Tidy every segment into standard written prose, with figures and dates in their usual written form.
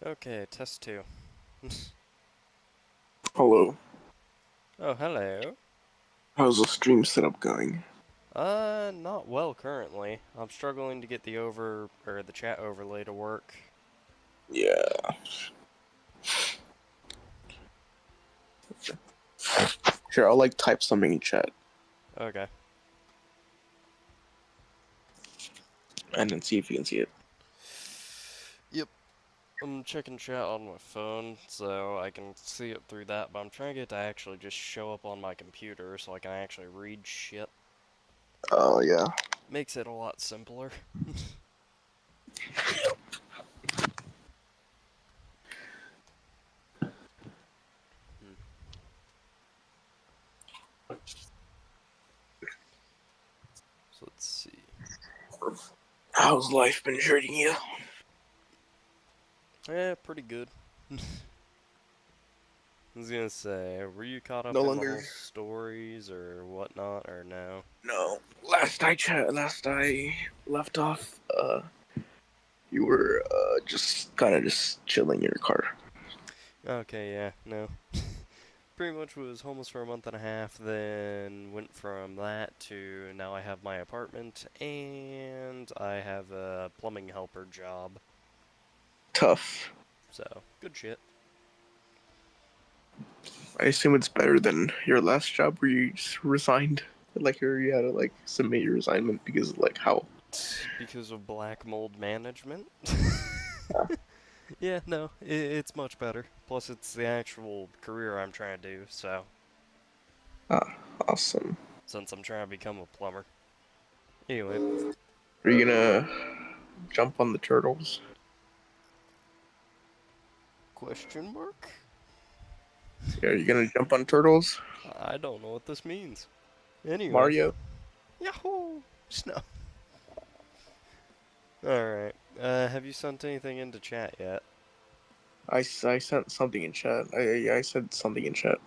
Okay, test two. Hello. Oh, hello. How's the stream setup going? Not well currently. I'm struggling to get the chat overlay to work. Yeah. Here, I'll type something in chat Okay. and then see if you can see it. Yep. I'm checking chat on my phone, so I can see it through that, but I'm trying to get it to actually just show up on my computer so I can actually read shit. Oh, yeah. Makes it a lot simpler. Hmm. So let's see. How's life been treating you? Pretty good. I was gonna say, were you caught up No in the longer. whole stories or whatnot, or no? No. Last I left off, you were, just kind of just chilling in your car. Okay, yeah, no. Pretty much was homeless for a month and a half, then went from that to now I have my apartment and I have a plumbing helper job. Tough. So, good shit. I assume it's better than your last job where you just resigned. You had to, submit your resignment because of, how. Because of black mold management? Yeah, no, it's much better. Plus, it's the actual career I'm trying to do, so, Ah, awesome. since I'm trying to become a plumber. Anyway, Are you gonna jump on the turtles? question mark? Yeah, are you gonna jump on turtles? I don't know what this means. Anyway, Mario? yahoo! Snow. Alright. Have you sent anything into chat yet? I sent something in chat. I said something in chat.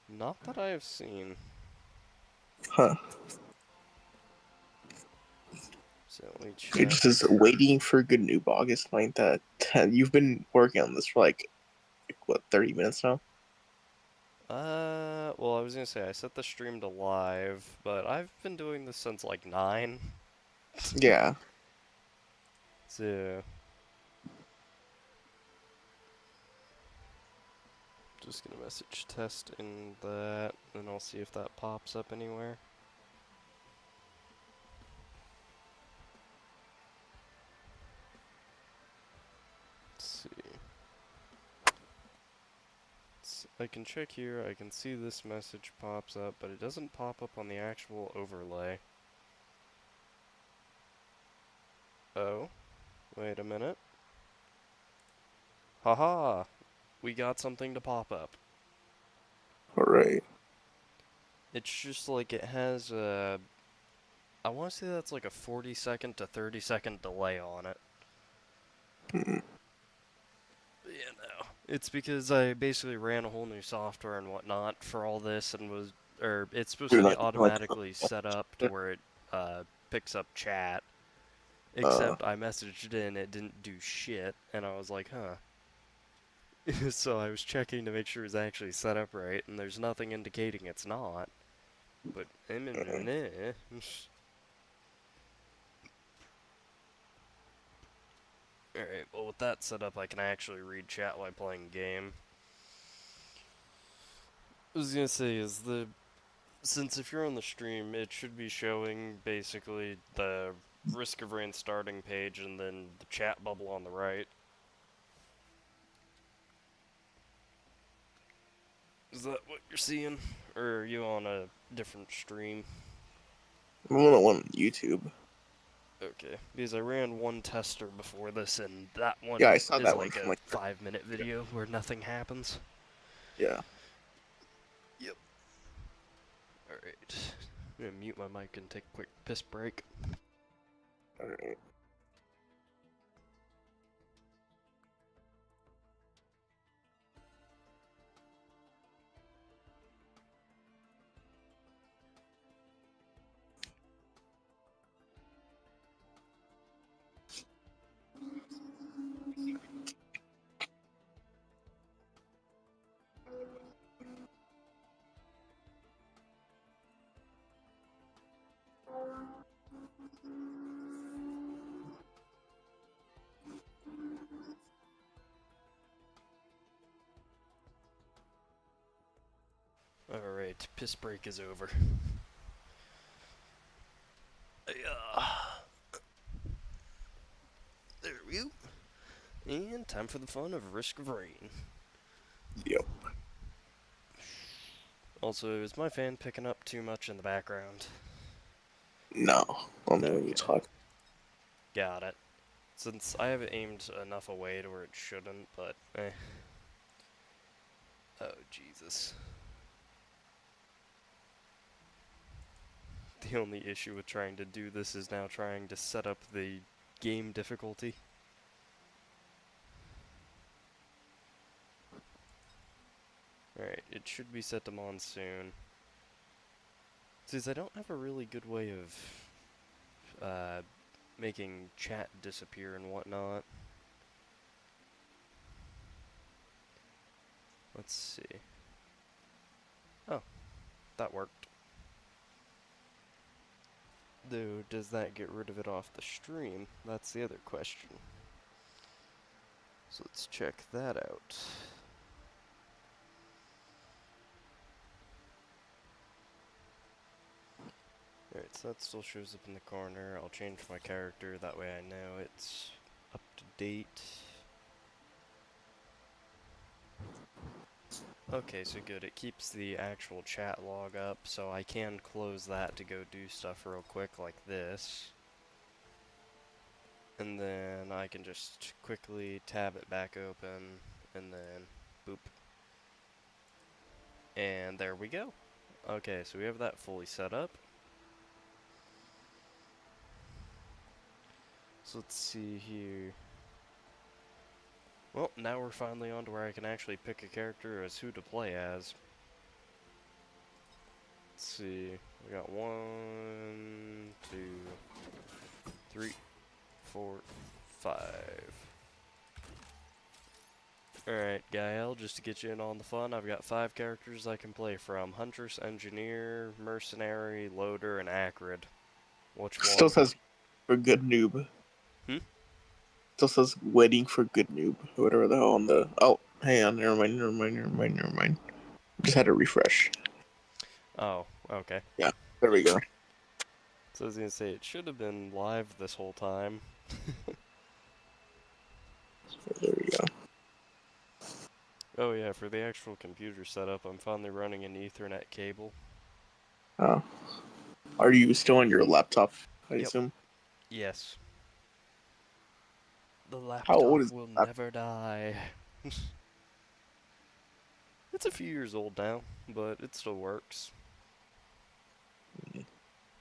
Not that I have seen. Huh. Certainly It check. just says waiting for good noob August 9th at 10. You've been working on this for what, 30 minutes now? Well, I was gonna say I set the stream to live, but I've been doing this since like 9. Yeah. So, just gonna message test in that, and I'll see if that pops up anywhere. Let's see. I can check here, I can see this message pops up, but it doesn't pop up on the actual overlay. Oh, wait a minute. Haha! We got something to pop up. Alright. It's just like it has a. I want to say that's like a 40-second to 30-second delay on it. Hmm. But yeah, no. It's because I basically ran a whole new software and whatnot for all this and was. Or it's supposed to You're be like, automatically set up to where it picks up chat. Except I messaged in, it didn't do shit, and I was like, huh. So I was checking to make sure it's actually set up right, and there's nothing indicating it's not. But, meh. Alright, well with that set up I can actually read chat while playing game. I was gonna say since if you're on the stream it should be showing basically the Risk of Rain starting page and then the chat bubble on the right. Is that what you're seeing? Or are you on a different stream? I'm on the one on YouTube. Okay, because I ran one tester before this and that Yeah, one I saw is that one like from a 5-minute video where nothing happens. yeah. Yep. Alright. I'm gonna mute my mic and take a quick piss break. Alright. piss break is over. Yeah. There we go. And time for the fun of Risk of Rain. Yep. Also, is my fan picking up too much in the background? No. Only when you Okay. talk. Got it. Since I have it aimed enough away to where it shouldn't, but eh. Oh, Jesus. The only issue with trying to do this is now trying to set up the game difficulty. Alright, it should be set to monsoon. Since I don't have a really good way of making chat disappear and whatnot. Let's see. Oh, that worked. Though, does that get rid of it off the stream? That's the other question. So let's check that out. Alright, so that still shows up in the corner. I'll change my character, that way I know it's up to date. Okay, so good. It keeps the actual chat log up, so I can close that to go do stuff real quick like this. And then I can just quickly tab it back open, and then boop. And there we go. Okay, so we have that fully set up. So let's see here. Well, now we're finally on to where I can actually pick a character as who to play as. Let's see. We got 1, 2, 3, 4, 5. Alright, Gael, just to get you in on the fun, I've got 5 characters I can play from. Huntress, Engineer, Mercenary, Loader, and Acrid. Which Still one? says for good noob. Hmm? Still says waiting for good noob. Whatever the hell on the. Oh, hang on. Never mind. Just had to refresh. Oh, okay. Yeah, there we go. So I was gonna say, it should have been live this whole time. There we go. Oh yeah, for the actual computer setup, I'm finally running an Ethernet cable. Oh. Are you still on your laptop, I Yep. assume? Yes. The How old laptop is will that? never die. It's a few years old now, but it still works.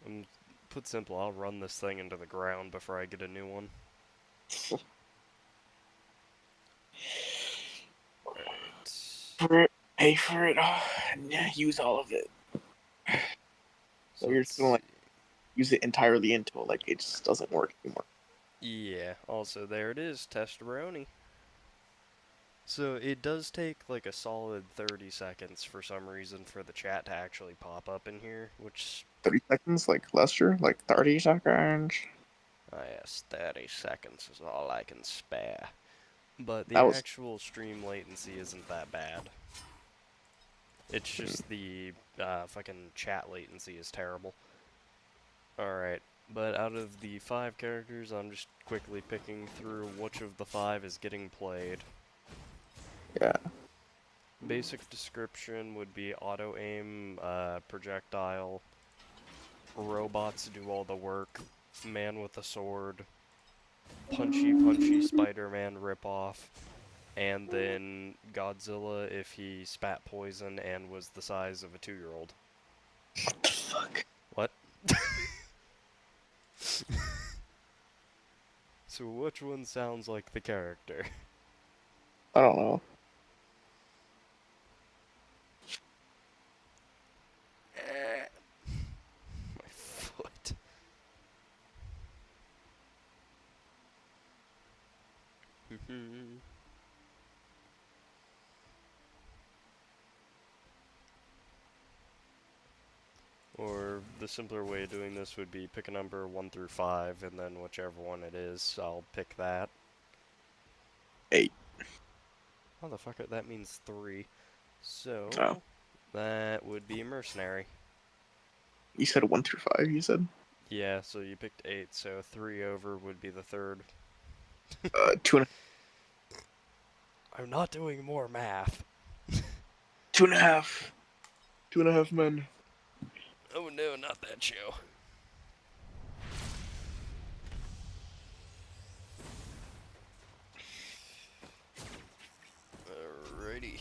And put simple, I'll run this thing into the ground before I get a new one. Alright. Pay for it, and yeah, use all of it. So So you're let's just gonna see. like use it entirely until like it just doesn't work anymore. Yeah, also there it is, Testeroni. So it does take like a solid 30 seconds for some reason for the chat to actually pop up in here, which 30 seconds, like Lester, like 30 seconds. yes, 30 seconds is all I can spare. But the That was actual stream latency isn't that bad. It's just the fucking chat latency is terrible. Alright, but out of the 5 characters, I'm just quickly picking through which of the 5 is getting played. yeah. Basic description would be auto-aim, projectile, robots do all the work, man with a sword, punchy Spider-Man ripoff, and then Godzilla if he spat poison and was the size of a 2-year-old. What the fuck? What? So which one sounds like the character? I don't know. My foot. Or the simpler way of doing this would be pick a number 1 through 5, and then whichever one it is, I'll pick that. 8. Motherfucker, that means 3. Oh. So, That would be mercenary. You said 1 through 5. You said Yeah, so you picked 8, so 3 over would be the third. two and I'm not doing more math. 2.5. 2.5 men. Oh no, not that show. Alrighty.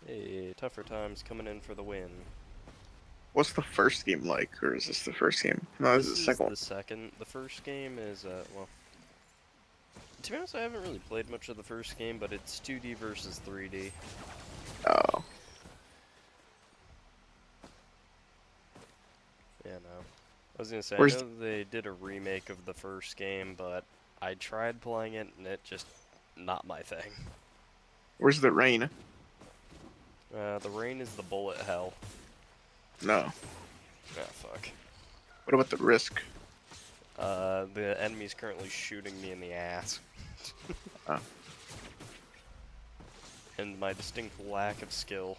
Hey, tougher times coming in for the win. What's the first game like, or is this the first game? No, this is This the is second one. the second. The first game is, well, to be honest, I haven't really played much of the first game, but it's 2D versus 3D. Oh, Yeah, no. I was gonna say, I where's know they did a remake of the first game, but I tried playing it and it just not my thing. where's the rain? The rain is the bullet hell. No. Ah, fuck. What about the risk? The enemy's currently shooting me in the ass. Oh. And my distinct lack of skill.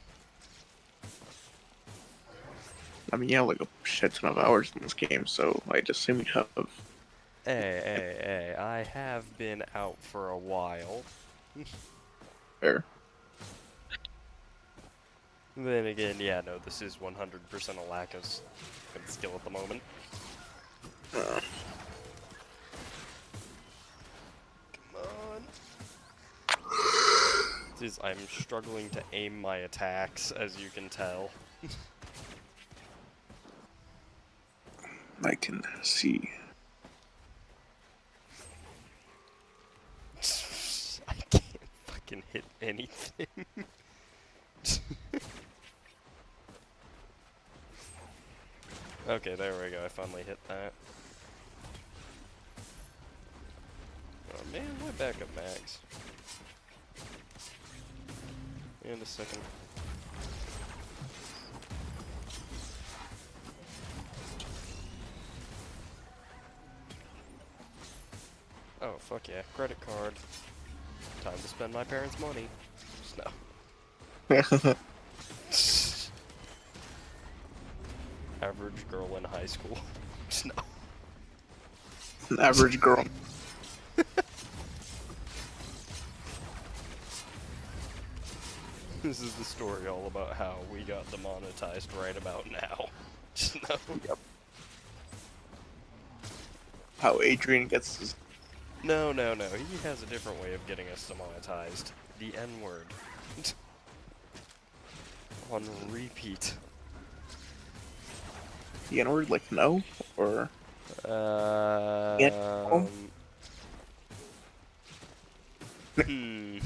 I mean, you have like a shit ton of hours in this game, so I'd assume you have. Hey, I have been out for a while. Fair. Then again, yeah, no, this is 100% a lack of skill at the moment. Uh, Come on. I'm struggling to aim my attacks, as you can tell. I can see. I can't fucking hit anything. Okay, there we go. I finally hit that. Oh man, my backup max. And a second. Oh, fuck yeah. Credit card. Time to spend my parents' money. Just no. Average girl in high school. Just no. An average girl. This is the story all about how we got demonetized right about now. Just no. Yep. How Adrian gets his. No. He has a different way of getting us demonetized. The N-word. On repeat. The N-word, like no? Or. Um. Hmm.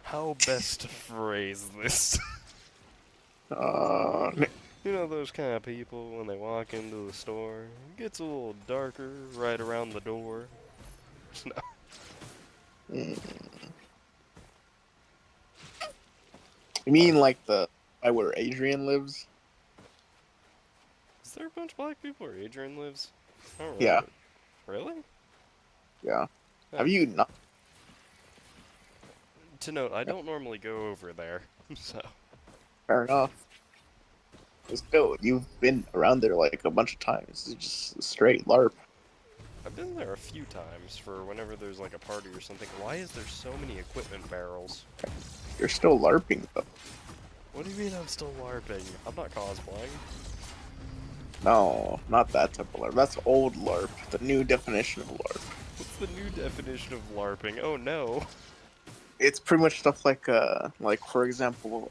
How best to phrase this? Uh. You know those kind of people when they walk into the store? It gets a little darker right around the door. No. You mean like where Adrian lives? Is there a bunch of black people where Adrian lives? I don't Yeah. remember. Really? Yeah. Huh. Have you not? To note, I don't normally go over there, so. Fair enough. Still, you've been around there like a bunch of times. It's just straight LARP. I've been there a few times for whenever there's like a party or something. Why is there so many equipment barrels? You're still LARPing though. What do you mean I'm still LARPing? I'm not cosplaying. No, not that type of LARP. That's old LARP. The new definition of LARP. What's the new definition of LARPing? Oh no. It's pretty much stuff like for example,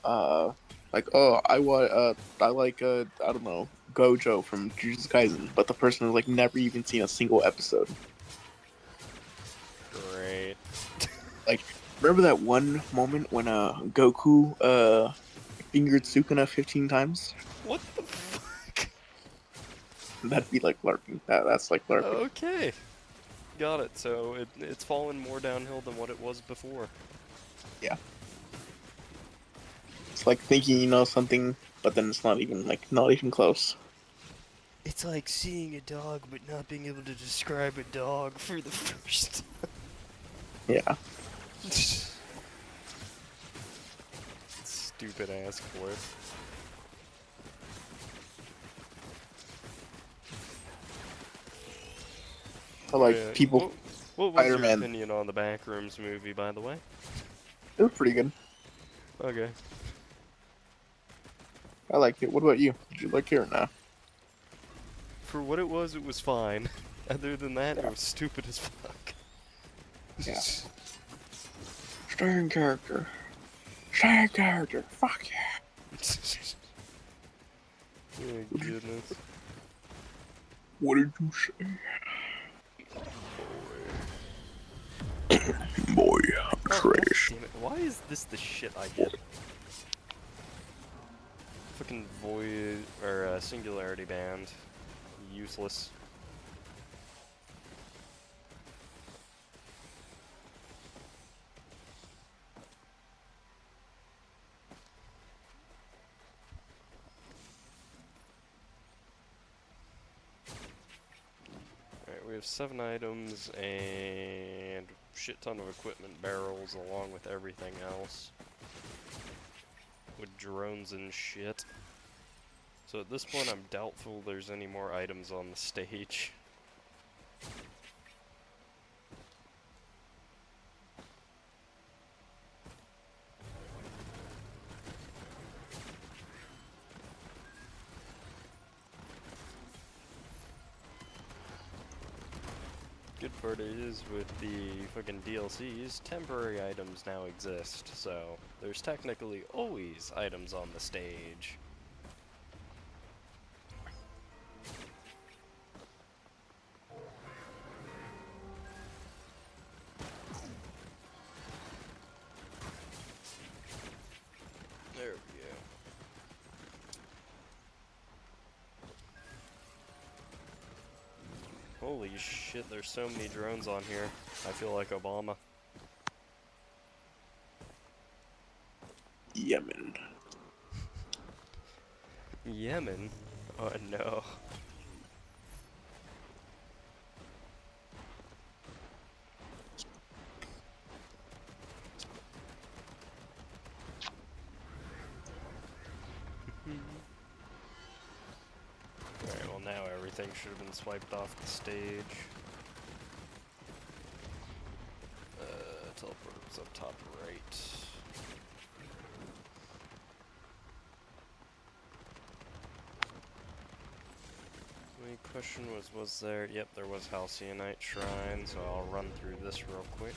like oh I like I don't know Gojo from Jujutsu Kaisen, but the person has like never even seen a single episode. Great. Like, remember that one moment when Goku fingered Sukuna 15 times? What the fuck? That'd be like LARPing. That's like LARPing. Okay. Got it. So it's fallen more downhill than what it was before. Yeah. It's like thinking you know something, but then it's not even close. It's like seeing a dog but not being able to describe a dog for the first Yeah. It's Stupid ass clip. Or Oh like yeah. people, What was your Spider-Man. opinion on the Backrooms movie, by the way? It was pretty good. Okay. I liked it. What about you? Did you like it or not? For what it was fine. Other than that, it Yeah. was stupid as fuck. Yeah. Staying character. Staying character. Fuck yeah. Oh goodness. What did you say? Boy, I'm Oh, trash. damn it. Why is this the shit I get? Fucking void or singularity band. Useless. Alright, we have 7 items and shit ton of equipment barrels along with everything else. With drones and shit. So at this point I'm doubtful there's any more items on the stage. Good part is with the fucking DLCs, temporary items now exist, so there's technically always items on the stage. There we go. Holy shit, there's so many drones on here. I feel like Obama. Yemen. Yemen? Oh no. Alright, well now everything should have been swiped off the stage. Teleport was up top right. My question was there? Yep, there was Halcyon Shrine, so I'll run through this real quick.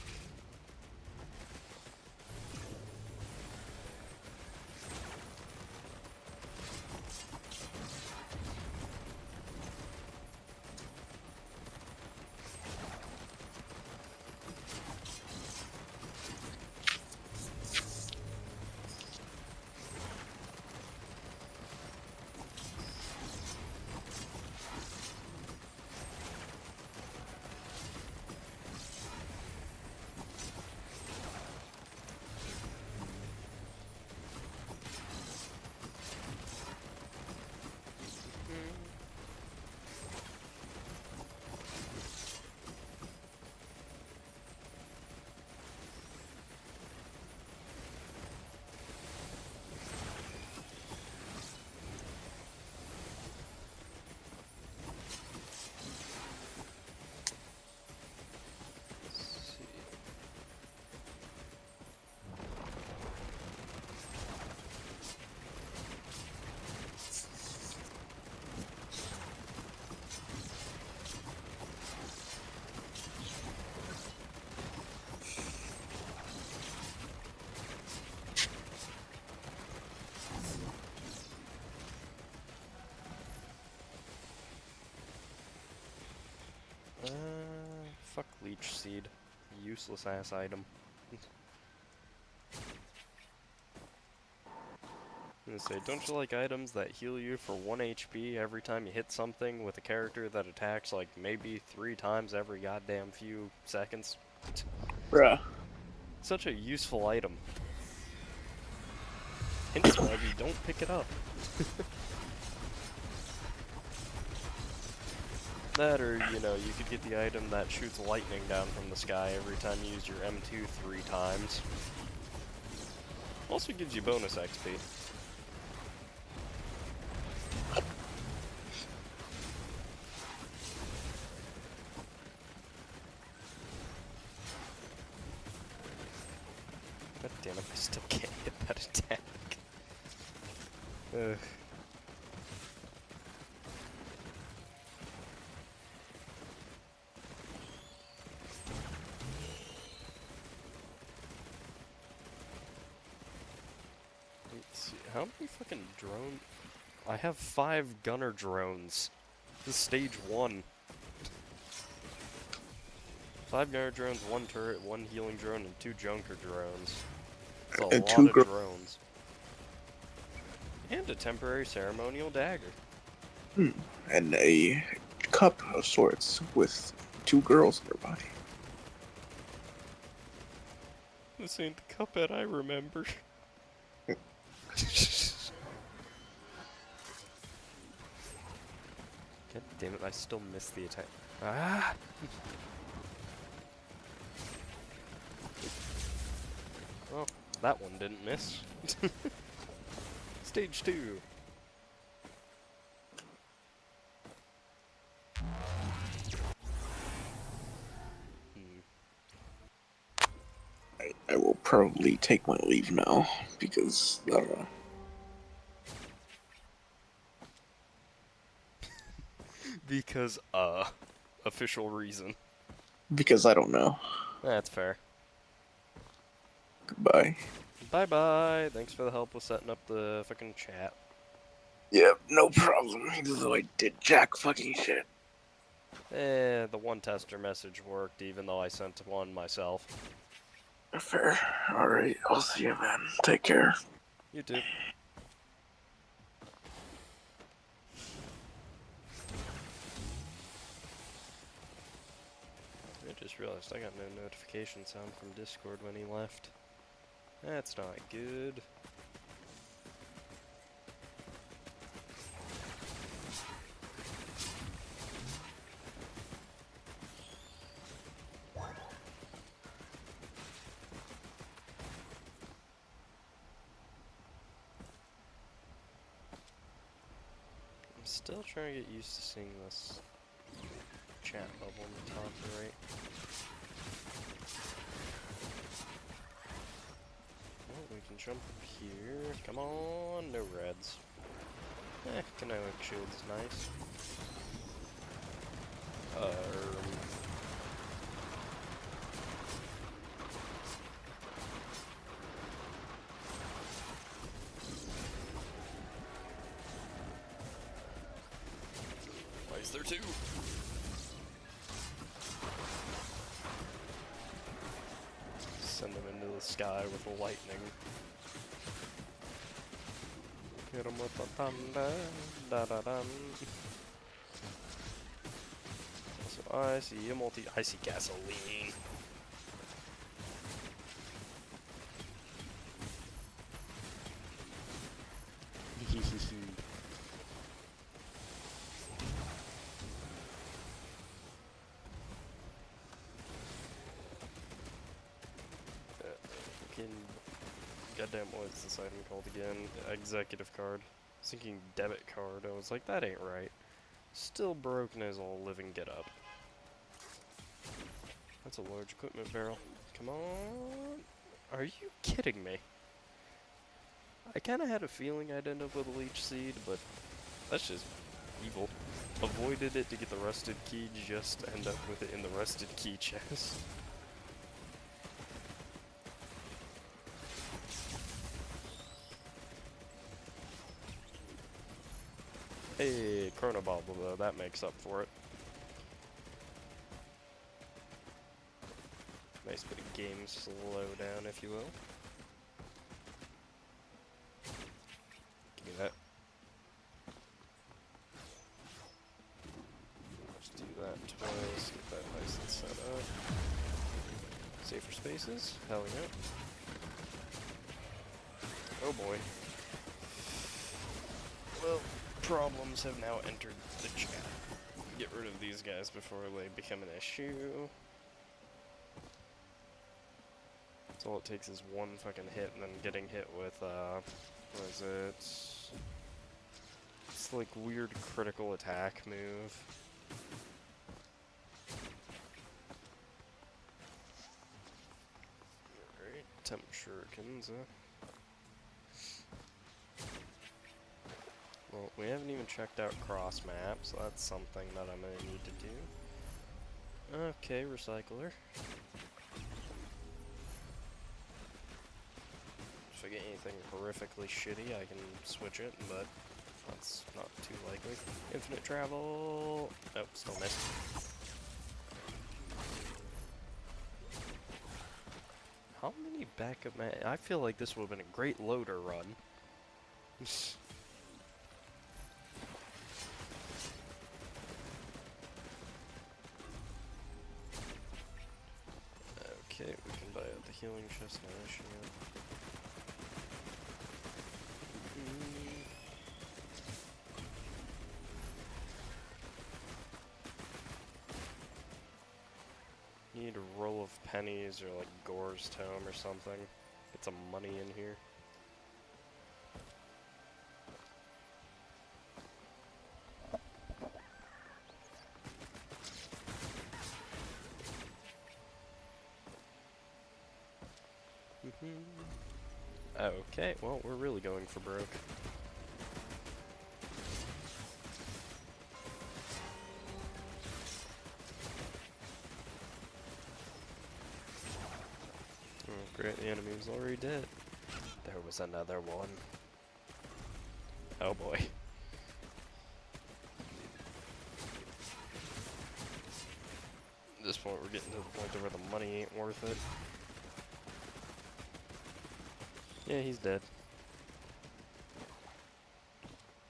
Fuck Leech Seed. Useless ass item. I'm gonna say, don't you like items that heal you for 1 HP every time you hit something with a character that attacks like maybe 3 times every goddamn few seconds? Bruh. Such a useful item. Hint maybe don't pick it up. That or, you know, you could get the item that shoots lightning down from the sky every time you use your M2 3 times. Also gives you bonus XP. God damn it, I still can't hit that attack. Ugh. Let's see, how many fucking drones? I have 5 gunner drones. This is stage 1. 5 gunner drones, 1 turret, 1 healing drone, and 2 junker drones. That's a And lot two of drones. And a temporary ceremonial dagger. And a cup of sorts with 2 girls in their body. This ain't the Cuphead I remember. God damn it, I still missed the attack. Ah! Well, that one didn't miss. Stage 2. I will probably take my leave now because Because, official reason. because I don't know. That's fair. Goodbye. Bye-bye. Thanks for the help with setting up the fucking chat. Yeah, no problem. Even though I did jack fucking shit. The one tester message worked, even though I sent one myself. Fair. Alright, I'll see you, man. Take care. You too. I just realized I got no notification sound from Discord when he left. That's not good. I'm still trying to get used to seeing this chat bubble on the top right. Well, we can jump up here. Come on, no reds. Kinetic shield's nice. Why is there 2? Send them into the sky with the lightning. Hit them with the thunder, da-da-dum. So I see a I see gasoline. Goddamn, what's this item called again? Executive card. I was thinking debit card. I was like, that ain't right. Still broken as all living get up. That's a large equipment barrel. Come on. Are you kidding me? I kinda had a feeling I'd end up with a leech seed, but that's just evil. Avoided it to get the rusted key, just end up with it in the rusted key chest. Hey, Chrono Bobble though, that makes up for it. Nice bit of game slowdown, if you will. Give me that. Let's do that twice, get that nice and set up. Safer spaces? Hell yeah. Oh boy. Well, problems have now entered the chat. Get rid of these guys before they become an issue. So all it takes is one fucking hit and then getting hit with, what is it? It's like weird critical attack move. Alright, temp shurikens, Well, we haven't even checked out cross map, so that's something that I'm gonna need to do. Okay, recycler. If I get anything horrifically shitty, I can switch it, but that's not too likely. Infinite travel! Oh, still missed. How many backup I feel like this would have been a great loader run. Okay, we can buy out the healing chest, no issue. Need a roll of pennies or like Gore's tome or something. Get some money in here. Okay, well, we're really going for broke. Oh, great, the enemy was already dead. There was another one. Oh boy. At this point, we're getting to the point where the money ain't worth it. Yeah, he's dead.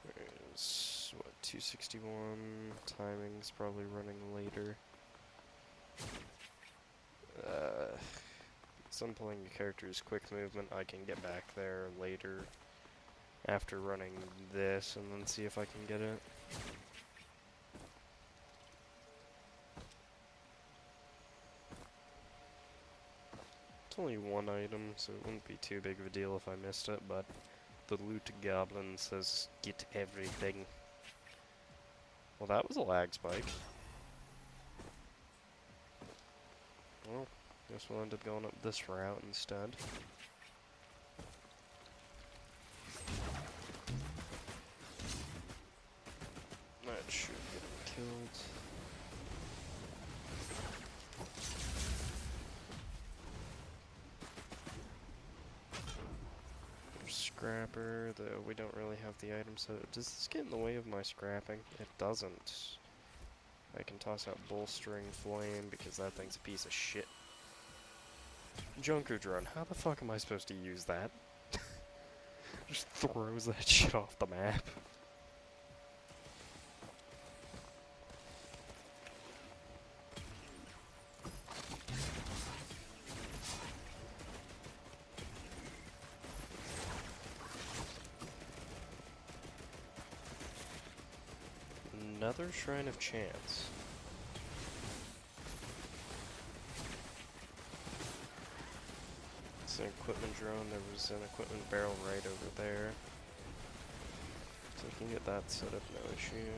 There's, what, 261? Timing's probably running later. Since I'm playing a character's quick movement, I can get back there later after running this and then see if I can get it. It's only one item, so it wouldn't be too big of a deal if I missed it, but the loot goblin says get everything. Well, that was a lag spike. Well, guess we'll end up going up this route instead. That should get him killed. Scrapper, though we don't really have the item, so does this get in the way of my scrapping? It doesn't. I can toss out bolstering flame because that thing's a piece of shit. Junker drone, how the fuck am I supposed to use that? Just throws that shit off the map. Another Shrine of Chance. It's an equipment drone. There was an equipment barrel right over there. So we can get that set up, no issue.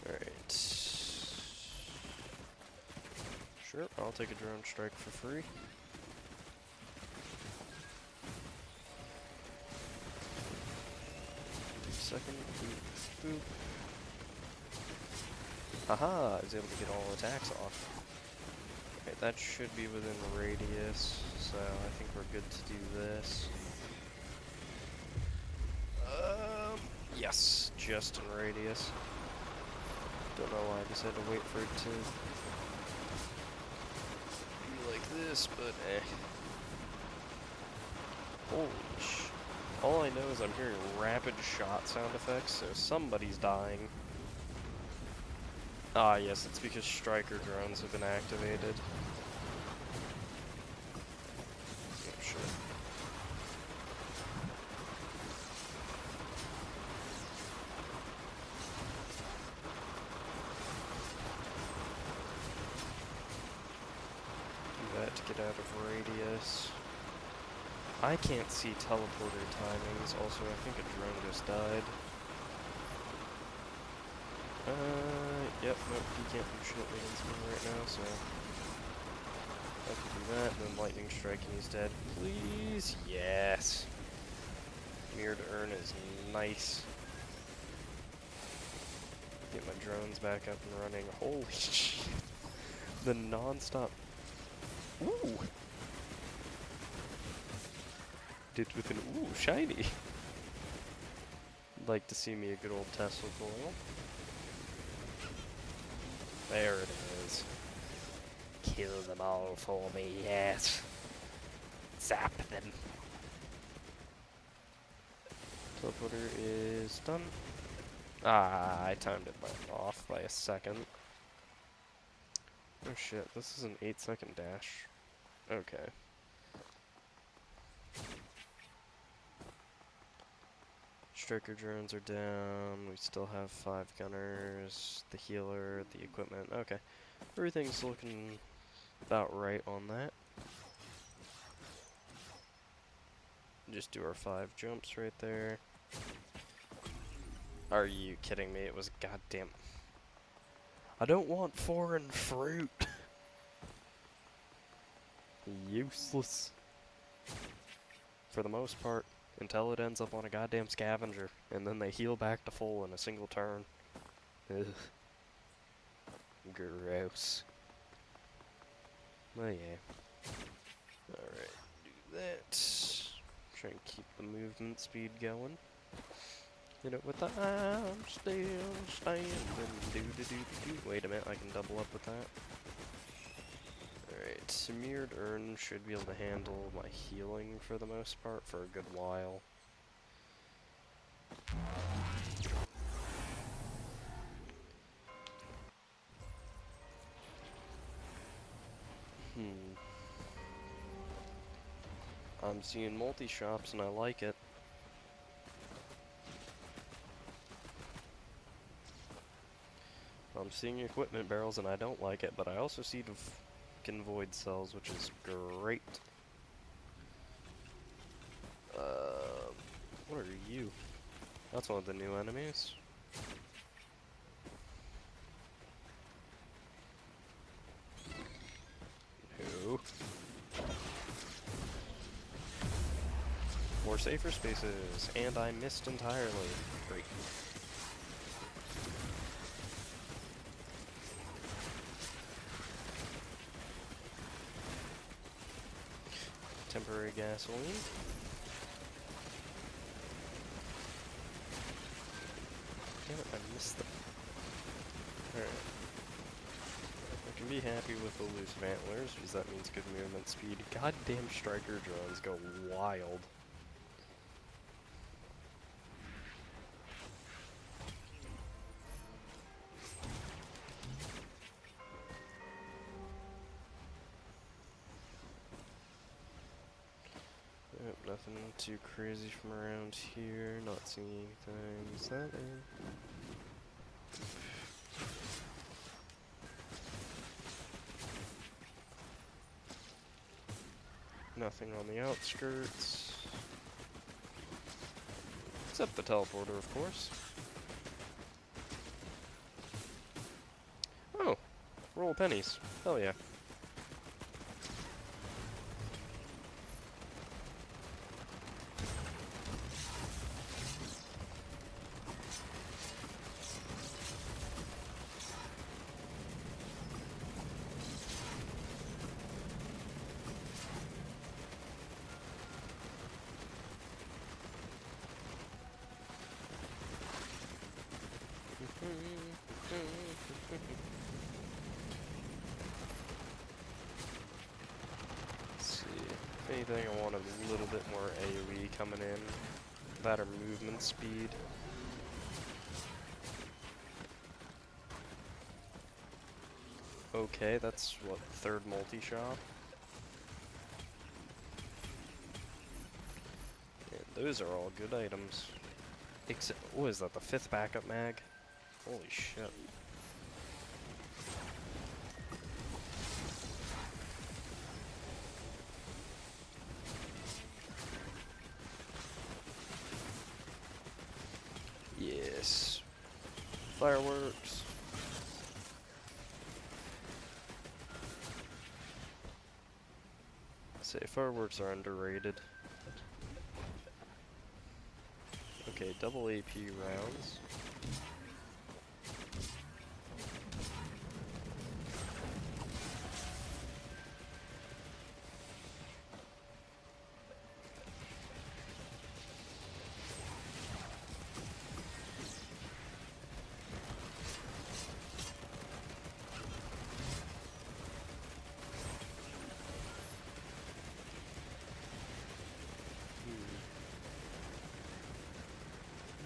Alright. Sure, I'll take a drone strike for free. Second, boop, boop. Haha, I was able to get all attacks off. Okay, that should be within radius, so I think we're good to do this. Yes, just in radius. Don't know why I just had to wait for it to be like this, but eh. Holy sh... All I know is I'm hearing rapid shot sound effects, so somebody's dying. Ah, yes, it's because striker drones have been activated. Oh, shit. get out of radius. I can't see teleporter timings. Also, I think a drone just died. Yep, nope, he can't do shit against me right now, so I can do that, then lightning strike and he's dead. Please? Yes! Mirrored urn is nice. Get my drones back up and running. Holy shit. The non-stop. Ooh! Did with an ooh, shiny. Like to see me a good old Tesla coil. There it is. Kill them all for me, yes. Zap them. Teleporter is done. Ah, I timed it off by a second. Oh shit, this is an 8-second dash. Okay. Striker drones are down, we still have 5 gunners, the healer, the equipment, okay. Everything's looking about right on that. Just do our 5 jumps right there. Are you kidding me? It was goddamn... I don't want foreign fruit! Useless. For the most part. Until it ends up on a goddamn scavenger, and then they heal back to full in a single turn. Ugh. Gross. Oh yeah. Alright, do that. Try and keep the movement speed going. Hit it with the I'm still standing. Do. Wait a minute, I can double up with that. Alright, Mirrored Urn should be able to handle my healing for the most part for a good while. I'm seeing multi-shops and I like it. I'm seeing equipment barrels and I don't like it, but I also see the fucking void cells, which is great. What are you? That's one of the new enemies. Who? More safer spaces, and I missed entirely. Great. Temporary gasoline. Damn it, I missed the... Alright. I can be happy with the elusive antlers, because that means good movement speed. Goddamn striker drones go wild. Yep, nothing too crazy from around here. Not seeing anything. Is that it? Nothing on the outskirts. Except the teleporter, of course. Oh, roll of pennies. Hell yeah. Let's see. If anything, I want a little bit more AoE coming in. That or movement speed. Okay, that's what, third multi-shop? And those are all good items. Except, what is that, the 5th backup mag? Holy shit. Fireworks. Say fireworks are underrated. Okay, double AP rounds.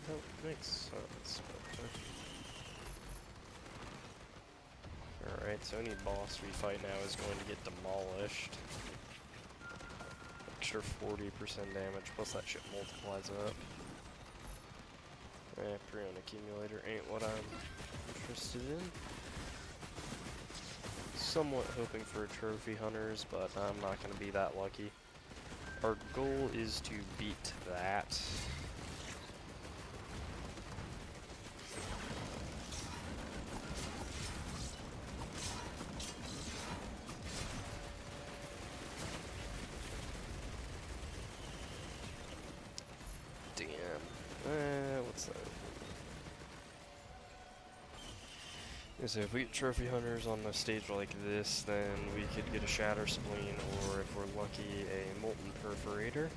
That makes sense. Alright, so any boss we fight now is going to get demolished. Extra 40% damage, plus that shit multiplies up. Prion accumulator ain't what I'm interested in. Somewhat hoping for trophy hunters, but I'm not going to be that lucky. Our goal is to beat that. What's that? So if we get trophy hunters on a stage like this, then we could get a shatter spleen, or if we're lucky, a molten perforator.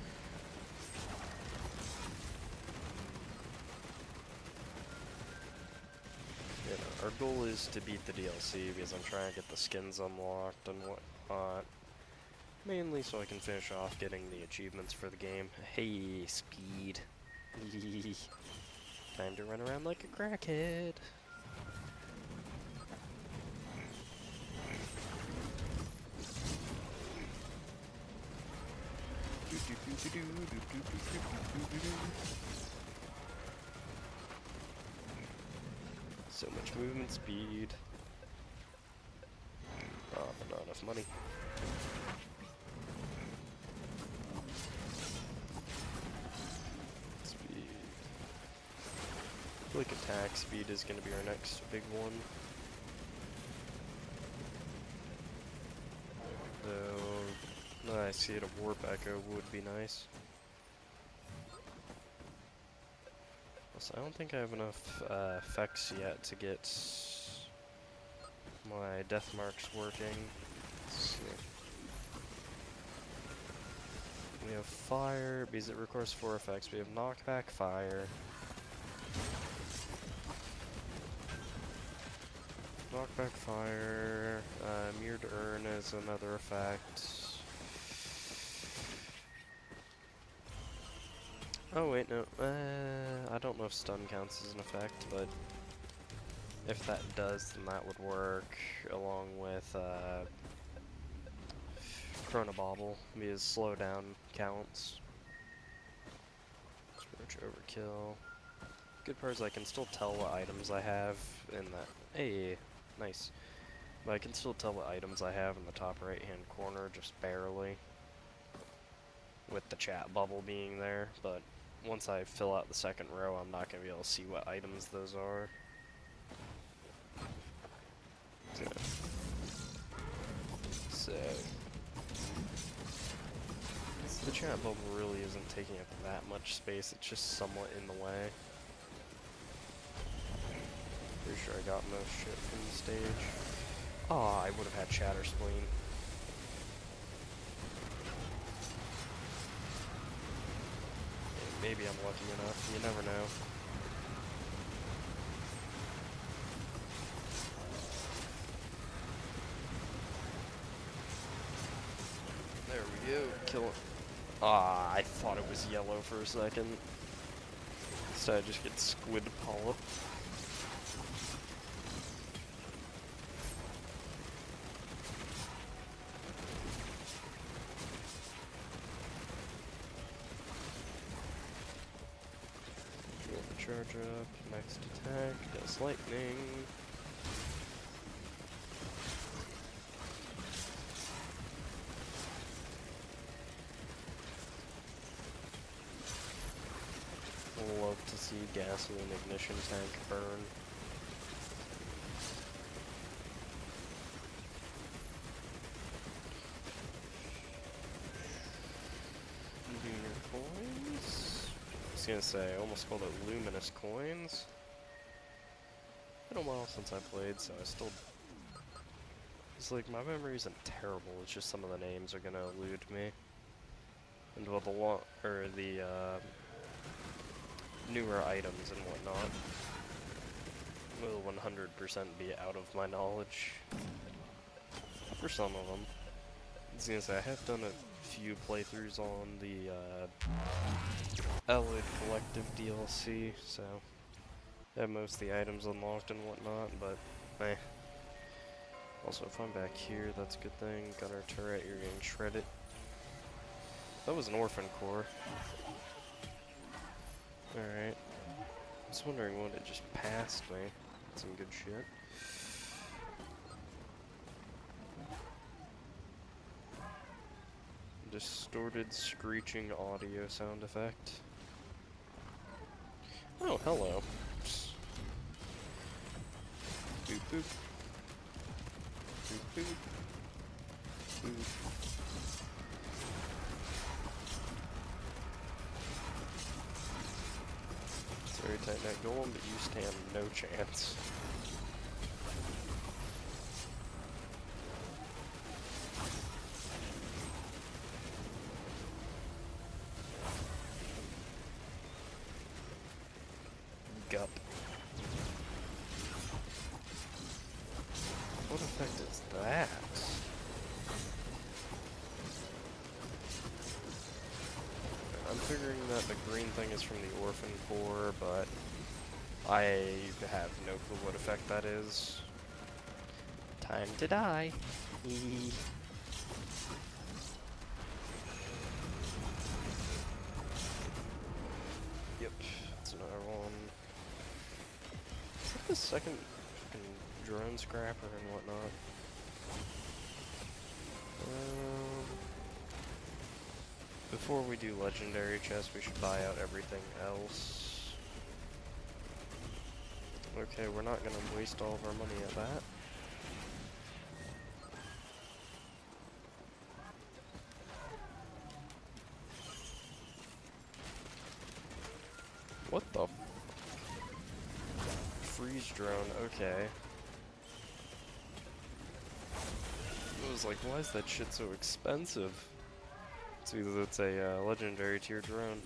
You know, our goal is to beat the DLC because I'm trying to get the skins unlocked and whatnot. Mainly so I can finish off getting the achievements for the game. Hey, speed. Time to run around like a crackhead. So much movement speed. Oh, but not enough money. Speed. I feel like attack speed is going to be our next big one. Though, I see it, a warp echo would be nice. Also, I don't think I have enough effects yet to get my death marks working. Let's see. We have fire, because it requires 4 effects. We have knockback fire. Knockback fire, mirrored urn is another effect. Oh wait, no, I don't know if stun counts as an effect, but if that does, then that would work, along with, Chronobobble, because slowdown counts. Spiritual overkill. Good part is I can still tell what items I have in that. Hey, nice. But I can still tell what items I have in the top right hand corner, just barely. With the chat bubble being there, but once I fill out the second row, I'm not going to be able to see what items those are. So, the chat bubble really isn't taking up that much space, it's just somewhat in the way. Pretty sure I got most shit from the stage. Ah, I would have had Shatter Spleen. Maybe I'm lucky enough, you never know. There we go, kill it. Ah, I thought it was yellow for a second. Instead I just get squid polyp. Charge up, next attack, does lightning. Love to see gasoline ignition tank burn. was gonna say, I almost called it luminous coins. Been a while since I played, so I still... It's like, my memory isn't terrible, it's just some of the names are gonna elude me. And well, the newer items and whatnot will 100% be out of my knowledge. For some of them. I was gonna say, I have done a few playthroughs on the Allied Collective DLC, so I have most of the items unlocked and whatnot, but eh. Also, if I'm back here, that's a good thing. Gunner turret, you're getting shredded. That was an orphan core. Alright. I was wondering what it just passed me. Some good shit. Distorted screeching audio sound effect. Oh, hello. Boop boop. Boop boop. Boop. Sorry, tight neck golem, but you stand no chance. Gup. What effect is that? I'm figuring that the green thing is from the orphan core, but I have no clue what effect that is. Time to die. Yep, that's another one. Is that the second drone scrapper and whatnot? Before we do legendary chests, we should buy out everything else. Okay, we're not gonna waste all of our money at that. What the? Freeze drone, okay. I was like, why is that shit so expensive? It's either it's a legendary tier drone.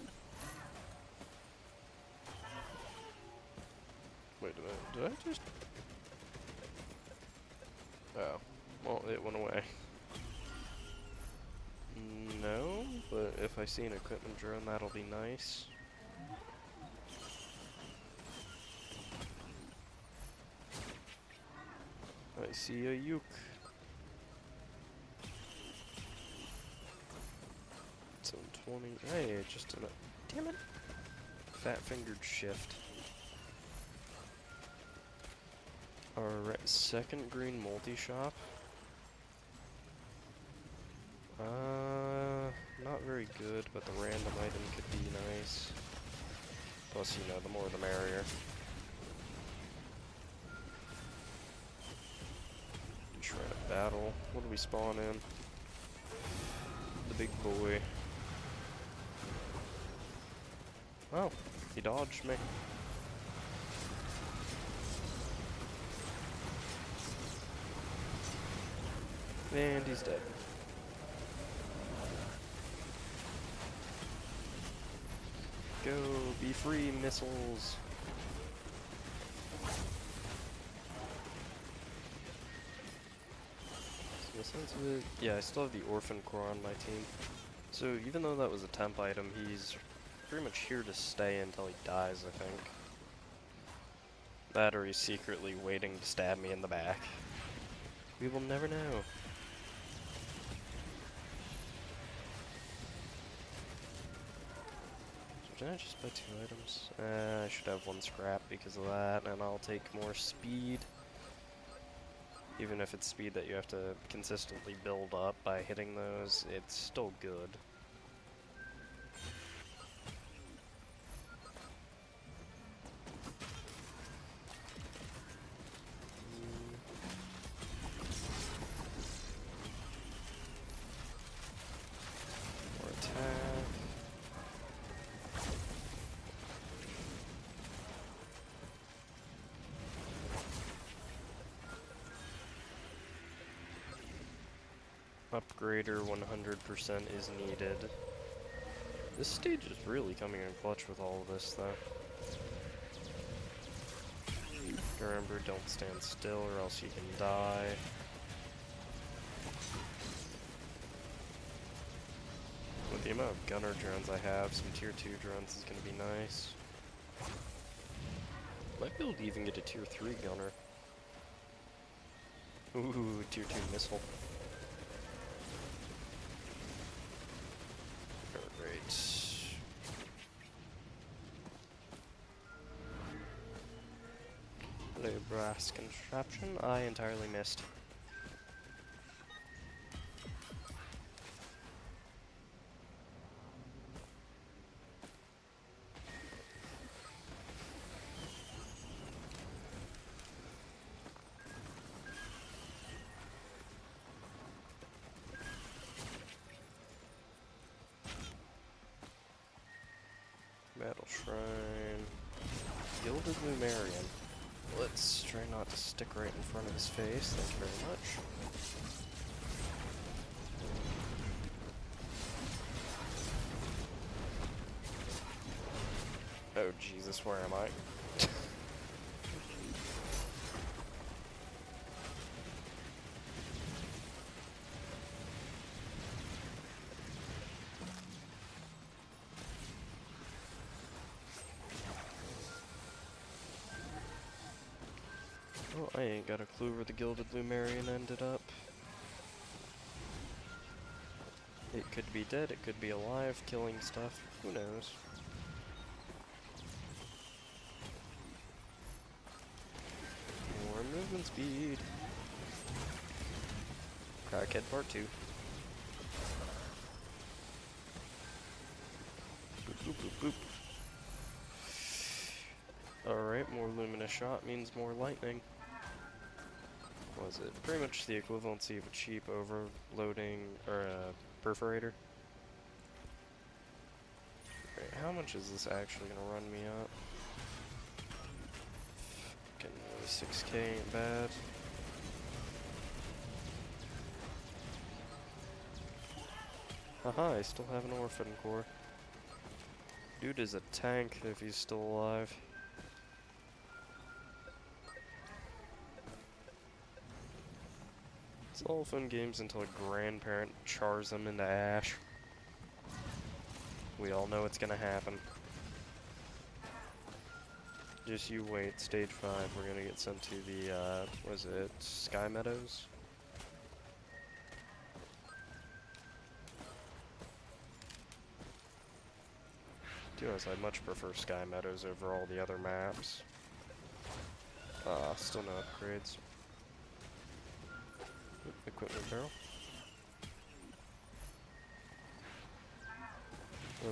Wait a minute, did I just... Oh, well, it went away. No, but if I see an equipment drone, that'll be nice. I see a uke. So 20. Hey, just enough. Damn it! Fat fingered shift. Alright, second green multi shop. Not very good, but the random item could be nice. Plus, you know, the more the merrier. Shred battle. What do we spawn in? The big boy. Oh, he dodged me. And he's dead. Go, be free, missiles. So the sense of it, yeah, I still have the orphan core on my team. So even though that was a temp item, he's pretty much here to stay until he dies, I think. That or he's secretly waiting to stab me in the back. We will never know. Did I just buy 2 items? I should have 1 scrap because of that, and I'll take more speed. Even if it's speed that you have to consistently build up by hitting those, it's still good. More attack. Upgrader 100% is needed. This stage is really coming in clutch with all of this, though. Remember, don't stand still or else you can die. With the amount of gunner drones I have, some tier 2 drones is going to be nice. Might be able to even get a tier 3 gunner. Ooh, tier 2 missile. Alright. Hello, brass contraption. I entirely missed. Metal Shrine. Gilded Lumerian. Let's try not to stick right in front of his face. Thank you very much. Oh Jesus, where am I? Well, I ain't got a clue where the Gilded Lumerian ended up. It could be dead, it could be alive, killing stuff, who knows. More movement speed. Crackhead Part 2. Boop, boop, boop, boop. Alright, more luminous shot means more lightning. Was it pretty much the equivalency of a cheap overloading or a perforator? Right, how much is this actually gonna run me up? Fucking 6k ain't bad. Haha, I still have an orphan core. Dude is a tank if he's still alive. It's all fun games until a grandparent chars them into ash. We all know it's gonna happen. Just you wait, stage 5, we're gonna get sent to the, what is it, Sky Meadows? To be honest, I much prefer Sky Meadows over all the other maps. Still no upgrades. Equipment barrel.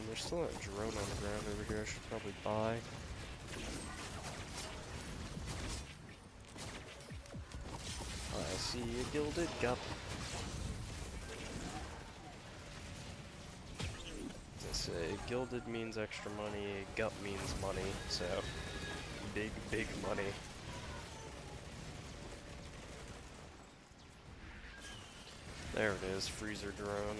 There's still a drone on the ground over here I should probably buy. I see a gilded gup. As I say, gilded means extra money, gup means money, so big, big money. There it is, freezer drone.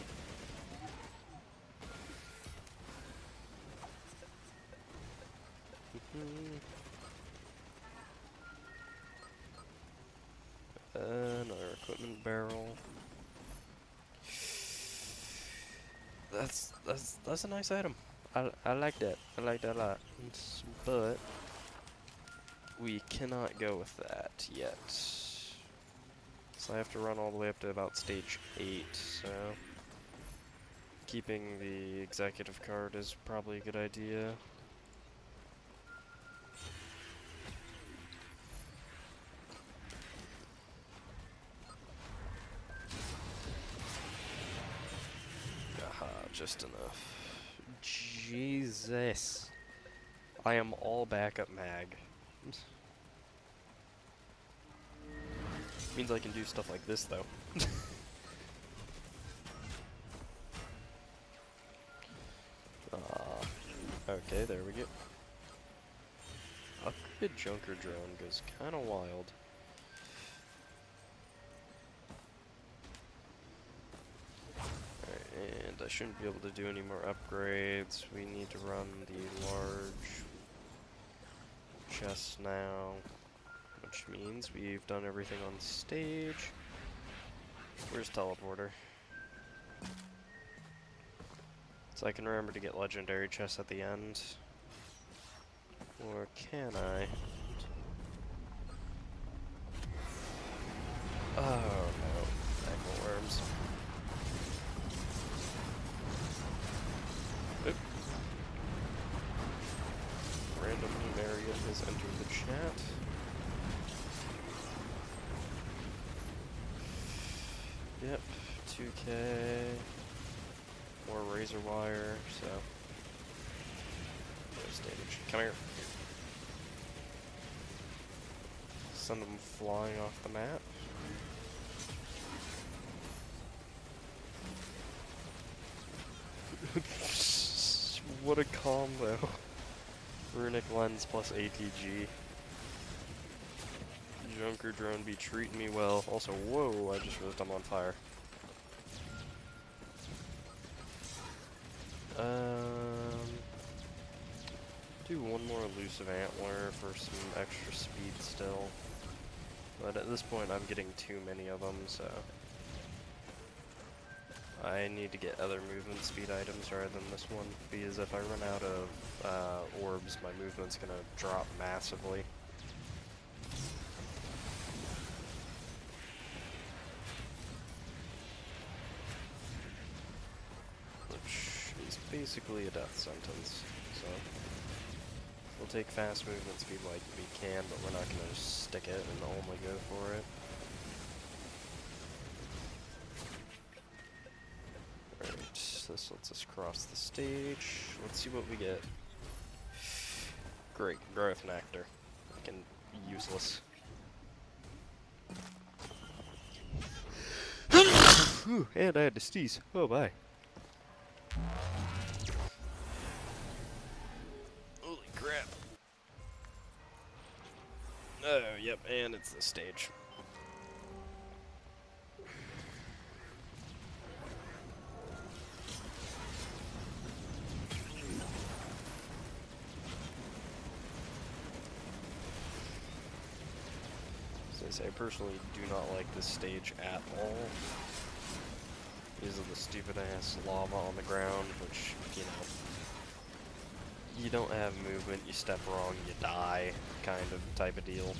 Another equipment barrel. That's a nice item. I like that. I like that a lot. But we cannot go with that yet. So I have to run all the way up to about stage 8, so keeping the executive card is probably a good idea. Aha, just enough. Jesus. I am all backup mag. Means I can do stuff like this, though. Okay, there we go. Upgraded Junker drone goes kinda wild. shouldn't be able to do any more upgrades. We need to run the large chest now, which means we've done everything on stage. Where's teleporter? So I can remember to get legendary chests at the end. Or can I? Oh no, magma worms. Oop. Random Lunaria has entered the chat. Yep, 2K. More razor wire, so. No stage. Come here. Send them flying off the map. What a combo. Runic lens plus ATG. Junker drone be treating me well. Also, whoa, I just realized I'm on fire. Do one more elusive antler for some extra speed still. But at this point I'm getting too many of them, so I need to get other movement speed items rather than this one, because if I run out of orbs, my movement's gonna drop massively. Which is basically a death sentence, so we'll take fast movement speed like we can, but we're not gonna just stick it and only go for it. This lets us cross the stage. Let's see what we get. Great, growth nectar. Fucking useless. Whew, and I had to sneeze. Oh, bye. Holy crap. Oh, yep, and it's this stage. I personally do not like this stage at all. Because of the stupid ass lava on the ground, which, you know, you don't have movement, you step wrong, you die, kind of type of deal.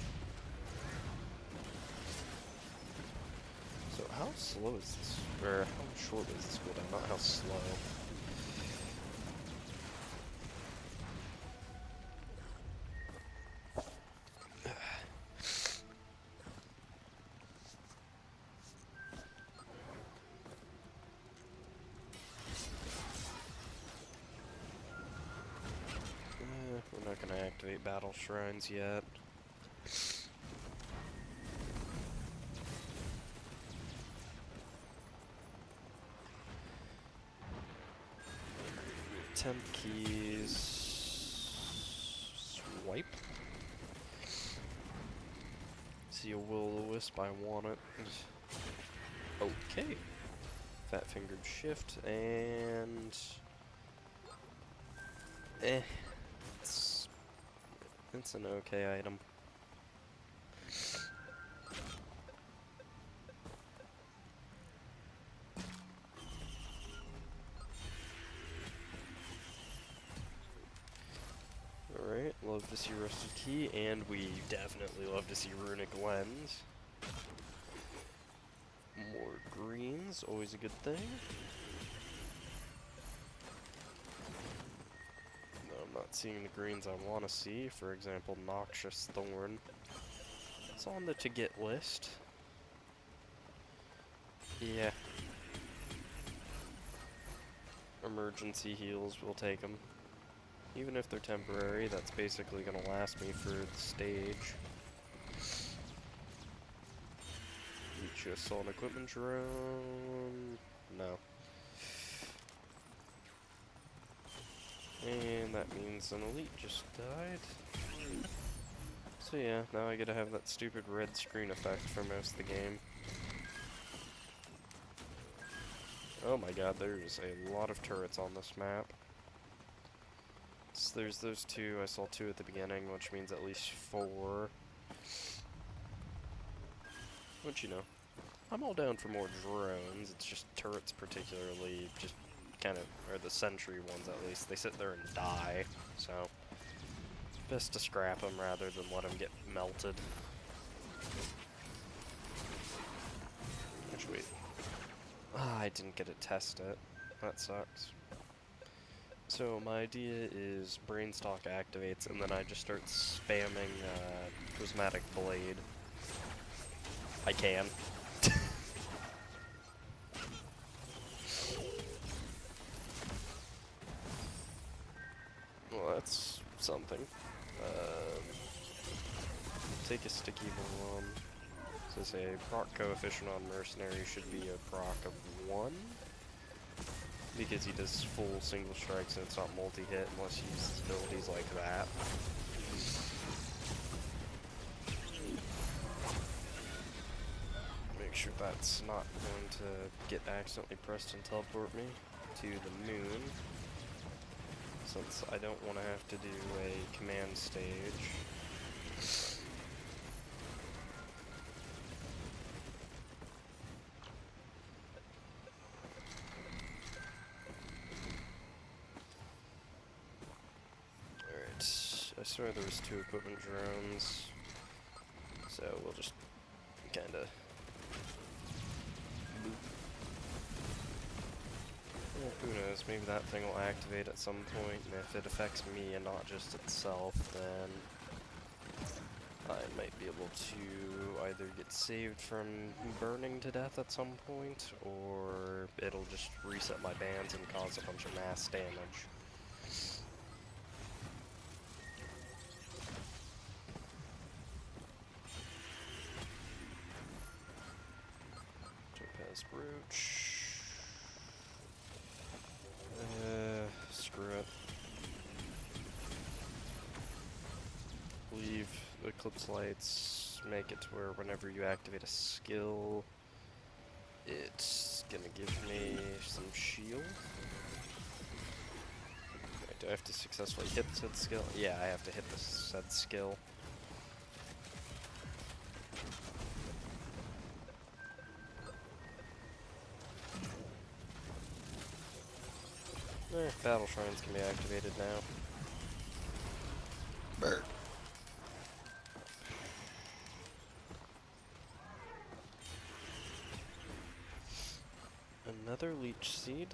So how slow is this? Or how short is this cooldown? Not how slow. We're not gonna activate battle shrines yet. Temp keys. Swipe. See a will-o-wisp, I want it. Okay. Fat-fingered shift, and... It's an okay item. Alright, love to see Rusted Key, and we definitely love to see Runic Lens. More greens, always a good thing. No, I'm not seeing the greens I want to see. For example, Noxious Thorn. It's on the to-get list. Yeah. Emergency heals, we'll take them. Even if they're temporary, that's basically gonna last me for the stage. Just saw an equipment drone. No. And that means an elite just died. So yeah, now I gotta have that stupid red screen effect for most of the game. Oh my god, there's a lot of turrets on this map. So there's those two. I saw two at the beginning, which means at least four. Which, you know, I'm all down for more drones. It's just turrets particularly just kind of, or the sentry ones at least, they sit there and die. So, best to scrap them rather than let them get melted. Which, wait. Ah, I didn't get to test it. That sucks. So my idea is Brainstalk activates, and then I just start spamming Prismatic Blade. I can. Well, that's something. Take a sticky bomb. So say proc coefficient on Mercenary should be a proc of 1. Because he does full single strikes and it's not multi-hit unless he uses abilities like that. Make sure that's not going to get accidentally pressed and teleport me to the moon. Since I don't want to have to do a command stage. I swear there was 2 equipment drones, so we'll just kinda... Well, who knows, maybe that thing will activate at some point, and if it affects me and not just itself, then I might be able to either get saved from burning to death at some point, or it'll just reset my bands and cause a bunch of mass damage. Brooch. Screw it. Leave Eclipse Lights, make it to where whenever you activate a skill, it's gonna give me some shield. Wait, do I have to successfully hit said skill? Yeah, I have to hit the said skill. Battle Shrines can be activated now. Bird. Another Leech Seed.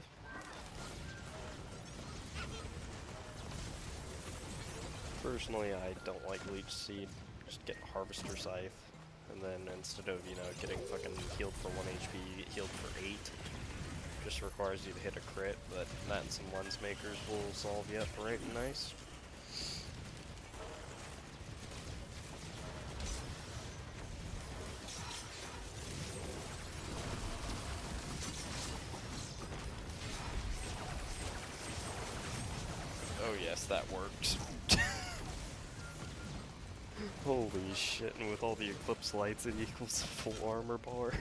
Personally, I don't like Leech Seed. Just get Harvester Scythe. And then instead of, you know, getting fucking healed for 1 HP, you get healed for 8. Just requires you to hit a crit, but that and some lens makers will solve you up right and nice. Oh yes, that worked. Holy shit, and with all the Eclipse Lights it equals a full armor bar.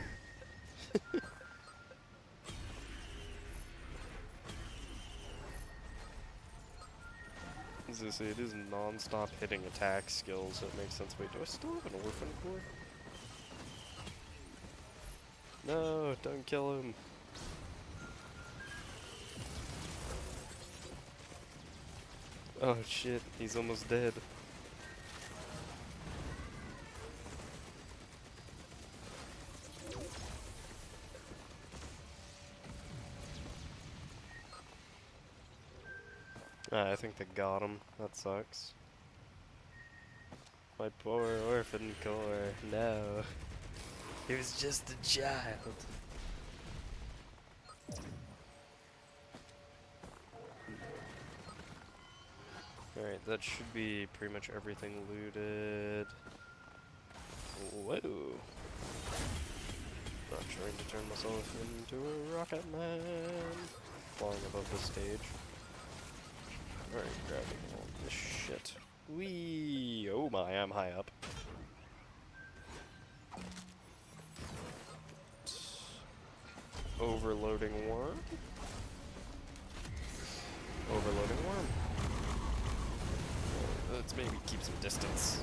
As I say, it is non-stop hitting attack skills, so it makes sense. Wait, do I still have an Orphan Core? No, don't kill him. Oh shit, he's almost dead. I think they got him. That sucks. My poor Orphan Core. No. He was just a child. Alright, that should be pretty much everything looted. Whoa. Not trying to turn myself into a rocket man. Flying above the stage. Alright, grabbing all this shit. Whee! Oh my, I'm high up. Overloading worm? Overloading worm. Let's maybe keep some distance.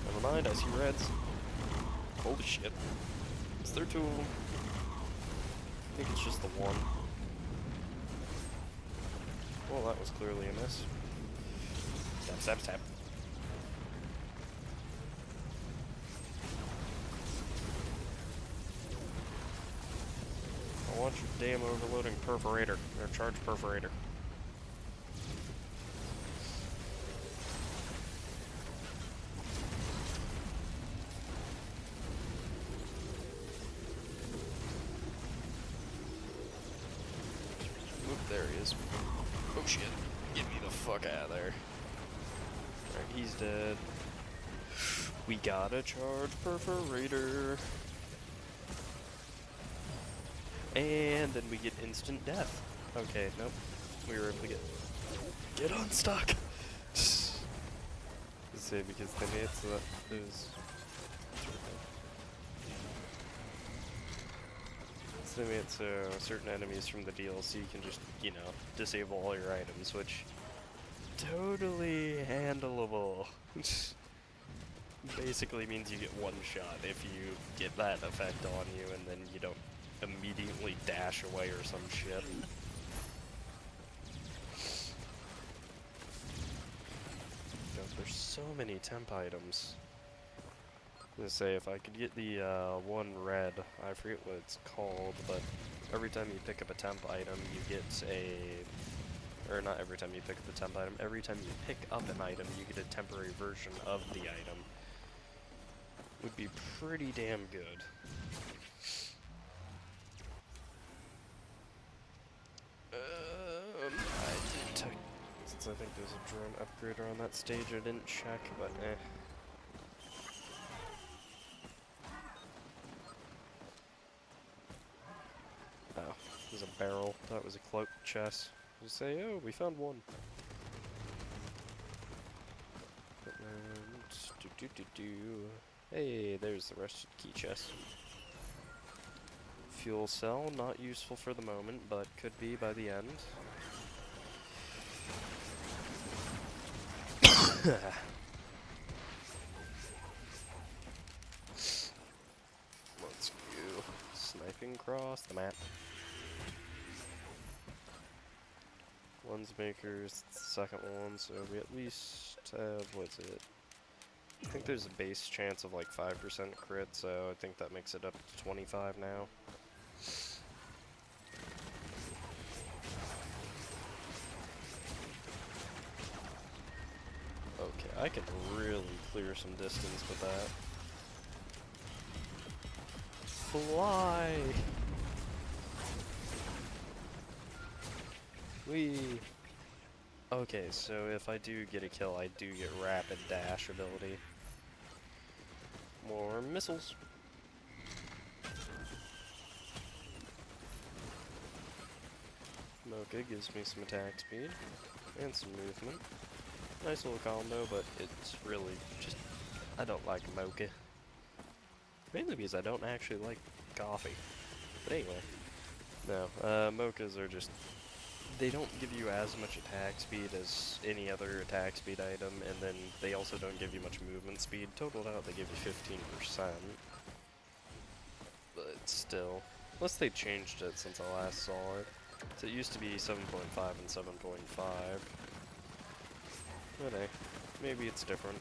Never mind, I see reds. Holy shit. Is there two of them? I think it's just the one. Well, that was clearly a miss. Stab, stab, stab. I want your damn overloading perforator, or charge perforator. Oop, there he is. Oh shit, get me the fuck out of there. Alright, he's dead. We got a charge perforator. And then we get instant death. Okay, nope. We were able to get unstuck. Let's say because they made it so that there's they made it so certain enemies from the DLC can just, you know, disable all your items, which totally handleable. Basically means you get one shot if you get that effect on you and then you don't immediately dash away or some shit. God, there's so many temp items. I'm gonna say if I could get the one red, I forget what it's called, but every time you pick up a temp item, you get or not every time you pick up a temp item, every time you pick up an item, you get a temporary version of the item. Would be pretty damn good. Since I think there's a drone upgrader on that stage, I didn't check, but eh. Oh, there's a barrel. That was a cloak chest. Just say, oh, we found one. Hey, there's the rest of the key chest. Fuel cell, not useful for the moment, but could be by the end. Let's go. Sniping across the map. One's makers, the second one, so we at least have, what's it? I think there's a base chance of like 5% crit, so I think that makes it up to 25 now. Okay, I can really clear some distance with that. Fly! Whee! Okay, so if I do get a kill, I do get rapid dash ability. More missiles. Mocha gives me some attack speed and some movement. Nice little combo, but it's really just, I don't like Mocha. Mainly because I don't actually like coffee. But anyway, no, Mochas are just, they don't give you as much attack speed as any other attack speed item, and then they also don't give you much movement speed. Totaled out, they give you 15%. But still, unless they changed it since I last saw it. So it used to be 7.5 and 7.5. But hey, maybe it's different.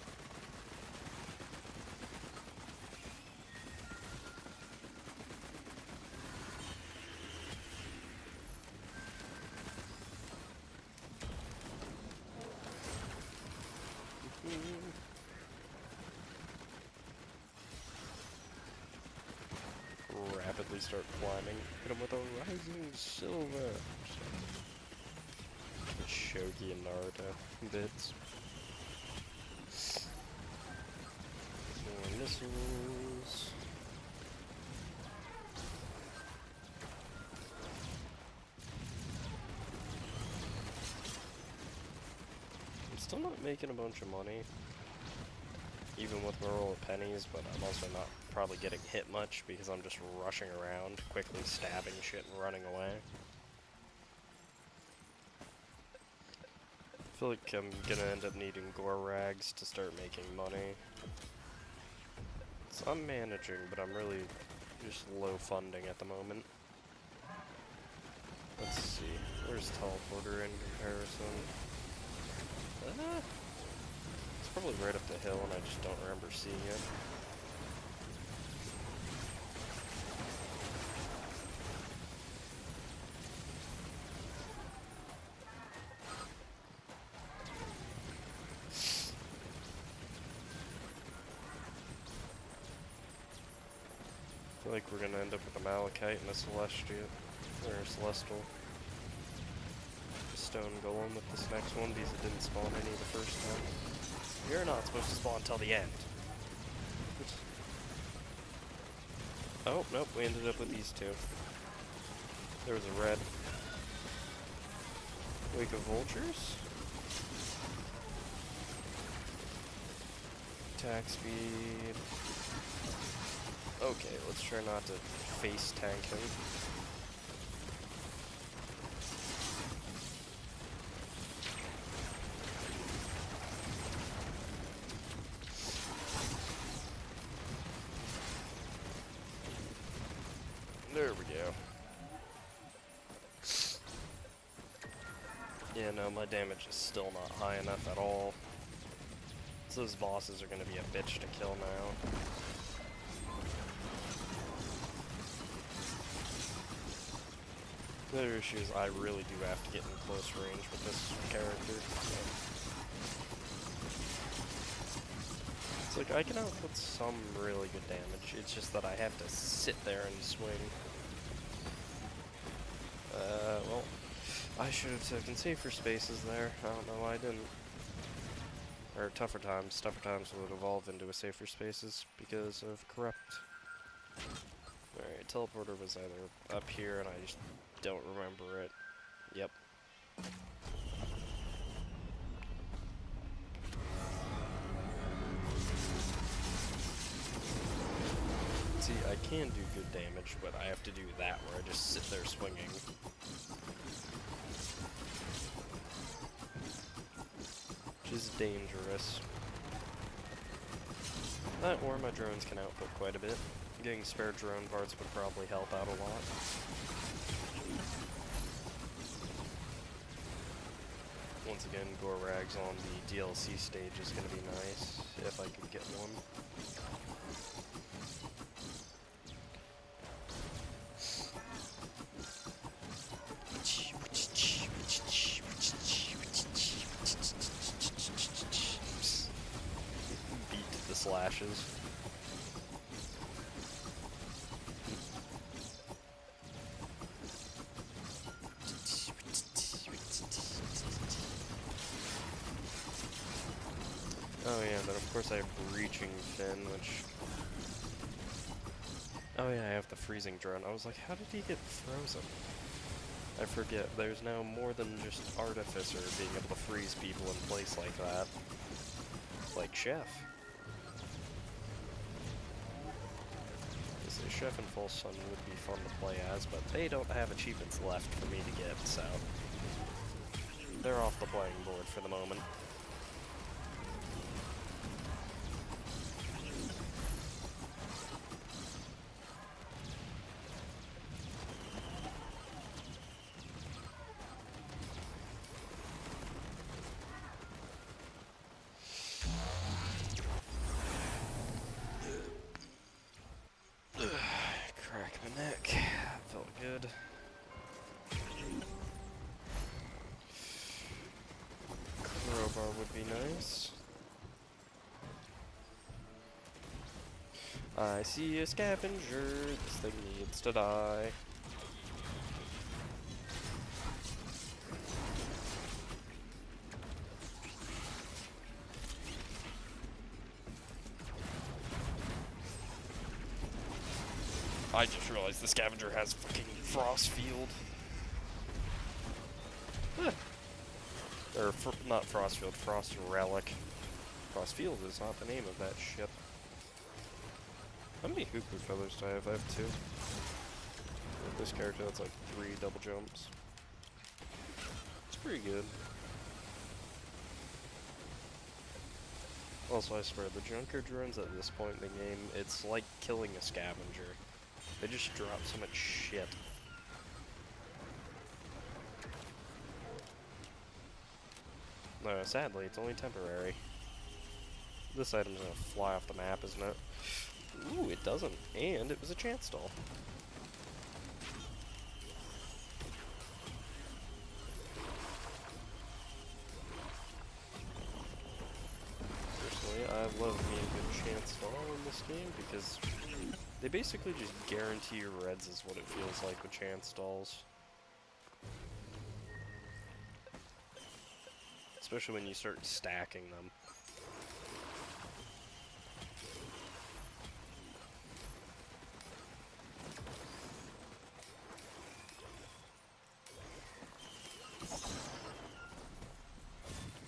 Rapidly start climbing. Hit him with a rising silver. Shogi and Naruto bits. More missiles. I'm still not making a bunch of money, even with my roll of pennies, but I'm also not probably getting hit much because I'm just rushing around, quickly stabbing shit and running away. I feel like I'm gonna end up needing gore rags to start making money. So I'm managing, but I'm really just low funding at the moment. Let's see, where's teleporter in comparison? It's probably right up the hill and I just don't remember seeing it. I feel like we're gonna end up with a Malachite and a Celestial. A stone golem with this next one because it didn't spawn any the first time. You're not supposed to spawn until the end. Oh, nope, we ended up with these two. There was a red. Wake of Vultures. Attack speed. Okay, let's try not to face tank him. There we go. Yeah, no, my damage is still not high enough at all. So those bosses are gonna be a bitch to kill now. The other issue is I really do have to get in close range with this character. So. It's like, I can output some really good damage, it's just that I have to sit there and swing. Well, I should have taken safer spaces there. I don't know why I didn't. Or tougher times. Tougher times would evolve into a safer spaces because of corrupt. Alright, teleporter was either up here and I just don't remember it. Yep. See, I can do good damage, but I have to do that where I just sit there swinging. Which is dangerous. That or my drones can output quite a bit. Getting spare drone parts would probably help out a lot. Once again, gore rags on the DLC stage is going to be nice, if I could get one. Beat the slashes. Oh yeah, then of course I have Breaching Fin, which... Oh yeah, I have the Freezing Drone. I was like, how did he get frozen? I forget, there's now more than just Artificer being able to freeze people in place like that. Like Chef. So Chef and Full Sun would be fun to play as, but they don't have achievements left for me to get, so... They're off the playing board for the moment. Crack my neck. Felt good. Crowbar would be nice. I see a scavenger. This thing needs to die. I just realized the scavenger has fucking frost field. Or, not frost field, frost relic. Frost field is not the name of that shit. How many Hooper feathers do I have? I have 2. With this character, that's like 3 double jumps. It's pretty good. Also, I swear, the Junker drones at this point in the game, it's like killing a scavenger. They just drop so much shit. No, sadly, it's only temporary. This item's gonna fly off the map, isn't it? Ooh, it doesn't. And it was a chance stall. Personally, I love me a good chance stall in this game because they basically just guarantee your reds is what it feels like with chance stalls. Especially when you start stacking them.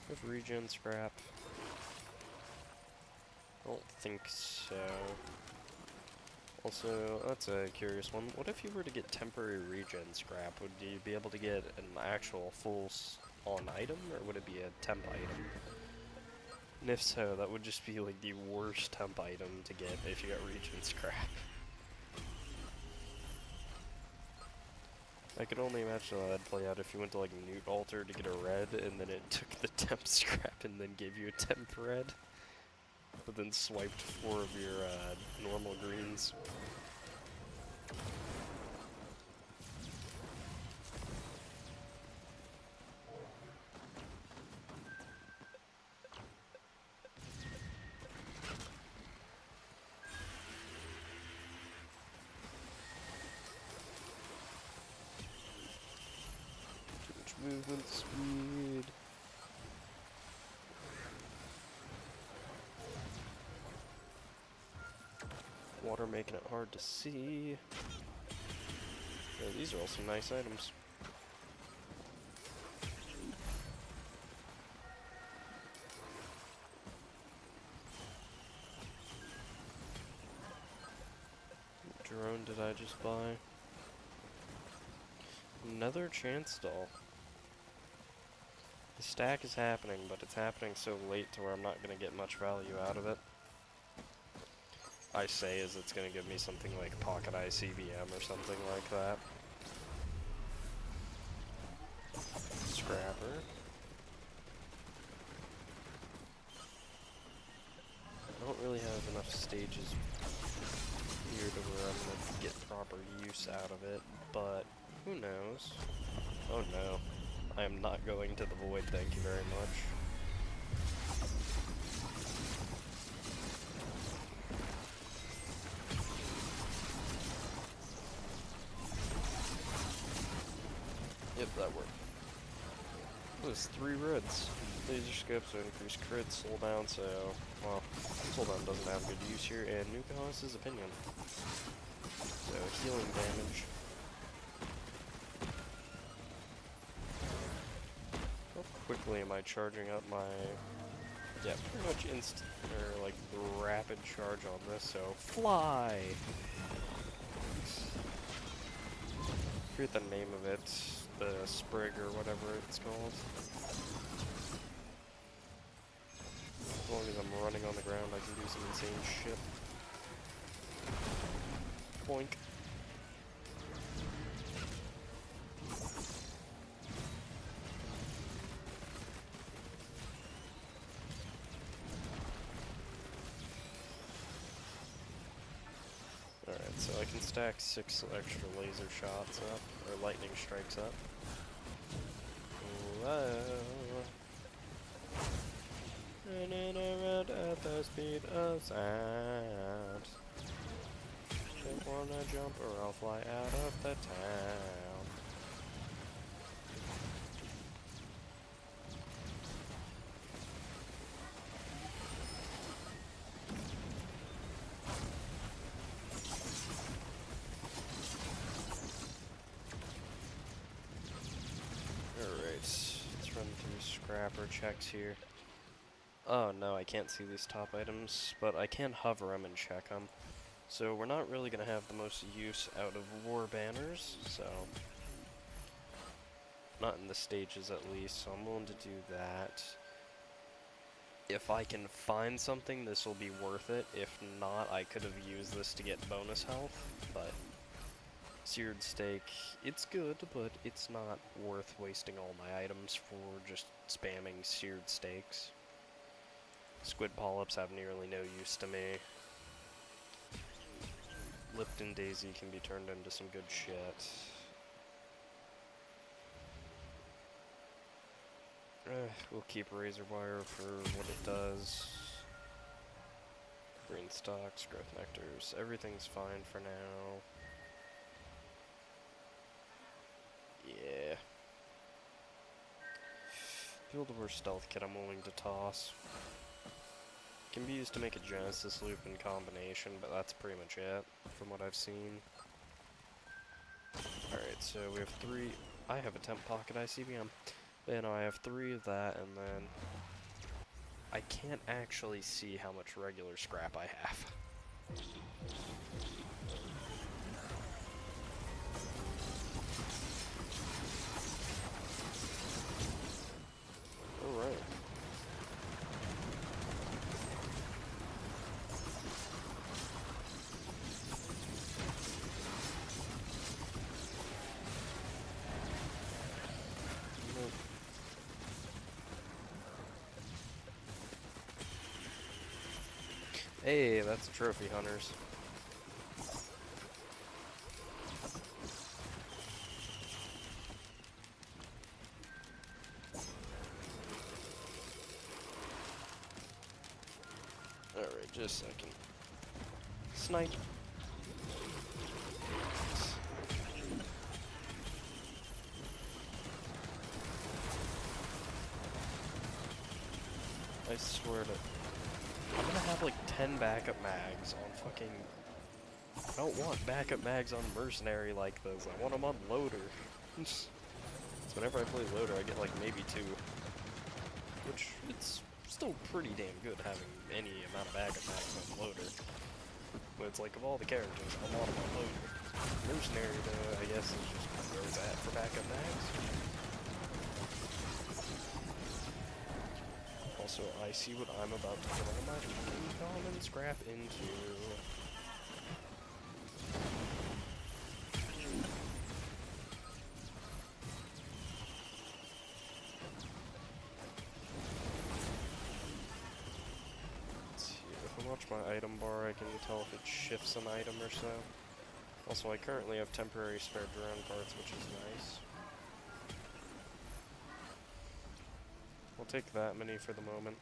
With regen scrap. I don't think so. Also, that's a curious one. What if you were to get temporary regen scrap? Would you be able to get an actual full-on item, or would it be a temp item? And if so, that would just be like the worst temp item to get if you got regen scrap. I could only imagine how that'd play out if you went to like Newt Altar to get a red, and then it took the temp scrap and then gave you a temp red. But then swiped 4 of your normal greens. Too much movement speed. Water making it hard to see. Yeah, these are all some nice items. What drone did I just buy? Another chance stall. The stack is happening, but it's happening so late to where I'm not going to get much value out of it. I say is it's going to give me something like Pocket Eye CBM or something like that. Scrapper. I don't really have enough stages here to where I'm going to get proper use out of it, but who knows? Oh no. I am not going to the void, thank you very much. Yep, that worked. There's 3 reds. Laser scope, so increase crit, slow down, so, well, slow down doesn't have good use here, and Nuka-Haas's opinion. So, healing damage. How quickly am I charging up my, yeah, pretty much instant, or like rapid charge on this, so fly! I forget the name of it, the sprig or whatever it's called. As long as I'm running on the ground, I can do some insane shit. Boink. Alright, so I can stack 6 extra laser shots up, or lightning strikes up. Whoa. Running around at the speed of sound. Don't wanna jump or I'll fly out of the town. Alright, let's run through scrapper checks here. Oh no, I can't see these top items, but I can hover them and check them. So we're not really going to have the most use out of war banners, so not in the stages at least, so I'm willing to do that. If I can find something, this will be worth it. If not, I could have used this to get bonus health, but seared steak, it's good, but it's not worth wasting all my items for just spamming seared steaks. Squid polyps have nearly no use to me. Lipton Daisy can be turned into some good shit. We'll keep razor wire for what it does. Green stalks, growth nectars, everything's fine for now. Yeah. Build-a-War stealth kit I'm willing to toss. Can be used to make a Genesis loop in combination, but that's pretty much it from what I've seen. Alright, so we have 3. I have a temp pocket ICBM. Then I have 3 of that, and then I can't actually see how much regular scrap I have. Alright. Hey, that's trophy hunters. Alright, just a second. Snipe. I swear to... I'm gonna have like 10 backup mags on fucking... I don't want backup mags on Mercenary like this. I want them on Loader. So whenever I play Loader, I get like maybe 2. Which, it's still pretty damn good having any amount of backup mags on Loader. But it's like, of all the characters, I want them on Loader. Mercenary, though, I guess is just where it's at for backup mags. Also, I see what I'm about to throw my fucking common scrap into. Let's see, if I watch my item bar, I can tell if it shifts an item or so. Also, I currently have temporary spare drone parts, which is nice. We'll take that many for the moment.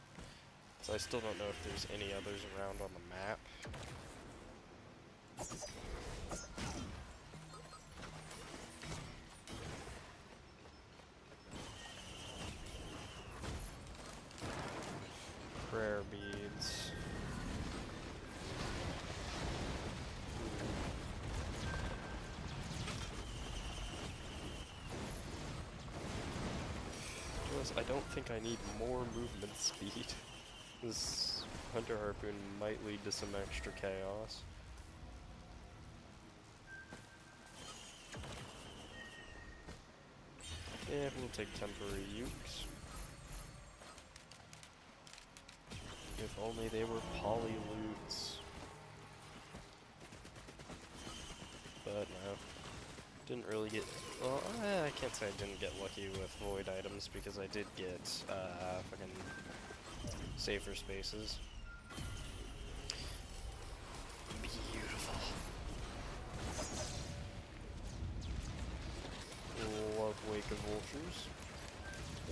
So I still don't know if there's any others around on the map. Prayer beads. I don't think I need more movement speed. This Hunter Harpoon might lead to some extra chaos. Yeah, we'll take temporary ukes. If only they were poly loots. But no. Didn't really get... Well, I can't say I didn't get lucky with void items, because I did get, fucking safer spaces. Beautiful. Love Wake of Vultures.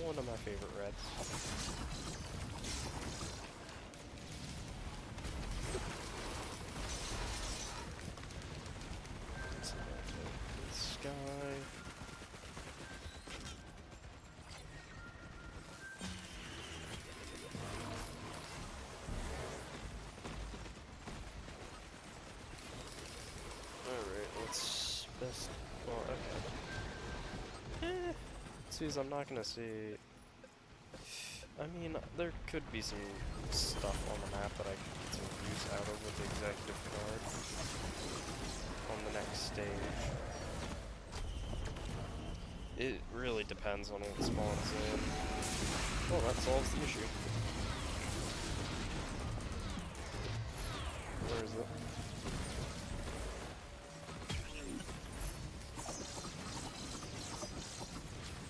One of my favorite reds. Sky. Alright, let's best. Well, okay. Sees, I'm not gonna see. I mean, there could be some stuff on the map that I could get some use out of with the executive card on the next stage. It really depends on what spawns in. Well, that solves the issue. Where is it?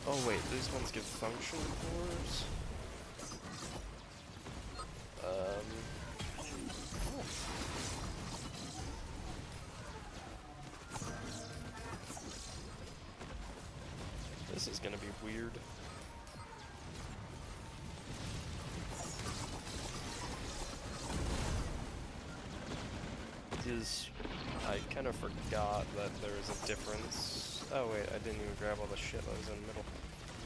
Oh wait, these ones give function cores? Oh. This is gonna be weird. Because I kind of forgot that there was a difference. Oh wait, I didn't even grab all the shit that was in the middle.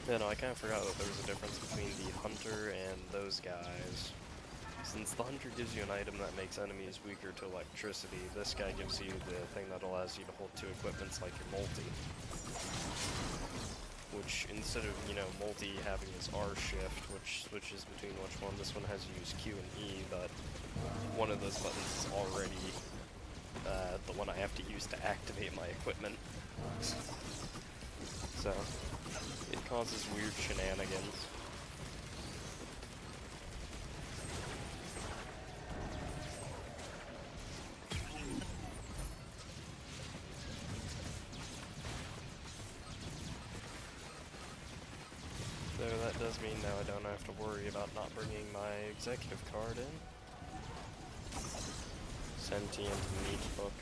Yeah, no, I kind of forgot that there was a difference between the hunter and those guys. Since the hunter gives you an item that makes enemies weaker to electricity, this guy gives you the thing that allows you to hold two equipments like your multi. Which, instead of, you know, multi having his R shift, which switches between which one, this one has you use Q and E, but one of those buttons is already the one I have to use to activate my equipment. So, it causes weird shenanigans. So that does mean now I don't have to worry about not bringing my executive card in. Sentient meat book.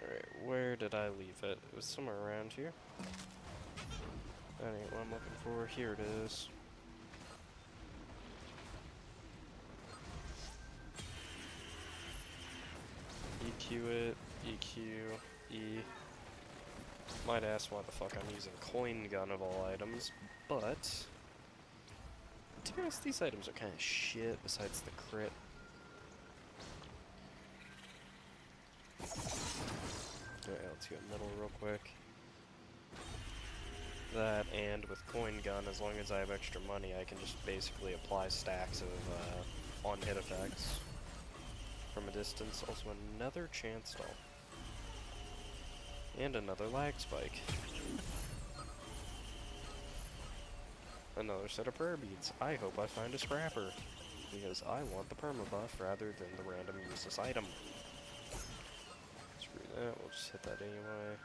Alright, where did I leave it? It was somewhere around here. That ain't what I'm looking for. Here it is. EQ it, EQ, E. Might ask why the fuck I'm using coin gun of all items, but to be honest, these items are kind of shit besides the crit. Alright, let's go middle real quick. That, and with coin gun, as long as I have extra money, I can just basically apply stacks of on-hit effects from a distance. Also another chance stall. And another lag spike. Another set of prayer beads. I hope I find a scrapper, because I want the perma buff rather than the random useless item. Screw that, we'll just hit that anyway.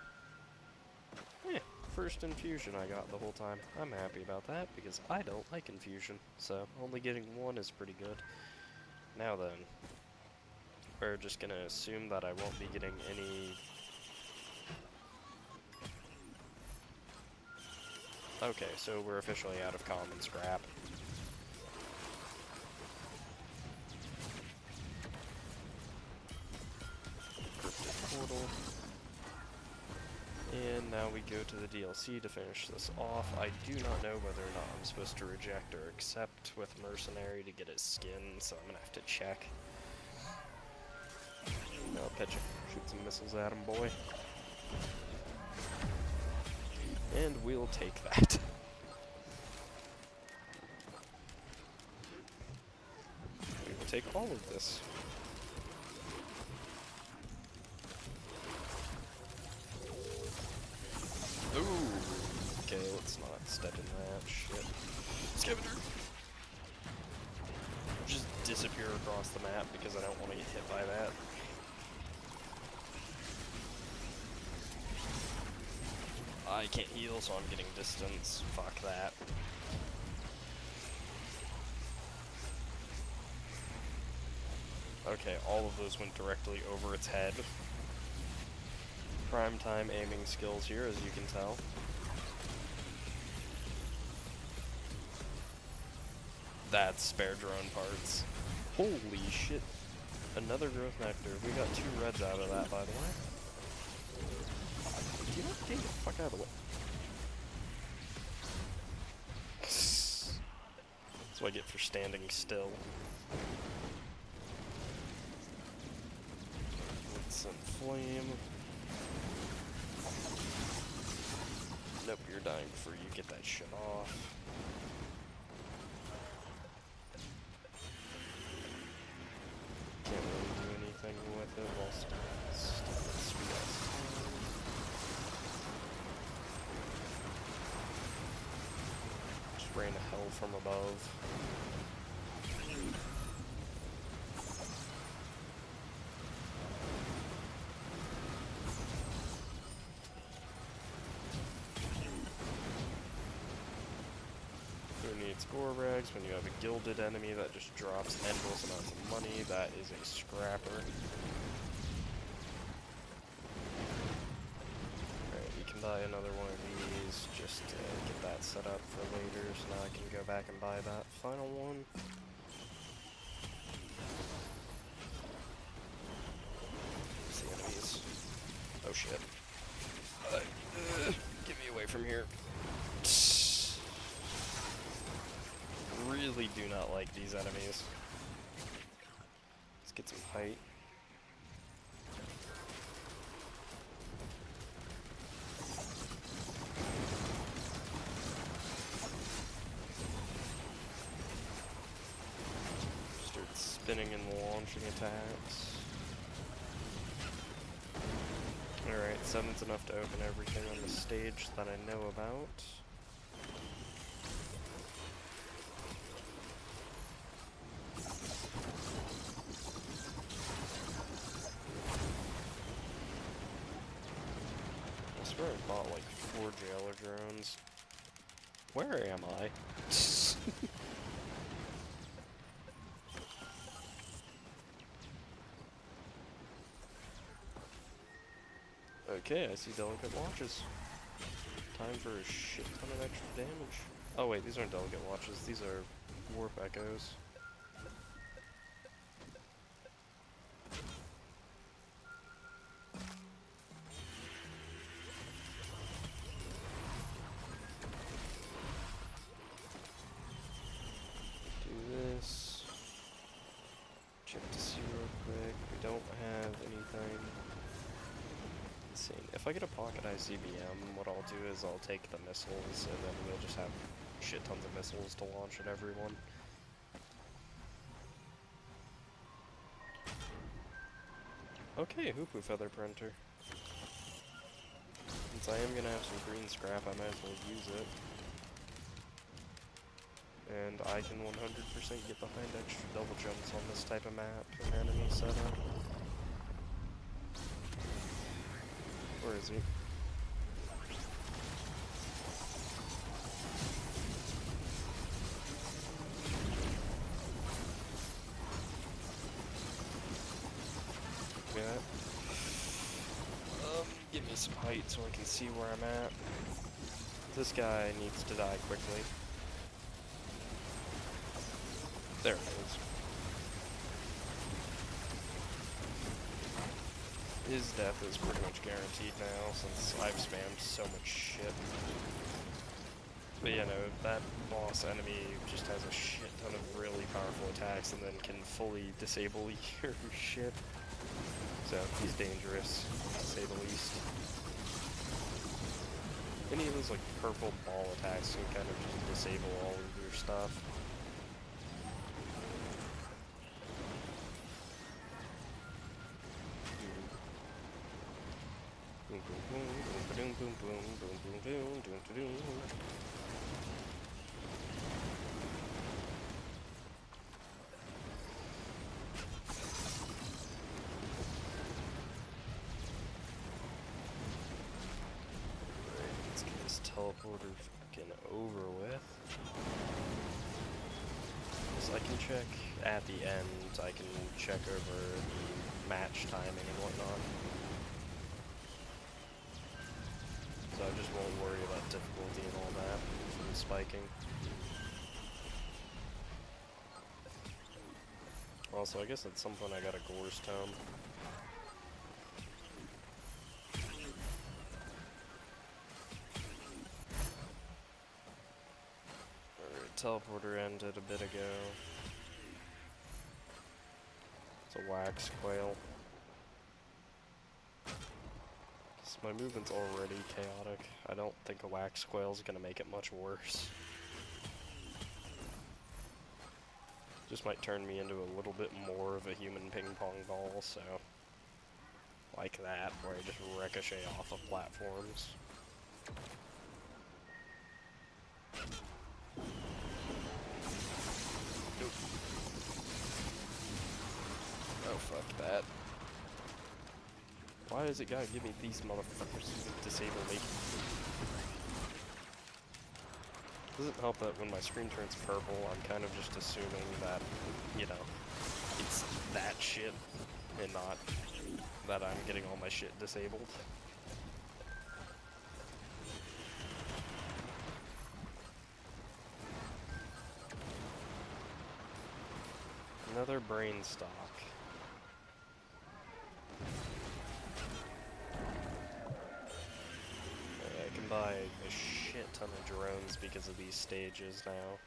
First infusion I got the whole time. I'm happy about that, because I don't like infusion, so only getting one is pretty good. Now then, we're just gonna assume that I won't be getting any... Okay, so we're officially out of common scrap. Cryptic portal. And now we go to the DLC to finish this off. I do not know whether or not I'm supposed to reject or accept with Mercenary to get his skin, so I'm gonna have to check. I'll pitch it. Shoot some missiles at him, boy. And we'll take that. We will take all of this. Ooh. Okay, let's not step in that shit. Scavenger! Just disappear across the map because I don't want to get hit by that. I can't heal, so I'm getting distance. Fuck that. Okay, all of those went directly over its head. Prime time aiming skills here, as you can tell. That's spare drone parts. Holy shit. Another growth nectar. We got 2 reds out of that, by the way. Do you not get the fuck out of the way? That's what I get for standing still. Let's inflame. Nope, you're dying before you get that shit off. Can't really do anything with it while still sweet ass. Just rain hell from above. Who needs gore rags when you have a gilded enemy that just drops endless amounts of money? That is a scrapper. Alright, you can buy another one of these just to get that set up for later, so now I can go back and buy that final one. Where's the enemies? Oh shit. Get me away from here. Really do not like these enemies. Let's get some height. Start spinning and launching attacks. Alright, 7's enough to open everything on the stage that I know about. I swear I bought like 4 jailer drones. Where am I? Okay, I see delicate watches. Time for a shit ton of extra damage. Oh wait, these aren't delicate watches, these are warp echoes. Do this. Check to see real quick. We don't have anything. Insane. If I get a pocket ICBM, what I'll do is I'll take the missiles and then we'll just have shit tons of missiles to launch at everyone. Okay, Hoopu Feather Printer. Since I am gonna have some green scrap, I might as well use it. And I can 100% get behind extra double jumps on this type of map and enemy setup. Where is he? Yeah. Give me some height so I can see where I'm at. This guy needs to die quickly. There it is. His death is pretty much guaranteed now, since I've spammed so much shit. But you know, that boss enemy just has a shit ton of really powerful attacks and then can fully disable your shit. So, he's dangerous, to say the least. Any of those, like, purple ball attacks can kind of just disable all of your stuff. Boom, boom, boom, boom, boom, boom, boom, boom, boom, boom, boom, boom. Let's get this teleporter fucking over with. So I can check at the end, I can check over the match timing and whatnot. So I just won't worry about difficulty and all that from spiking. Also, I guess at some point I got a Gore's Tome. Alright, teleporter ended a bit ago. It's a wax quail. Some My movement's already chaotic. I don't think a wax coil's gonna make it much worse. Just might turn me into a little bit more of a human ping pong ball, so... like that, where I just ricochet off of platforms. Nope. Oh, fuck that. Why does it gotta give me these motherfuckers to disable me? Doesn't help that when my screen turns purple, I'm kind of just assuming that, you know, it's that shit, and not that I'm getting all my shit disabled. Another brain stock. I can buy a shit ton of drones because of these stages now.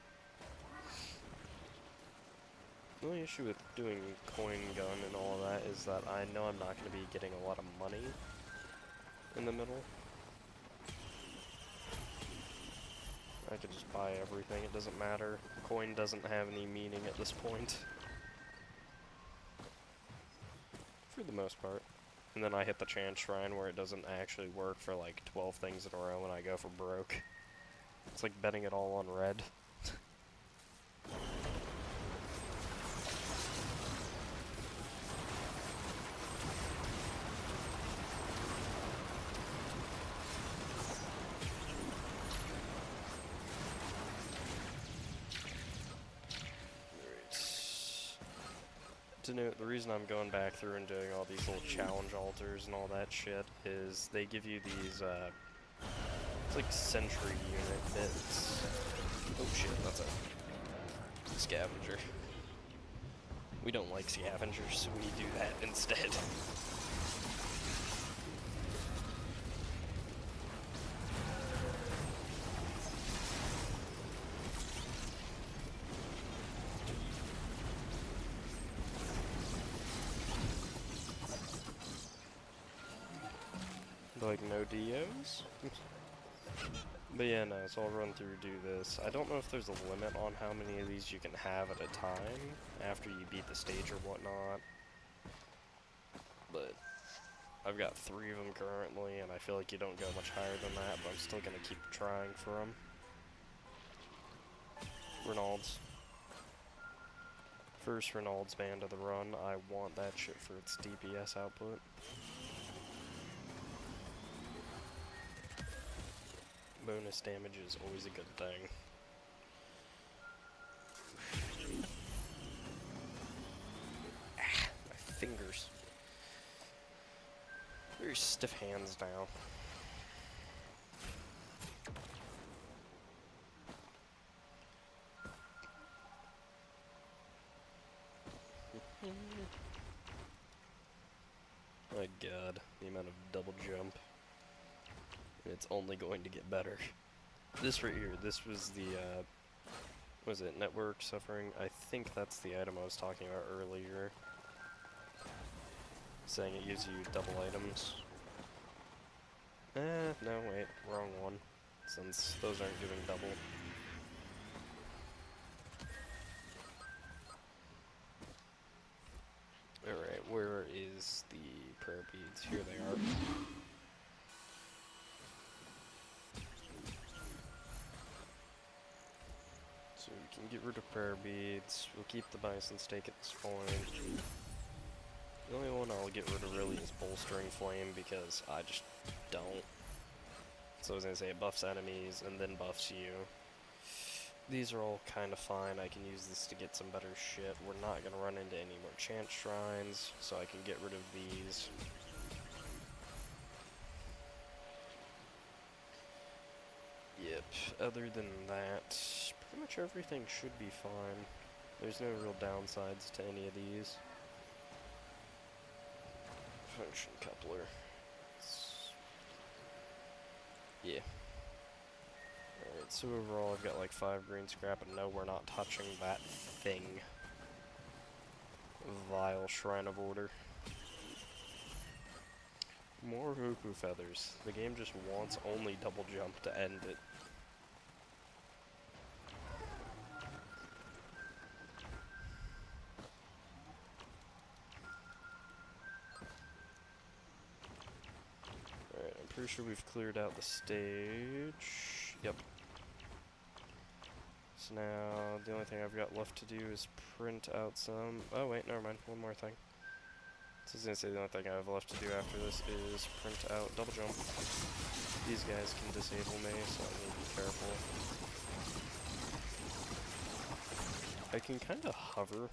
The only issue with doing coin gun and all that is that I know I'm not going to be getting a lot of money in the middle. I could just buy everything, it doesn't matter. Coin doesn't have any meaning at this point. For the most part. And then I hit the chance shrine where it doesn't actually work for like 12 things in a row and I go for broke. It's like betting it all on red. To note, the reason I'm going back through and doing all these little challenge altars and all that shit is they give you these, it's like sentry unit bits. Oh shit, that's a scavenger. We don't like scavengers, so we do that instead. Like, no DOs? But yeah, no, so I'll run through, do this. I don't know if there's a limit on how many of these you can have at a time after you beat the stage or whatnot. But I've got 3 of them currently, and I feel like you don't go much higher than that, but I'm still gonna keep trying for them. Reynolds. First Reynolds band of the run, I want that shit for its DPS output. Bonus damage is always a good thing. Ah, my fingers. Very stiff hands now. My god, the amount of double jump. It's only going to get better. This right here, this was the, was it network suffering? I think that's the item I was talking about earlier. Saying it gives you double items. No, wait, wrong one. Since those aren't giving double. Alright, where is the prayer beads? Here they are. So we can get rid of prayer beads. We'll keep the bison stake at this point. The only one I'll get rid of really is bolstering flame because I just don't. So I was gonna say it buffs enemies and then buffs you. These are all kind of fine. I can use this to get some better shit. We're not gonna run into any more chance shrines, so I can get rid of these. Yep, other than that, pretty much everything should be fine. There's no real downsides to any of these. Function coupler. Yeah. Alright, so overall I've got like 5 green scrap, and no, we're not touching that thing. Vile Shrine of Order. More hoopoo feathers. The game just wants only double jump to end it. Alright, I'm pretty sure we've cleared out the stage. Yep. So now, the only thing I've got left to do is print out some... Oh wait, never mind, one more thing. So I was gonna say the only thing I have left to do after this is print out double jump. These guys can disable me, so I need to be careful. I can kind of hover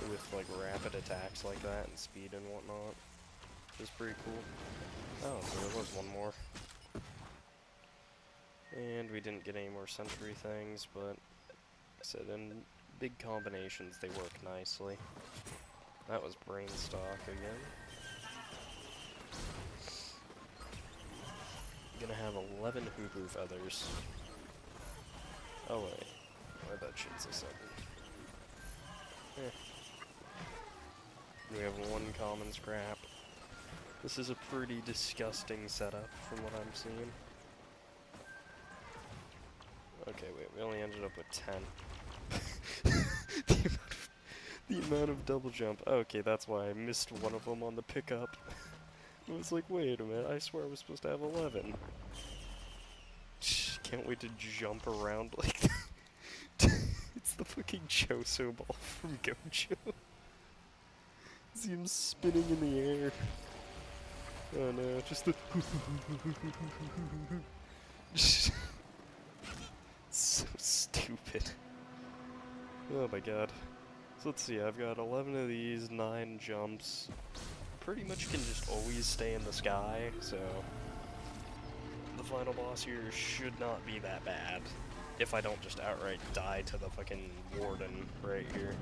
with like rapid attacks like that and speed and whatnot, which is pretty cool. Oh, so there was one more. And we didn't get any more sentry things, but like I said, in big combinations they work nicely. That was brain stock again. I'm gonna have 11 hoopoo feathers. Oh wait, I bet shit's a 7. Eh. We have 1 common scrap. This is a pretty disgusting setup from what I'm seeing. Okay, wait, we only ended up with 10. the amount of double jump. Okay, that's why I missed one of them on the pickup. I was like, wait a minute, I swear I was supposed to have 11. Can't wait to jump around like that. It's the fucking Choso ball from Gojo. See him spinning in the air. Oh no, just the... So stupid. Oh my god. So let's see, I've got 11 of these, 9 jumps. Pretty much can just always stay in the sky, so... The final boss here should not be that bad. If I don't just outright die to the fucking warden right here.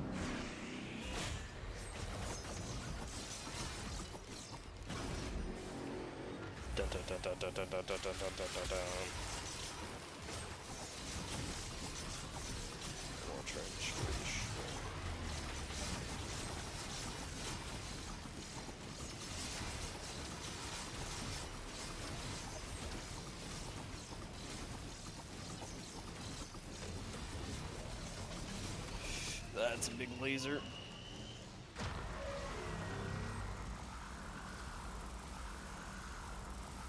Dun dun dun dun dun dun dun dun dun dun dun dun. More trench. That's a big laser.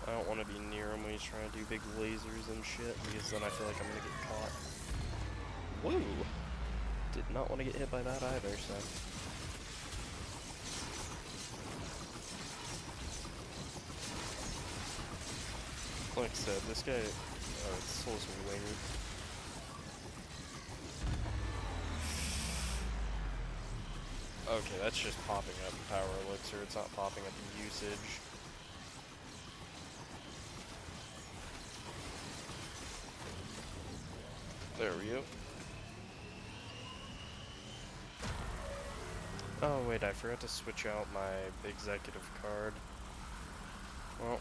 I don't want to be near him when he's trying to do big lasers and shit, because then I feel like I'm gonna get caught. Whoa! Did not want to get hit by that either, so... Like I said, this guy... Oh, it's supposed to be winged. Okay, that's just popping up power elixir, it's not popping up usage. There we go. Oh wait, I forgot to switch out my executive card. Well.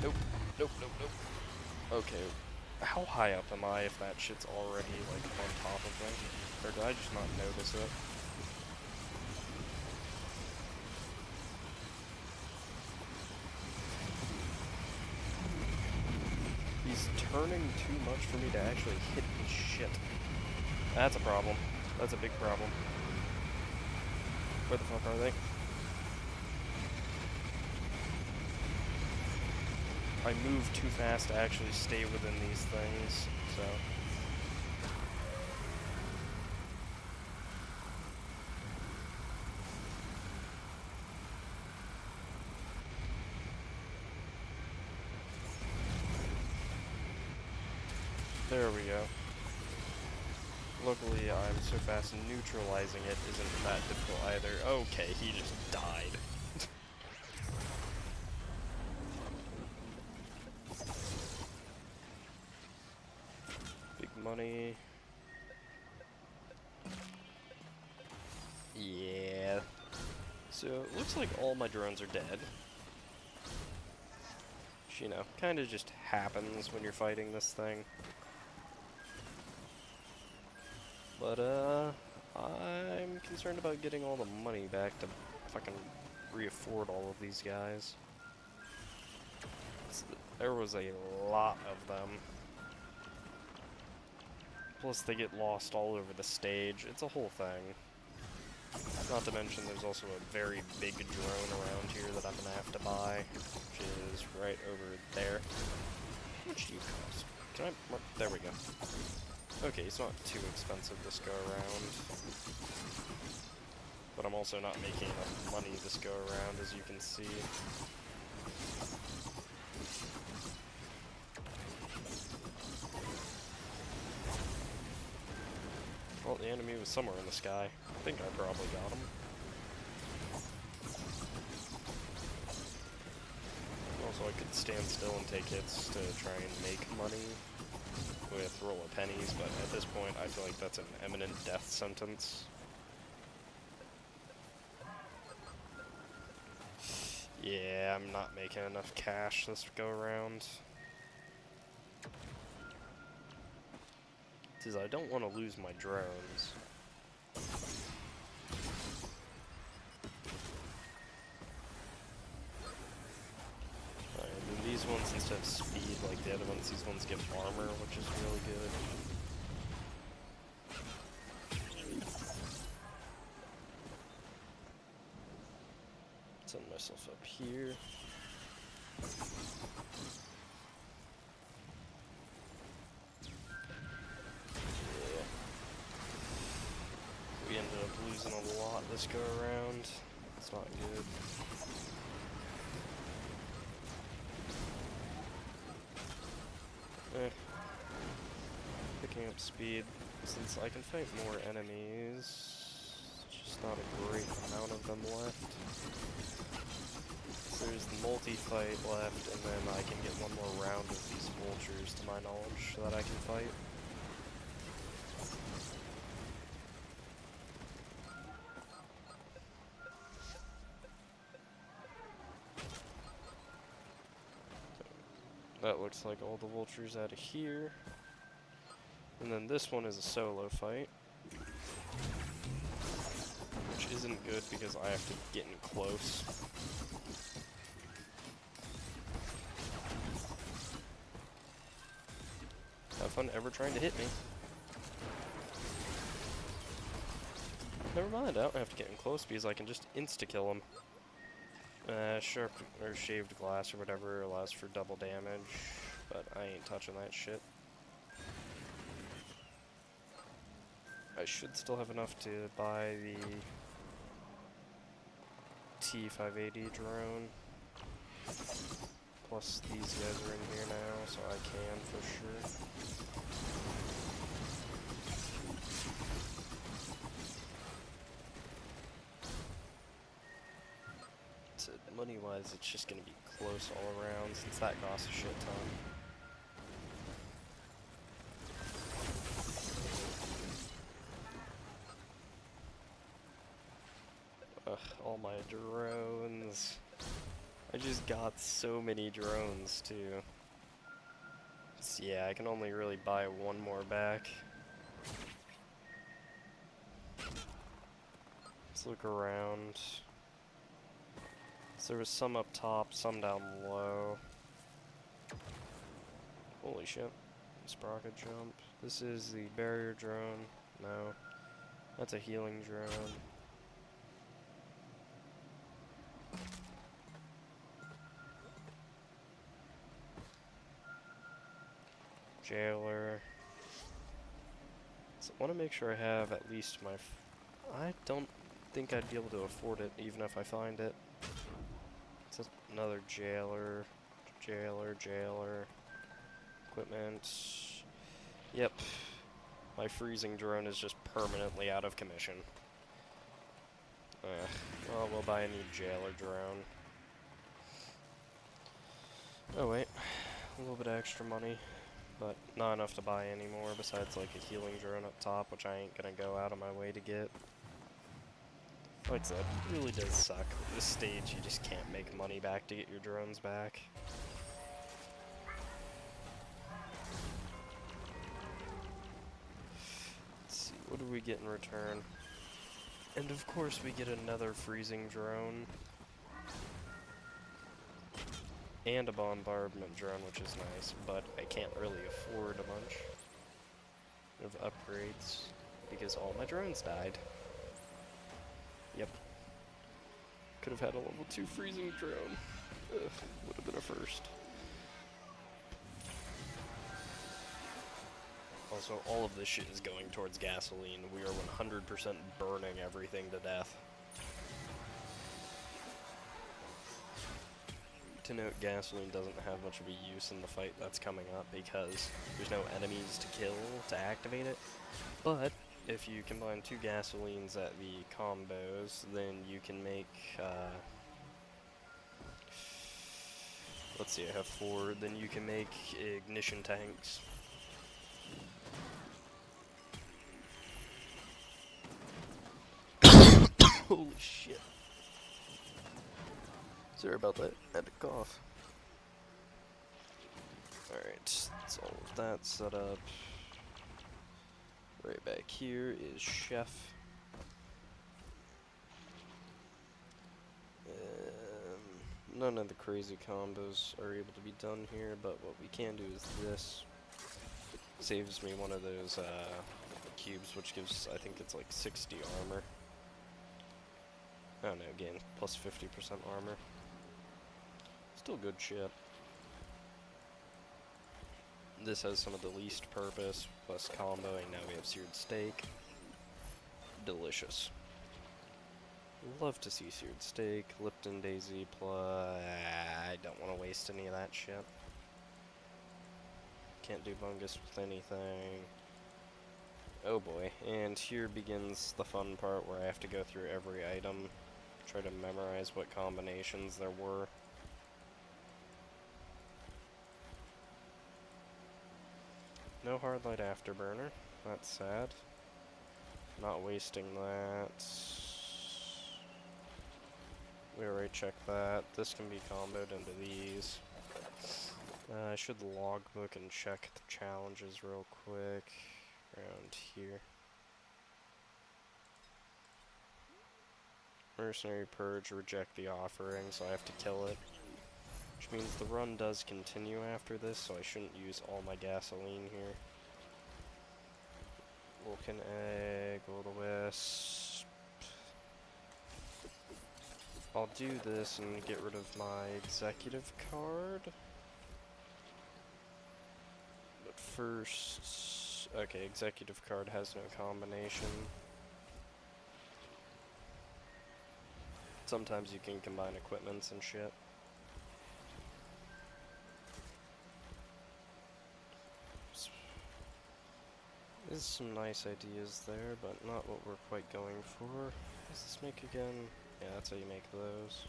Nope, nope, nope, nope. Okay, how high up am I if that shit's already, like, on top of me? Or did I just not notice it? He's turning too much for me to actually hit his shit. That's a problem. That's a big problem. Where the fuck are they? I move too fast to actually stay within these things, so... There we go. Luckily, I'm so fast neutralizing it isn't that difficult either. Okay, he just died. Big money. Yeah. So, it looks like all my drones are dead. Which, you know, kind of just happens when you're fighting this thing. But, I'm concerned about getting all the money back to fucking re-afford all of these guys. There was a lot of them. Plus they get lost all over the stage. It's a whole thing. Not to mention there's also a very big drone around here that I'm gonna have to buy, which is right over there. How much do you cost? Can I... There we go. Okay, it's not too expensive this go around. But I'm also not making enough money this go around, as you can see. Well, the enemy was somewhere in the sky. I think I probably got him. Also, I could stand still and take hits to try and make money with roll of pennies, but at this point I feel like that's an imminent death sentence. Yeah, I'm not making enough cash this go around. Because I don't want to lose my drones. And these ones, instead of speed like the other ones, these ones give armor, which is really good. Send myself up here. Yeah. We ended up losing a lot this go around. It's not good. Picking up speed, since I can fight more enemies, just not a great amount of them left. So there's the multi-fight left, and then I can get one more round of these vultures to my knowledge so that I can fight. That looks like all the vultures out of here. And then this one is a solo fight. Which isn't good because I have to get in close. Have fun ever trying to hit me. Never mind, I don't have to get in close because I can just insta-kill him. Sharp or shaved glass or whatever allows for double damage, but I ain't touching that shit. I should still have enough to buy the T580 drone. Plus these guys are in here now, so I can for sure. So money-wise, it's just gonna be close all around since that costs a shit ton. Ugh, all my drones. I just got so many drones, too. So yeah, I can only really buy one more back. Let's look around. So there was some up top, some down low. Holy shit. Sprocket jump. This is the barrier drone. No. That's a healing drone. Jailer. So I want to make sure I have at least my... I don't think I'd be able to afford it, even if I find it. It's another jailer. Jailer. Equipment. Yep. My freezing drone is just permanently out of commission. Well, we'll buy a new jailer drone. Oh wait. A little bit of extra money. But not enough to buy anymore, besides like a healing drone up top, which I ain't gonna go out of my way to get. Like I said, it really does suck. This stage, you just can't make money back to get your drones back. what do we get in return? And of course we get another freezing drone. And a bombardment drone, which is nice, but I can't really afford a bunch of upgrades because all my drones died. Yep. Could have had a level 2 freezing drone. Ugh, would have been a first. Also, all of this shit is going towards gasoline. We are 100% burning everything to death. To note, gasoline doesn't have much of a use in the fight that's coming up because there's no enemies to kill to activate it. But if you combine 2 gasolines at the combos, then you can make, let's see, I have 4, then you can make ignition tanks. Holy shit. Sorry about that, I had to cough. Alright, that's all of that set up. Right back here is Chef. None of the crazy combos are able to be done here, but what we can do is this. Saves me one of those cubes, which gives, I think it's like 60 armor. Oh no, again, plus 50% armor. Still good shit. This has some of the least purpose, plus comboing. Now we have seared steak. Delicious. Love to see seared steak, Lipton Daisy, plus I don't want to waste any of that shit. Can't do bungus with anything. Oh boy, and here begins the fun part where I have to go through every item, try to memorize what combinations there were. No hard light afterburner, that's sad. Not wasting that. We already checked that. This can be comboed into these. I should logbook and check the challenges real quick around here. Mercenary Purge, reject the offering, so I have to kill it. Which means the run does continue after this, so I shouldn't use all my gasoline here. Vulcan Egg, Will-o-the-Wisp. I'll do this and get rid of my executive card. But first... Okay, executive card has no combination. Sometimes you can combine equipments and shit. There's some nice ideas there, but not what we're quite going for. What does this make again? Yeah, that's how you make those.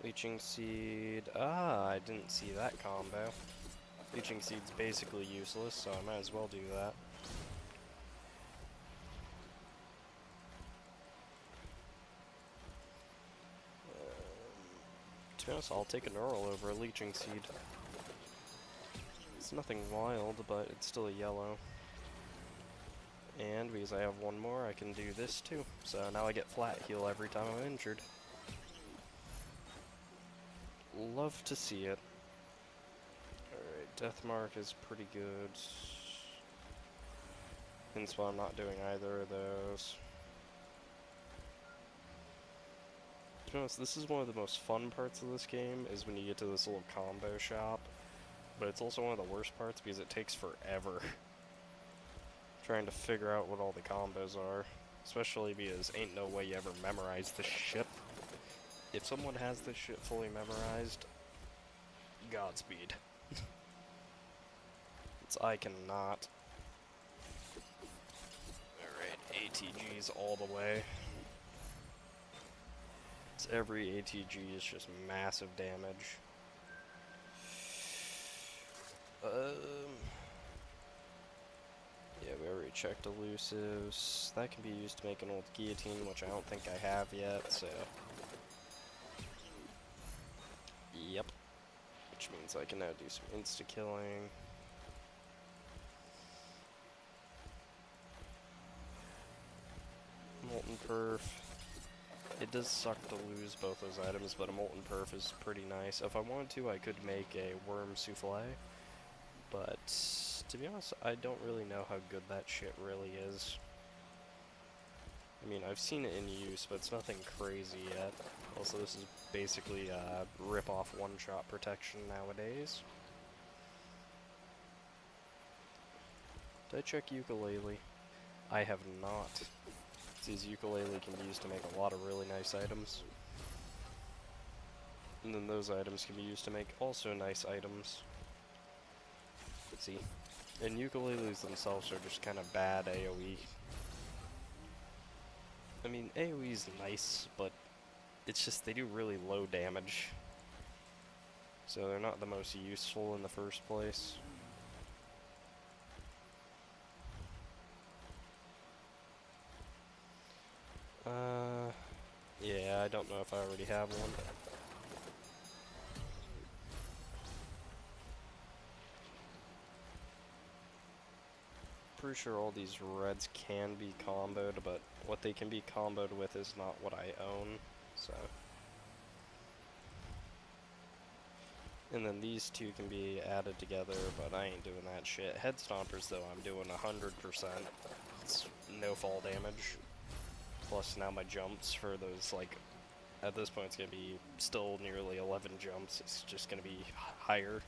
Leeching Seed. Ah, I didn't see that combo. Leeching Seed's basically useless, so I might as well do that. To be honest, I'll take a Neural over a Leeching Seed. It's nothing wild, but it's still a yellow. And because I have one more, I can do this too. So now I get flat heal every time I'm injured. Love to see it. Alright, Deathmark is pretty good. Hence why I'm not doing either of those. To be honest, this is one of the most fun parts of this game, is when you get to this little combo shop. But it's also one of the worst parts because it takes forever. Trying to figure out what all the combos are. Especially because ain't no way you ever memorize this shit. If someone has this shit fully memorized, Godspeed. I cannot. Alright, ATGs all the way. It's every ATG is just massive damage. Yeah, we already checked elusives. That can be used to make an old guillotine, which I don't think I have yet, so... Yep. Which means I can now do some insta-killing. perf. It does suck to lose both those items, but a molten perf is pretty nice. If I wanted to, I could make a worm souffle, but to be honest, I don't really know how good that shit really is. I mean, I've seen it in use, but it's nothing crazy yet. Also, this is basically rip-off one-shot protection nowadays. Did I check ukulele? I have not. These ukulele can be used to make a lot of really nice items. And then those items can be used to make also nice items. Let's see. And ukuleles themselves are just kind of bad AoE. I mean, AoE is nice, but it's just they do really low damage. So they're not the most useful in the first place. Yeah, I don't know if I already have one. Pretty sure all these reds can be comboed, but what they can be comboed with is not what I own, so. And then these two can be added together, but I ain't doing that shit. Head stompers, though, I'm doing 100%. It's no fall damage. Plus now my jumps for those, like, at this point it's gonna be still nearly 11 jumps. It's just gonna be higher.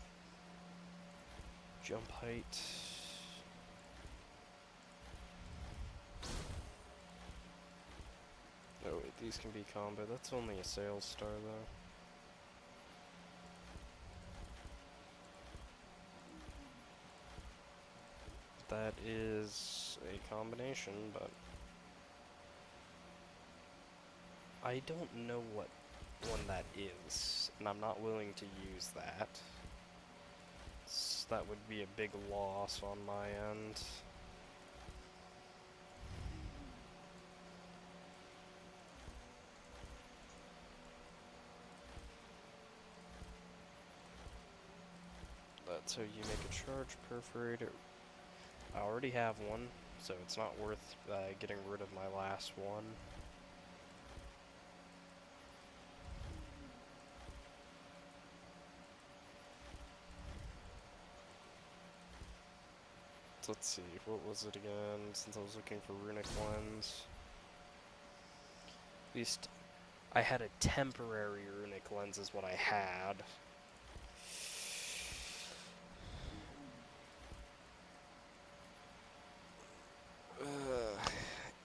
Jump height. Oh wait, these can be combo. That's only a sales star though. That is a combination, but I don't know what one that is, and I'm not willing to use that. That would be a big loss on my end. That's how you make a charge perforator. I already have one, so it's not worth getting rid of my last one. So let's see, what was it again, since I was looking for runic lens? At least I had a temporary runic lens is what I had.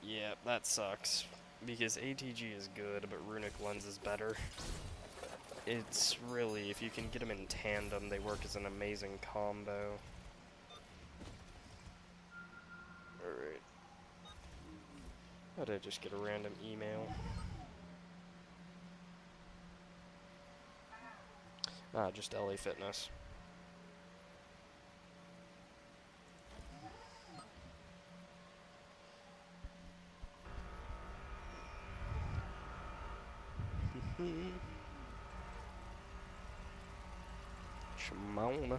Yeah, that sucks. Because ATG is good, but runic lens is better. It's really, if you can get them in tandem, they work as an amazing combo. Alright. How did I just get a random email? Ah, just LA Fitness. Shimona.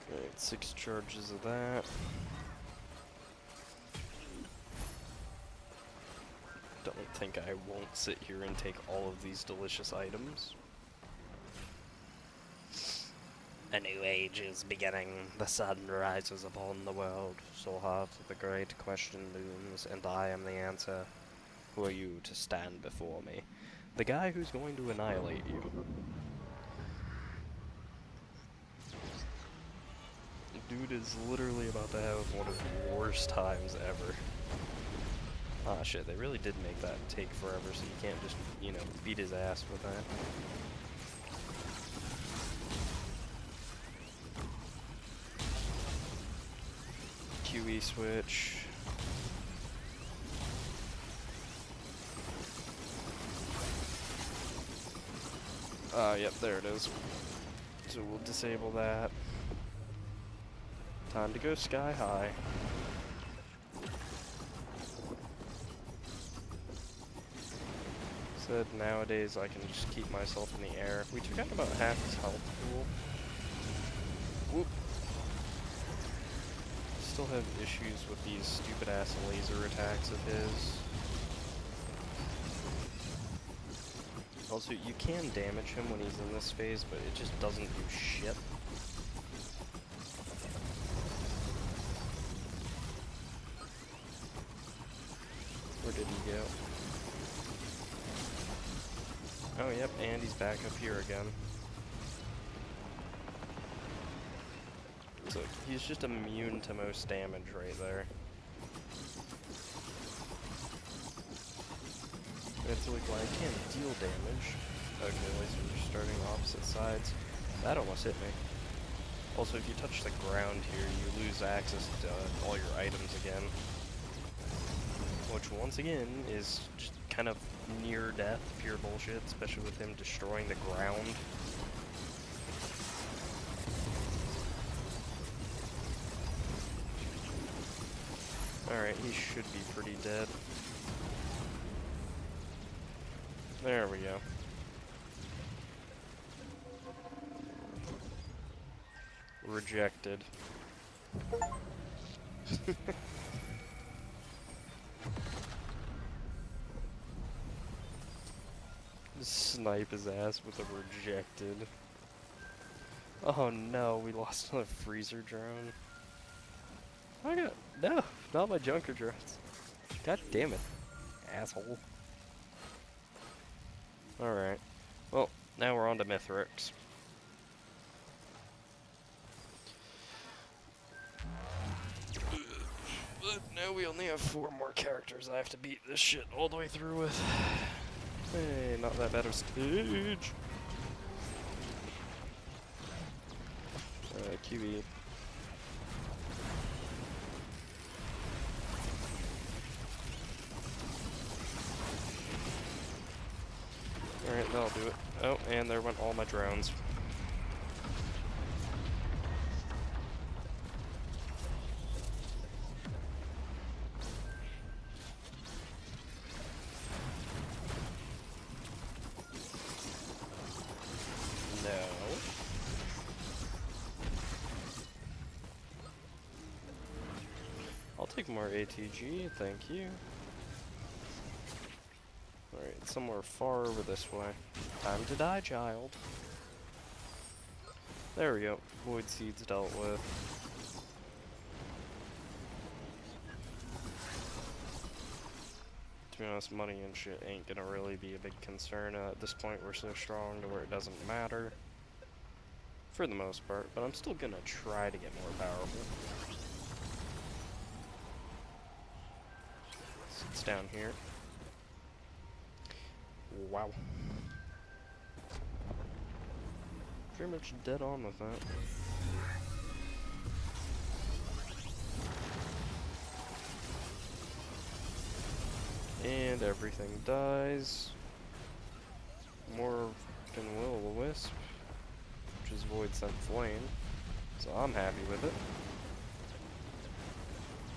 Okay, 6 charges of that. Don't think I won't sit here and take all of these delicious items. A new age is beginning. The sun rises upon the world. So hard the great question looms, and I am the answer. Who are you to stand before me? The guy who's going to annihilate you. Dude is literally about to have one of the worst times ever. Ah shit, they really did make that take forever, so you can't just, you know, beat his ass with that. QE switch. Yep, there it is. So we'll disable that. Time to go sky high. said, nowadays I can just keep myself in the air. We took out about half his health pool. Whoop. Still have issues with these stupid ass laser attacks of his. Also, you can damage him when he's in this phase, but it just doesn't do shit. Where did he go? Oh, yep, and he's back up here again. So, he's just immune to most damage right there. And it's like, well, I can't deal damage. Okay, at least we're starting opposite sides. That almost hit me. Also, if you touch the ground here, you lose access to all your items again. Which, once again, is just kind of near death, pure bullshit, especially with him destroying the ground. Alright, he should be pretty dead. There we go. Rejected. Snipe his ass with a rejected. Oh no, we lost another freezer drone. No, not my junker drones. God damn it, asshole. Alright. Well, now we're on to Mithrix. But now we only have 4 more characters I have to beat this shit all the way through with. Hey, not that bad of a stage. QE. Alright, that'll do it. Oh, and there went all my drones. No. I'll take more ATG, thank you. Alright, somewhere far over this way. Time to die, child. There we go. Void Seeds dealt with. To be honest, money and shit ain't gonna really be a big concern. At this point, we're so strong to where it doesn't matter. For the most part, but I'm still gonna try to get more powerful. It's down here. Wow. Pretty much dead on with that. And everything dies. More than will-o-wisp, which is Void Sent Flame. So I'm happy with it.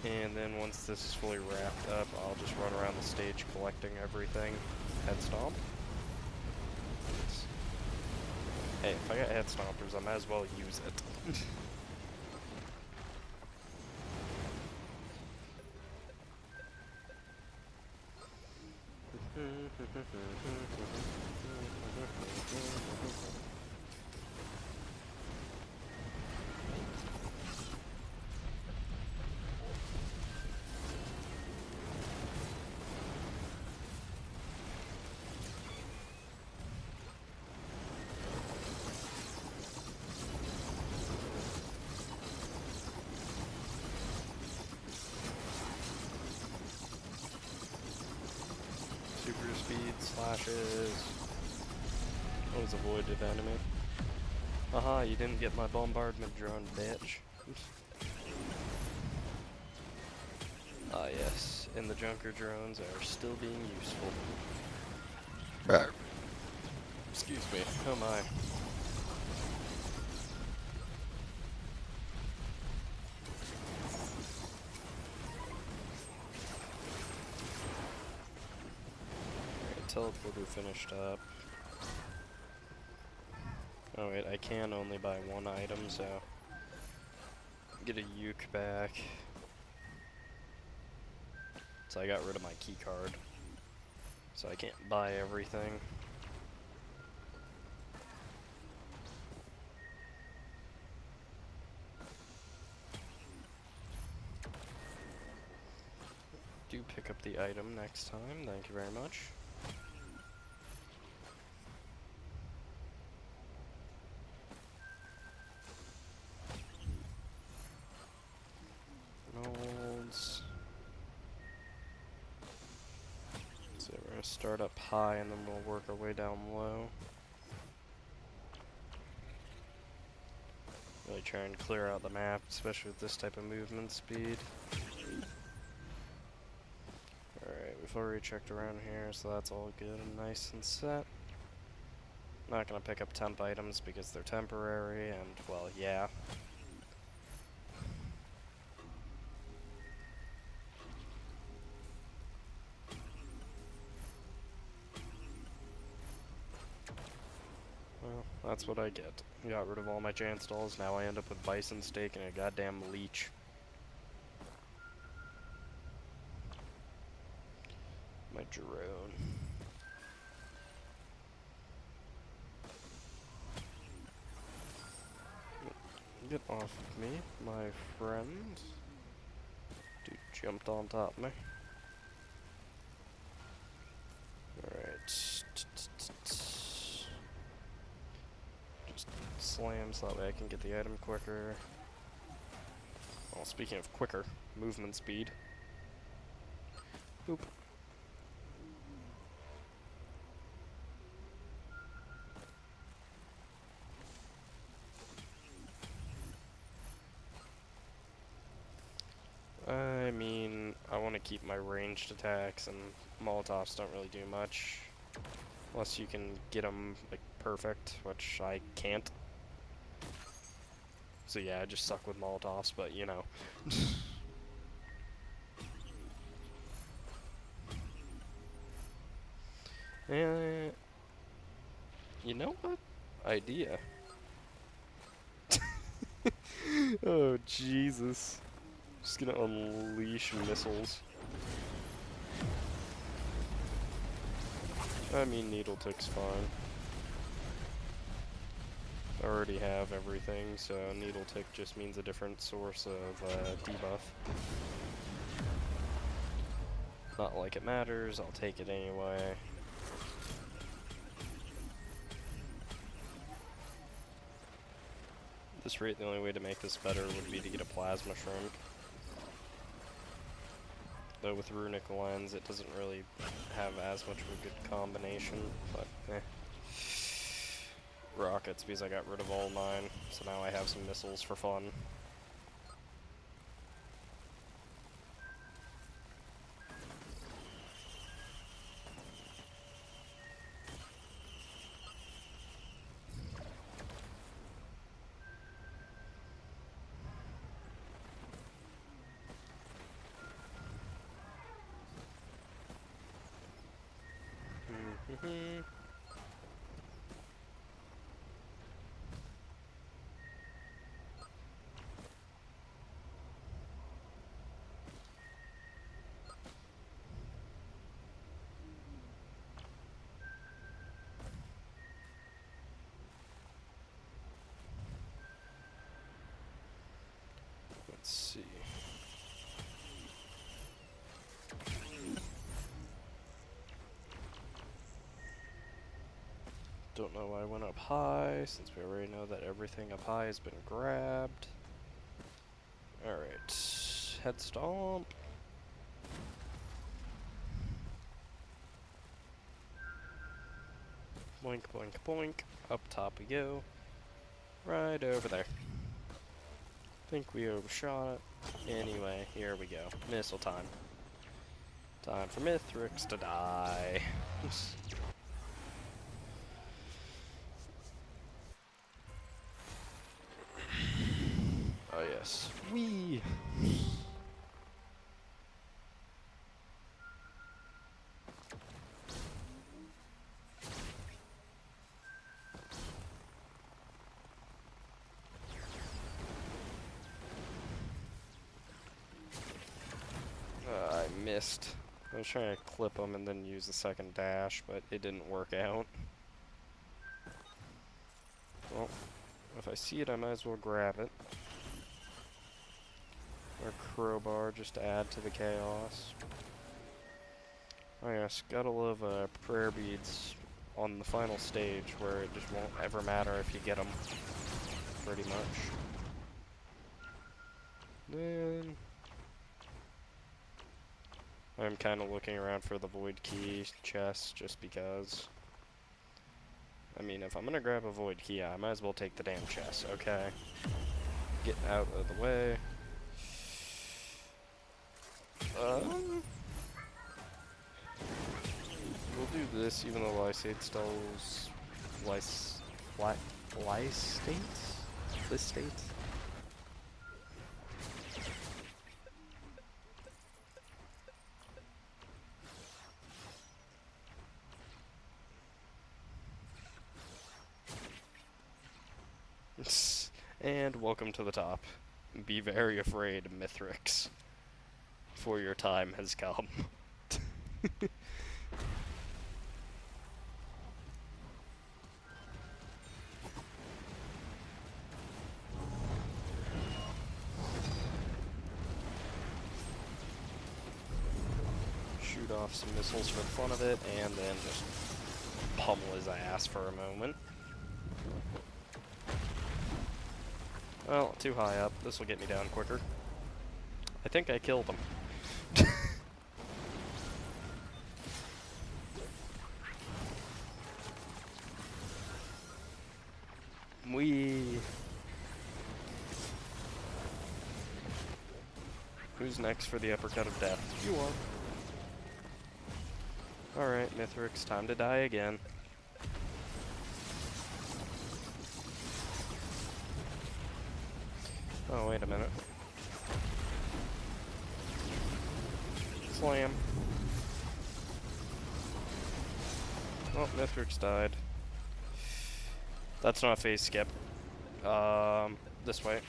And then once this is fully wrapped up, I'll just run around the stage collecting everything. Head stomp. Hey, if I got head stompers, I might as well use it. Super speed slashes. That was avoided enemy. Aha, you didn't get my bombardment drone, bitch. Ah yes, and the junker drones are still being useful. Excuse me, oh my. teleporter finished up. Oh wait, I can only buy one item, so get a uke back. So I got rid of my key card, so I can't buy everything. Do pick up the item next time, thank you very much. Molds. So we're gonna start up high and then we'll work our way down low. Really try and clear out the map, especially with this type of movement speed. Alright, we've already checked around here, so that's all good and nice and set. Not gonna pick up temp items because they're temporary, and, well, yeah. Well, that's what I get. Got rid of all my chance dolls, now I end up with bison steak and a goddamn leech. My drone. Get off of me, my friend. Dude jumped on top of me. Alright. Just slam so that way I can get the item quicker. Well, speaking of quicker, movement speed. Boop. I mean, I want to keep my ranged attacks, and Molotovs don't really do much. Unless you can get them, like, perfect, which I can't. So yeah, I just suck with Molotovs, but you know. You know what? Idea. Oh, Jesus. Just gonna unleash missiles. I mean, Needle Tick's fine. I already have everything, so Needle Tick just means a different source of debuff. Not like it matters, I'll take it anyway. At this rate, the only way to make this better would be to get a Plasma Shrimp. Though with Runic Lens, it doesn't really have as much of a good combination, but eh. Rockets, because I got rid of all mine, so now I have some missiles for fun. Let's see. Don't know why I went up high, since we already know that everything up high has been grabbed. Alright, head stomp. Boink, boink, boink. Up top we go. Right over there. Think we overshot it. Anyway, here we go. Missile time. Time for Mithrix to die. Oh yes. Whee! missed. I was trying to clip him and then use the second dash, but it didn't work out. Well, if I see it, I might as well grab it. Or crowbar, just to add to the chaos. Oh yeah, scuttle of prayer beads on the final stage, where it just won't ever matter if you get them, pretty much. Then I'm kind of looking around for the void key chest, just because. I mean, if I'm gonna grab a void key, I might as well take the damn chest, okay? Get out of the way. We'll do this, even though Lysate stalls... Lystates? Lystates? And welcome to the top. Be very afraid, Mithrix, for your time has come. Shoot off some missiles for the fun of it, and then just pummel his ass for a moment. Well, too high up. This will get me down quicker. I think I killed him. Whee! Who's next for the uppercut of death? You are. Alright, Mithrix, time to die again. Oh, wait a minute. Slam. Oh, Mithrix died. That's not phase skip. This way.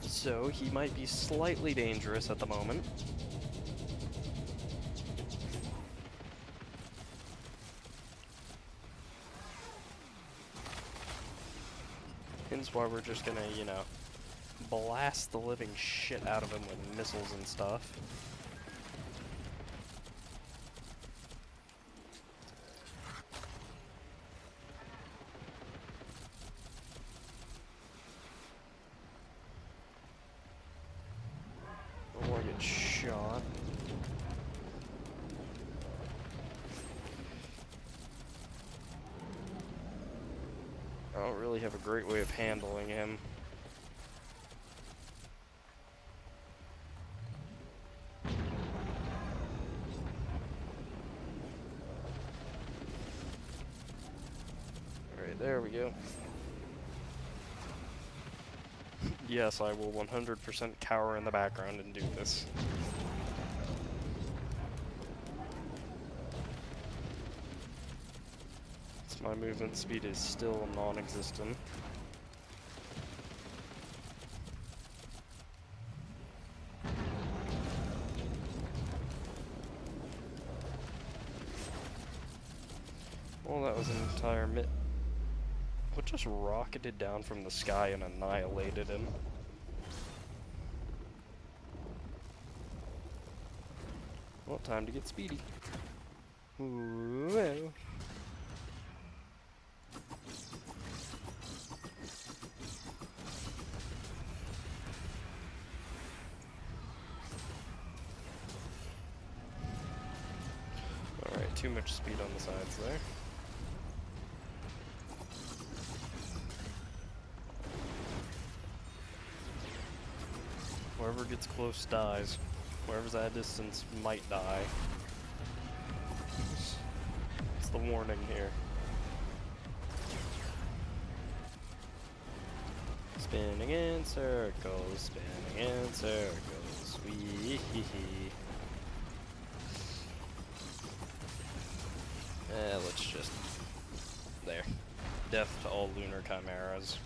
So, he might be slightly dangerous at the moment. Hence why we're just gonna, you know, blast the living shit out of him with missiles and stuff. Or get shot. I don't really have a great way of handling him. Alright, there we go. Yes, I will 100% cower in the background and do this. My movement speed is still non-existent. Well, that was an entire what just rocketed down from the sky and annihilated him? Well, time to get speedy. Whoa. Alright, too much speed on the sides there. Whoever gets close dies. Whoever's at a distance might die. It's the warning here. Spinning in circles, spinning in circles, wee hee hee. Let's just... there. death to all lunar chimeras.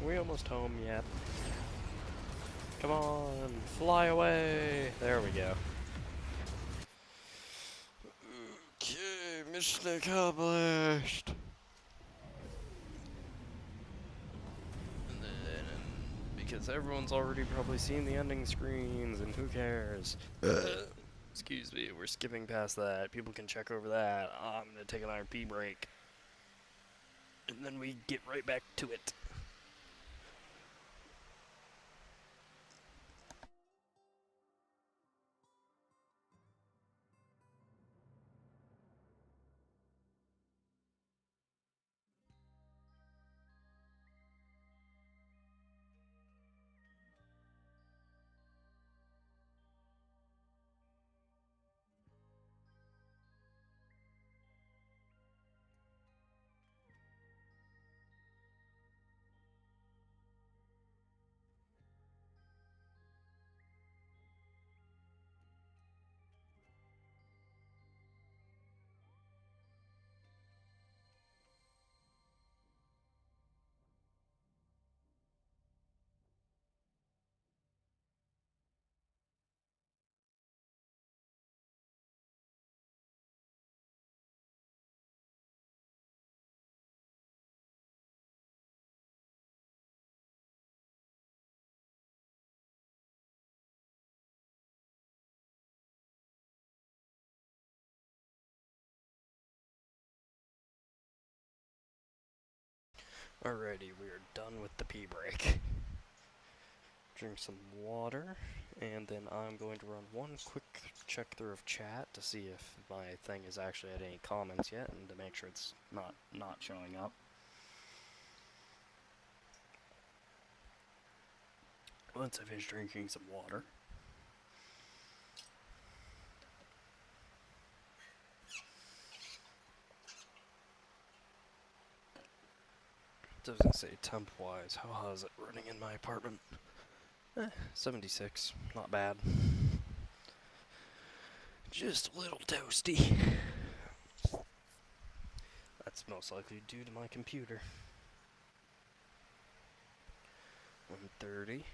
Are we almost home yet? Come on, fly away! There we go. Okay, mission accomplished! And then, because everyone's already probably seen the ending screens, and who cares? Excuse me, we're skipping past that. People can check over that. I'm gonna take another pee break. And then we get right back to it. Alrighty, we are done with the pee break. Drink some water, and then I'm going to run one quick check through of chat to see if my thing has actually had any comments yet, and to make sure it's not showing up. Once I finish drinking some water. Doesn't say temp-wise. How is it running in my apartment? 76. Not bad. Just a little toasty. That's most likely due to my computer. 130.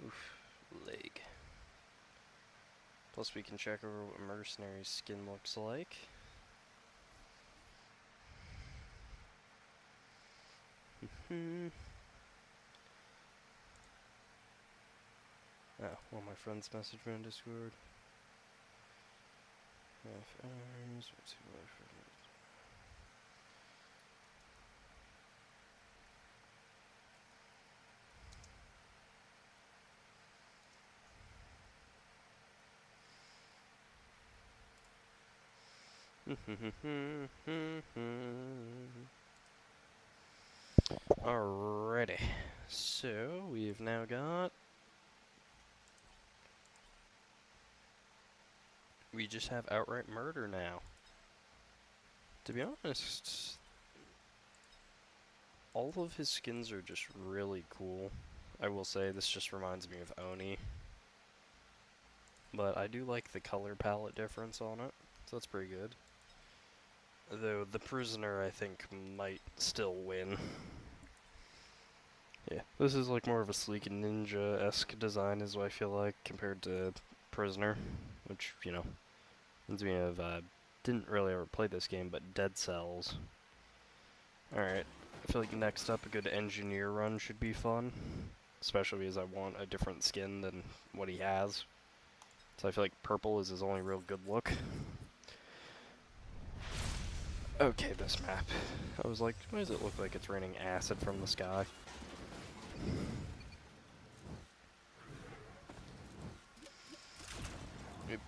Oof. Leg. Plus we can check over what mercenary's skin looks like. Oh, well, my friends messaged me on Discord. Let's see what my friend Alrighty, so we've now got. We just have outright murder now. To be honest, all of his skins are just really cool. I will say this just reminds me of Oni. But I do like the color palette difference on it, so that's pretty good. Though the prisoner, I think, might still win. Yeah, this is like more of a sleek ninja-esque design, is what I feel like, compared to Prisoner, which, you know, reminds me of, didn't really ever play this game, but Dead Cells. Alright, I feel like next up a good engineer run should be fun, especially because I want a different skin than what he has. So I feel like purple is his only real good look. Okay, this map. I was like, why does it look like it's raining acid from the sky? Yep.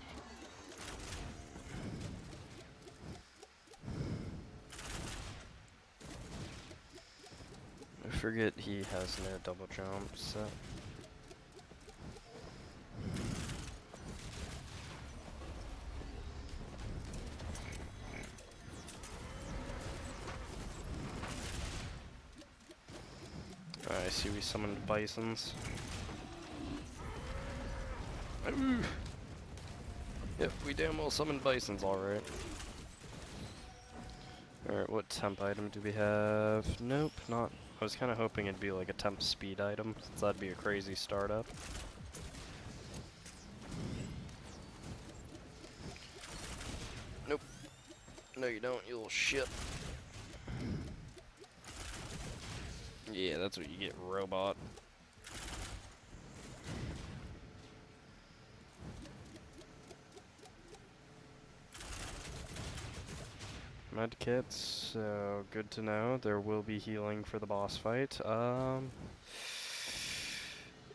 I forget he has no double jump set. I see we summoned bisons. Ooh. Yep, we damn well summoned bisons, alright. Alright, what temp item do we have? Nope, not. I was kind of hoping it'd be like a temp speed item, since that'd be a crazy startup. Nope. No, you don't, you little shit. Yeah, that's what you get, robot. Medkits, so good to know. There will be healing for the boss fight.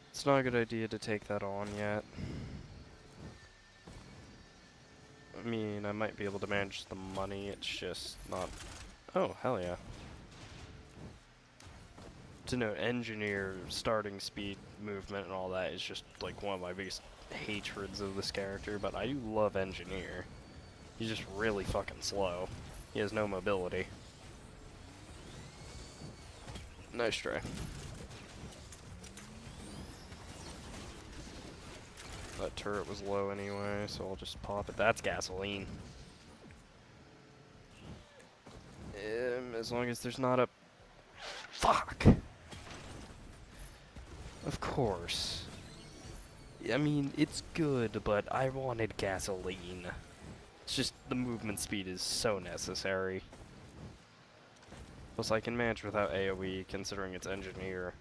It's not a good idea to take that on yet. I mean, I might be able to manage the money, it's just not... Oh, hell yeah. To note, engineer, starting speed, movement, and all that is just, like, one of my biggest hatreds of this character, but I do love engineer. He's just really fucking slow. He has no mobility. Nice try. That turret was low anyway, so I'll just pop it. That's gasoline. As long as there's not a... Fuck! Of course. I mean, it's good, but I wanted gasoline. It's just the movement speed is so necessary. Plus, I can manage without AoE, considering it's engineer.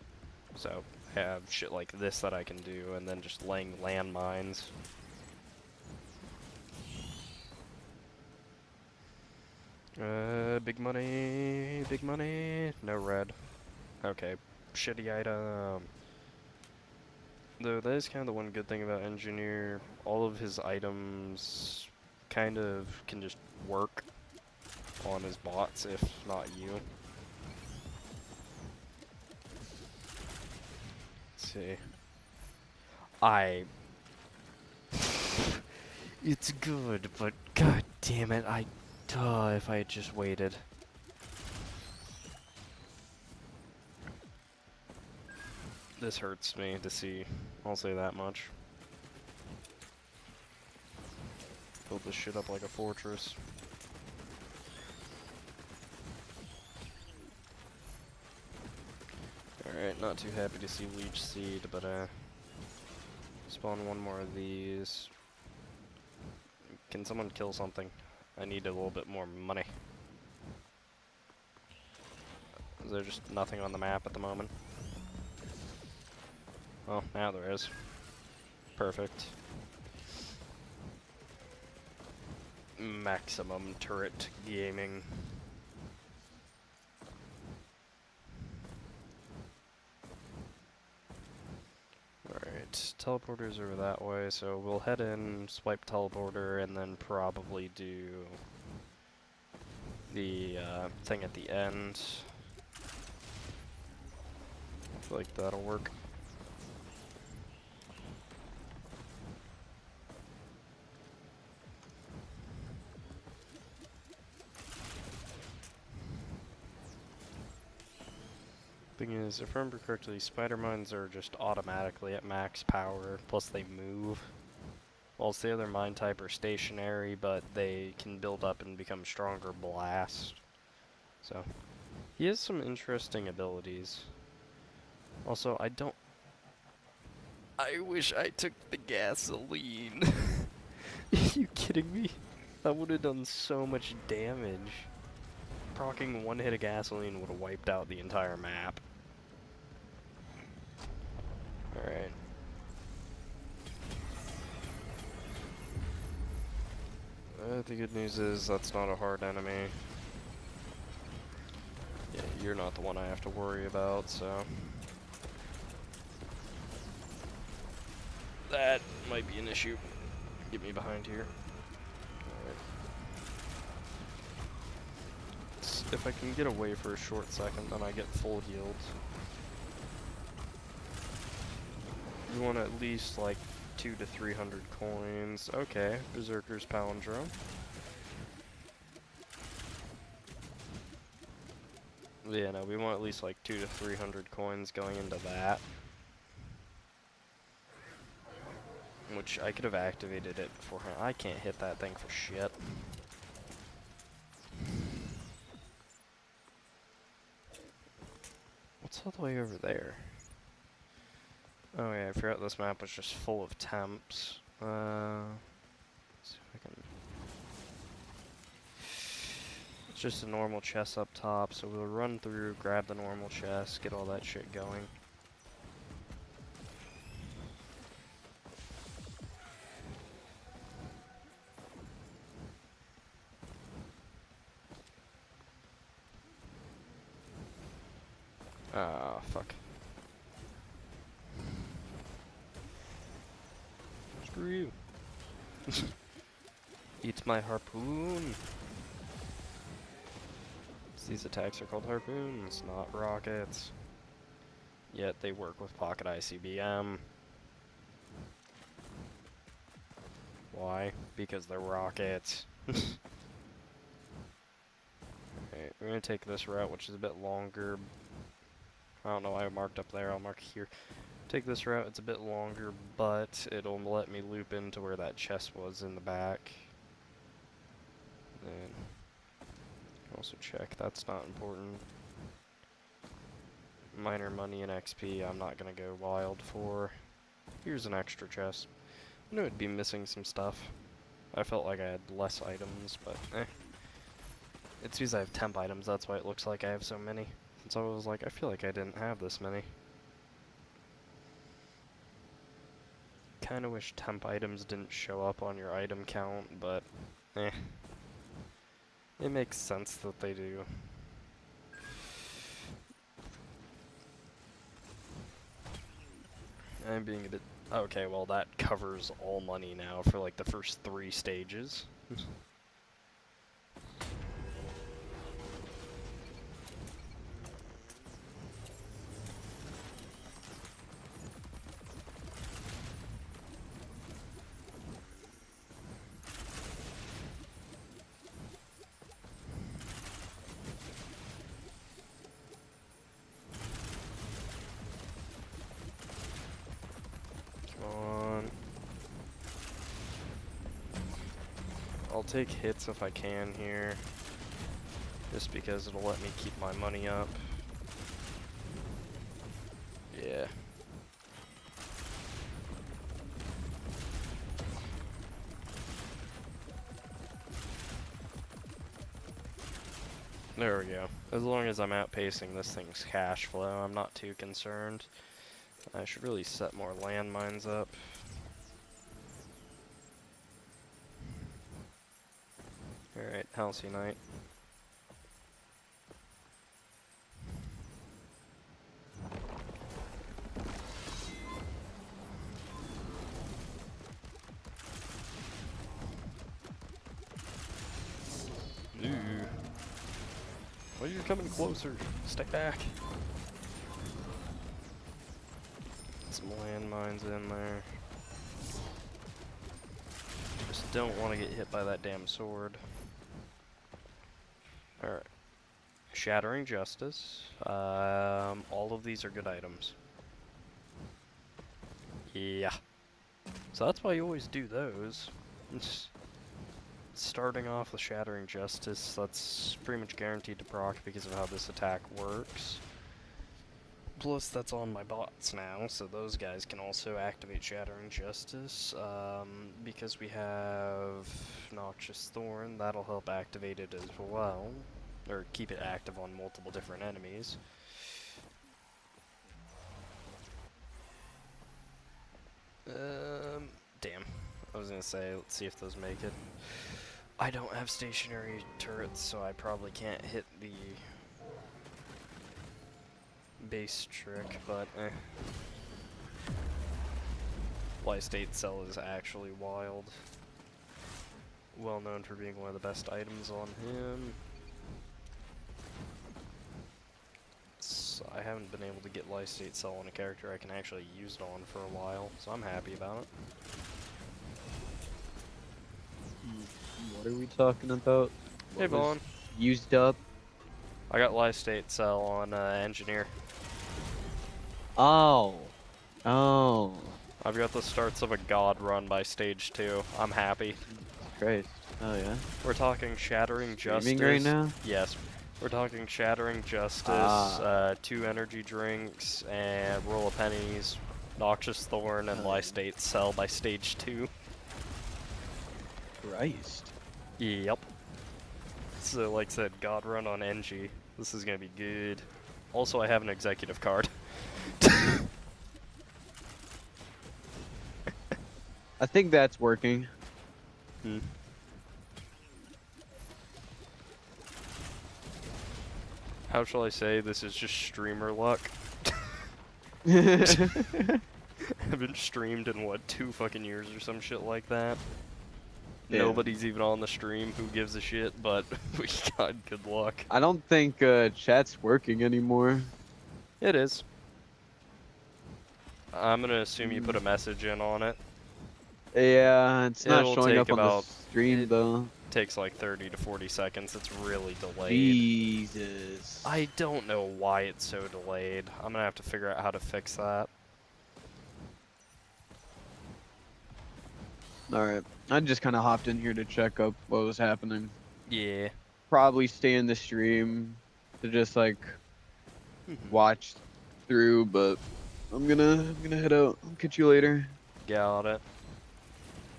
So, I have shit like this that I can do, and then just laying landmines. Big money, big money. No red. Okay, shitty item. Though that is kind of the one good thing about engineer. All of his items kind of can just work on his bots, if not you. Let's see. It's good, but god damn it, if I had just waited. This hurts me to see, I'll say that much. Build this shit up like a fortress. Alright, not too happy to see Leech Seed, but spawn one more of these. Can someone kill something? I need a little bit more money. Is there just nothing on the map at the moment? Oh, now there is. Perfect. Maximum turret gaming. Alright, teleporters are that way, so we'll head in, swipe teleporter, and then probably do the thing at the end. I feel like that'll work. Thing is, if I remember correctly, spider mines are just automatically at max power, plus they move. Whilst the other mine type are stationary, but they can build up and become stronger blast. So, he has some interesting abilities. Also, I wish I took the gasoline. Are you kidding me? That would have done so much damage. Proccing one hit of gasoline would have wiped out the entire map. Alright. The good news is that's not a hard enemy. Yeah, you're not the one I have to worry about, so... That might be an issue. Get me behind here. Alright. If I can get away for a short second, then I get full healed. You want at least like 200 to 300 coins. Okay, Berserker's Palindrome. Yeah, no, we want at least like 200 to 300 coins going into that. Which I could have activated it beforehand. I can't hit that thing for shit. What's all the way over there? Oh yeah, I forgot this map was just full of temps. See if I can... It's just a normal chest up top, so we'll run through, grab the normal chest, get all that shit going. Ah, fuck. Screw you. Eat my harpoon. These attacks are called harpoons, not rockets. Yet they work with pocket ICBM. Why? Because they're rockets. Alright, we're gonna take this route, which is a bit longer. I don't know why I marked up there, I'll mark here. Take this route, it's a bit longer, but it'll let me loop into where that chest was in the back. Then, also check, that's not important. Minor money and XP, I'm not gonna go wild for. Here's an extra chest. I knew I'd be missing some stuff. I felt like I had less items, but eh. It's because I have temp items, that's why it looks like I have so many. And so I was like, I feel like I didn't have this many. Kinda wish temp items didn't show up on your item count, but eh. It makes sense that they do. I'm being a bit... Okay, well that covers all money now for like the first 3 stages. I'll take hits if I can here, just because it'll let me keep my money up. Yeah. There we go. As long as I'm outpacing this thing's cash flow, I'm not too concerned. I should really set more landmines up. Alright, Halcyon Knight. Ooh. Well, you're coming closer. Stay back. Some landmines in there. Just don't want to get hit by that damn sword. Alright. Shattering Justice. All of these are good items. Yeah. So that's why you always do those. Starting off with Shattering Justice, that's pretty much guaranteed to proc because of how this attack works. Plus, that's on my bots now, so those guys can also activate Shattering Justice. Because we have Noxious Thorn, that'll help activate it as well. Or keep it active on multiple different enemies. Damn. I was gonna say, let's see if those make it. I don't have stationary turrets, so I probably can't hit the base trick, but eh. Lystate Cell is actually wild. Well known for being one of the best items on him. I haven't been able to get Lystate Cell on a character I can actually use it on for a while, so I'm happy about it. What are we talking about? Hey, Vaughn. Used up? I got live state cell on engineer. Oh. Oh. I've got the starts of a god run by stage 2. I'm happy. Jesus Christ. Oh yeah. We're talking Shattering Streaming Justice. right now? Yes. We're talking Shattering Justice, Ah. 2 energy drinks, and Roll of Pennies, Noxious Thorn, and live state cell by stage 2. Christ. Yep. So, like I said, god run on NG. This is gonna be good. Also, I have an executive card. I think that's working. Hmm. How shall I say? This is just streamer luck. Haven't streamed in what, 2 fucking years or some shit like that. Yeah. Nobody's even on the stream. Who gives a shit? But we got good luck. I don't think chat's working anymore. It is. I'm gonna assume you put a message in on it. Yeah, it's not It'll showing take up on the about- stream it- though. Takes like 30 to 40 seconds. It's really delayed. Jesus. I don't know why it's so delayed. I'm gonna have to figure out how to fix that. Alright. I just kind of hopped in here to check up what was happening. Yeah. Probably stay in the stream to just like watch through, but I'm gonna head out. I'll catch you later. Got it.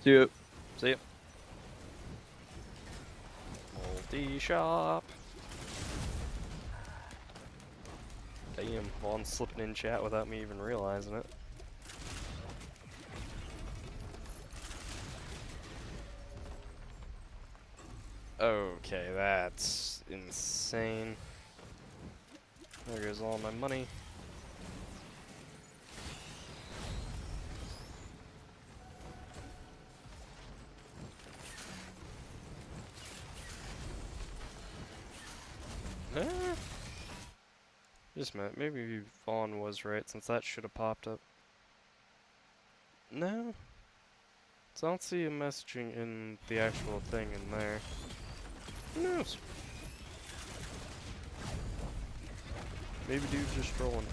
See ya. See ya. Multi-shop. Damn, Vaughn's slipping in chat without me even realizing it. Okay, that's insane. There goes all my money. Just a minute, maybe Vaughn was right since that should have popped up. No. So I don't see a messaging in the actual thing in there. Who knows? Maybe dude's just trolling.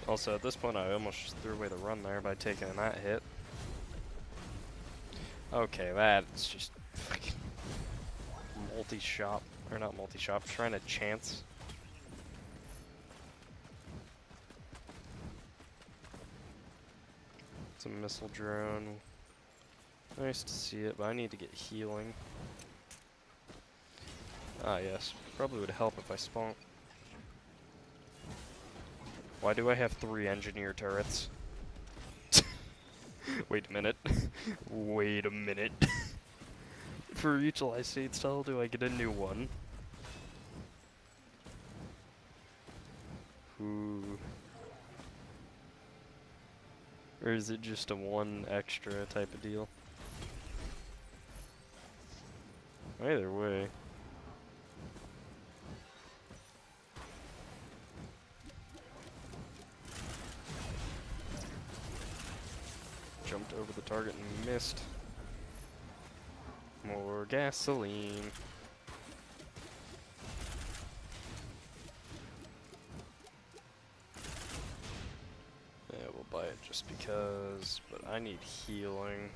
Also, at this point, I almost just threw away the run there by taking that hit. Okay, that's just fucking multi-shop. Or not multi-shop, trying to chance. It's a missile drone. Nice to see it, but I need to get healing. Ah, yes. Probably would help if I spawned. Why do I have 3 engineer turrets? Wait a minute. Wait a minute. For each live state style, do I get a new one? Ooh. Or is it just a 1 extra type of deal? Either way. Jumped over the target and missed. More gasoline. Yeah, we'll buy it just because, but I need healing.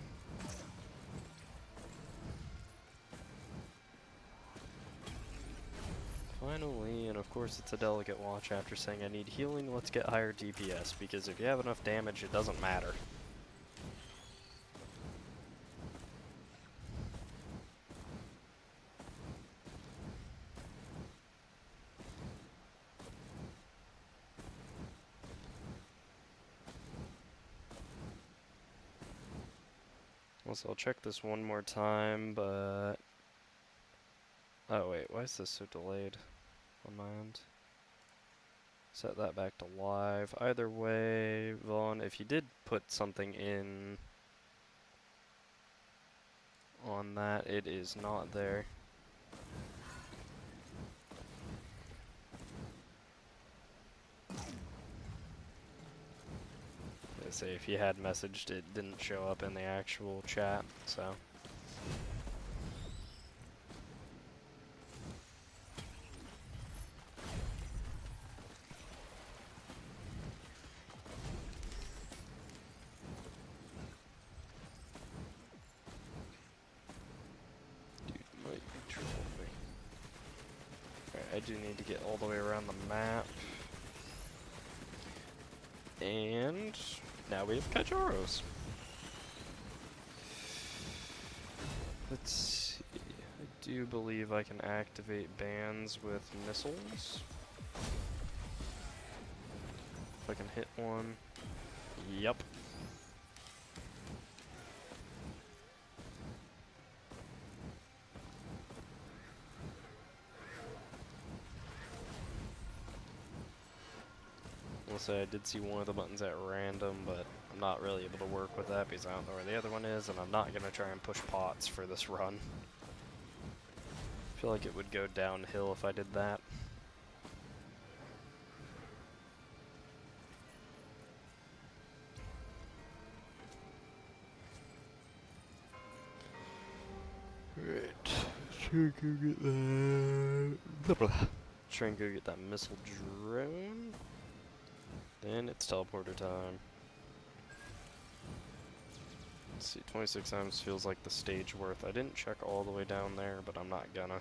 Finally, and of course it's a delicate watch after saying I need healing, let's get higher DPS, because if you have enough damage, it doesn't matter. Also, I'll check this one more time, but... Oh wait, why is this so delayed on my end? Set that back to live. Either way, Vaughn, if you did put something in on that, it is not there. I say if you had messaged, it didn't show up in the actual chat, so. I do need to get all the way around the map. And now we have Kajaros. Let's see. I do believe I can activate bands with missiles. If I can hit one. Yup. I'll say I did see one of the buttons at random, but I'm not really able to work with that because I don't know where the other one is, and I'm not going to try and push pots for this run. I feel like it would go downhill if I did that. Right. Try and go get that. Try and go get that missile drone. Then it's teleporter time. Let's see, 26 times feels like the stage worth. I didn't check all the way down there, but I'm not gonna.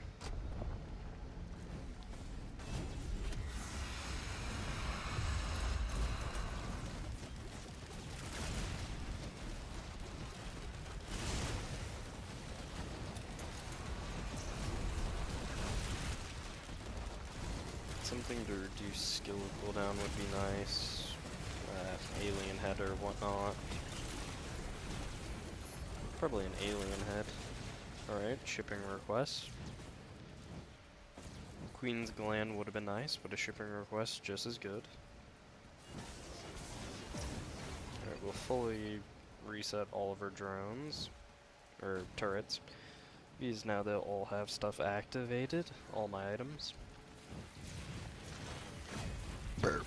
Something to reduce skill cooldown would be nice. Alien head or whatnot. Probably an alien head. Alright, shipping request. Queen's Gland would have been nice, but a shipping request just as good. Alright, we'll fully reset all of our drones. Or turrets. Because now they'll all have stuff activated. All my items. Burp.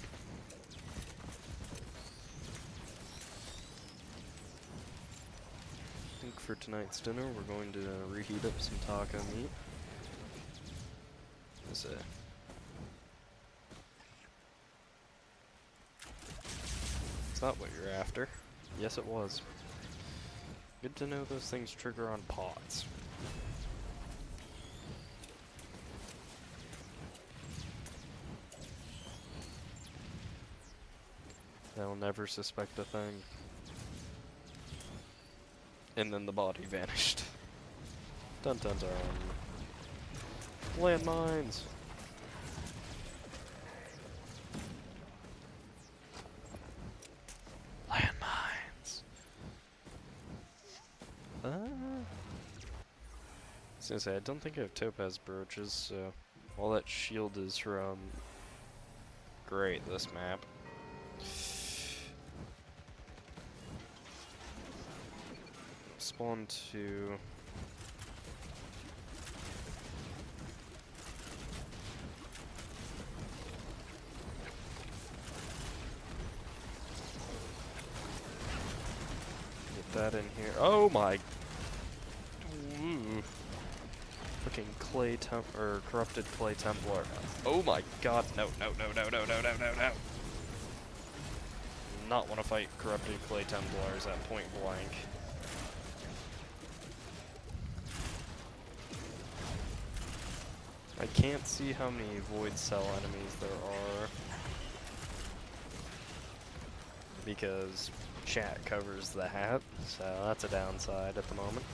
I think for tonight's dinner we're going to reheat up some taco meat. Is that what you're after? Yes, it was. Good to know those things trigger on pots. They'll never suspect a thing. And then the body vanished. Dun dun dun. Landmines! Landmines! I was gonna say, I don't think I have topaz brooches, so all that shield is from... Great, this map. Spawn to... Get that in here. Oh my... Ooh. Fucking clay or corrupted clay templar. Oh my god, no, no, no, no, no, no, no, no, no. Not want to fight corrupted clay templars at point blank. I can't see how many void cell enemies there are because chat covers that, so that's a downside at the moment.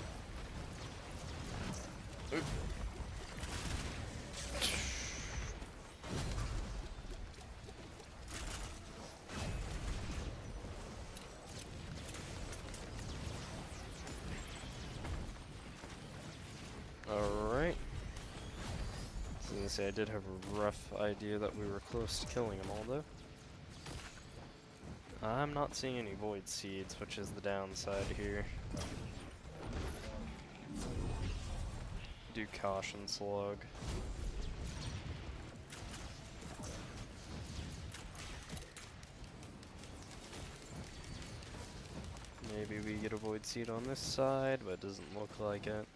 Oop. Alright. I did have a rough idea that we were close to killing them all, though. I'm not seeing any void seeds, which is the downside here. Do caution slug. Maybe we get a void seed on this side, but it doesn't look like it.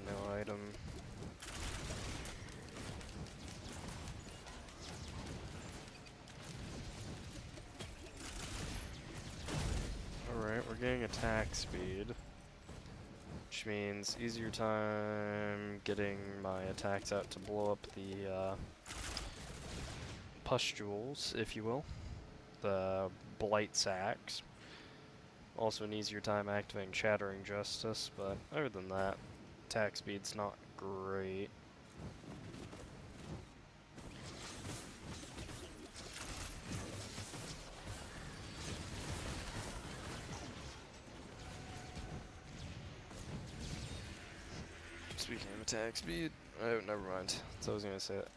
No items attack speed, which means easier time getting my attacks out to blow up the pustules, if you will, the blight sacks. Also an easier time activating Shattering Justice, but other than that, attack speed's not great. Speaking of attack speed, oh, never mind. So I was gonna say it.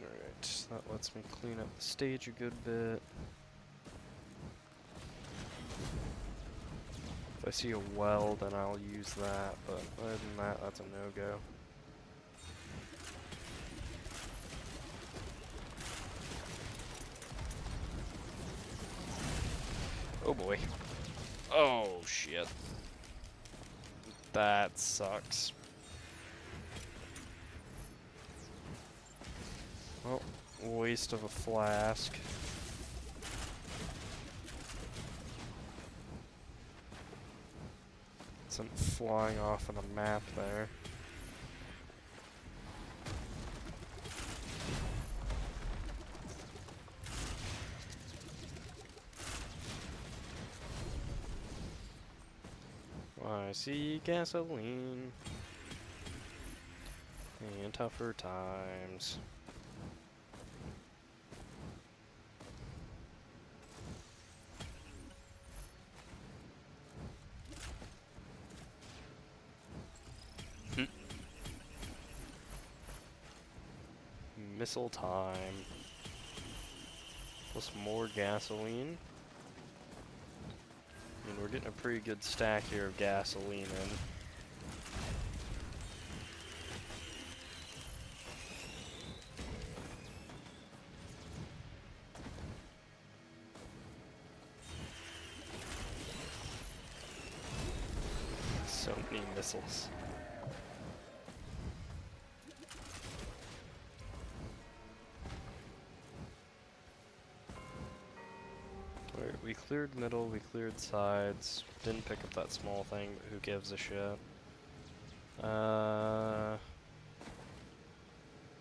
Alright, that lets me clean up the stage a good bit. If I see a well, then I'll use that, but other than that, that's a no-go. Oh boy. Oh shit. That sucks. Well, waste of a flask. Some flying off on the map there. I see gasoline and tougher times. Missile time. Plus more gasoline. I mean, we're getting a pretty good stack here of gasoline in. So many missiles. We cleared middle, we cleared sides, didn't pick up that small thing, but who gives a shit.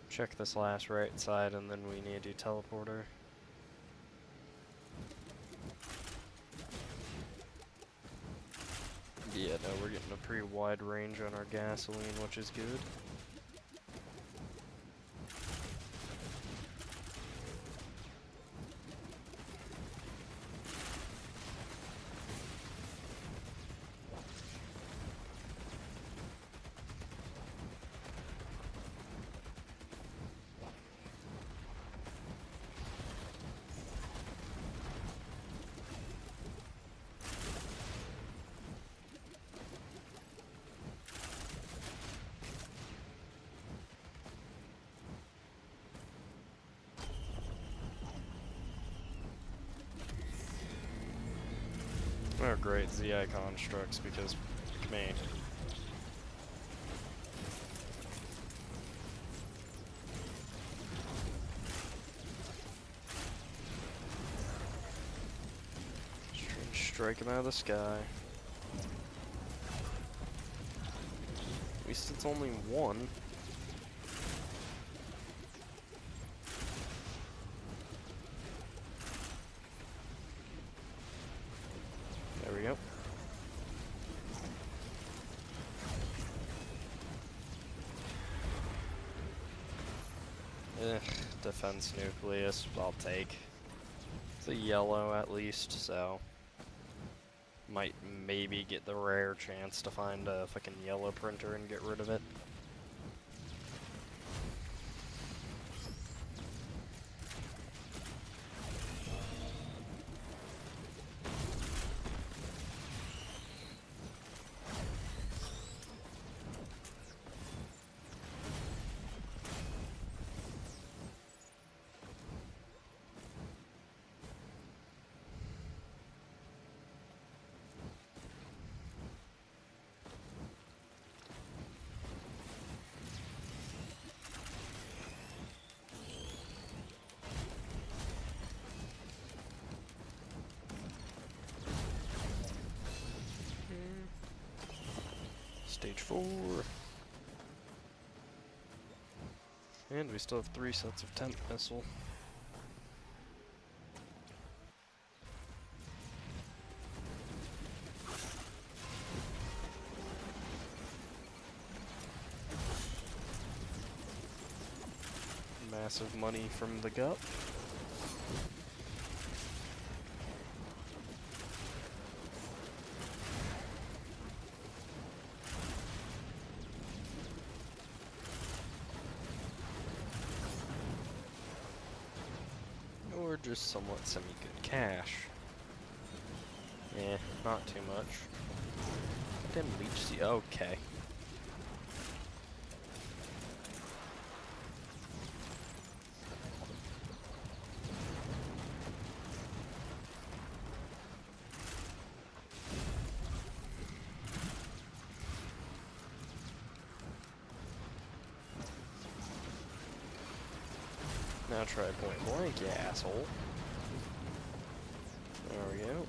Check this last right side and then we need to do teleporter. Yeah, no, we're getting a pretty wide range on our gasoline, which is good. Oh great, ZI constructs because, me. Strike him out of the sky. At least it's only one. There we go. Defense nucleus, I'll take. It's a yellow at least, so might maybe get the rare chance to find a fucking yellow printer and get rid of it. Stage 4. And we still have 3 sets of tent missile. Massive money from the gut. Or just somewhat semi-good cash. Eh, not too much. Didn't leech see. Okay. Now try point blank, you asshole. There we go.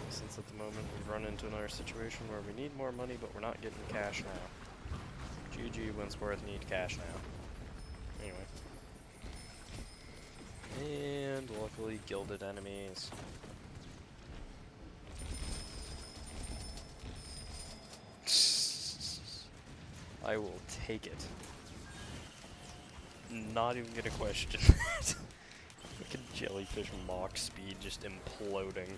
Since at the moment we've run into another situation where we need more money, but we're not getting cash now. GG Winsworth, need cash now. Anyway. And luckily gilded enemies. I will take it. Not even gonna question that. Like a jellyfish Mach speed just imploding.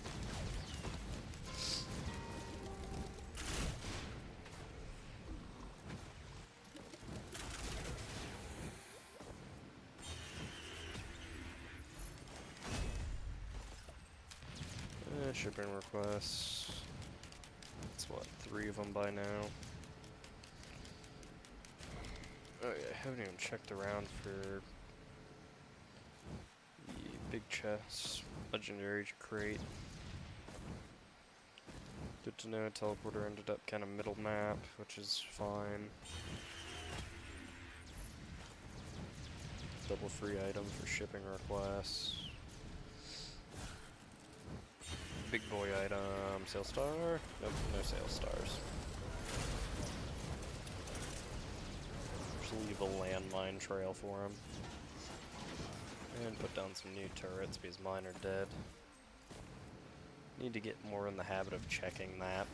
Shipping requests. That's what, 3 of them by now. Oh yeah, I haven't even checked around for the big chests. Legendary crate. Good to know, teleporter ended up kind of middle map, which is fine. Double free item for shipping requests. Big boy item, sales star? Nope, no sales stars. Just leave a landmine trail for him. And put down some new turrets because mine are dead. Need to get more in the habit of checking that.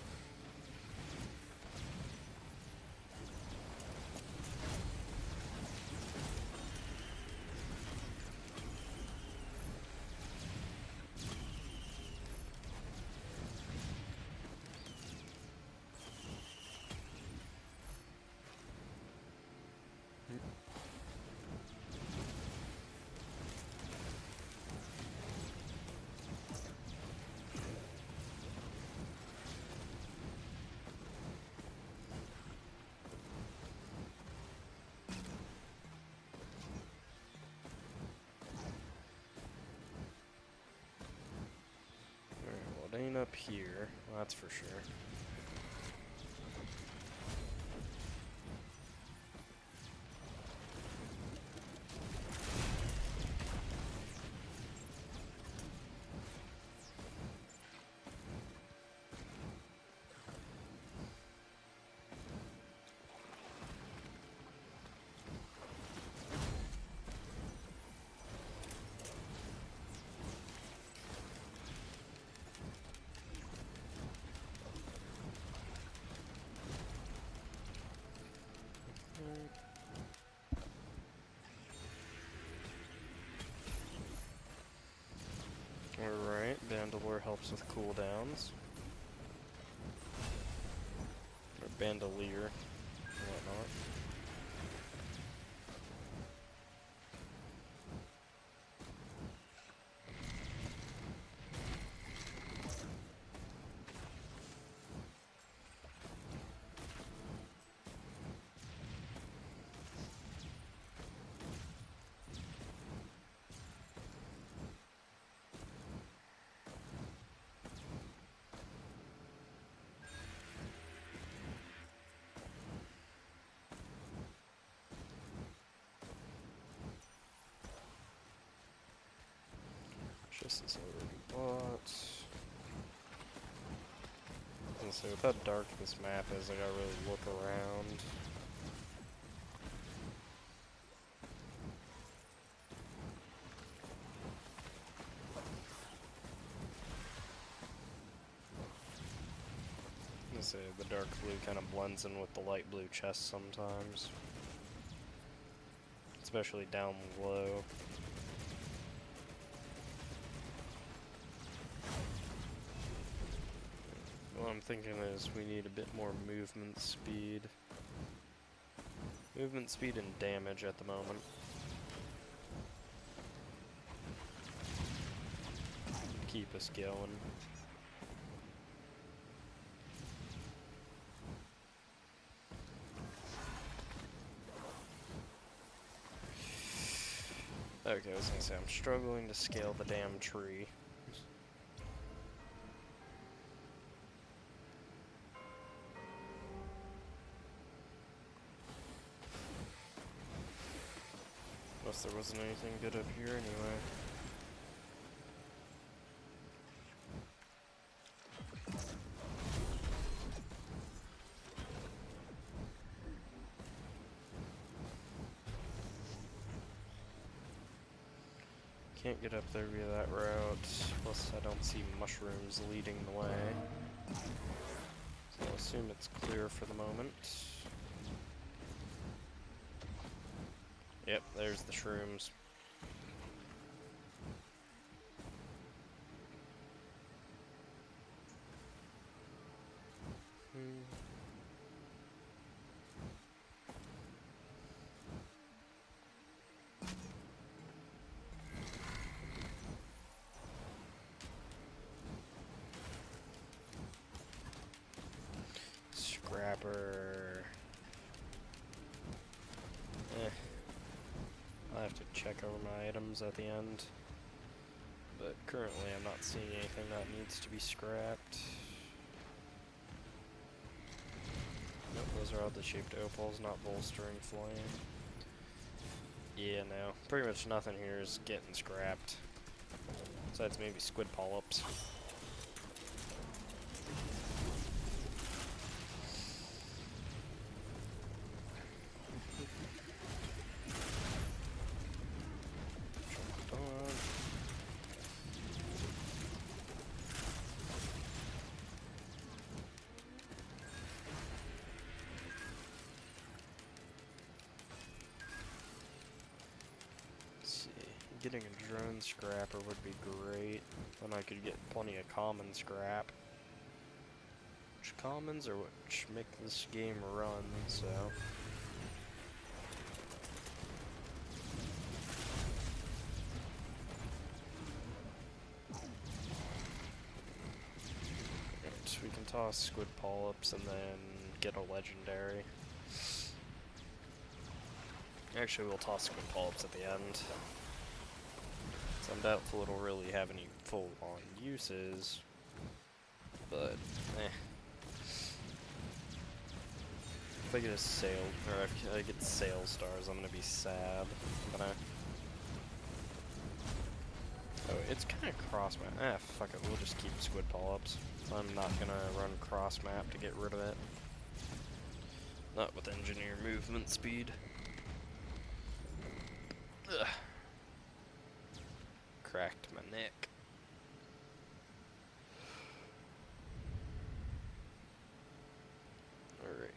It ain't up here, that's for sure. Alright, Bandolier helps with cooldowns. Or Bandolier, and whatnot. Just as I already bought. And so with how dark this map is, I gotta really look around. Say the dark blue kind of blends in with the light blue chest sometimes, especially down low. What I'm thinking is we need a bit more movement speed. Movement speed and damage at the moment. Keep us going. Okay, I was gonna say, I'm struggling to scale the damn tree. Unless there wasn't anything good up here anyway. Can't get up there via that route, plus I don't see mushrooms leading the way. So I'll assume it's clear for the moment. Yep, there's the shrooms. Scrapper. I'll have to check over my items at the end. But currently I'm not seeing anything that needs to be scrapped. Nope, those are oddly shaped opals, not bolstering flame. Yeah, no. Pretty much nothing here is getting scrapped. Besides maybe squid polyps. Getting a drone scrapper would be great. Then I could get plenty of common scrap. Which commons are which make this game run, so. Right, we can toss squid polyps and then get a legendary. Actually, we'll toss squid polyps at the end. So I'm doubtful it'll really have any full-on uses, but If I get a sail, or if I get sail stars, I'm gonna be sad. Oh, it's kind of cross map. Fuck it, we'll just keep squid polyps. I'm not gonna run cross map to get rid of it. Not with engineer movement speed. Ugh. Cracked my neck. Alright.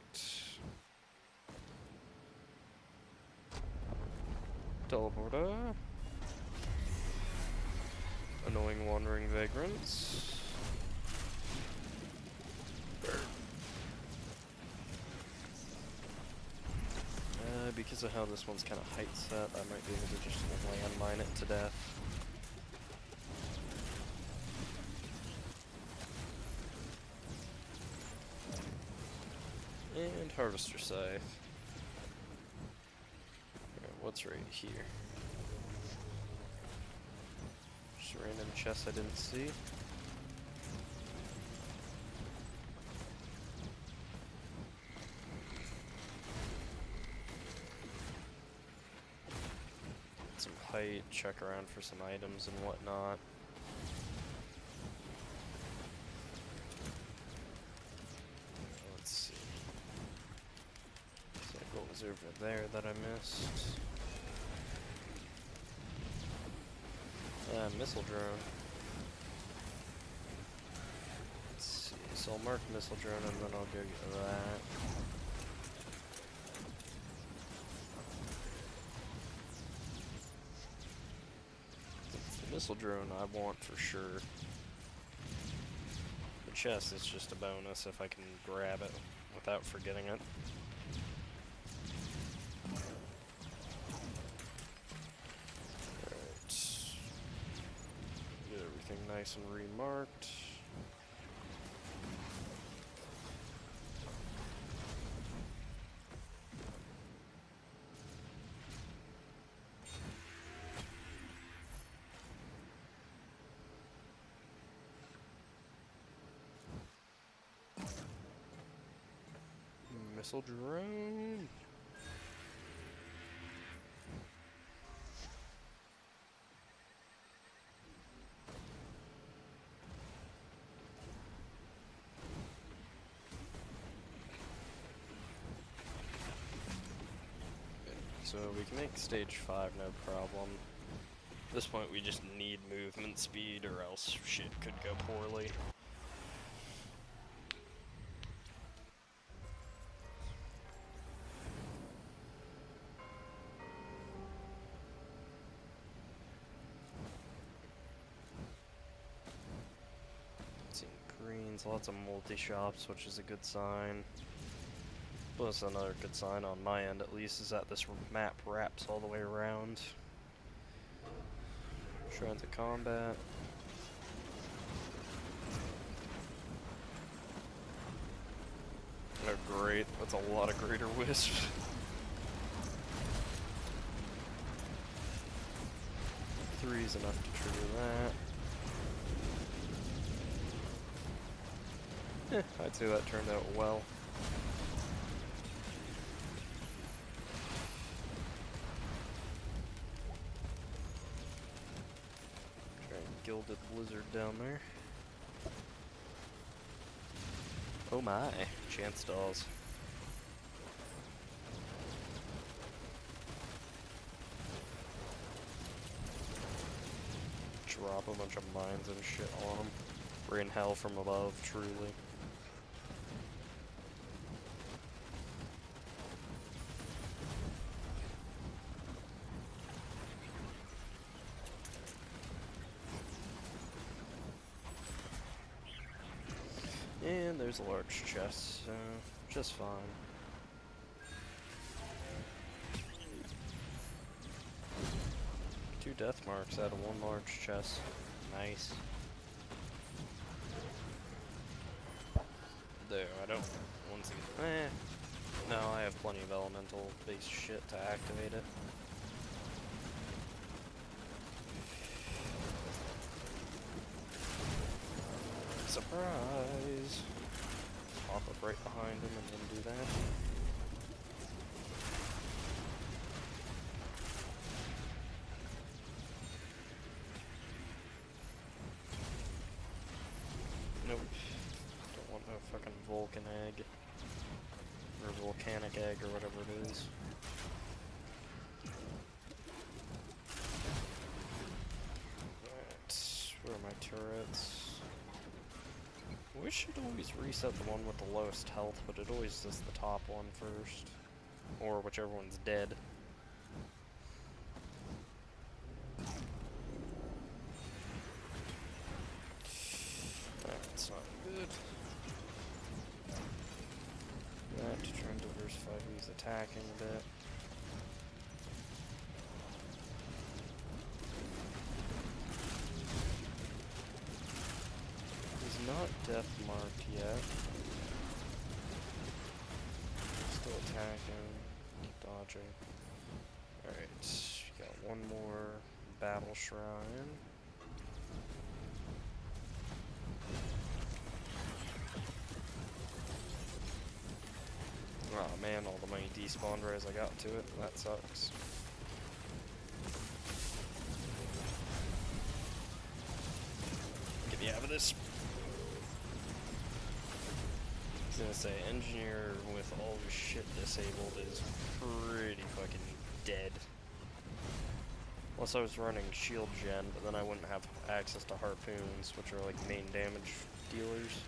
Teleporter. Annoying wandering vagrants. Because of how this one's kind of height set, I might be able to just landmine it to death. And harvester scythe. Alright, what's right here? Just a random chest I didn't see. Some height, check around for some items and whatnot. over there that I missed? Missile drone. Let's see, so I'll mark missile drone and then I'll go get that. It's the missile drone I want for sure. The chest is just a bonus if I can grab it without forgetting it. Alright. Get everything nice and remarked. Missile drone. So we can make stage 5 no problem. At this point we just need movement speed or else shit could go poorly. Seeing greens, lots of multi-shops, which is a good sign. Plus another good sign on my end at least is that this map wraps all the way around. Shrines of combat. Oh great, that's a lot of greater wisps. Three's enough to trigger that. I'd say that turned out well. Gilded Blizzard down there. Oh my, chance dolls. Drop a bunch of mines and shit on them. Rain hell from above, truly. And there's a large chest, so just fine. Two death marks out of one large chest. Nice. There, I don't want to. No, I have plenty of elemental based shit to activate it. Surprise! Pop up right behind him and then do that. Nope. Don't want no fucking Vulcan egg. Or volcanic egg or whatever it is. Alright, where are my turrets? We should always reset the one with the lowest health, but it always does the top one first. Or whichever one's dead. That's not good. That to try and diversify who's attacking a bit. Not death marked yet. Still attacking, dodging. Alright, we got one more battle shrine. Oh man, all the money despawned right as I got to it. That sucks. Get me out of this. was gonna say, engineer with all the shit disabled is pretty fucking dead. Unless I was running shield gen, but then I wouldn't have access to harpoons, which are like main damage dealers.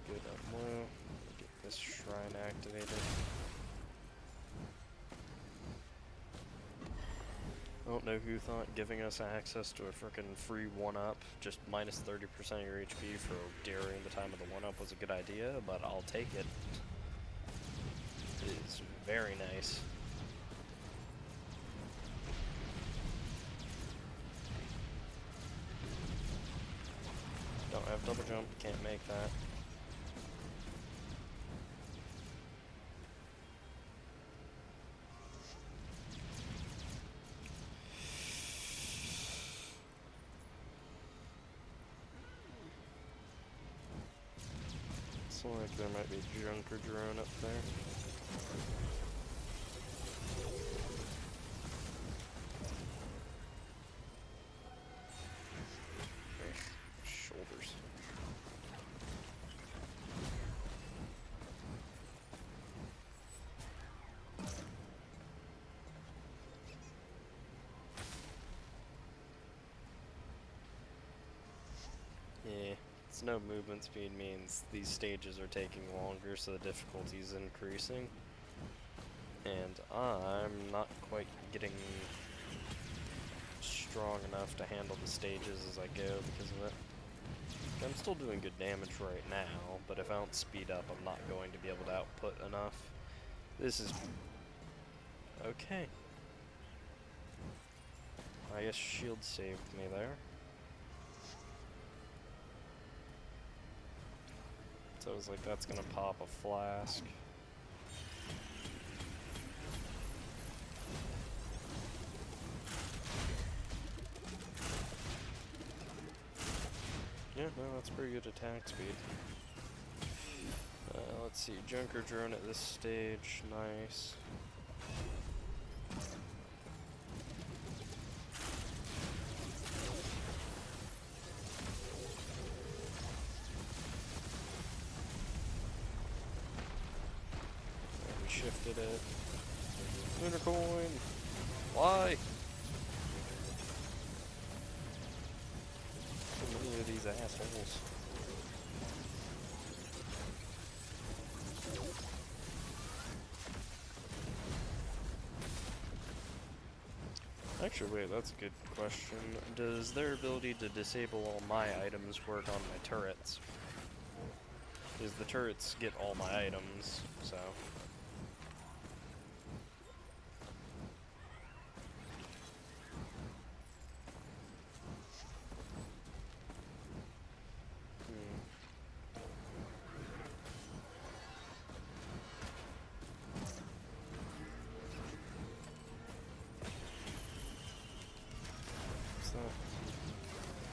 Good up low. Get this shrine activated. I don't know who thought giving us access to a frickin' free 1-up, just minus 30% of your HP for during the time of the 1-up was a good idea, but I'll take it. It is very nice. Don't have double jump, can't make that. Looks like there might be a junker drone up there. Shoulders. Yeah. No movement speed means these stages are taking longer, so the difficulty is increasing. And I'm not quite getting strong enough to handle the stages as I go because of it. I'm still doing good damage right now, but if I don't speed up, I'm not going to be able to output enough. This is... okay. I guess shield saved me there. So I was like, that's gonna pop a flask. Yeah, no, that's pretty good attack speed. Let's see, Junker drone at this stage, nice. Shifted it. Lunar coin! Why? So many of these assholes. Actually, wait, that's a good question. Does their ability to disable all my items work on my turrets? Because the turrets get all my items, so...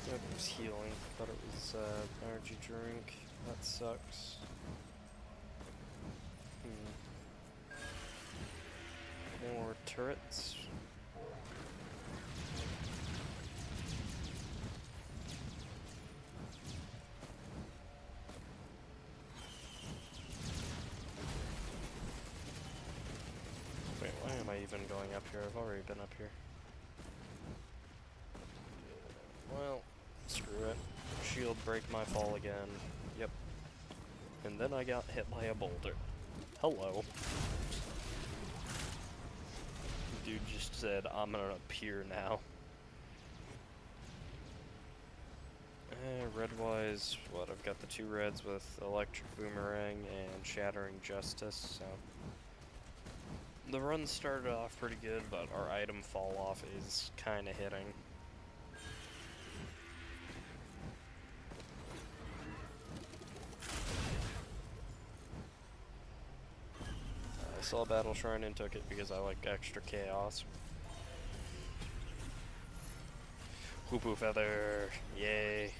That was healing. Thought it was energy drink. That sucks. More turrets. Wait, why am I even going up here? I've already been up here. Well, screw it. Shield break my fall again. Yep. And then I got hit by a boulder. Hello. Dude just said, I'm gonna appear now. Red-wise, what, I've got the 2 reds with Electric Boomerang and Shattering Justice, so... The run started off pretty good, but our item fall-off is kinda hitting. I saw Battle Shrine and took it because I like extra chaos. Hoo-Hoo Feather! Yay!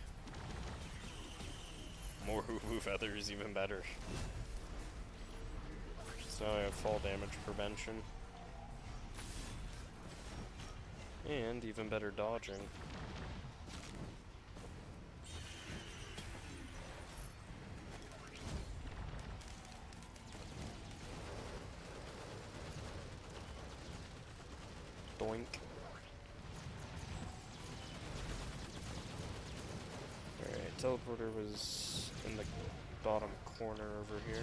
More Hoo-Hoo Feather is even better. So I have fall damage prevention. And even better dodging. Doink. Alright, teleporter was in the bottom corner over here.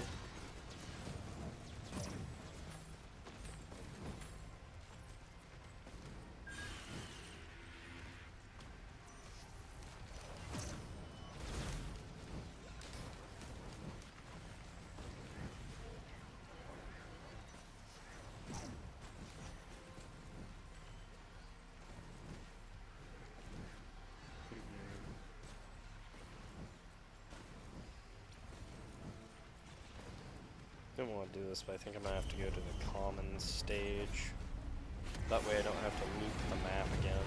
Didn't want to do this, but I think I'm gonna have to go to the common stage. That way I don't have to loop the map again.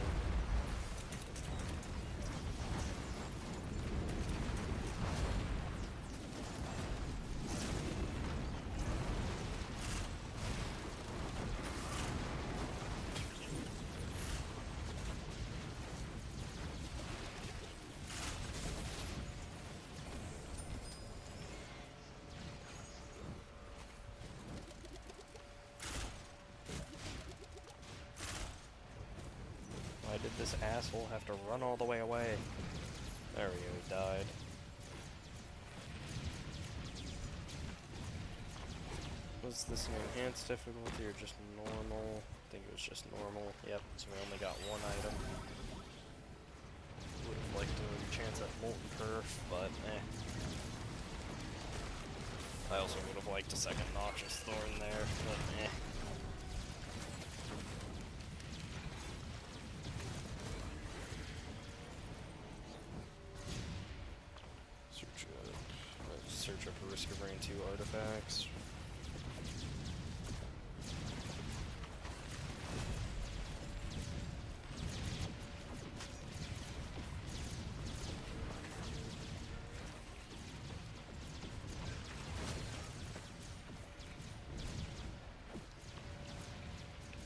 Why did this asshole have to run all the way away? There we go, he died. Was this an enhanced difficulty or just normal? I think it was just normal. Yep, so we only got one item. Would have liked a chance at Molten Perf, but eh. I also would have liked a second Noxious Thorn there, but eh. Search up Risk of Rain 2 artifacts.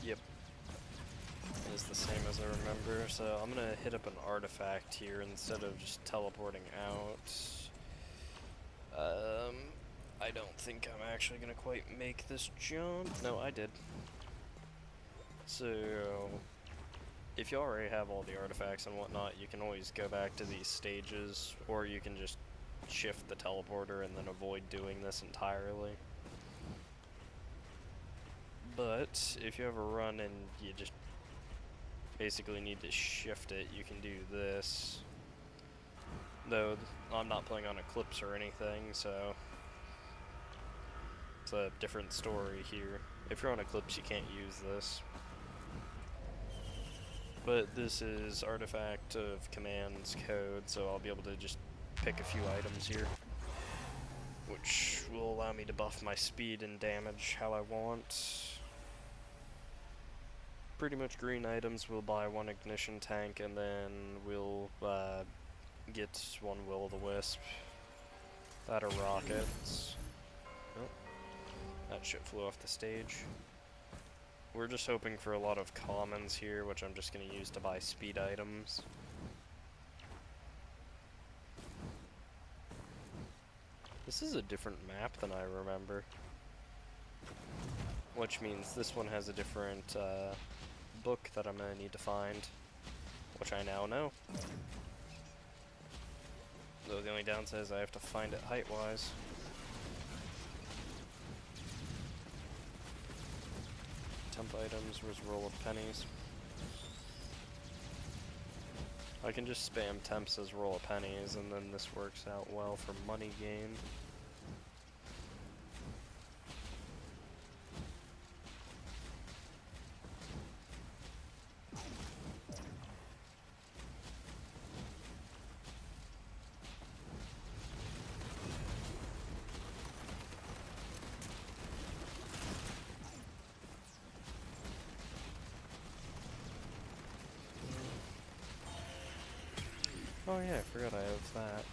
Yep. It's the same as I remember, so I'm gonna hit up an artifact here instead of just teleporting out. I don't think I'm actually gonna quite make this jump. No, I did. So, if you already have all the artifacts and whatnot, you can always go back to these stages, or you can just shift the teleporter and then avoid doing this entirely. But, if you have a run and you just basically need to shift it, you can do this. Though, I'm not playing on Eclipse or anything, so it's a different story here. If you're on Eclipse, you can't use this. But this is Artifact of Commands code, so I'll be able to just pick a few items here, which will allow me to buff my speed and damage how I want. Pretty much green items, we'll buy one ignition tank, and then we'll get one Will-o'-the-Wisp. That are rockets. Oh, that shit flew off the stage. We're just hoping for a lot of commons here, which I'm just going to use to buy speed items. This is a different map than I remember. Which means this one has a different book that I'm going to need to find, which I now know. Though the only downside is I have to find it height-wise. Temp items was roll of pennies. I can just spam temps as roll of pennies, and then this works out well for money gain. Oh yeah, I forgot I have that.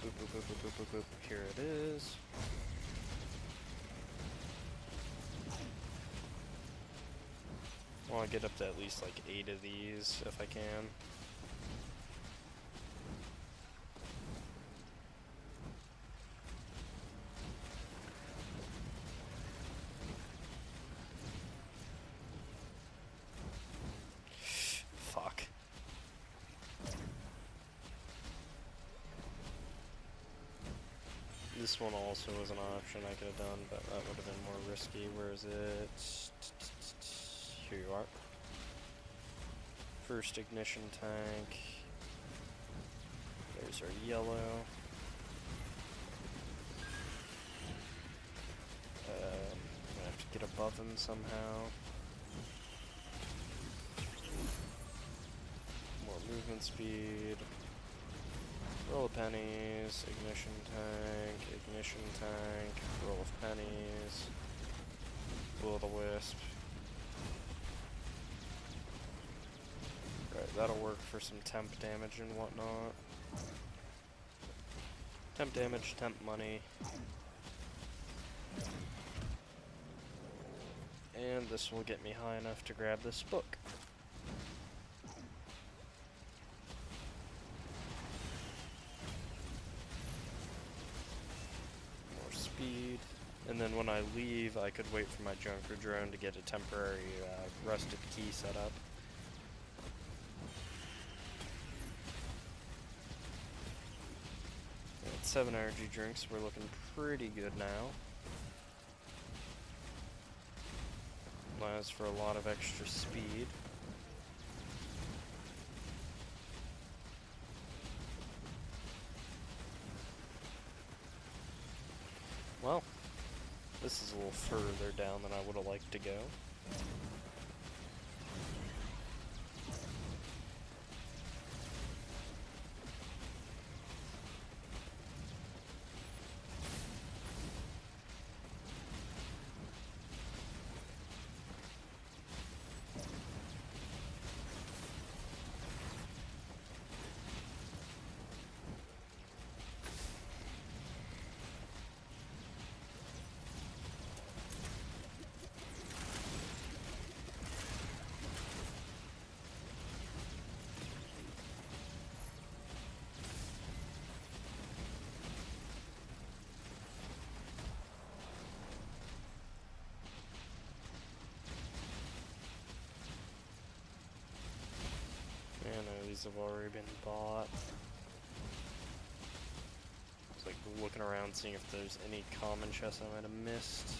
Boop, boop, boop, boop, boop, boop, boop. Here it is. want to get up to at least like 8 of these if I can. Fuck. This one also was an option I could have done, but that would have been more risky. Where is it? Here you are. First ignition tank. There's our yellow. I'm gonna have to get above him somehow. More movement speed. Roll of pennies, ignition tank, roll of pennies, will-o'-the-wisp. Right, that'll work for some temp damage and whatnot. Temp damage, temp money. And this will get me high enough to grab this book. And then when I leave, I could wait for my junker drone to get a temporary rusted key set up. At 7 energy drinks, we're looking pretty good now. Allows for a lot of extra speed. Well, this is a little further down than I would have liked to go. Yeah, no, these have already been bought. It's like looking around, seeing if there's any common chests I might have missed.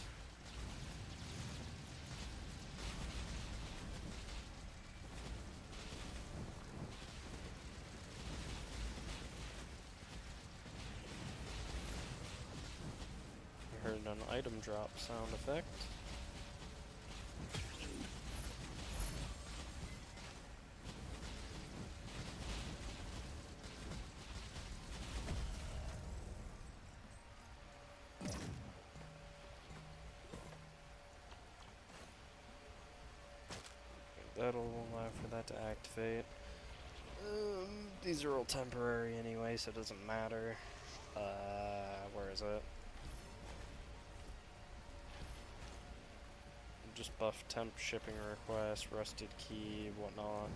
I heard an item drop sound effect. That'll allow for that to activate. These are all temporary anyway, so it doesn't matter. Where is it? Just buff temp shipping request, rusted key, whatnot.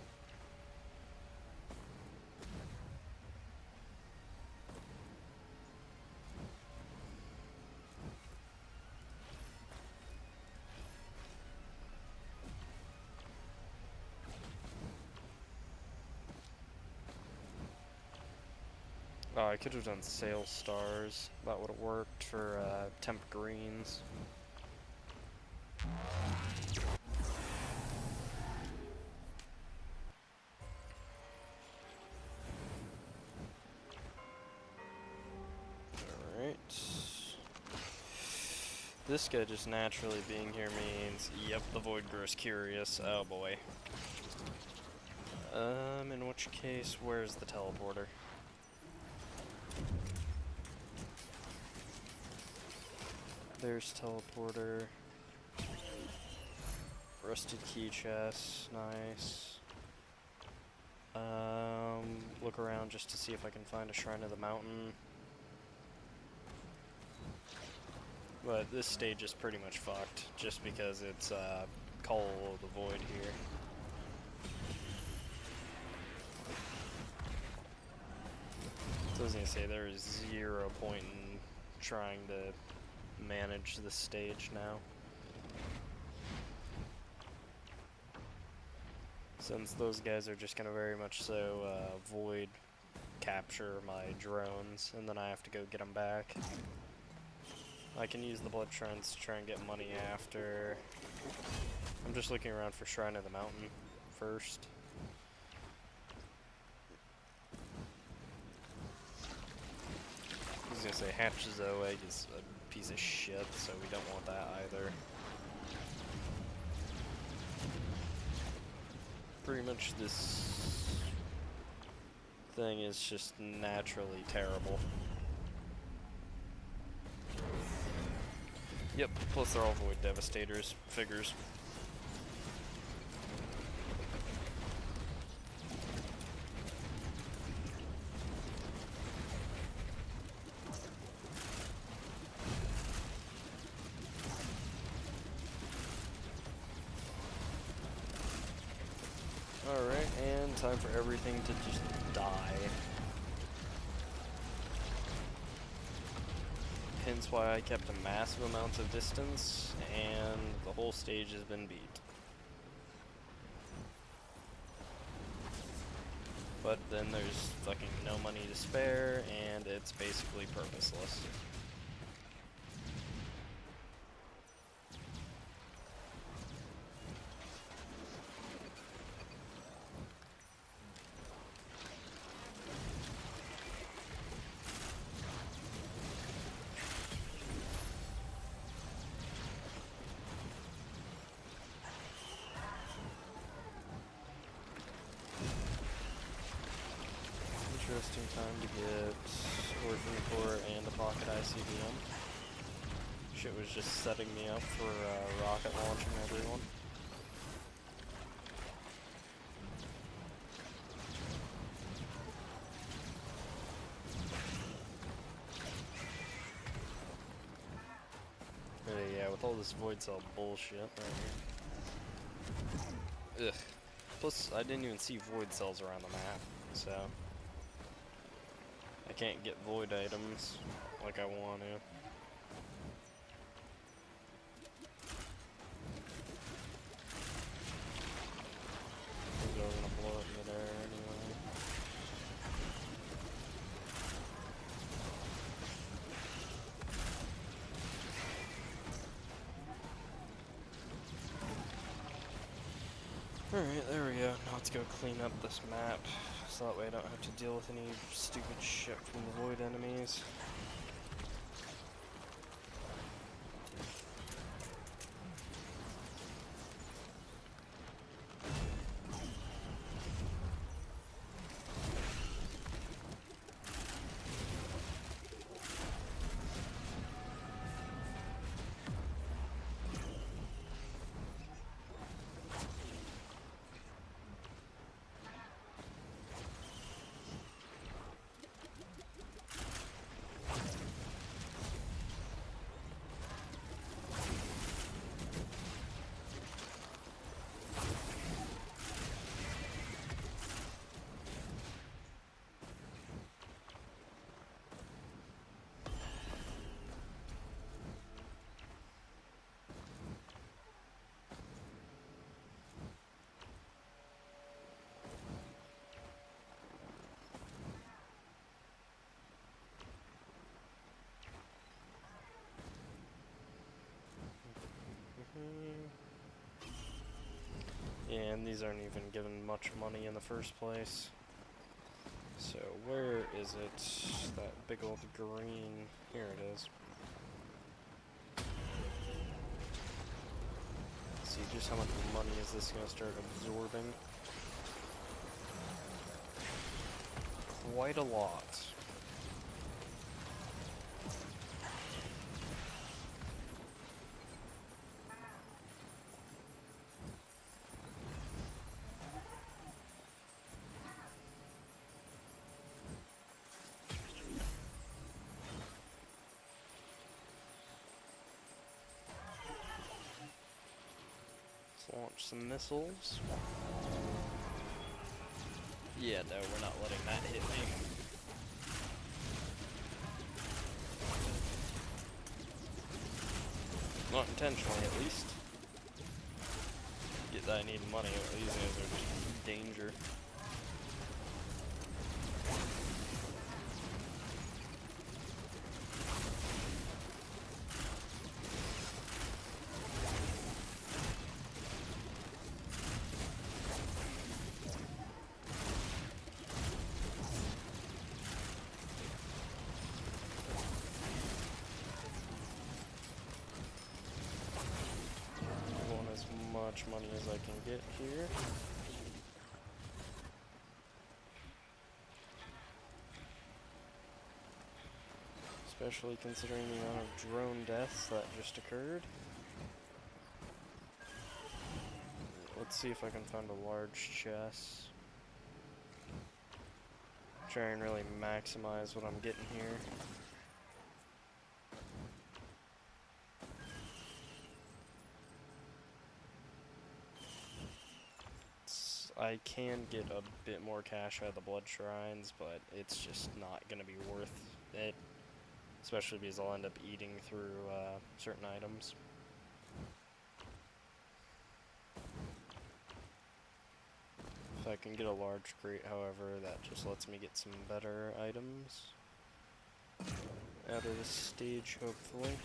Oh, I could have done sales stars. That would have worked for temp greens. Alright. This guy just naturally being here means, yep, the void grows curious. Oh boy. In which case, where's the teleporter? There's teleporter. Rusted key chest, nice. Look around just to see if I can find a shrine of the mountain. But this stage is pretty much fucked, just because it's Call of the Void here. So I was gonna say there is 0 point in trying to manage this stage now. Since those guys are just gonna very much so void capture my drones, and then I have to go get them back. I can use the blood shrines to try and get money after. I'm just looking around for Shrine of the Mountain first. I was gonna say Hatch's egg is a piece of shit, so we don't want that either. Pretty much this thing is just naturally terrible. Yep, plus they're all Void Devastators figures. Alright, and time for everything to just die. Hence why I kept a massive amount of distance, and the whole stage has been beat. But then there's fucking no money to spare, and it's basically purposeless. Interesting time to get Orphan Core and a Pocket ICBM. Shit was just setting me up for rocket launching everyone. Yeah, with all this Void Cell bullshit right here. Ugh. Plus, I didn't even see Void Cells around the map, so I can't get Void items like I want to. They're gonna blow it in midair anyway. Alright, there we go. Now let's go clean up this map, so that way I don't have to deal with any stupid shit from the Void enemies. Yeah, and these aren't even given much money in the first place. So where is it? That big old green. Here it is. Let's see just how much money is this going to start absorbing. Quite a lot. Launch some missiles. Yeah, no, we're not letting that hit me. Not intentionally, at least. Get that I need money. These guys are just danger. I want as much money as I can get here. Especially considering the amount of drone deaths that just occurred. Let's see if I can find a large chest. Try and really maximize what I'm getting here. I can get a bit more cash out of the blood shrines, but it's just not going to be worth it. Especially because I'll end up eating through certain items. If I can get a large crate, however, that just lets me get some better items out of this stage, hopefully.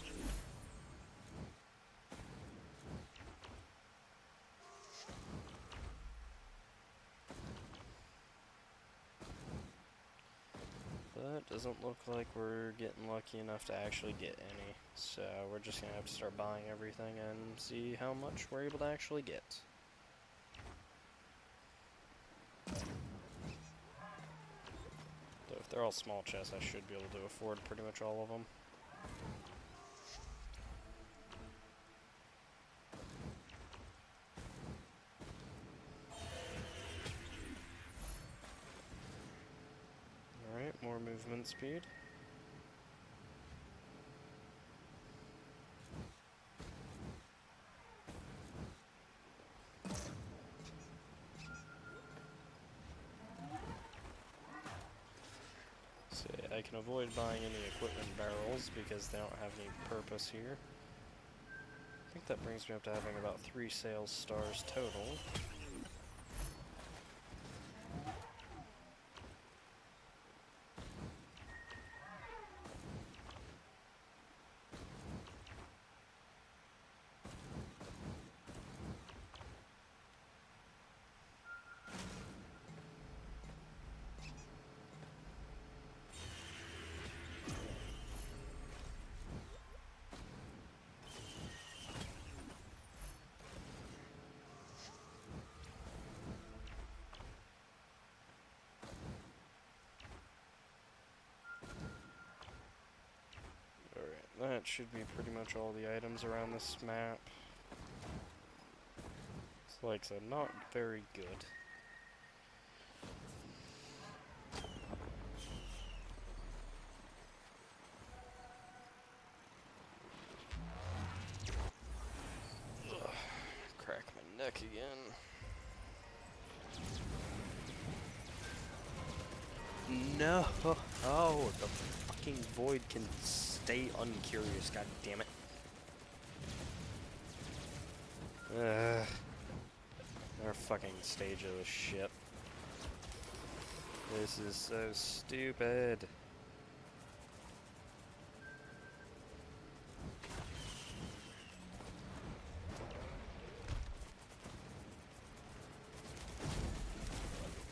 But doesn't look like we're getting lucky enough to actually get any. So we're just gonna have to start buying everything and see how much we're able to actually get. So if they're all small chests, I should be able to afford pretty much all of them. Alright, more movement speed. So I can avoid buying any equipment barrels because they don't have any purpose here. I think that brings me up to having about 3 sales stars total. That should be pretty much all the items around this map. So like I said, not very good. Ugh, crack my neck again. No! Oh, the fucking void can stay uncurious, god damn it. Ugh. Another fucking stage of this shit. This is so stupid.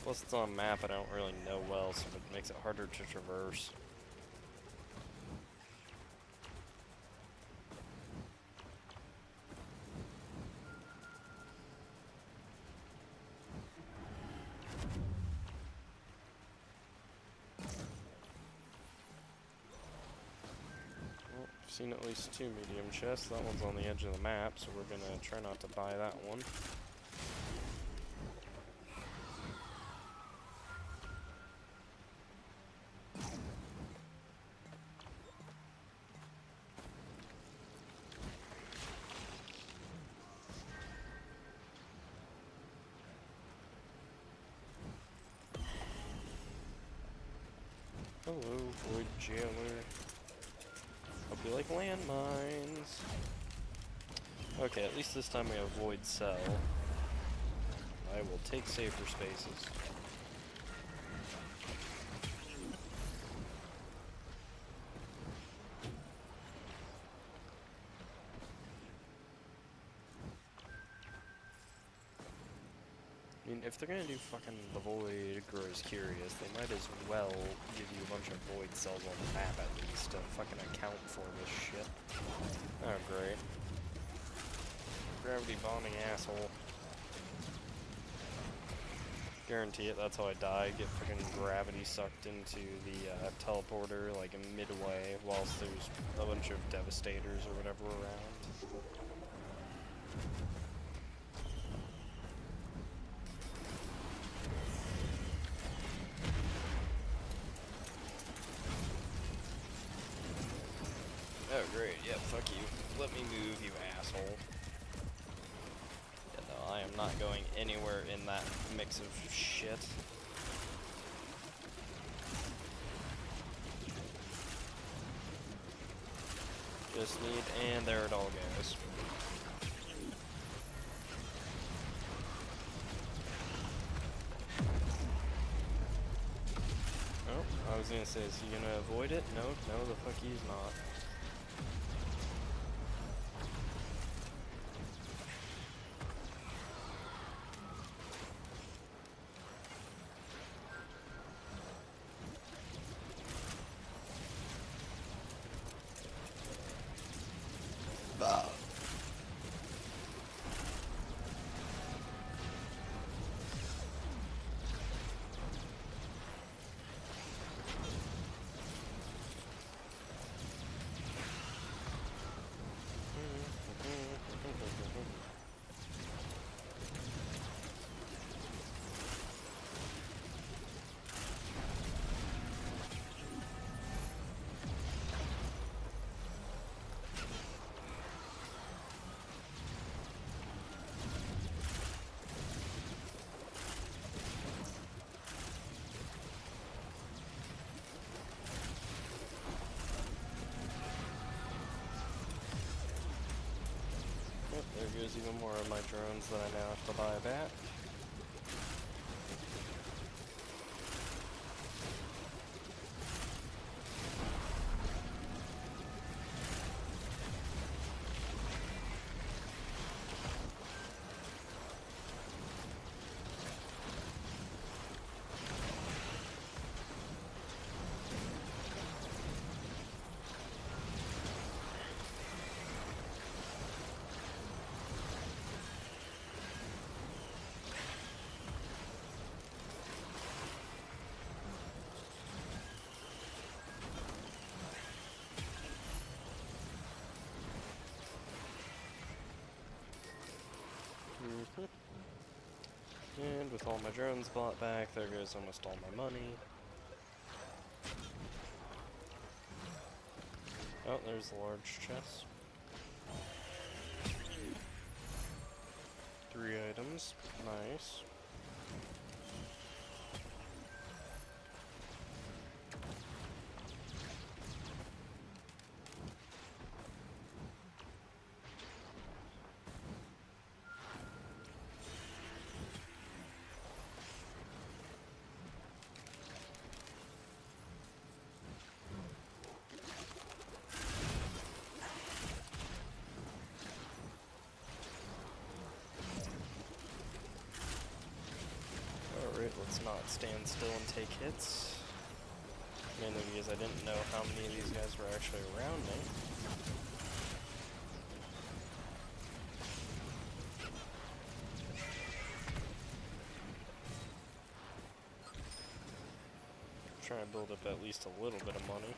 Plus it's on a map I don't really know well, so it makes it harder to traverse. Well, I've seen at least 2 medium chests. That one's on the edge of the map, so we're gonna try not to buy that one. Hello, Void Jailer. Hope you like landmines. Okay, at least this time we avoid cell. I will take safer spaces. I mean, if they're gonna do fucking the void grows curious, they might as well give you a bunch of void cells on the map at least to fucking account for this shit. Oh, great. Gravity bombing asshole. Guarantee it, that's how I die. Get freaking gravity sucked into the teleporter, like midway, whilst there's a bunch of devastators or whatever around. Oh, great. Yeah, fuck you. Let me move, you asshole. Yeah, no, I am not going anywhere in that mix of shit. Just need, and there it all goes. Oh, I was gonna say, is he gonna avoid it? No, no, the fuck he's not. Yep, there goes even more of my drones that I now have to buy back. And with all my drones bought back, there goes almost all my money. Oh, there's the large chest. 3 items. Nice. Alright, let's not stand still and take hits. Mainly because I didn't know how many of these guys were actually around me. Trying to build up at least a little bit of money.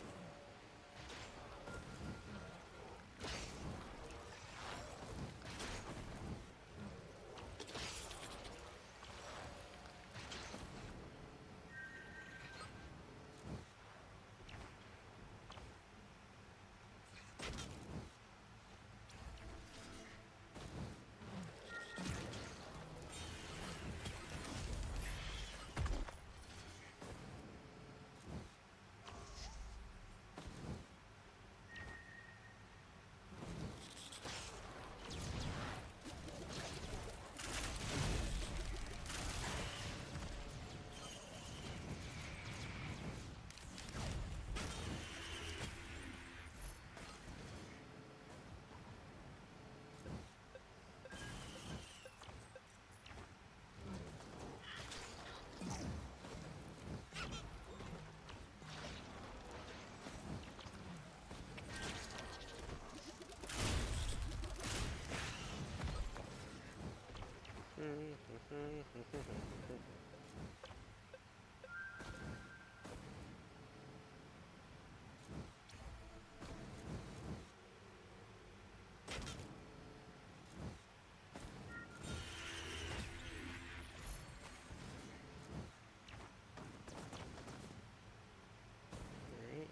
Alright,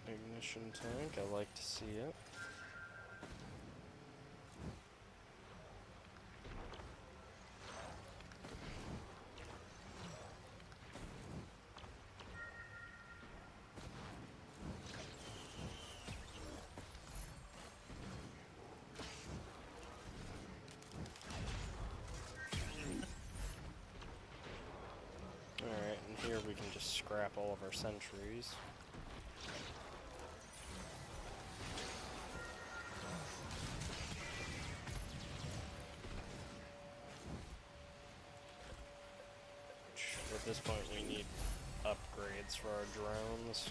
ignition tank, I like to see it. Alright, and here we can just scrap all of our sentries. At this point we need upgrades for our drones.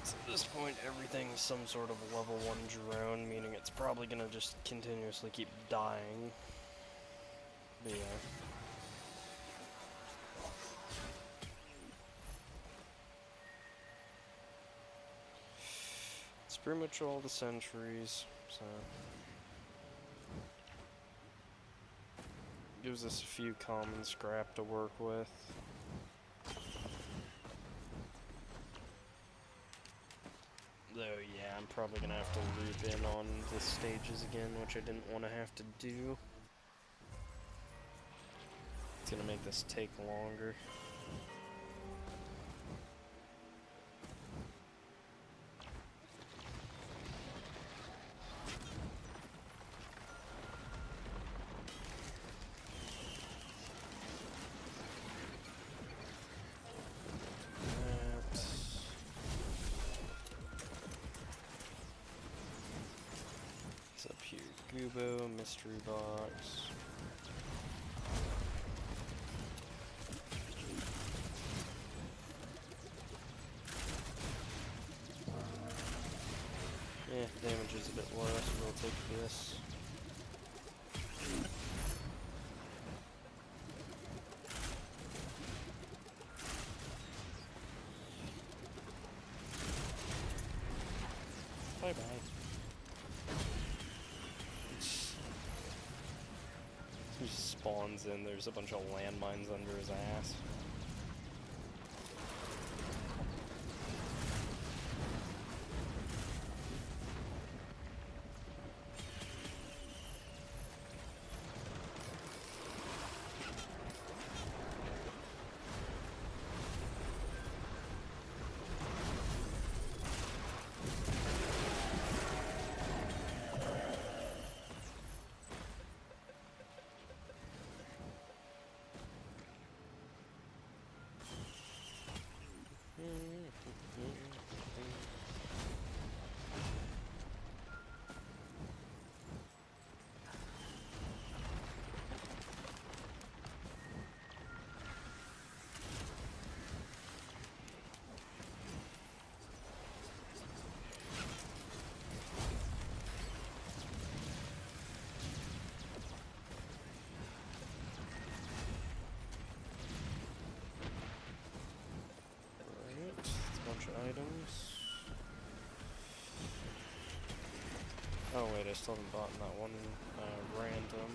So at this point everything's some sort of level 1 drone, meaning it's probably gonna just continuously keep dying. But yeah. It's pretty much all the sentries, so gives us a few common scrap to work with. Though, yeah, I'm probably gonna have to loop in on the stages again, which I didn't want to have to do. It's gonna make this take longer. What's up here? Gubo, mystery box. Yeah, damage is a bit less, we'll take this. Bye bye. He just spawns in, there's a bunch of landmines under his ass. Items. Oh wait, I still haven't bought that one random.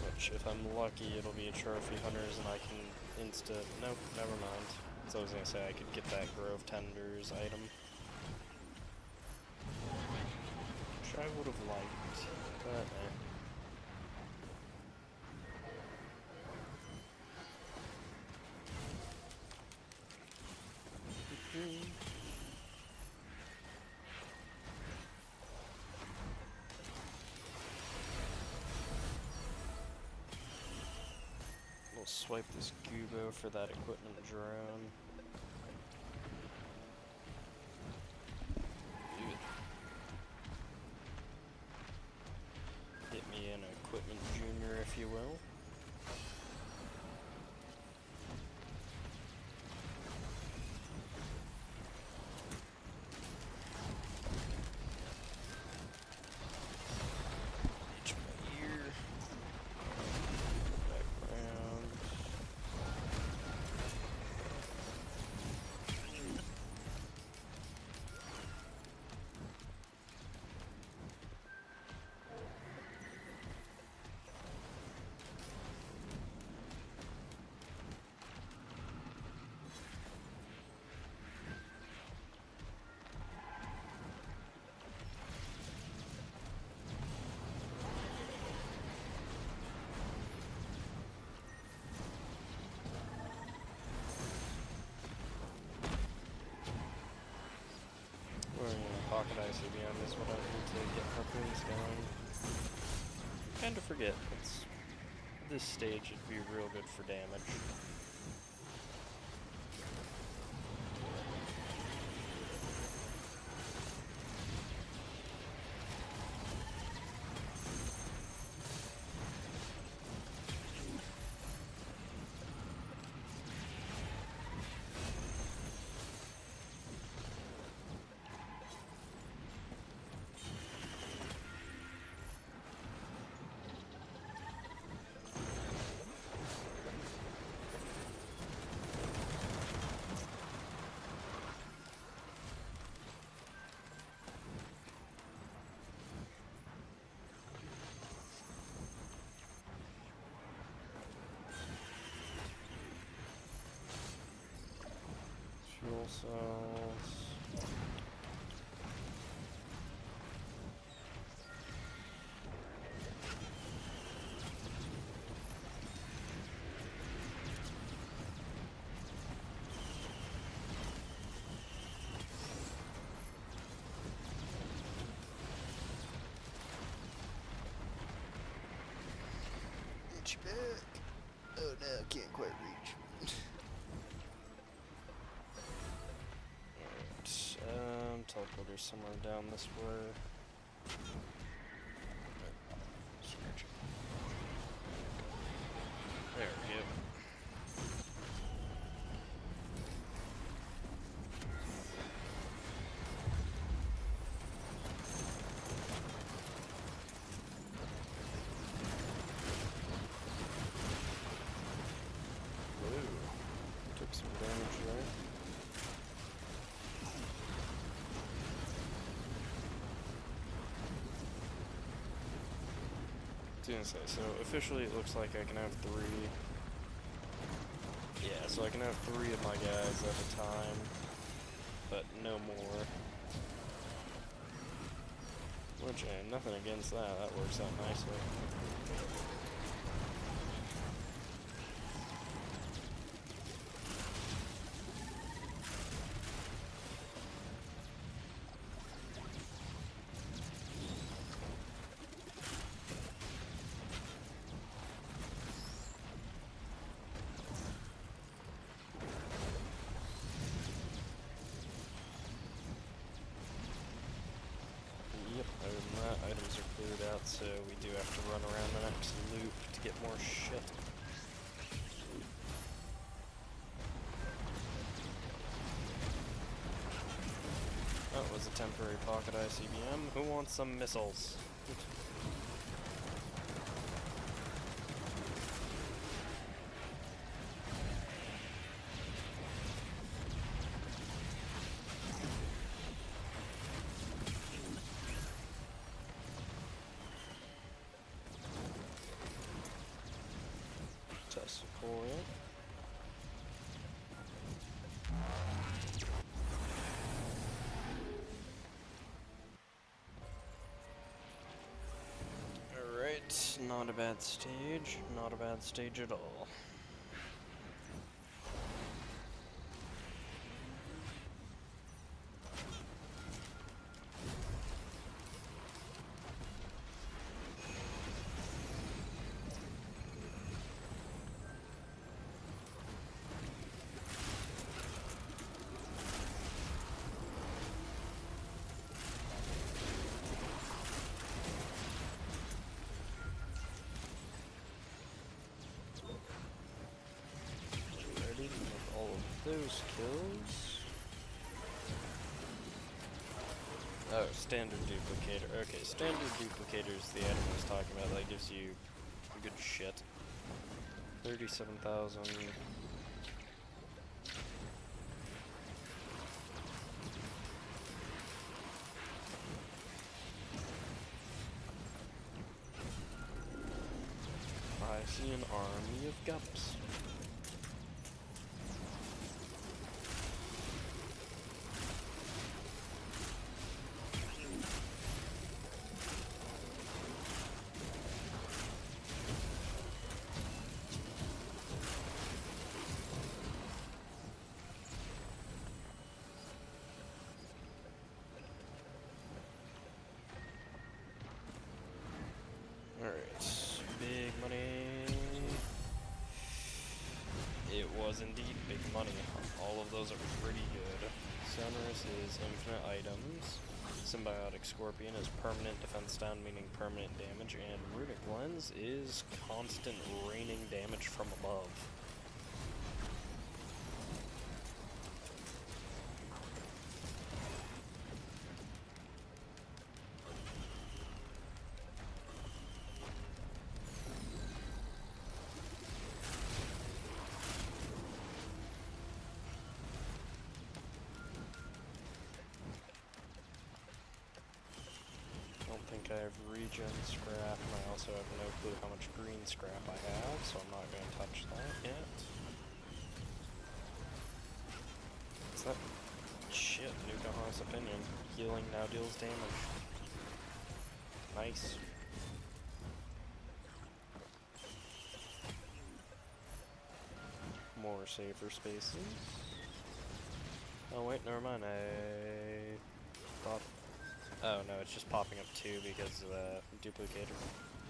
Which, if I'm lucky, it'll be a trophy hunters and I can nope, never mind. So I was gonna say I could get that Grove Tenders item. Which I would have liked, but eh. We'll swipe this Gubo for that equipment drone. Get me an equipment junior, if you will. pocket ICBM is what I need to get harpoons down. Kinda forget, it's this stage it'd be real good for damage. Fuel cells. Get you back. Oh no, can't quite reach. Alright, teleporter somewhere down this way. Search. There we go. Whoa. Took some damage there. So officially it looks like I can have 3. Yeah, so I can have 3 of my guys at a time, but no more. Which, nothing against that, that works out nicely. Yep, other than that, items are cleared out, so we do have to run around the next loop to get more shit. That was a temporary pocket ICBM. Who wants some missiles? Test coil. Alright, not a bad stage. Not a bad stage at all. With all of those kills. Oh, standard duplicator. Okay, standard duplicator is the item I was talking about. That gives you good shit. 37,000. I see an army of gups. was indeed big money. All of those are pretty good. Sonorous is infinite items. Symbiotic Scorpion is permanent defense down, meaning permanent damage. And Runic Lens is constant raining damage from above. I don't think I have regen scrap, and I also have no clue how much green scrap I have, so I'm not going to touch that yet. What's that? Shit, Nukaha's opinion. Healing now deals damage. Nice. More safer spaces. Oh wait, never mind, I thought... Oh no, it's just popping up 2 because of the duplicator.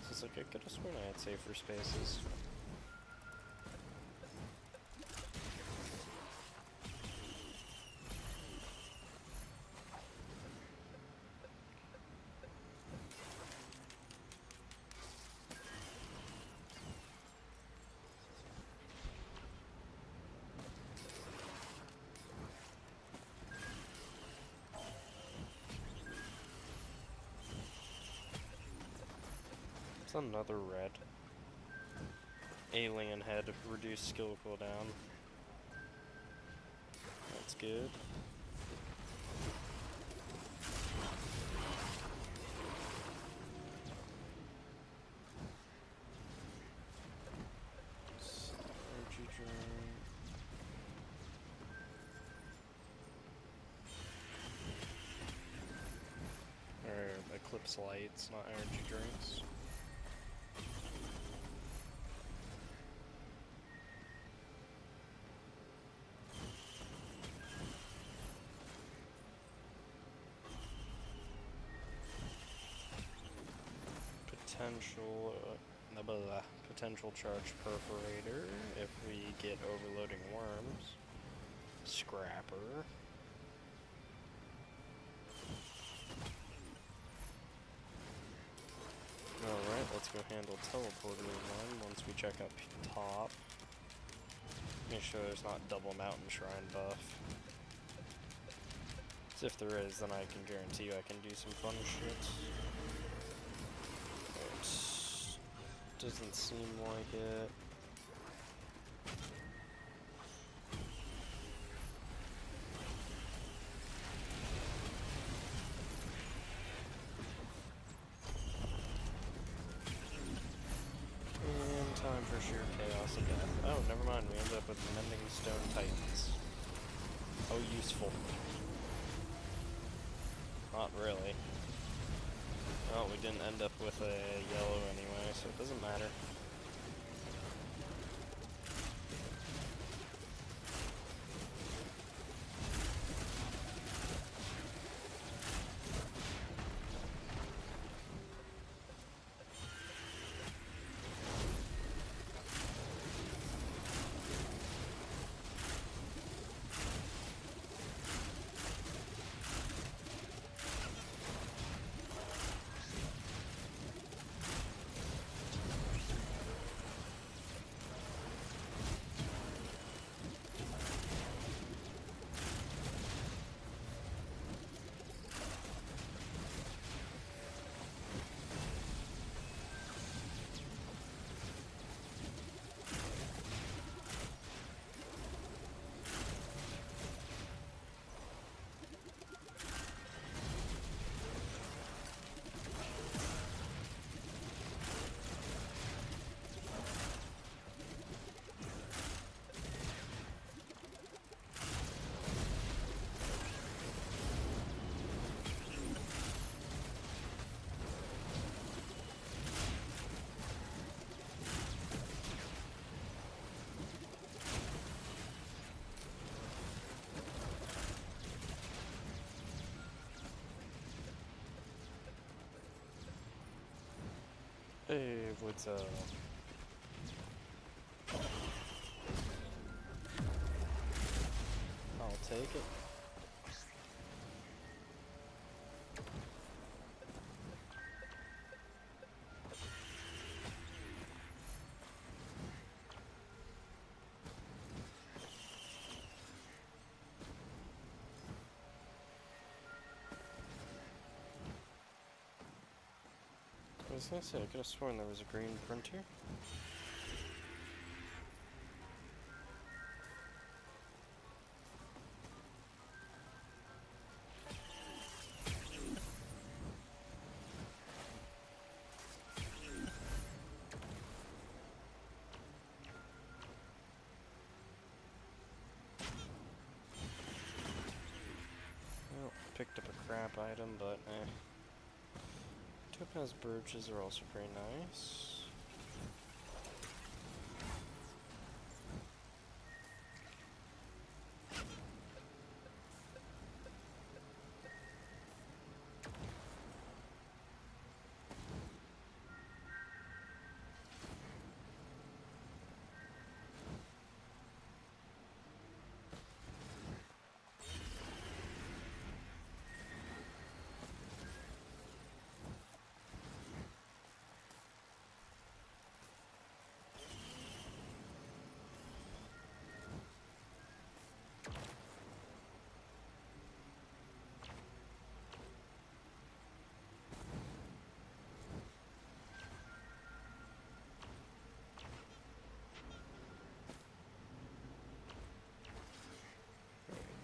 So it's like, I could have sworn I had safer spaces. It's another red. Alien head, reduced skill cooldown. That's good. Energy drink. Or Eclipse lights, not energy drinks. Potential charge perforator if we get overloading worms. Scrapper. Alright, let's go handle teleporter then once we check up top. Make sure there's not double mountain shrine buff. So if there is, then I can guarantee you I can do some fun shit. Doesn't seem like it. And time for sheer chaos of death. Oh, never mind, we ended up with Mending Stone Titans. How useful. Not really. Oh, we didn't end up with a yellow anyway, so it doesn't matter. Hey, what's up? take it. I was gonna say, I could have sworn there was a green printer. Well, picked up a crap item, but eh. Topaz birches are also pretty nice.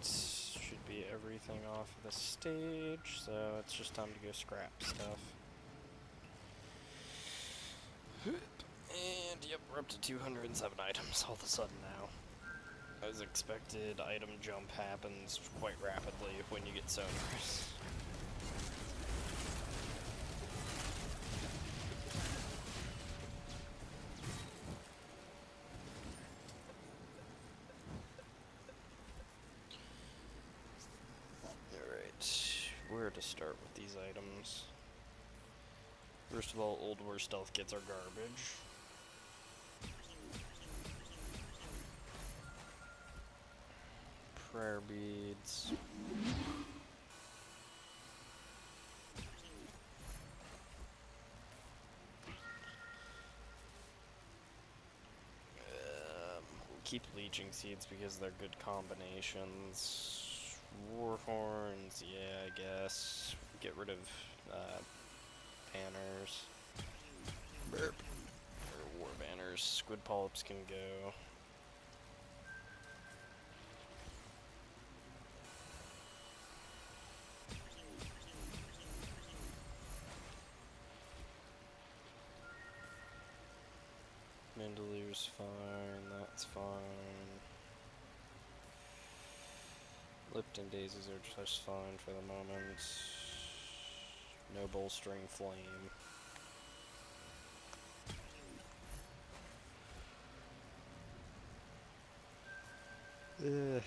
Should be everything off of the stage, so it's just time to go scrap stuff. And yep, we're up to 207 items all of a sudden now. As expected, item jump happens quite rapidly when you get sonars. Where to start with these items? First of all, old war stealth kits are garbage. Prayer beads. We'll keep leeching seeds because they're good combinations. War horns, yeah, I guess. Get rid of banners. Burp. Or war banners. Squid polyps can go. Mandelier's fine, that's fine. Lipton daisies are just fine for the moment. No bolstering flame. Ugh.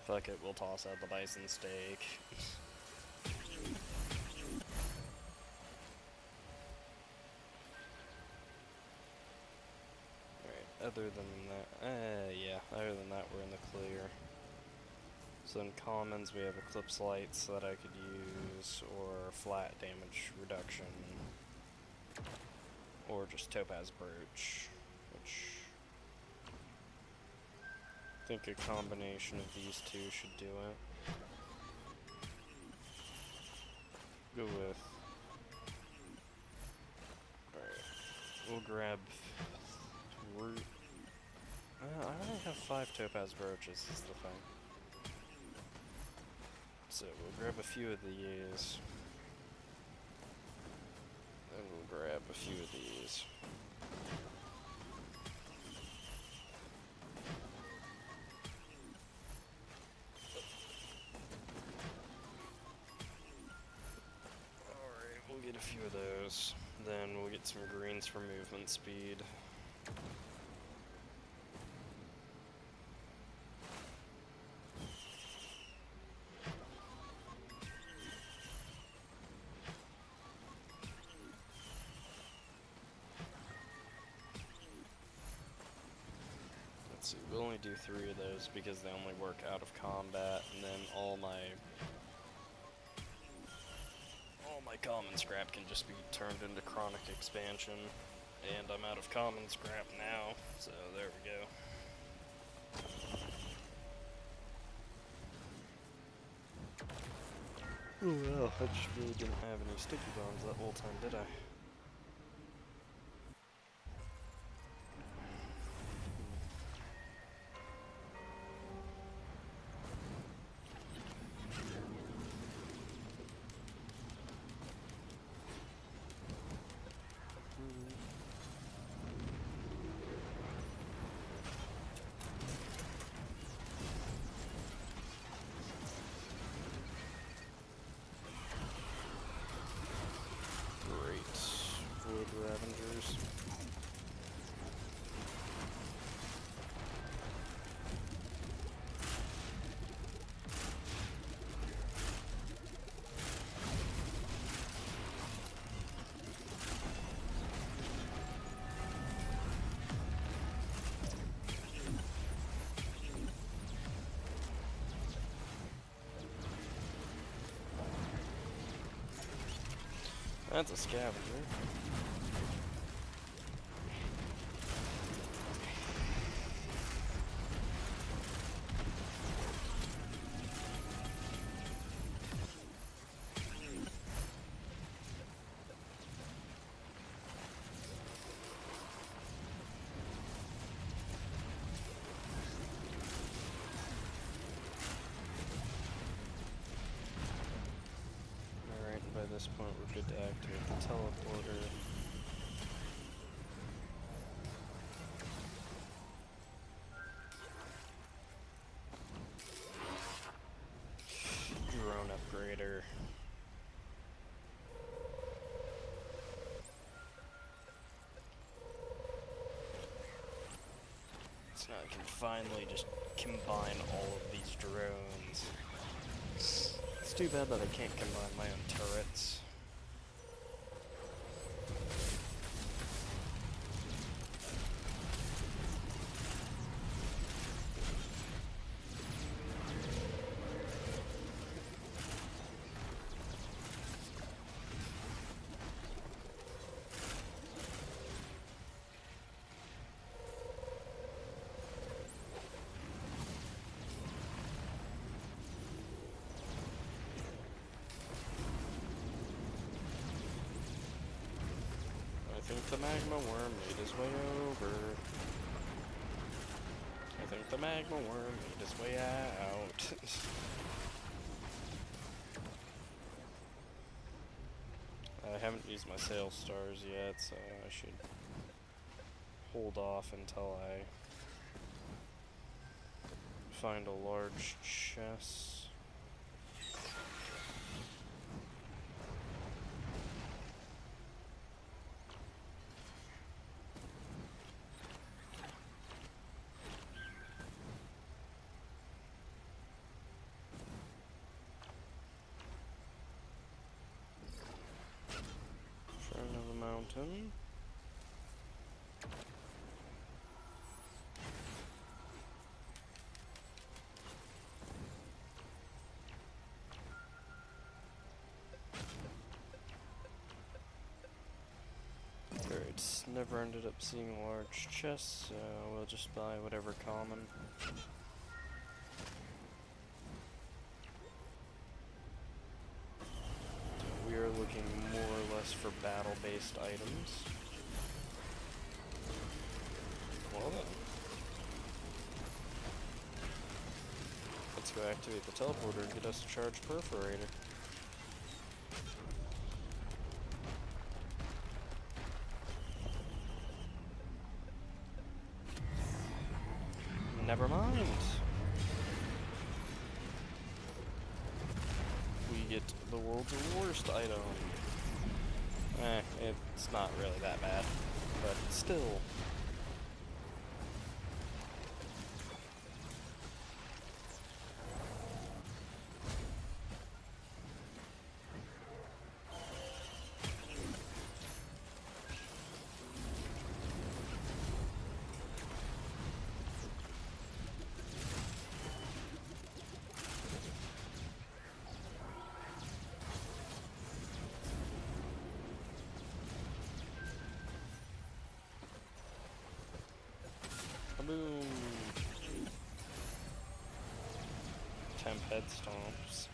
Fuck it, we'll toss out the bison steak. Alright, other than that, yeah, other than that we're in the clear. So in commons we have Eclipse Lights that I could use, or flat damage reduction, or just Topaz Brooch, which I think a combination of these two should do it. Go with... Alright, we'll grab... I only have 5 Topaz Brooches, is the thing. So we'll grab a few of these. Then we'll grab a few of these. Alright, we'll get a few of those. Then we'll get some greens for movement speed. Let's see, we'll only do 3 of those because they only work out of combat, and then all my common scrap can just be turned into chronic expansion, and I'm out of common scrap now, so there we go. Oh well, I just really didn't have any sticky bombs that whole time, did I? Great. Void Ravengers. That's a scavenger. Alright, and by this point we're good to activate the teleporter. Drone upgrader. So now I can finally just combine all of these drones. It's too bad that I can't combine my own turrets. I think the magma worm made his way over. I think the magma worm made his way out. I haven't used my sales stars yet, so I should hold off until I find a large chest. Front of the mountain. Alright, never ended up seeing large chests, so we'll just buy whatever common. We are looking more or less for battle-based items. Well then. Let's go activate the teleporter and get us a charged perforator. Never mind. We get the world's worst item. It's not really that bad, but still. head stomps.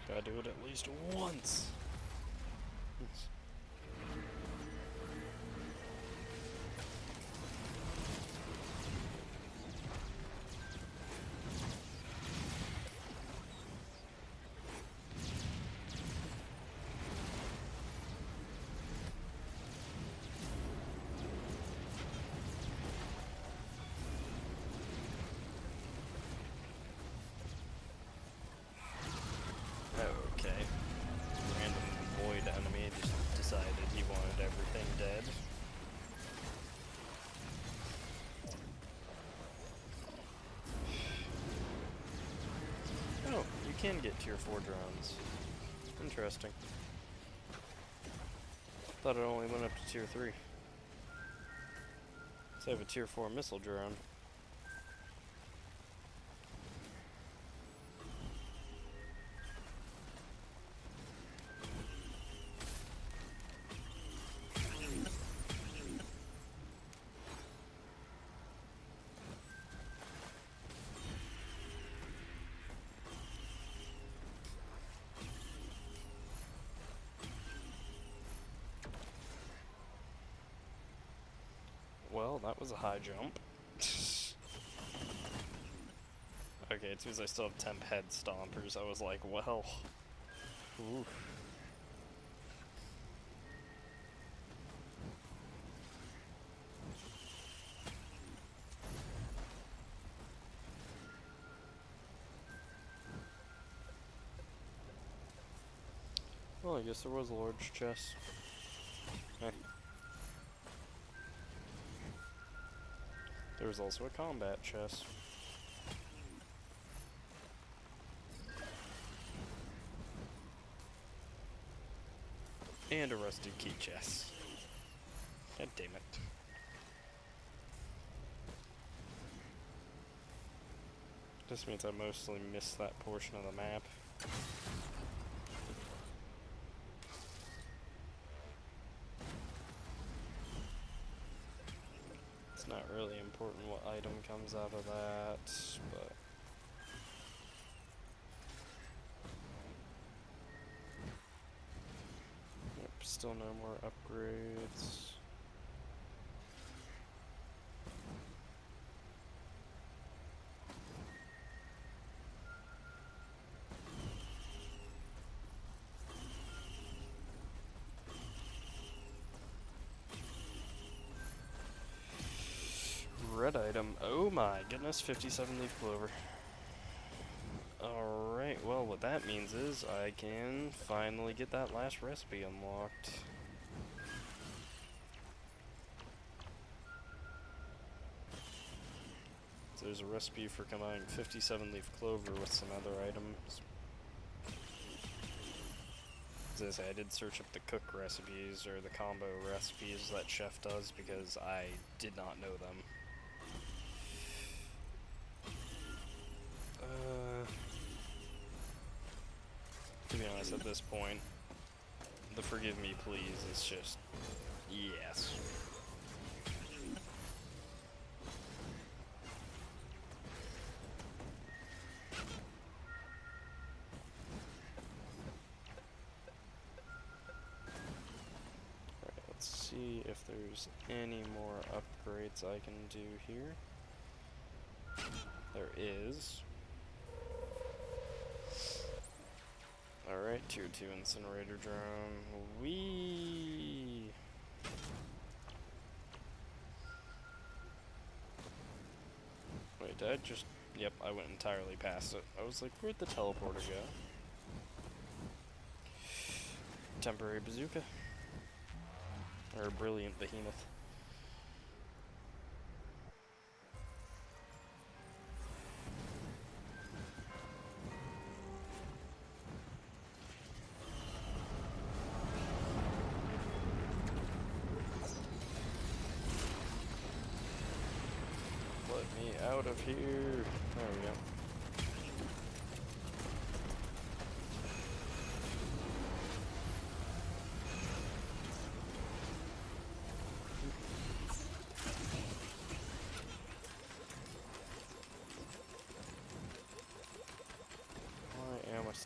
Gotta do it at least once. Okay. Random void enemy just decided he wanted everything dead. Oh, you can get tier 4 drones. Interesting. Thought it only went up to tier 3. So I have a tier 4 missile drone. Well, that was a high jump. Okay, it's because I still have temp head stompers. I was like, well. Ooh. Well, I guess there was a large chest. Eh. There was also a combat chest. And a rusted key chest. God damn it. This means I mostly missed that portion of the map. It's not really important what item comes out of that, but... Yep, still no more upgrades. Red item. Oh my goodness, 57 leaf clover. Alright, well what that means is I can finally get that last recipe unlocked. So there's a recipe for combining 57 leaf clover with some other items. As I say, I did search up the cook recipes or the combo recipes that chef does because I did not know them. To be honest, at this point, the forgive me please is just yes. Alright, let's see if there's any more upgrades I can do here. There is. Alright, tier 2 incinerator drone. Whee! Wait, did I just... Yep, I went entirely past it. I was like, where'd the teleporter go? Temporary bazooka. Or brilliant behemoth. Let me out of here. There we go.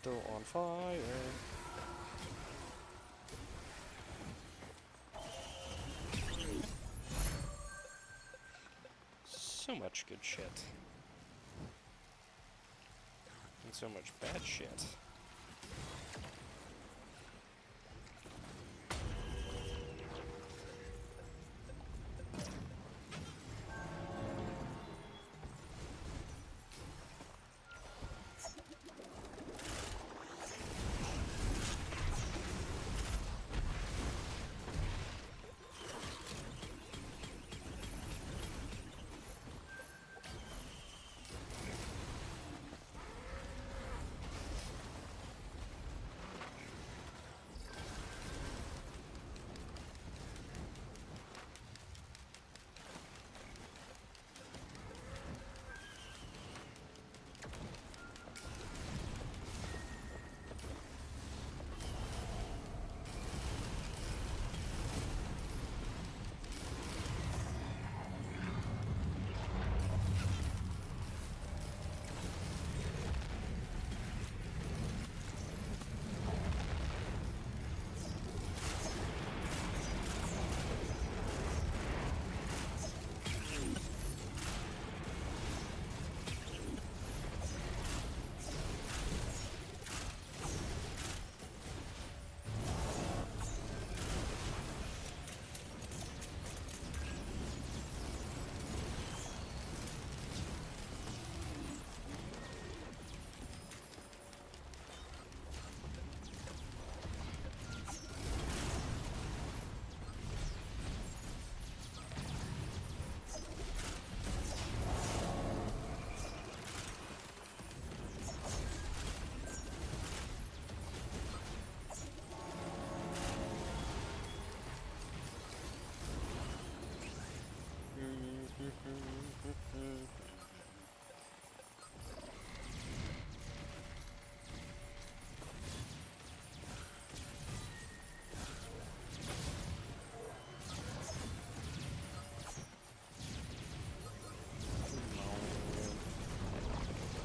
Still on fire. So much good shit. And so much bad shit.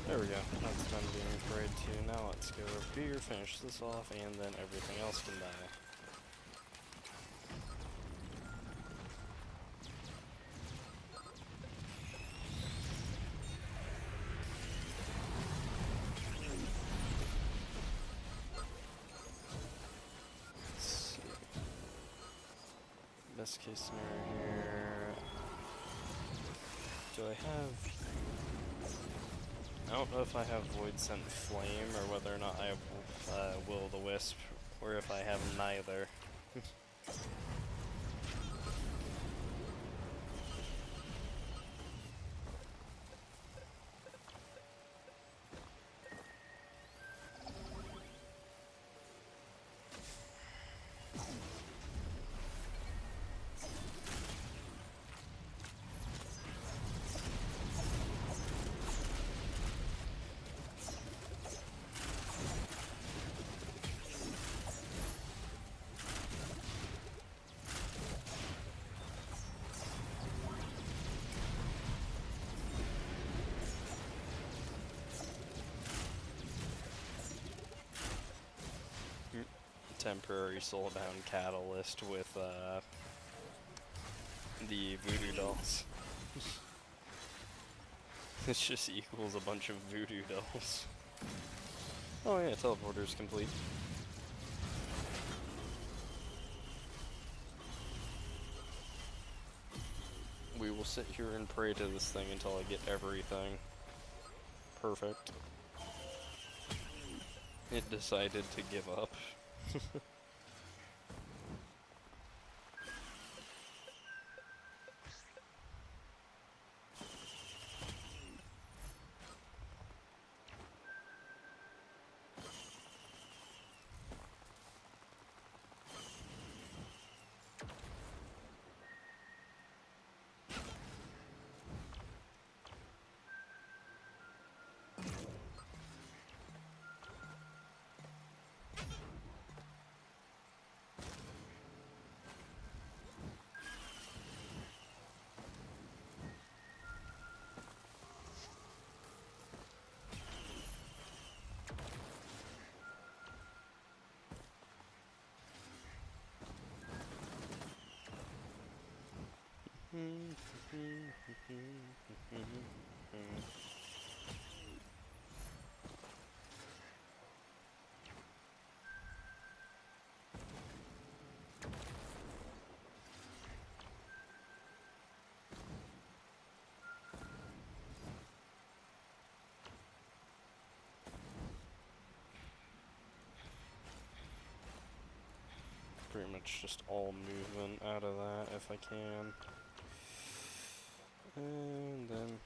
There we go. That's done being afraid too. Now let's go over here, finish this off, and then everything else can die. Let's see. Best case scenario here. Do I have... I don't know if I have Void Sent Flame, or whether or not I have Will-o-the-Wisp, or if I have neither. Temporary soulbound catalyst with the voodoo dolls. This just equals a bunch of voodoo dolls. Oh yeah, teleporter's complete. We will sit here and pray to this thing until I get everything. Perfect. It decided to give up. Pretty much just all movement out of that if I can. And then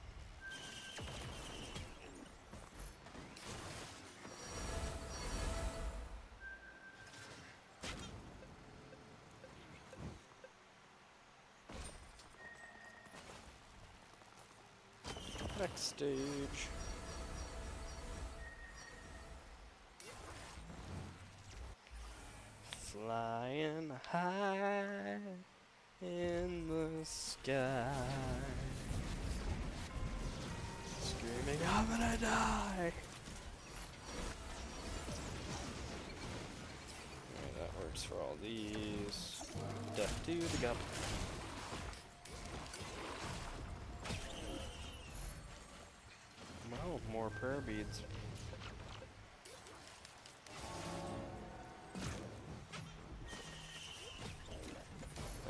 next stage. Flying high in the sky, screaming, I'm gonna die! Alright, that works for all these. Death to the gut. Well, more prayer beads.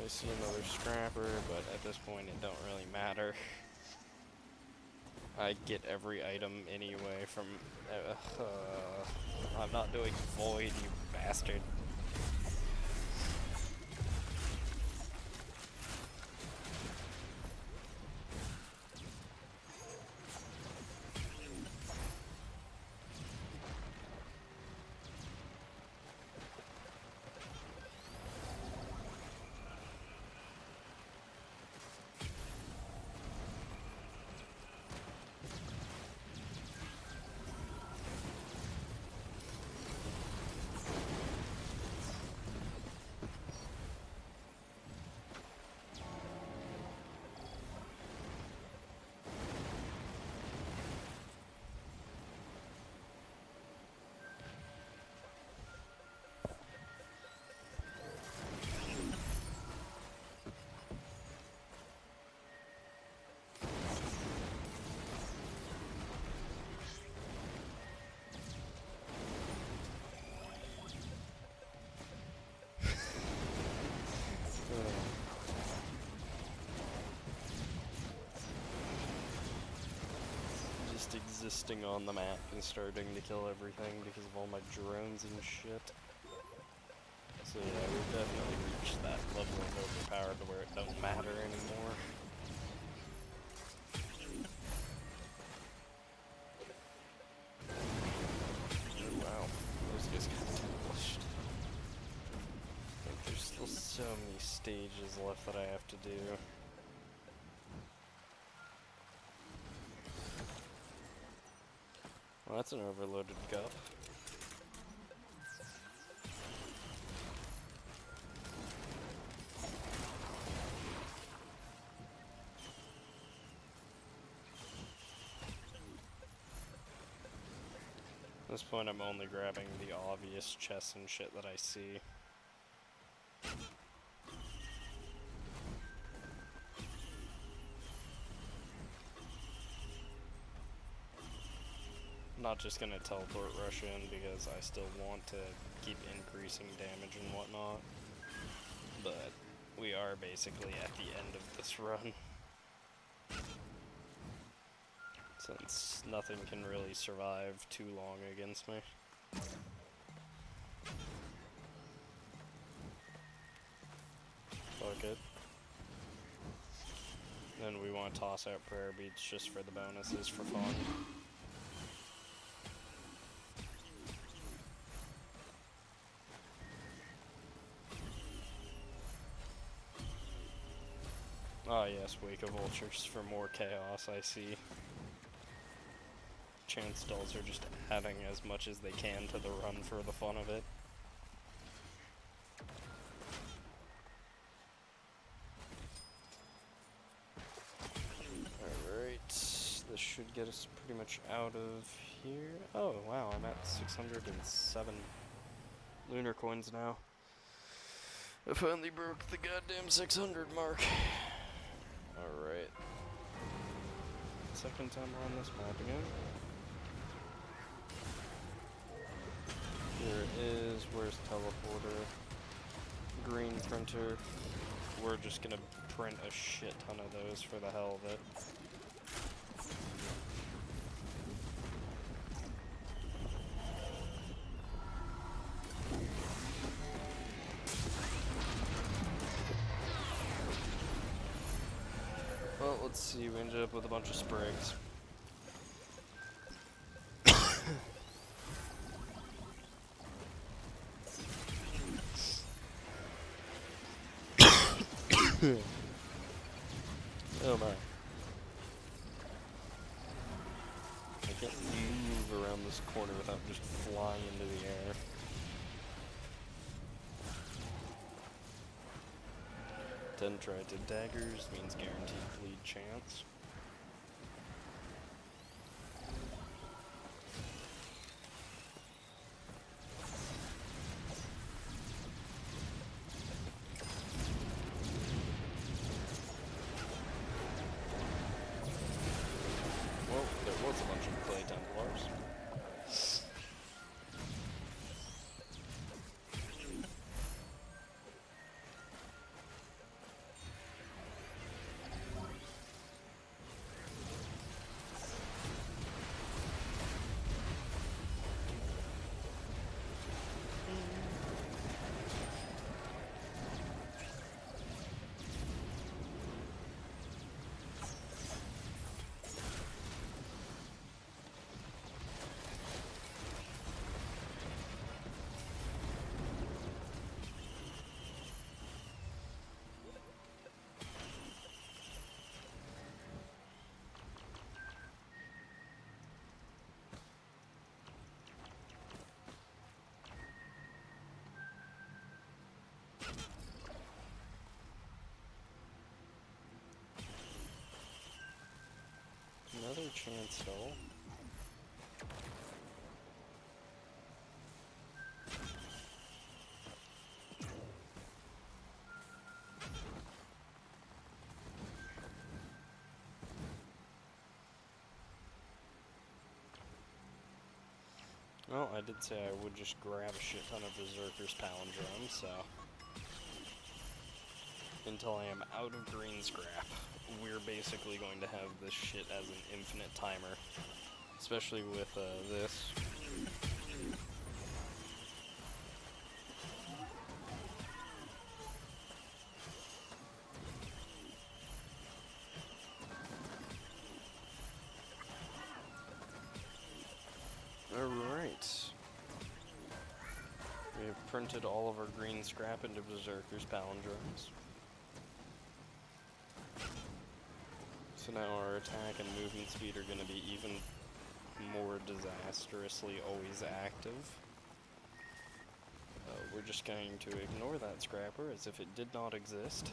I see another scrapper, but at this point it don't really matter. I get every item anyway from... I'm not doing void, you bastard. Just existing on the map and starting to kill everything because of all my drones and shit. So yeah, we've definitely reached that level of overpower to where it don't matter anymore. Oh, wow, those guys got demolished. I think there's still so many stages left that I have to do. Well, that's an overloaded gup. At this point, I'm only grabbing the obvious chests and shit that I see. Not just gonna teleport rush in because I still want to keep increasing damage and whatnot. But we are basically at the end of this run. Since nothing can really survive too long against me. Fuck it. Then we want to toss out prayer beads just for the bonuses for fun. Ah yes, Wake of Vultures for more chaos, I see. Chance dolls are just adding as much as they can to the run for the fun of it. Alright, this should get us pretty much out of here. Oh wow, I'm at 607 lunar coins now. I finally broke the goddamn 600 mark. Alright, second time on this map again. Here it is. Where's teleporter? Green printer. We're just gonna print a shit ton of those for the hell of it. Well, let's see, we ended up with a bunch of sprigs. Oh my. I can't move around this corner without just flying into the air. Dendrited daggers means guaranteed bleed chance. Well, there was a bunch of clay templars. Another chance hole. Well, I did say I would just grab a shit ton of Berserker's Palindrome, so... Until I am out of green scrap, we're basically going to have this shit as an infinite timer. Especially with, this. Alright. We have printed all of our green scrap into Berserker's Palindromes. So now our attack and movement speed are going to be even more disastrously always active. We're just going to ignore that scrapper as if it did not exist.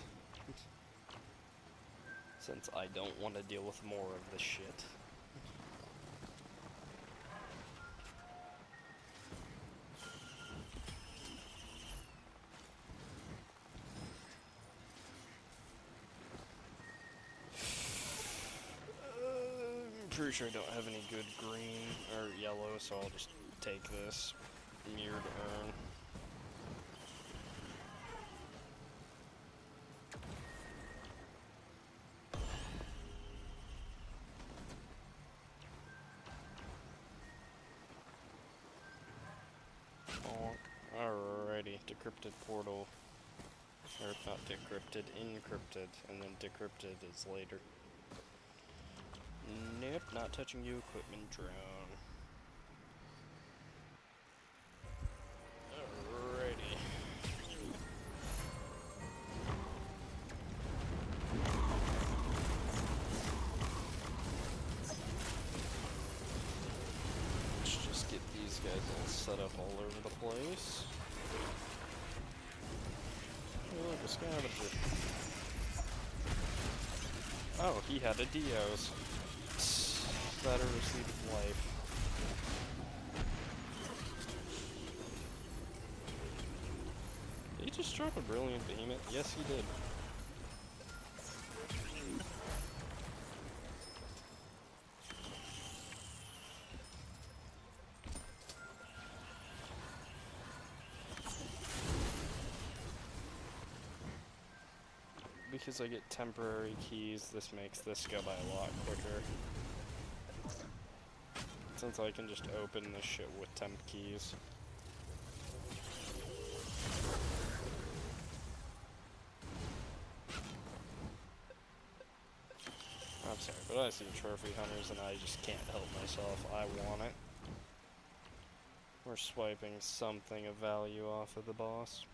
Since I don't want to deal with more of this shit. Pretty sure I don't have any good green or yellow, so I'll just take this mirrored urn. Alrighty, decrypted portal. Or not decrypted, encrypted, and then decrypted is later. Nope, not touching you, equipment drone. Alrighty. Let's just get these guys all set up all over the place. Oh, look, a scavenger. Oh, he had a Dios. That or receipt of life. Did he just drop a brilliant behemoth? Yes, he did. because I get temporary keys, this makes this go by a lot quicker. Since I can just open this shit with temp keys. I'm sorry, but I see trophy hunters and I just can't help myself. I want it. We're swiping something of value off of the boss.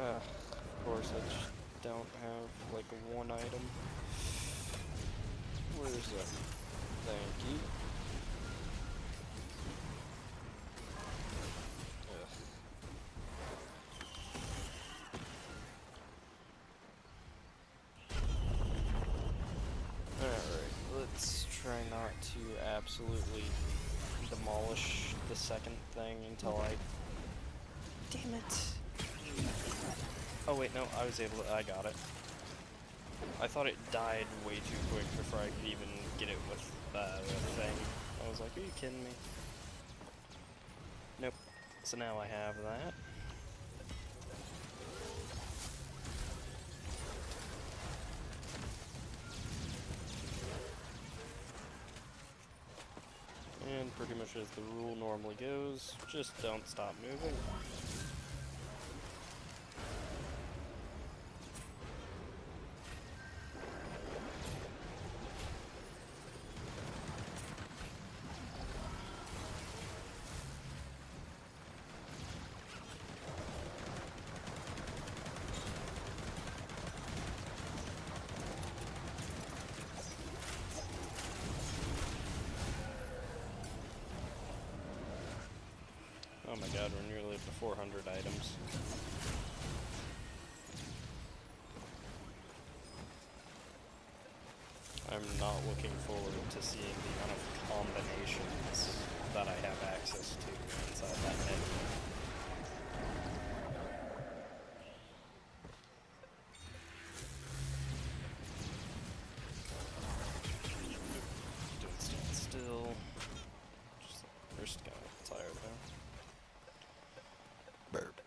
Of course, I just don't have like one item. Where's it? Thank you. Alright, let's try not to absolutely demolish the second thing until I... Damn it! Oh wait, no, I was able to... I got it. I thought it died way too quick before I could even get it with the thing. I was like, are you kidding me? Nope. So now I have that. And pretty much as the rule normally goes, just don't stop moving. Oh my god, we're nearly up to 400 items. I'm not looking forward to seeing the amount of combinations that I have access to inside that menu. Don't stand still. Just first guy tired now. Burp.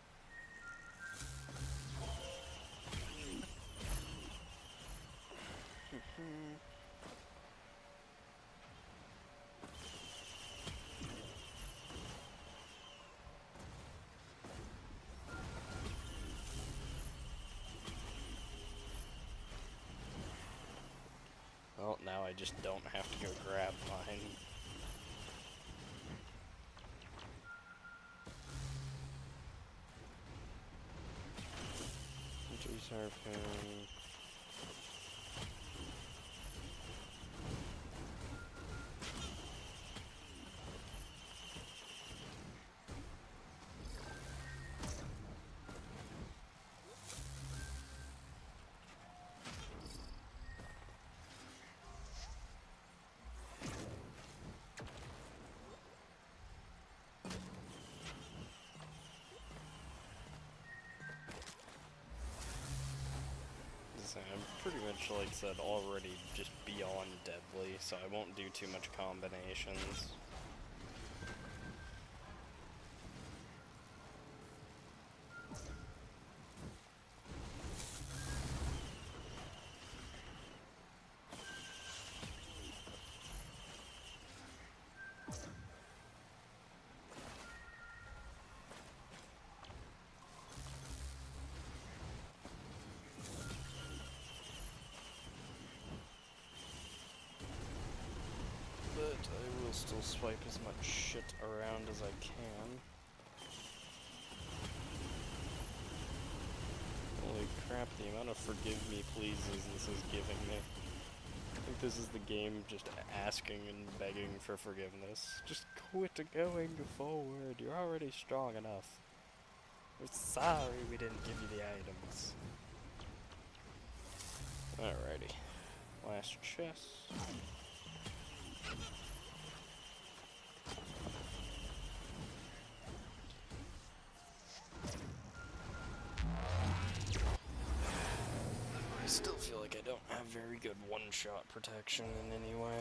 Well, now I just don't have to go grab mine. Reserve him. I'm pretty much, like I said, already just beyond deadly, so I won't do too much combinations. But I will still swipe as much shit around as I can. Holy crap, the amount of forgive me pleases this is giving me. I think this is the game just asking and begging for forgiveness. Just quit going forward, you're already strong enough. We're sorry we didn't give you the items. Alrighty. Last chest. I still feel like I don't have very good one-shot protection in any way.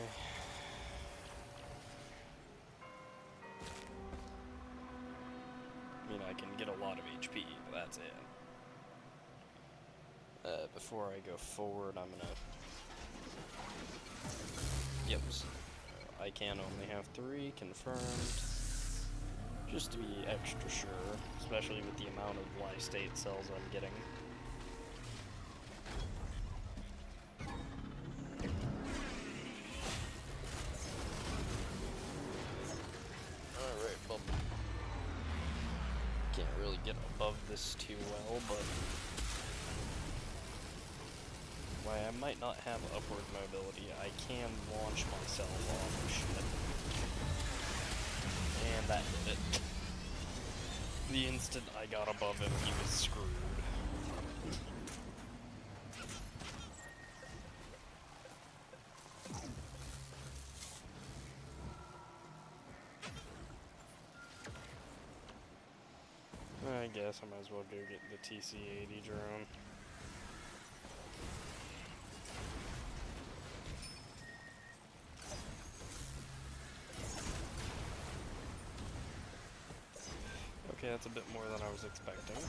I can get a lot of HP, but that's it. Before I go forward, I'm gonna... Yep, so I can only have 3 confirmed. Just to be extra sure, especially with the amount of life state cells I'm getting. Alright, well, can't really get above this too well, but while I might not have upward mobility, I can launch myself off of shit. And that did it. The instant I got above him, he was screwed. I guess I might as well go get the TC-80 drone. Okay, that's a bit more than I was expecting.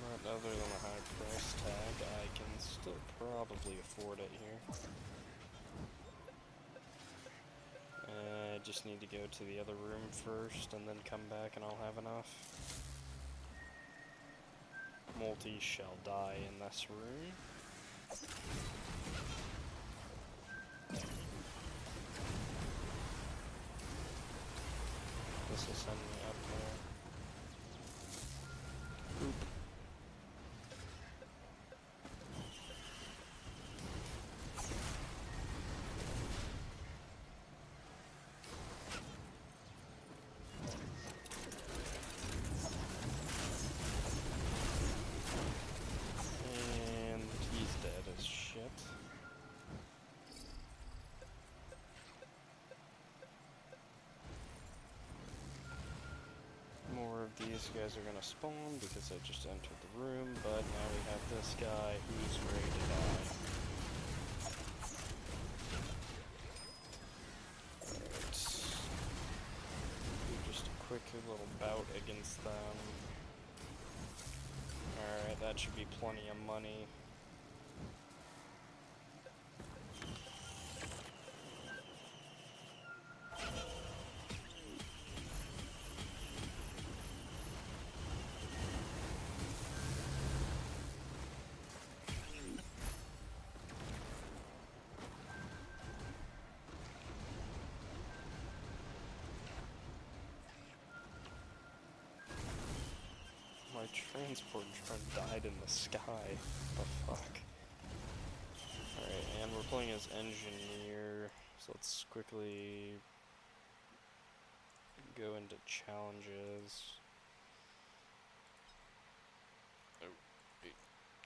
But other than the high price tag, I can still probably afford it here. I just need to go to the other room first and then come back and I'll have enough. Multi shall die in this room. This will send me up there. Oop. And he's dead as shit. More of these guys are gonna spawn because I just entered the room, but now we have this guy who's ready to die. Alright. Do just a quick little bout against them. Alright, that should be plenty of money. My transport drone died in the sky. What the fuck? Alright, and we're playing as engineer, so let's quickly go into challenges. Oh,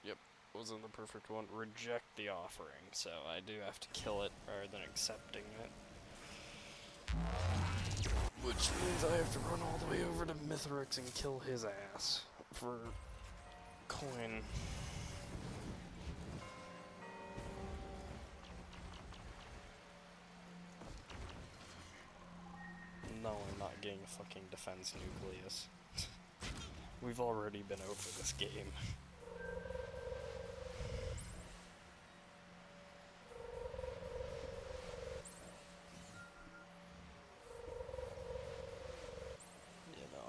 yep, wasn't the perfect one. Reject the offering, so I do have to kill it rather than accepting it. Which means I have to run all the way over to Mithrix and kill his ass for coin. No, I'm not getting a fucking defense nucleus. We've already been over this game.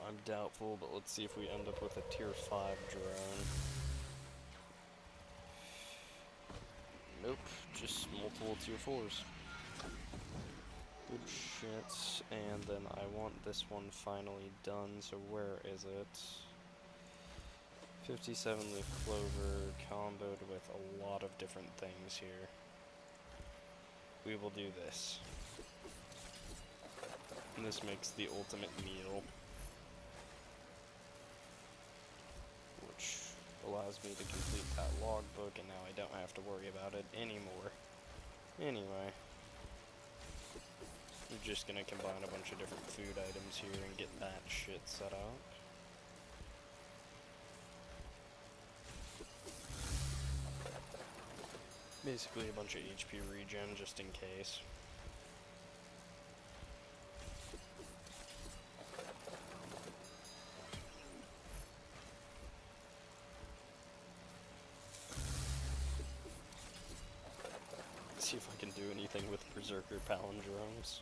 I'm doubtful, but let's see if we end up with a tier 5 drone. Nope, just multiple tier 4s. Good shit, and then I want this one finally done, so where is it? 57 leaf clover, comboed with a lot of different things here. We will do this. And this makes the ultimate meal. Which allows me to complete that logbook, and now I don't have to worry about it anymore. Anyway. We're just gonna combine a bunch of different food items here and get that shit set up. Basically a bunch of HP regen just in case. See if I can do anything with Berserker Palindromes.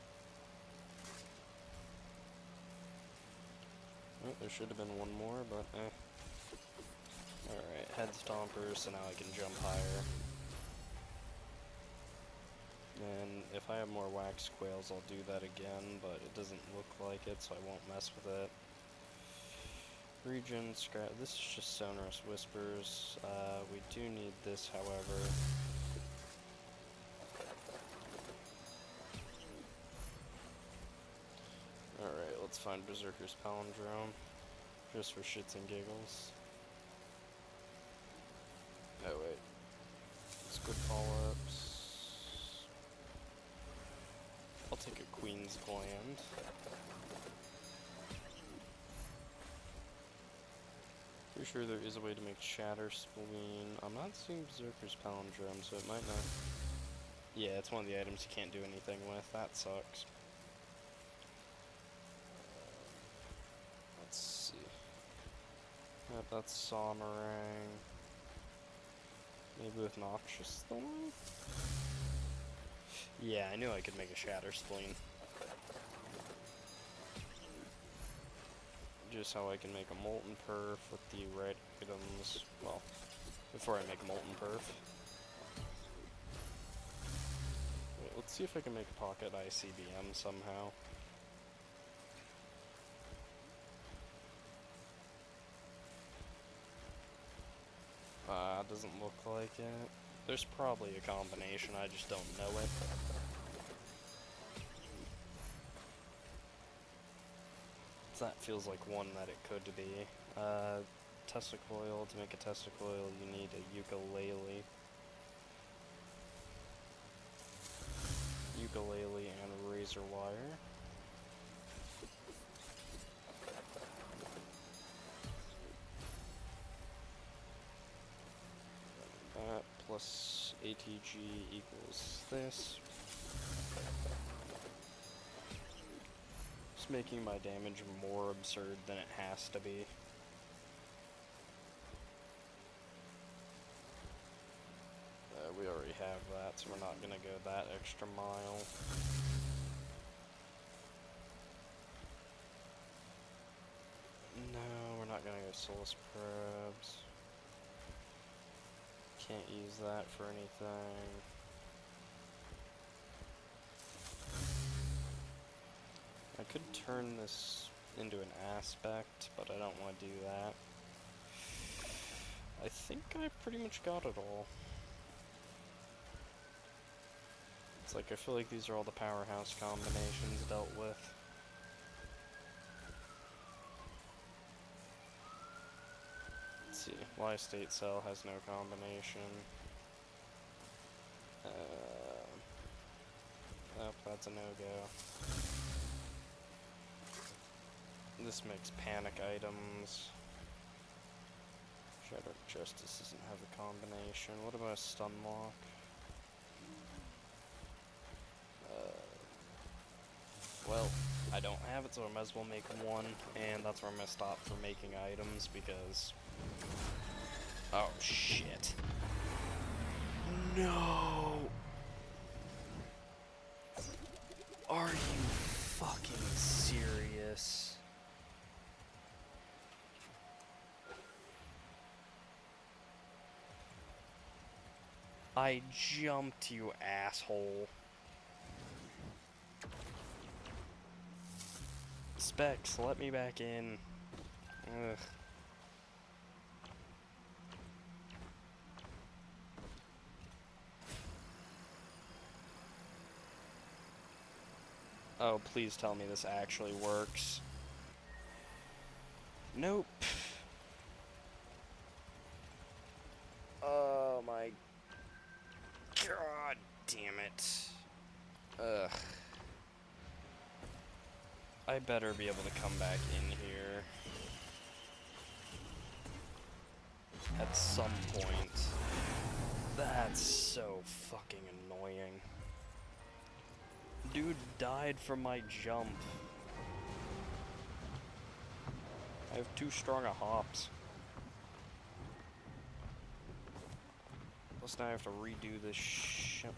Oh, there should have been one more, but eh. Alright, head stompers, so now I can jump higher. And if I have more wax quails, I'll do that again, but it doesn't look like it, so I won't mess with it. Regen, scrap. This is just Sonorous Whispers. We do need this, however. Alright, let's find Berserker's Palindrome. Just for shits and giggles. Oh, wait. Squid Polyps. I'll take a Queen's Gland. Pretty sure there is a way to make Shatter Spleen. I'm not seeing Berserker's Palindrome, so it might not... Yeah, it's one of the items you can't do anything with. That sucks. Let's see. Yep, that's Sonorang. Maybe with Noxious Thorn? Yeah, I knew I could make a Shatter Spleen. Just how I can make a Molten Perf with the right items. Well, before I make a Molten Perf. Wait, let's see if I can make a Pocket ICBM somehow. Doesn't look like it. There's probably a combination, I just don't know it. That feels like one that it could be. Testicoil. To make a Testicoil, you need a ukulele. Ukulele and razor wire. That plus ATG equals this. Just making my damage more absurd than it has to be. We already have that, so we're not gonna go that extra mile. No, we're not gonna go Solus Probes. Can't use that for anything. I could turn this into an aspect, but I don't want to do that. I think I pretty much got it all. It's like, I feel like these are all the powerhouse combinations dealt with. Let's see, Y State Cell has no combination. Nope, that's a no-go. This makes panic items. Shadow Justice doesn't have a combination. What about a stun lock? Well, I don't have it, so I might as well make one, and that's where I'm gonna stop for making items, because... Oh, shit. No! Are you fucking serious? I jumped, you asshole. Specs, let me back in. Ugh. Oh, please tell me this actually works. Nope. Oh my god damn it. Ugh. I better be able to come back in here at some point. That's so fucking annoying. Dude died from my jump. I have too strong a hops. Plus now I have to redo this shit.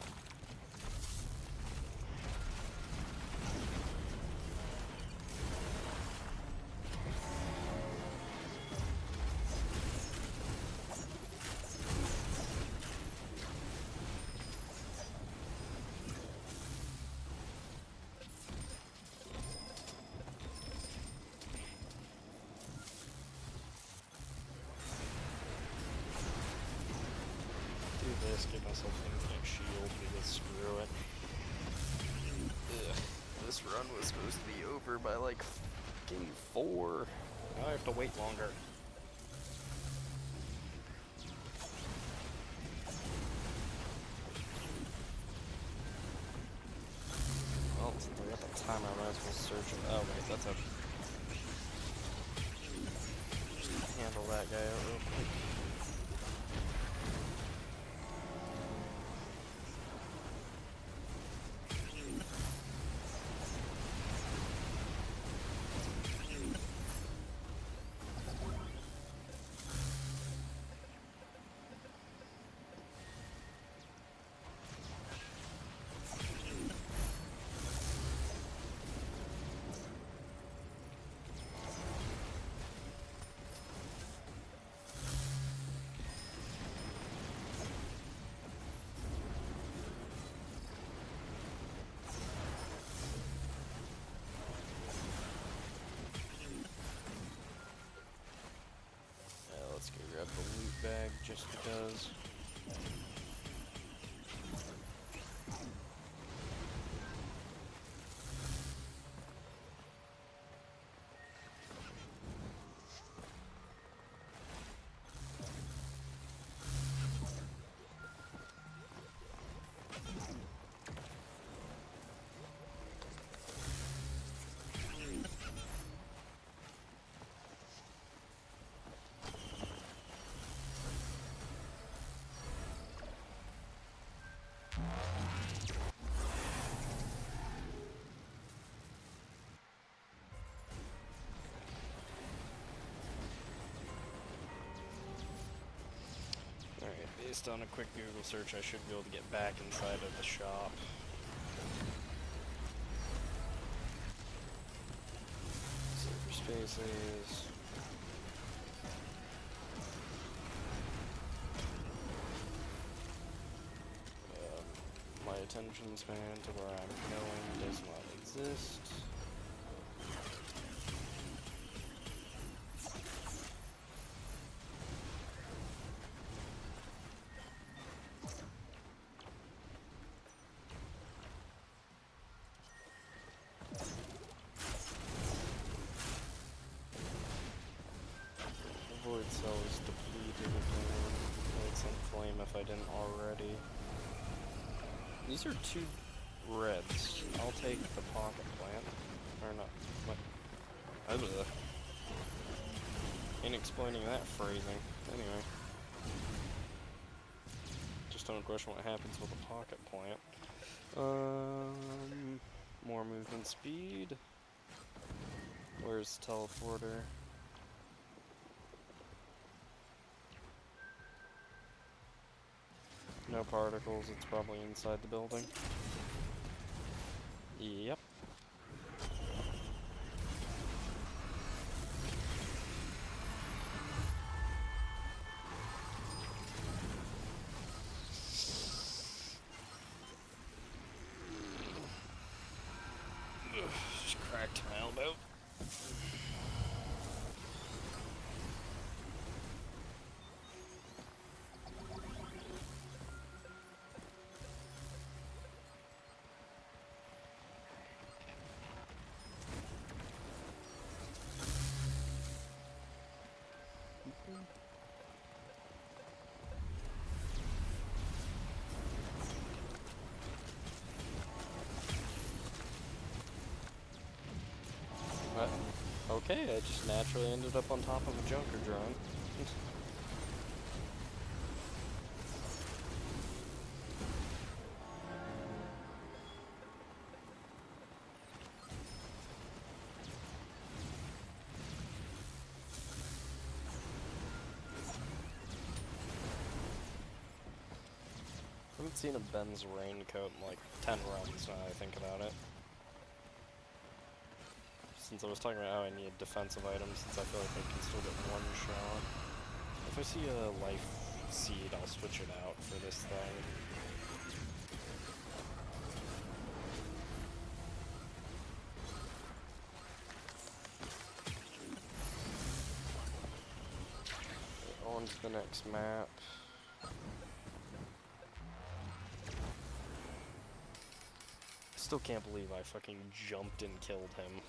This, give myself infinite shield because screw it. Ugh. This run was supposed to be over by like fucking 4. Now I have to wait longer. Well, since I got the timer, I might as well search it. Oh wait, that's a... Just handle that guy out real quick. Let's go grab the loot bag just because. Based on a quick Google search, I should be able to get back inside of the shop. Safer spaces. My attention span to where I'm going does not exist. Void cell is depleted again. Light some flame if I didn't already. These are 2 reds. I'll take the pocket plant. Or not. What? Ain't explaining that phrasing. Anyway. Just don't question what happens with a pocket plant. More movement speed. Where's the teleporter? No particles, it's probably inside the building. Yep. Just cracked my elbow. Okay, I just naturally ended up on top of a junker drone. seen a Ben's raincoat in like 10 runs now I think about it. Since I was talking about how I need defensive items, since I feel like I can still get one shot. If I see a life seed, I'll switch it out for this thing. On to the next map. Still can't believe I fucking jumped and killed him.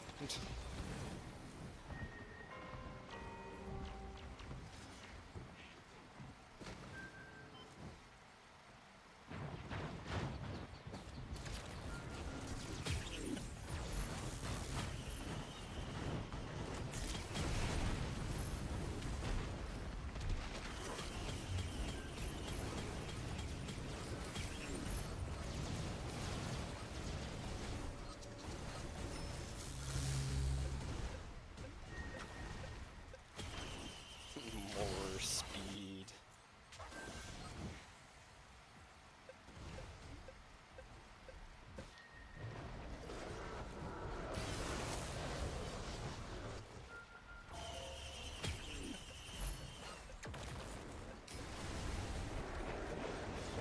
More speed.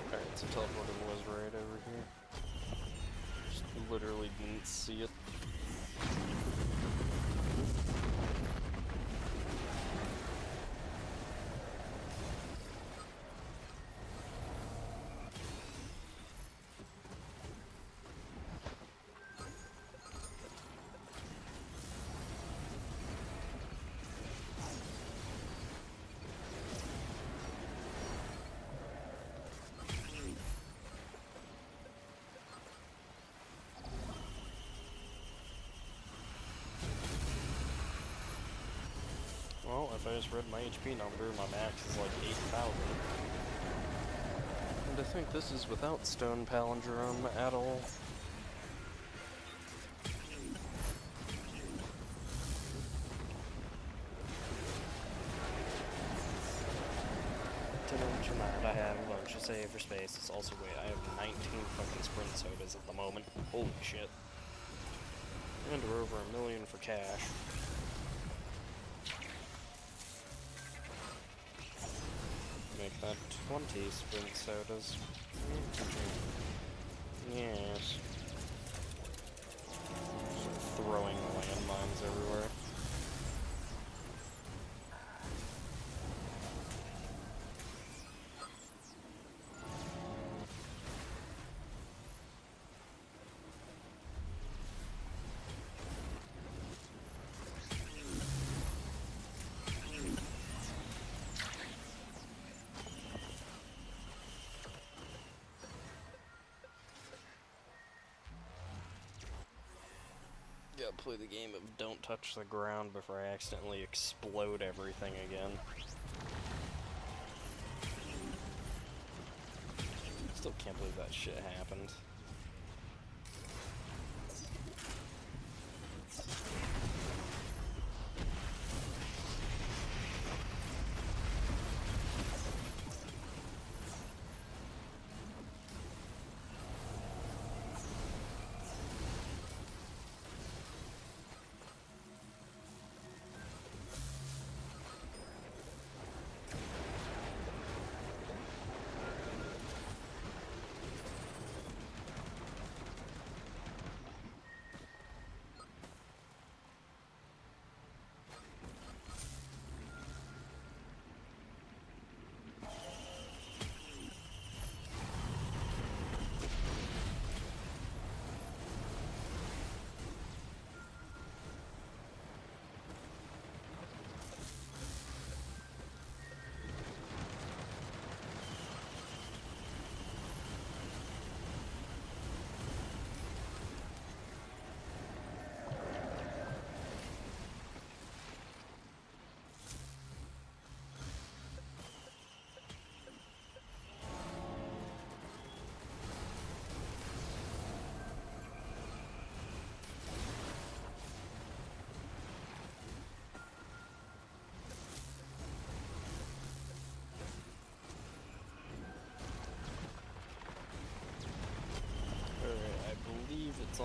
Alright, so teleporting was right over here. Just literally didn't see it. Well, if I just read my HP number, my max is like 8,000. And I think this is without stone palindrome at all. Tonight I have a bunch to save for space. It's also, wait, I have 19 fucking sprint sodas at the moment. Holy shit. And we're over $1 million for cash. Make that 20 sprint sodas. Yes. Just throwing landmines everywhere. Gotta play the game of don't touch the ground before I accidentally explode everything again. Still can't believe that shit happened.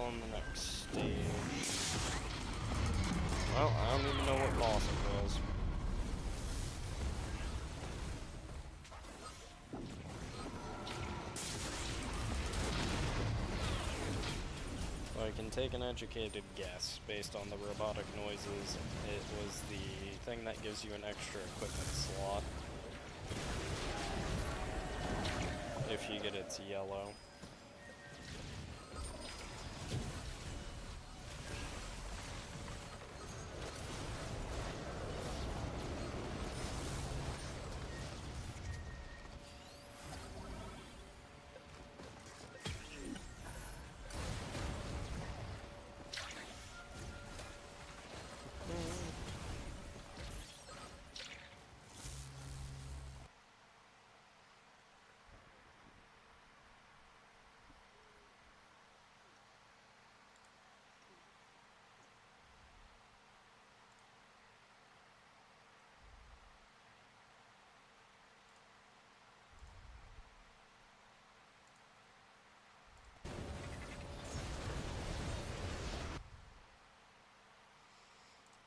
on the next stage. Well, I don't even know what boss it was. I can take an educated guess based on the robotic noises. It was the thing that gives you an extra equipment slot. If you get its yellow.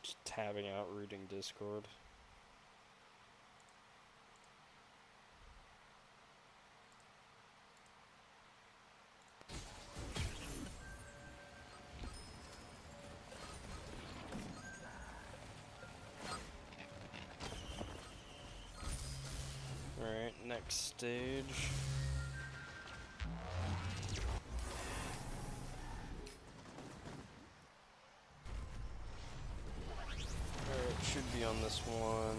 Just tabbing out rooting Discord. Alright, next stage. Alright, should be on this one.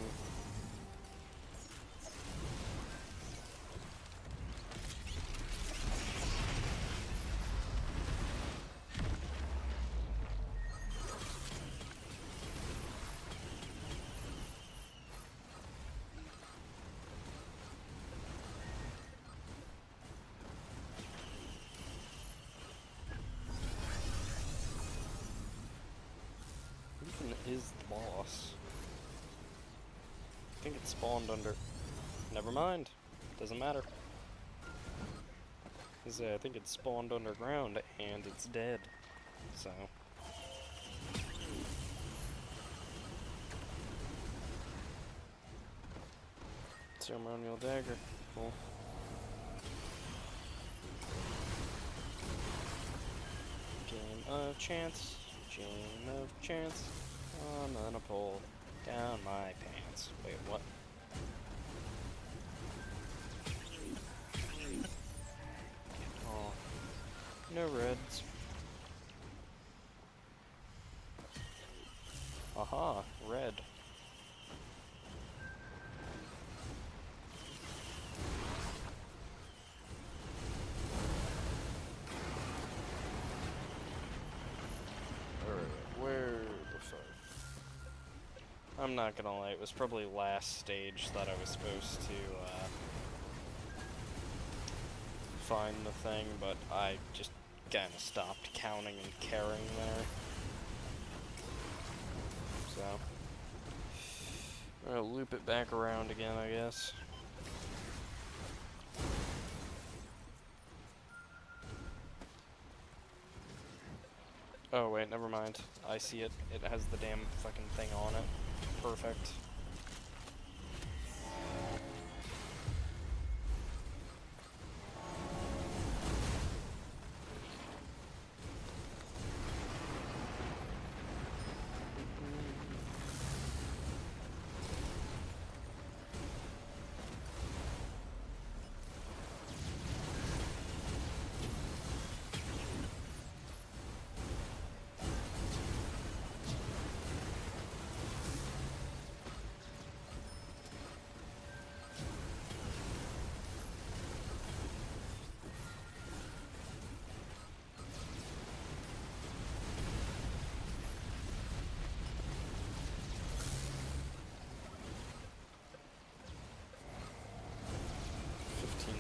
Who even is the boss? I think it spawned under... Never mind. Doesn't matter. I think it spawned underground and it's dead. So... Ceremonial dagger. Cool. Game of chance. Game of chance. I'm gonna pull down my pants. Wait, what? Oh. No reds. Aha, red. I'm not gonna lie, it was probably last stage that I was supposed to find the thing, but I just kinda stopped counting and caring there. So, I'm gonna loop it back around again, I guess. Oh wait, never mind. I see it. It has the damn fucking thing on it. Perfect.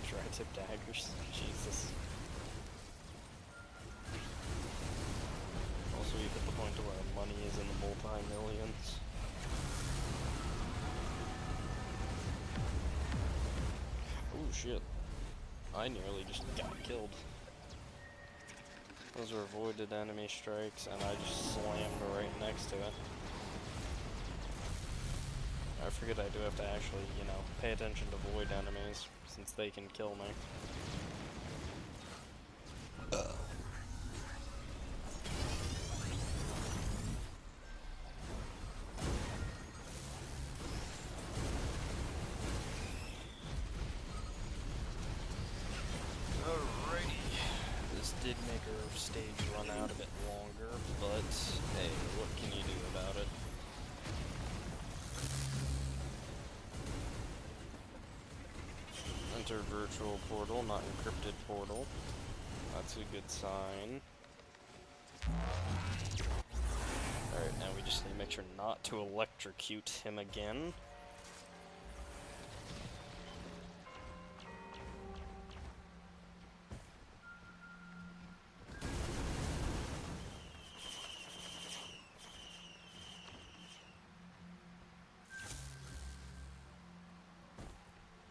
Tri-tip daggers. Jesus. Also, you hit the point to where money is in the multi-millions. Oh shit. I nearly just got killed. Those are avoided enemy strikes, and I just slammed right next to it. I forget I do have to actually, you know, pay attention to void enemies, since they can kill me. Alrighty. This did make our stage run out a bit longer, but hey, what can you do about it? Enter virtual portal, not encrypted portal. That's a good sign. Alright, now we just need to make sure not to electrocute him again.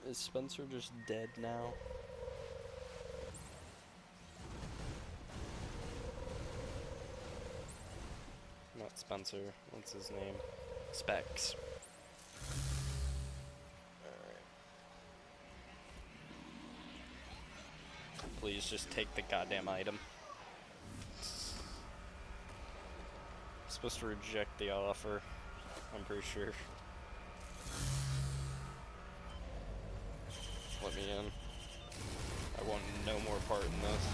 Is Spencer just dead now? Not Spencer, what's his name? Specs. Alright. Please just take the goddamn item. Supposed to reject the offer, I'm pretty sure. Let me in. I want no more part in this.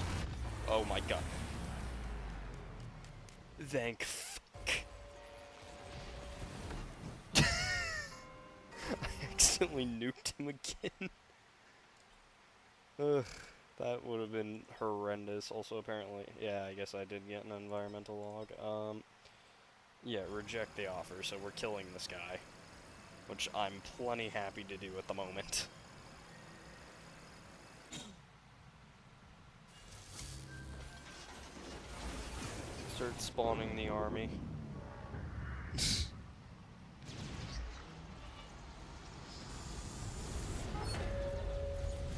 Oh my god. Thank fuck. I accidentally nuked him again. Ugh, that would have been horrendous. Also, apparently, yeah, I guess I did get an environmental log. Yeah, reject the offer, so we're killing this guy. Which I'm plenty happy to do at the moment. Start spawning the army.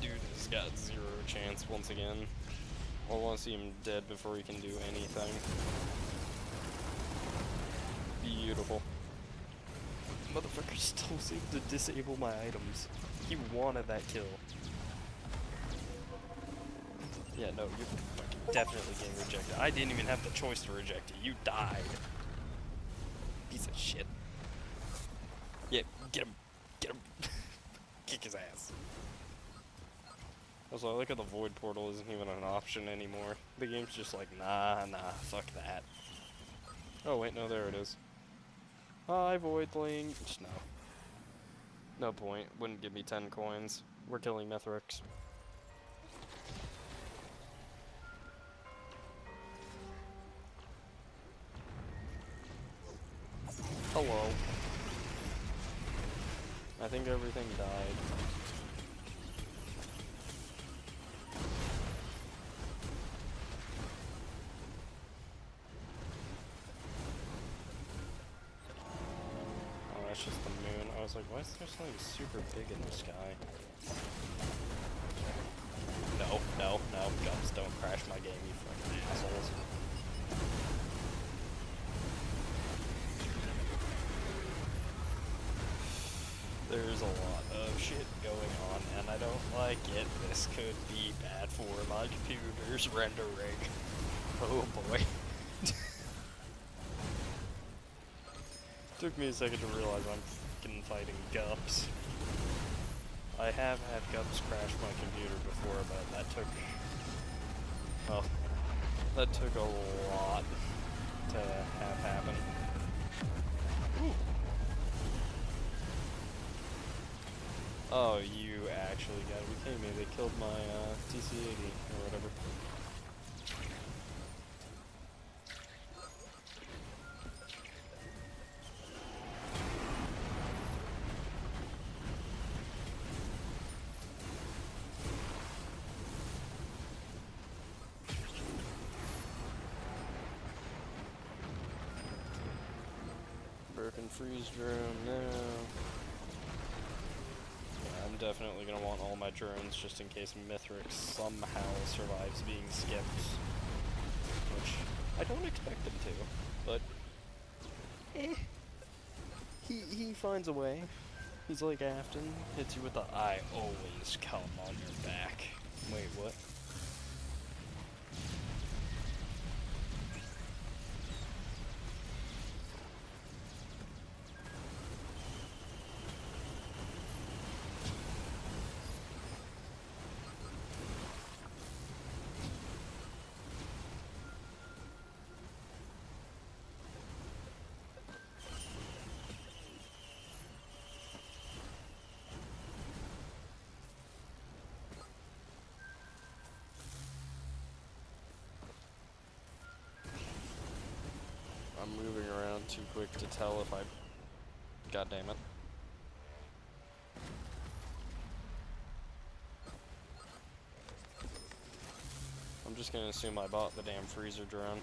Dude has got 0 chance once again. I want to see him dead before he can do anything. Beautiful. Motherfucker still seemed to disable my items. He wanted that kill. Yeah, no, you're fucking definitely getting rejected. I didn't even have the choice to reject you. You died. Piece of shit. Yeah, get him. Get him. Kick his ass. Also, I like how the void portal isn't even an option anymore. The game's just like, nah, fuck that. Oh, wait, no, there it is. Hi, voidling. Just no. No point. Wouldn't give me 10 coins. We're killing Mithrix. Hello. I think everything died. Oh, that's just the moon. I was like, why is there something super big in the sky? No, guns don't crash my game, you fucking assholes. There's a lot of shit going on, and I don't like it. This could be bad for my computer's rendering. Oh boy. Took me a second to realize I'm fucking fighting gups. I have had gups crash my computer before, but that took... well, that took a lot to have happen. Ooh. Oh, you actually gotta be kidding me. They killed my TC-80 or whatever. Broken freeze drone, no. I'm definitely gonna want all my drones just in case Mithrix somehow survives being skipped. I don't expect him to, but he finds a way. He's like Afton, hits you with the "I always come on your back." Wait, what? I'm moving around too quick to tell if I... God damn it. I'm just gonna assume I bought the damn freezer drone.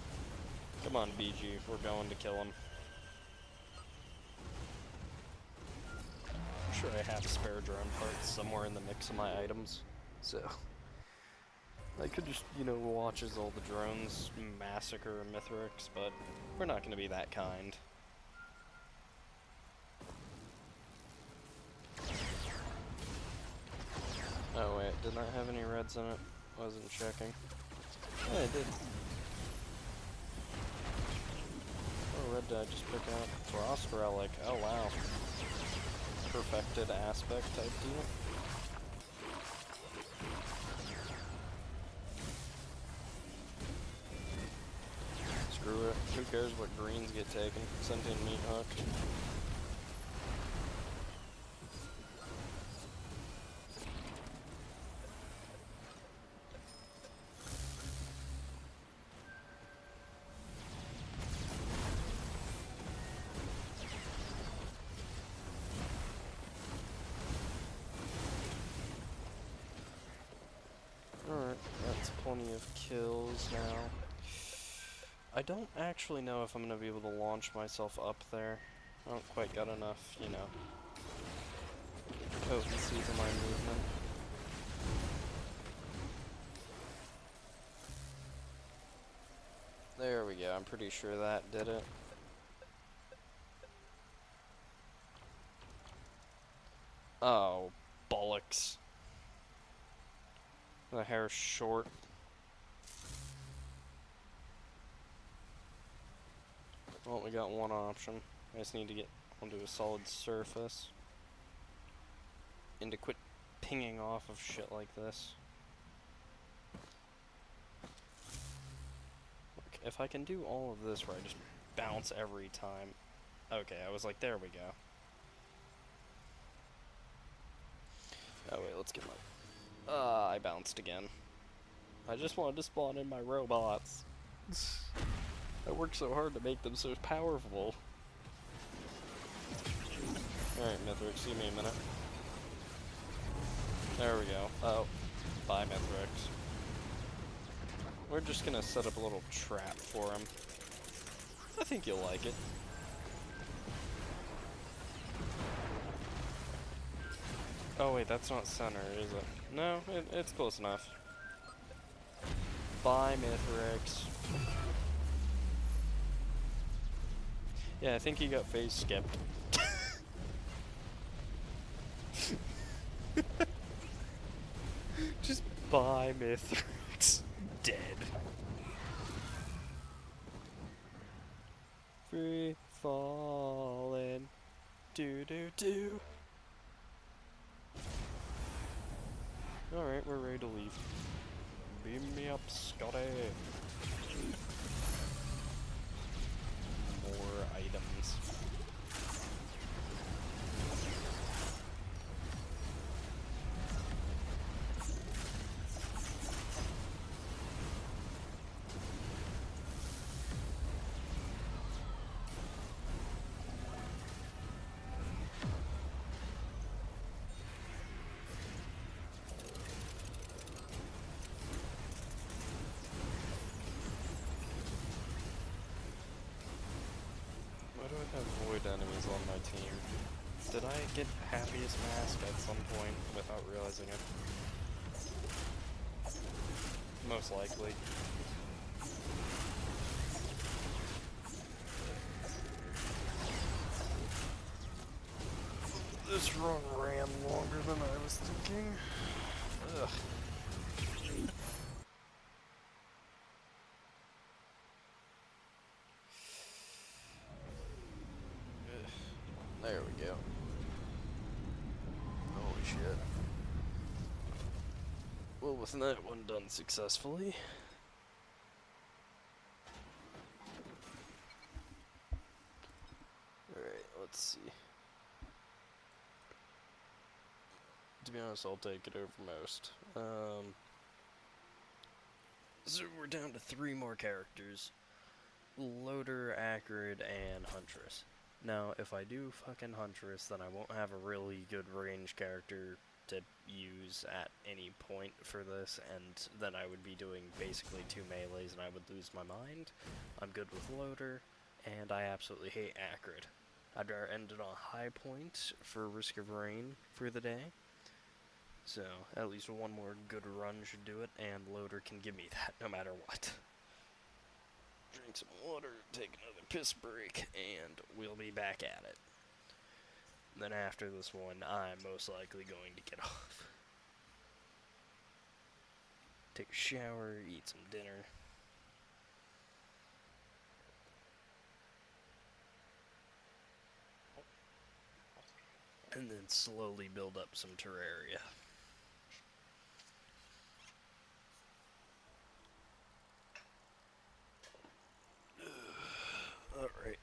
Come on, BG, we're going to kill him. I'm sure I have spare drone parts somewhere in the mix of my items, so... I could just, you know, watch as all the drones massacre Mithrix, but we're not gonna be that kind. Oh wait, did not have any reds in it? Wasn't checking. Yeah, it did. Oh, red did I just pick out? Frost Relic, oh wow. Perfected aspect type deal. Screw it. Who cares what greens get taken? Sentient meat hook. Alright, that's plenty of kills now. I don't actually know if I'm going to be able to launch myself up there. I don't quite got enough, you know, potency to my movement. There we go, I'm pretty sure that did it. Oh, bollocks. The hair's short. Well, we got one option. I just need to get onto a solid surface. And to quit pinging off of shit like this. Look, if I can do all of this where I just bounce every time. Okay, I was like, there we go. Oh wait, let's get my... I bounced again. I just wanted to spawn in my robots. I worked so hard to make them so powerful. Alright, Mithrix, give me a minute. There we go. Oh, bye, Mithrix. We're just gonna set up a little trap for him. I think you'll like it. Oh wait, that's not center, is it? No, it's close enough. Bye, Mithrix. Yeah, I think he got phase skipped. Just bye, Mithrix. Dead. Free falling. Do do do. Alright, we're ready to leave. Beam me up, Scotty. More items. Why do I have void enemies on my team? Did I get happiest mask at some point without realizing it? Most likely. this run ran longer than I was thinking. Ugh. There we go. Holy shit. Well, with that one done successfully. Alright, let's see. To be honest, I'll take it over most. So we're down to 3 more characters. Loader, Acrid, and Huntress. Now, if I do fucking Huntress, then I won't have a really good range character to use at any point for this, and then I would be doing basically 2 melees and I would lose my mind. I'm good with Loader, and I absolutely hate Acrid. I'd rather end it on a high point for Risk of Rain for the day. So, at least one more good run should do it, and Loader can give me that no matter what. Drink some water, take another piss break, and we'll be back at it. Then after this one, I'm most likely going to get off. Take a shower, eat some dinner. And then slowly build up some terraria. Alright.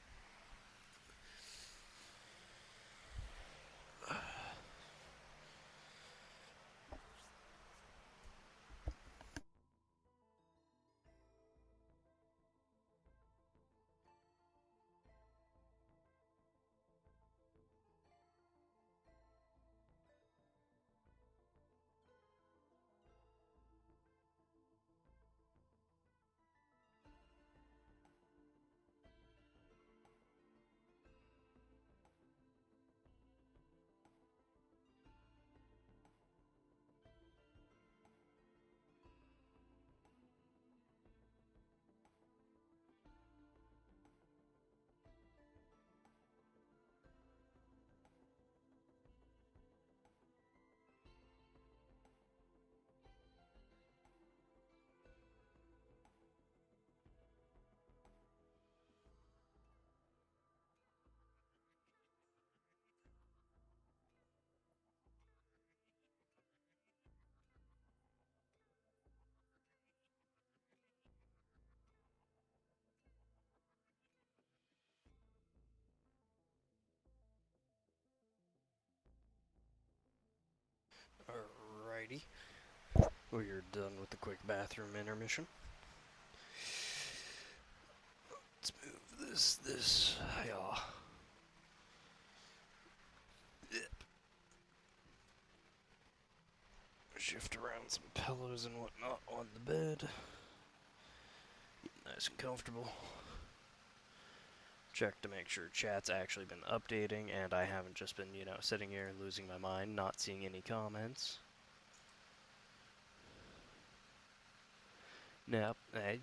Alrighty. We're done with the quick bathroom intermission. Let's move this, yeah. Yep. Shift around some pillows and whatnot on the bed. Get nice and comfortable. Check to make sure chat's actually been updating and I haven't just been, sitting here and losing my mind, not seeing any comments. Nope,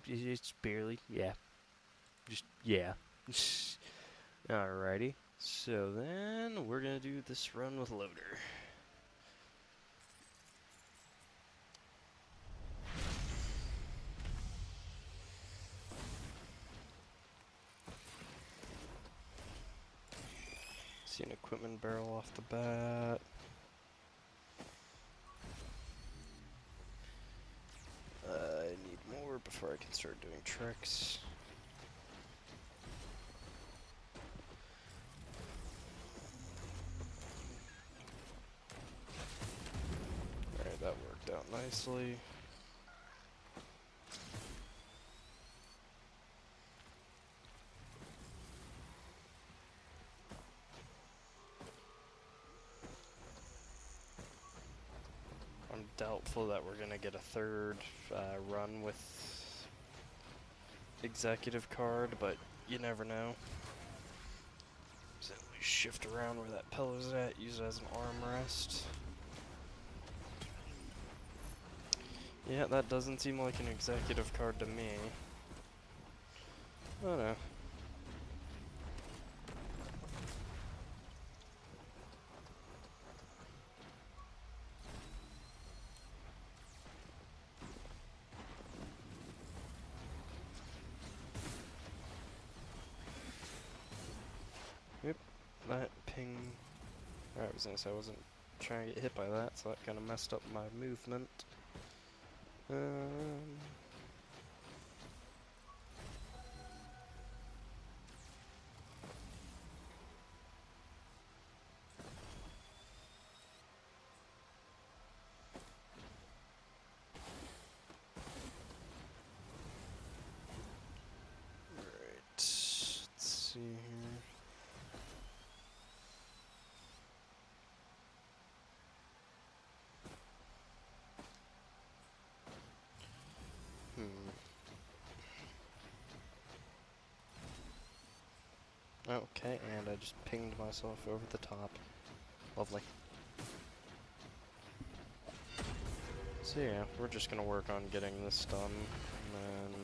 it's barely, yeah. Just, yeah. Alrighty, so then we're gonna do this run with Loader. See an equipment barrel off the bat. I need more before I can start doing tricks. Alright, that worked out nicely. I'm doubtful that we're gonna get a third run with executive card, but you never know. So we shift around where that pillow's at, use it as an armrest. Yeah, that doesn't seem like an executive card to me. Oh no. that ping... I was gonna say I wasn't trying to get hit by that, so that kind of messed up my movement. Right, let's see here. Okay, and I just pinged myself over the top. Lovely. So yeah, we're just gonna work on getting this done, and then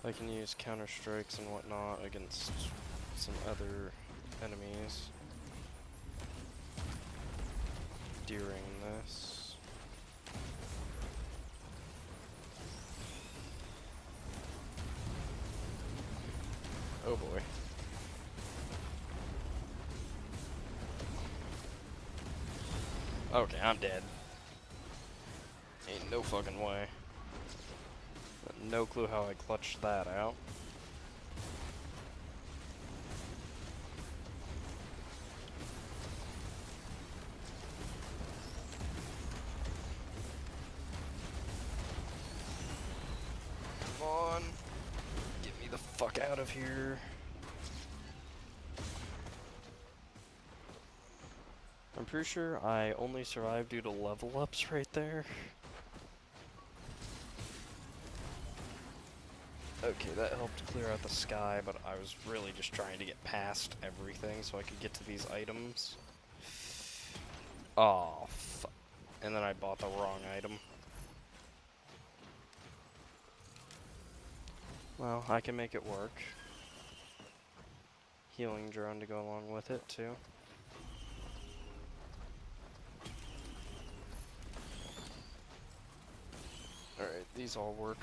I can use counter strikes and whatnot against some other enemies during this. Oh boy. Okay, I'm dead. Ain't no fucking way. No clue how I clutched that out. Come on. Get me the fuck out of here. I'm pretty sure I only survived due to level ups right there. Okay, that helped clear out the sky, but I was really just trying to get past everything so I could get to these items. Oh, fuck. And then I bought the wrong item. Well, I can make it work. Healing drone to go along with it, too. Alright, these all work.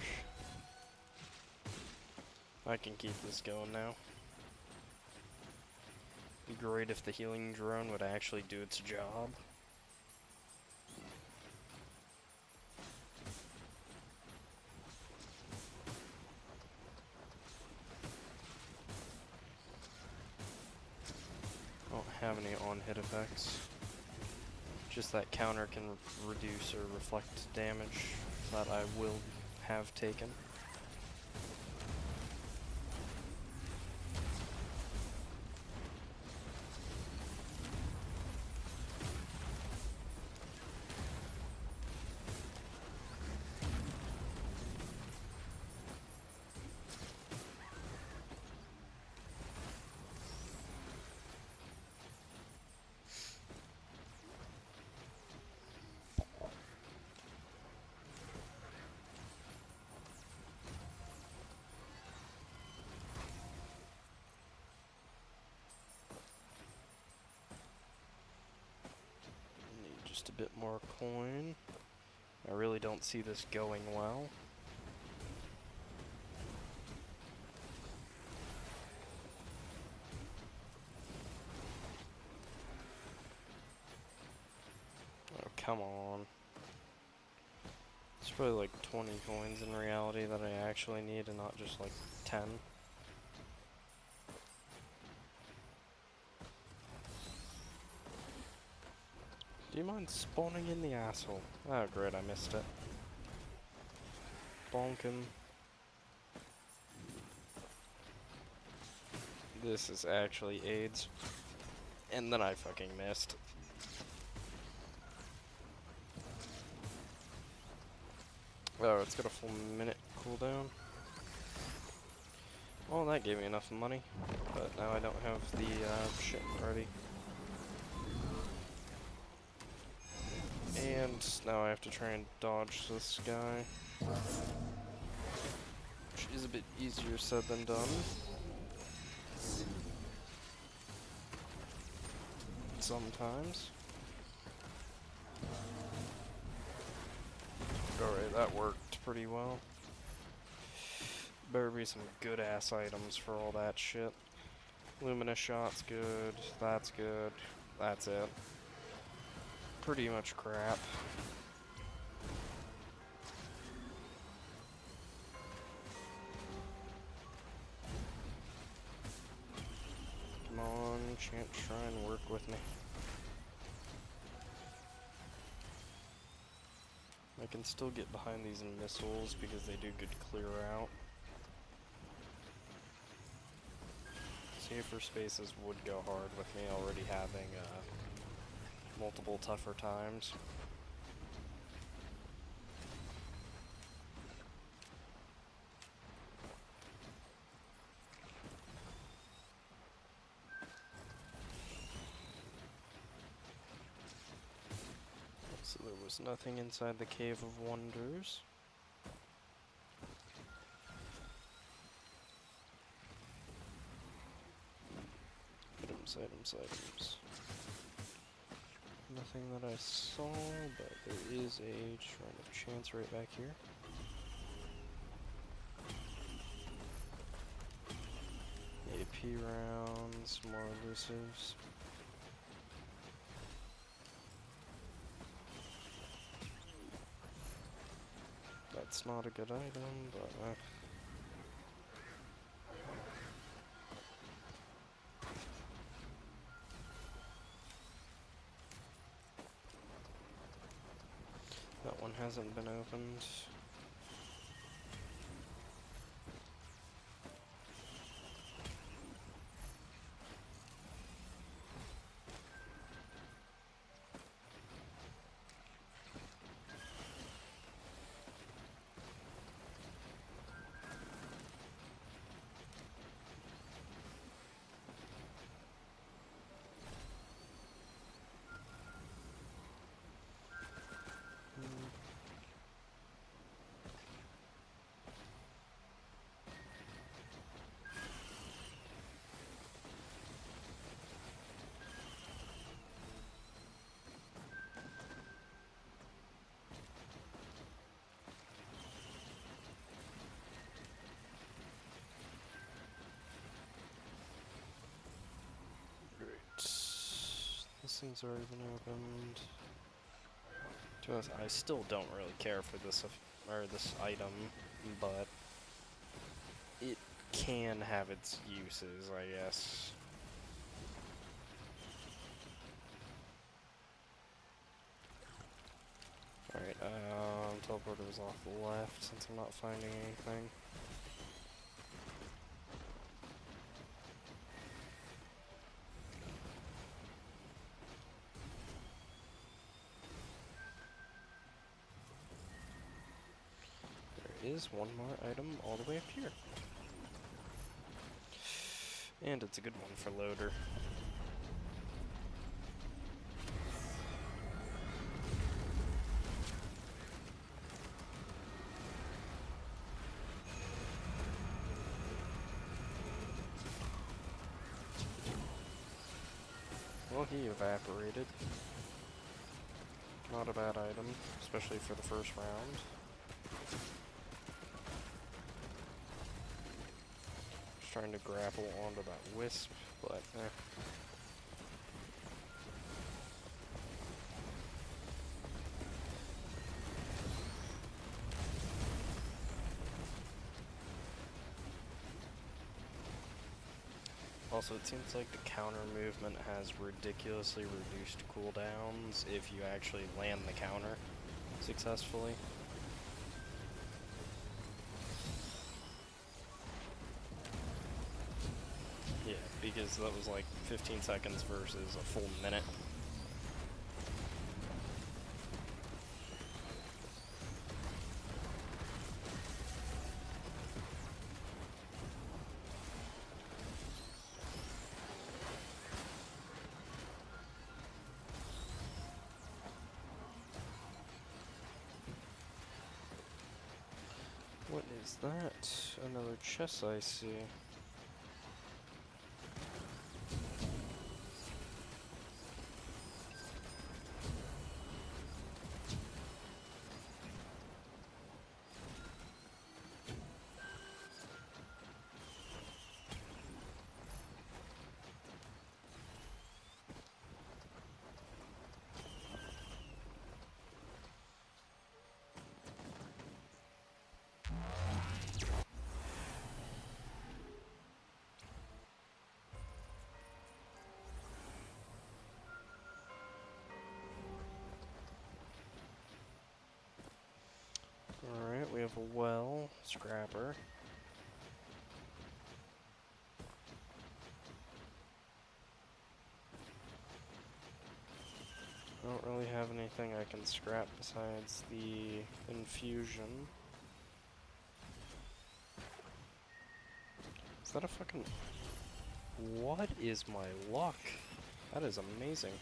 I can keep this going now. Be great if the healing drone would actually do its job. I don't have any on-hit effects. Just that counter can reduce or reflect damage that I will have taken. Just a bit more coin. I really don't see this going well. Oh, come on. It's probably like 20 coins in reality that I actually need and not just like 10. Do you mind spawning in the asshole? Oh great, I missed it. Bonk him. This is actually AIDS. And then I fucking missed. Oh, it's got a full minute cooldown. Well, that gave me enough money. But now I don't have the shit ready. And now I have to try and dodge this guy. Which is a bit easier said than done. Sometimes. Alright, that worked pretty well. Better be some good ass items for all that shit. Luminous shot's good. That's good. That's it. Pretty much crap. Come on, Chant, try and work with me. I can still get behind these missiles because they do good clear out. Safer spaces would go hard with me already having multiple tougher times. So there was nothing inside the Cave of Wonders. Items. Nothing that I saw, but there is a Shrine of Chance right back here. AP rounds, more elusives. That's not a good item, but that one hasn't been opened. This thing's already been opened. To be honest, I still don't really care for this this item, but it can have its uses, I guess. Alright, teleporter was off the left since I'm not finding anything. There is one more item all the way up here. And it's a good one for loader. Well, he evaporated. Not a bad item, especially for the first round. Just trying to grapple onto that wisp, but Also, it seems like the counter movement has ridiculously reduced cooldowns if you actually land the counter successfully. Yeah, because that was like 15 seconds versus a full minute. What is that? Another chest I see. have a well, scrapper. I don't really have anything I can scrap besides the infusion. Is that a fucking... What is my luck? That is amazing.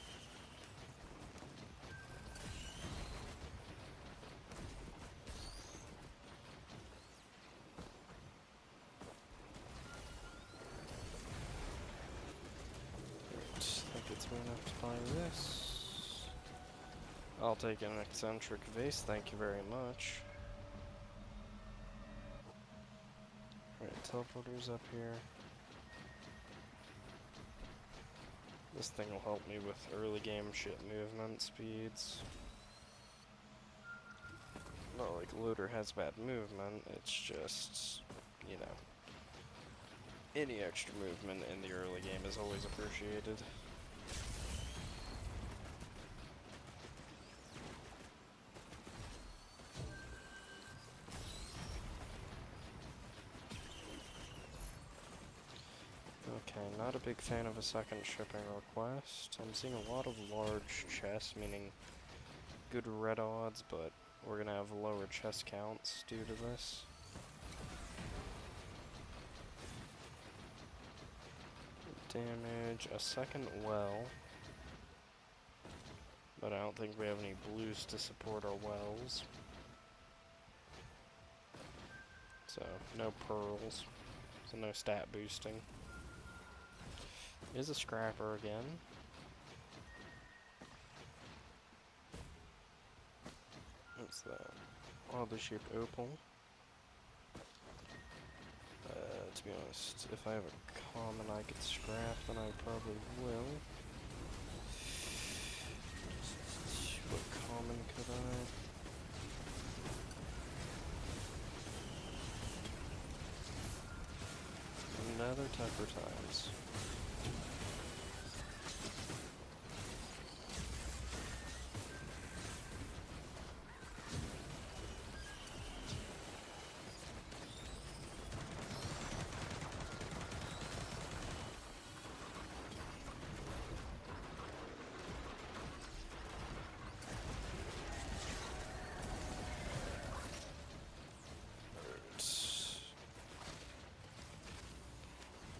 I think it's me enough to buy this. I'll take an eccentric vase, thank you very much. Alright, teleporter's up here. This thing will help me with early game shit movement speeds. Not like loader has bad movement, it's just, you know, any extra movement in the early game is always appreciated. Okay, not a big fan of a second shipping request. I'm seeing a lot of large chests, meaning good red odds, but we're gonna have lower chest counts due to this. Damage, a second well. But I don't think we have any blues to support our wells. So, no pearls. So no stat boosting. Is a scrapper again. What's that? Oddly shaped opal. To be honest, if I have a common I could scrap, then I probably will. What common could I? Another tougher times.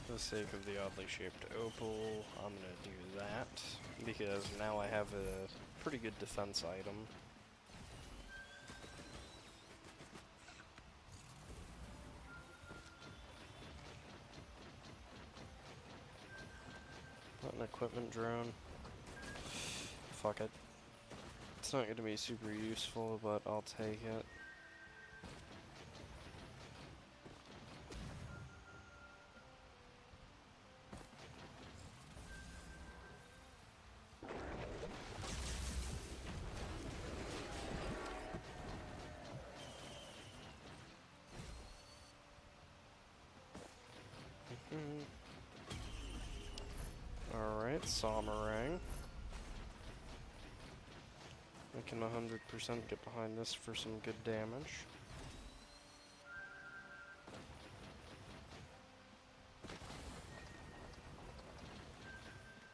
For the sake of the oddly shaped opal, I'm gonna do that, because now I have a pretty good defense item. Not an equipment drone. Fuck it. It's not gonna be super useful, but I'll take it. Alright, Samarang. I can 100% get behind this for some good damage.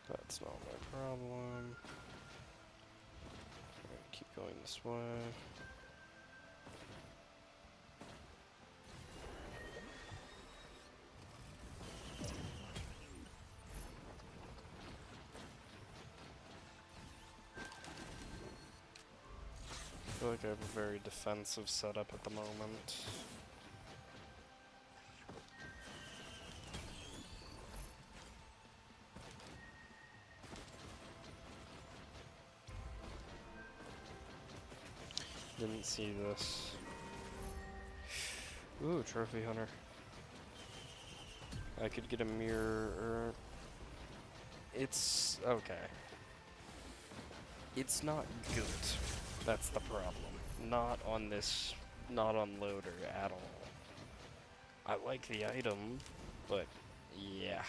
That's not my problem. Alright, keep going this way. I feel like I have a very defensive setup at the moment. Didn't see this. Ooh, trophy hunter. I could get a mirror. It's okay. It's not good. That's the problem. Not on this, not on loader at all. I like the item, but yeah.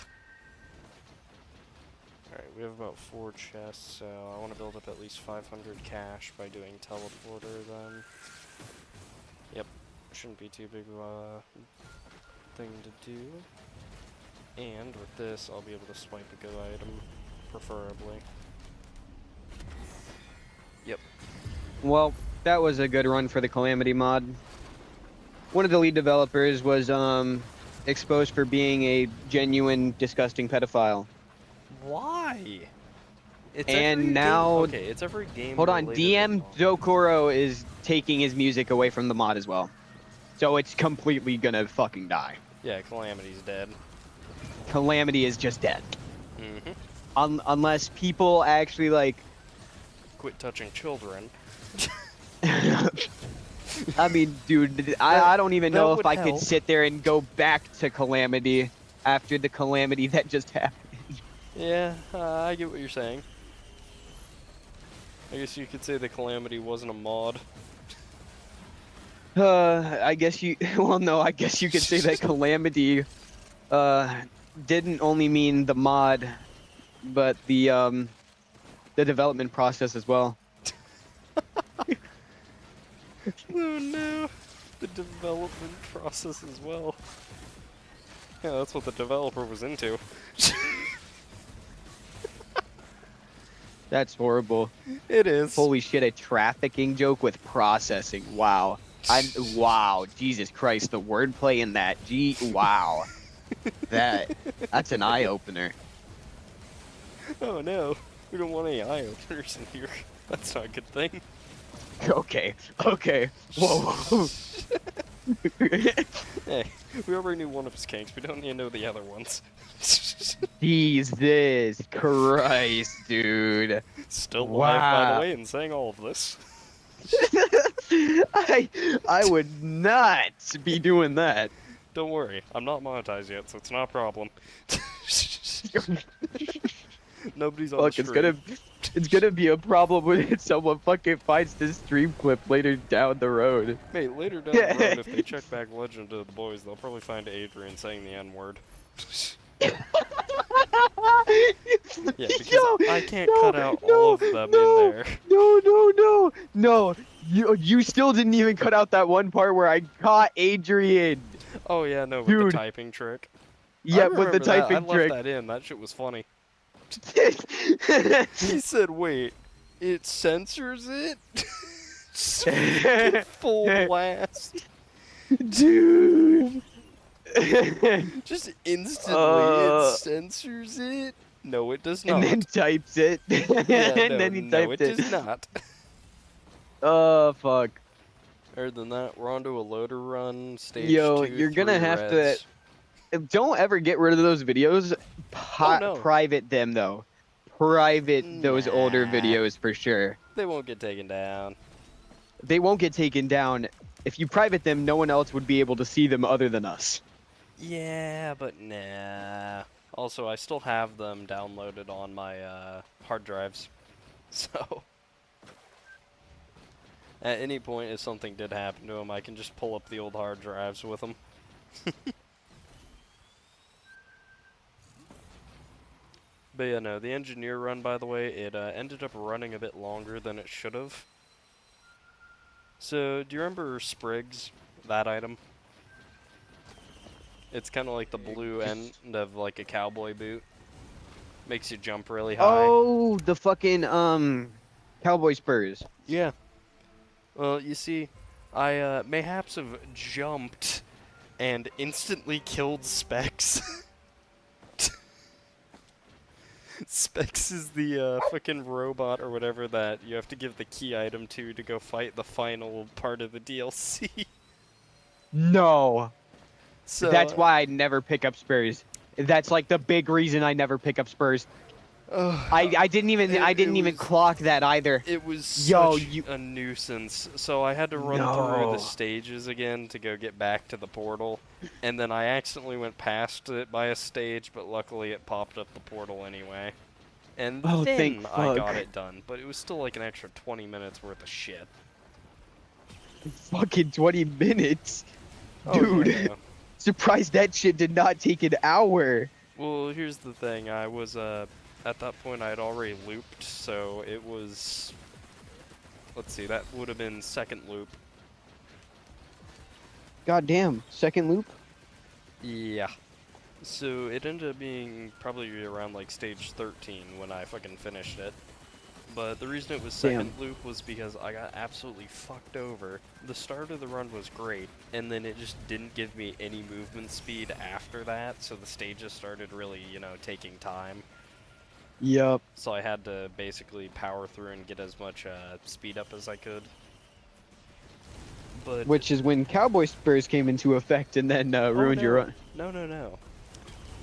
Alright, we have about 4 chests, so I want to build up at least 500 cash by doing teleporter then. Yep, shouldn't be too big of a thing to do. And with this, I'll be able to swipe a good item, preferably. Yep. Well, that was a good run for the Calamity mod. One of the lead developers was exposed for being a genuine disgusting pedophile. Why? It's And every now, game. Okay, it's every game. hold on, related DM mod. Dokuro is taking his music away from the mod as well. So it's completely gonna fucking die. Yeah, Calamity's dead. Calamity is just dead. Mm-hmm. Unless people actually like. Quit touching children. I mean, dude, I don't even know that if I would could help. sit there and go back to Calamity after the Calamity that just happened. Yeah, I get what you're saying. I guess you could say the Calamity wasn't a mod. I guess you. Well, no, I guess you could say that Calamity, didn't only mean the mod, but the development process as well. Oh no, the development process as well. Yeah, that's what the developer was into. That's horrible. It is. Holy shit, a trafficking joke with processing. Wow. Wow. Jesus Christ, the wordplay in that. Wow. That's an eye opener. Oh no, we don't want any eye openers in here. That's not a good thing. Okay. Whoa. Hey, we already knew one of his kinks. We don't need to know the other ones. Jesus Christ, dude. Still alive, by Wow. the way, and saying all of this. I would not be doing that. Don't worry, I'm not monetized yet, so it's not a problem. Nobody's on Look, the stream. it's gonna be a problem when someone fucking finds this stream clip later down the road. Mate, later down the road, if they check back Legend of the Boys, they'll probably find Adrian saying the N-word. Yeah, because Yo, I can't cut out all of them in there. No. You still didn't even cut out that one part where I caught Adrian. Oh yeah, no, with Dude. the typing trick. Yeah, I with the remember that. typing I trick. left that in. That shit was funny. He said, wait, it censors it? Fucking full blast. Dude. Just instantly, it censors it? No, it does not. And then types it. Yeah, And no, then he no, typed it it. does not. Oh, fuck. Other than that, we're on to a loader run, stage Yo, 2, you're gonna 3 have reds. to. Don't ever get rid of those videos. Oh, no. Private them, though. Private those older Nah. videos for sure. They won't get taken down. They won't get taken down. If you private them, no one else would be able to see them other than us. Yeah, but nah. Also, I still have them downloaded on my hard drives. So, at any point, if something did happen to them, I can just pull up the old hard drives with them. But yeah, no, the engineer run, by the way, it ended up running a bit longer than it should have. So, do you remember Sprigs, that item? It's kind of like the blue end of like a cowboy boot. Makes you jump really high. Oh, the fucking cowboy spurs. Yeah. Well, you see, I mayhaps have jumped and instantly killed Specs. Specs is the fucking robot or whatever that you have to give the key item to go fight the final part of the DLC. No. So That's why I never pick up spurs. That's like the big reason I never pick up spurs. I didn't even clock that either. It was Yo, such a nuisance. So I had to run through the stages again to go get back to the portal, and then I accidentally went past it by a stage, but luckily it popped up the portal anyway. And then thank I fuck. got it done, but it was still like an extra 20 minutes worth of shit. Fucking 20 minutes. Oh, Dude. yeah. Surprised that shit did not take an hour. Well, here's the thing. I was, at that point I had already looped, so it was... Let's see, that would have been second loop. God damn. Second loop? Yeah. So it ended up being probably around like stage 13 when I fucking finished it. But the reason it was second Damn. loop was because I got absolutely fucked over. The start of the run was great, and then it just didn't give me any movement speed after that, so the stages started really, taking time. Yup. So I had to basically power through and get as much speed up as I could. But Which is when Cowboy Spurs came into effect and then oh ruined your run. no.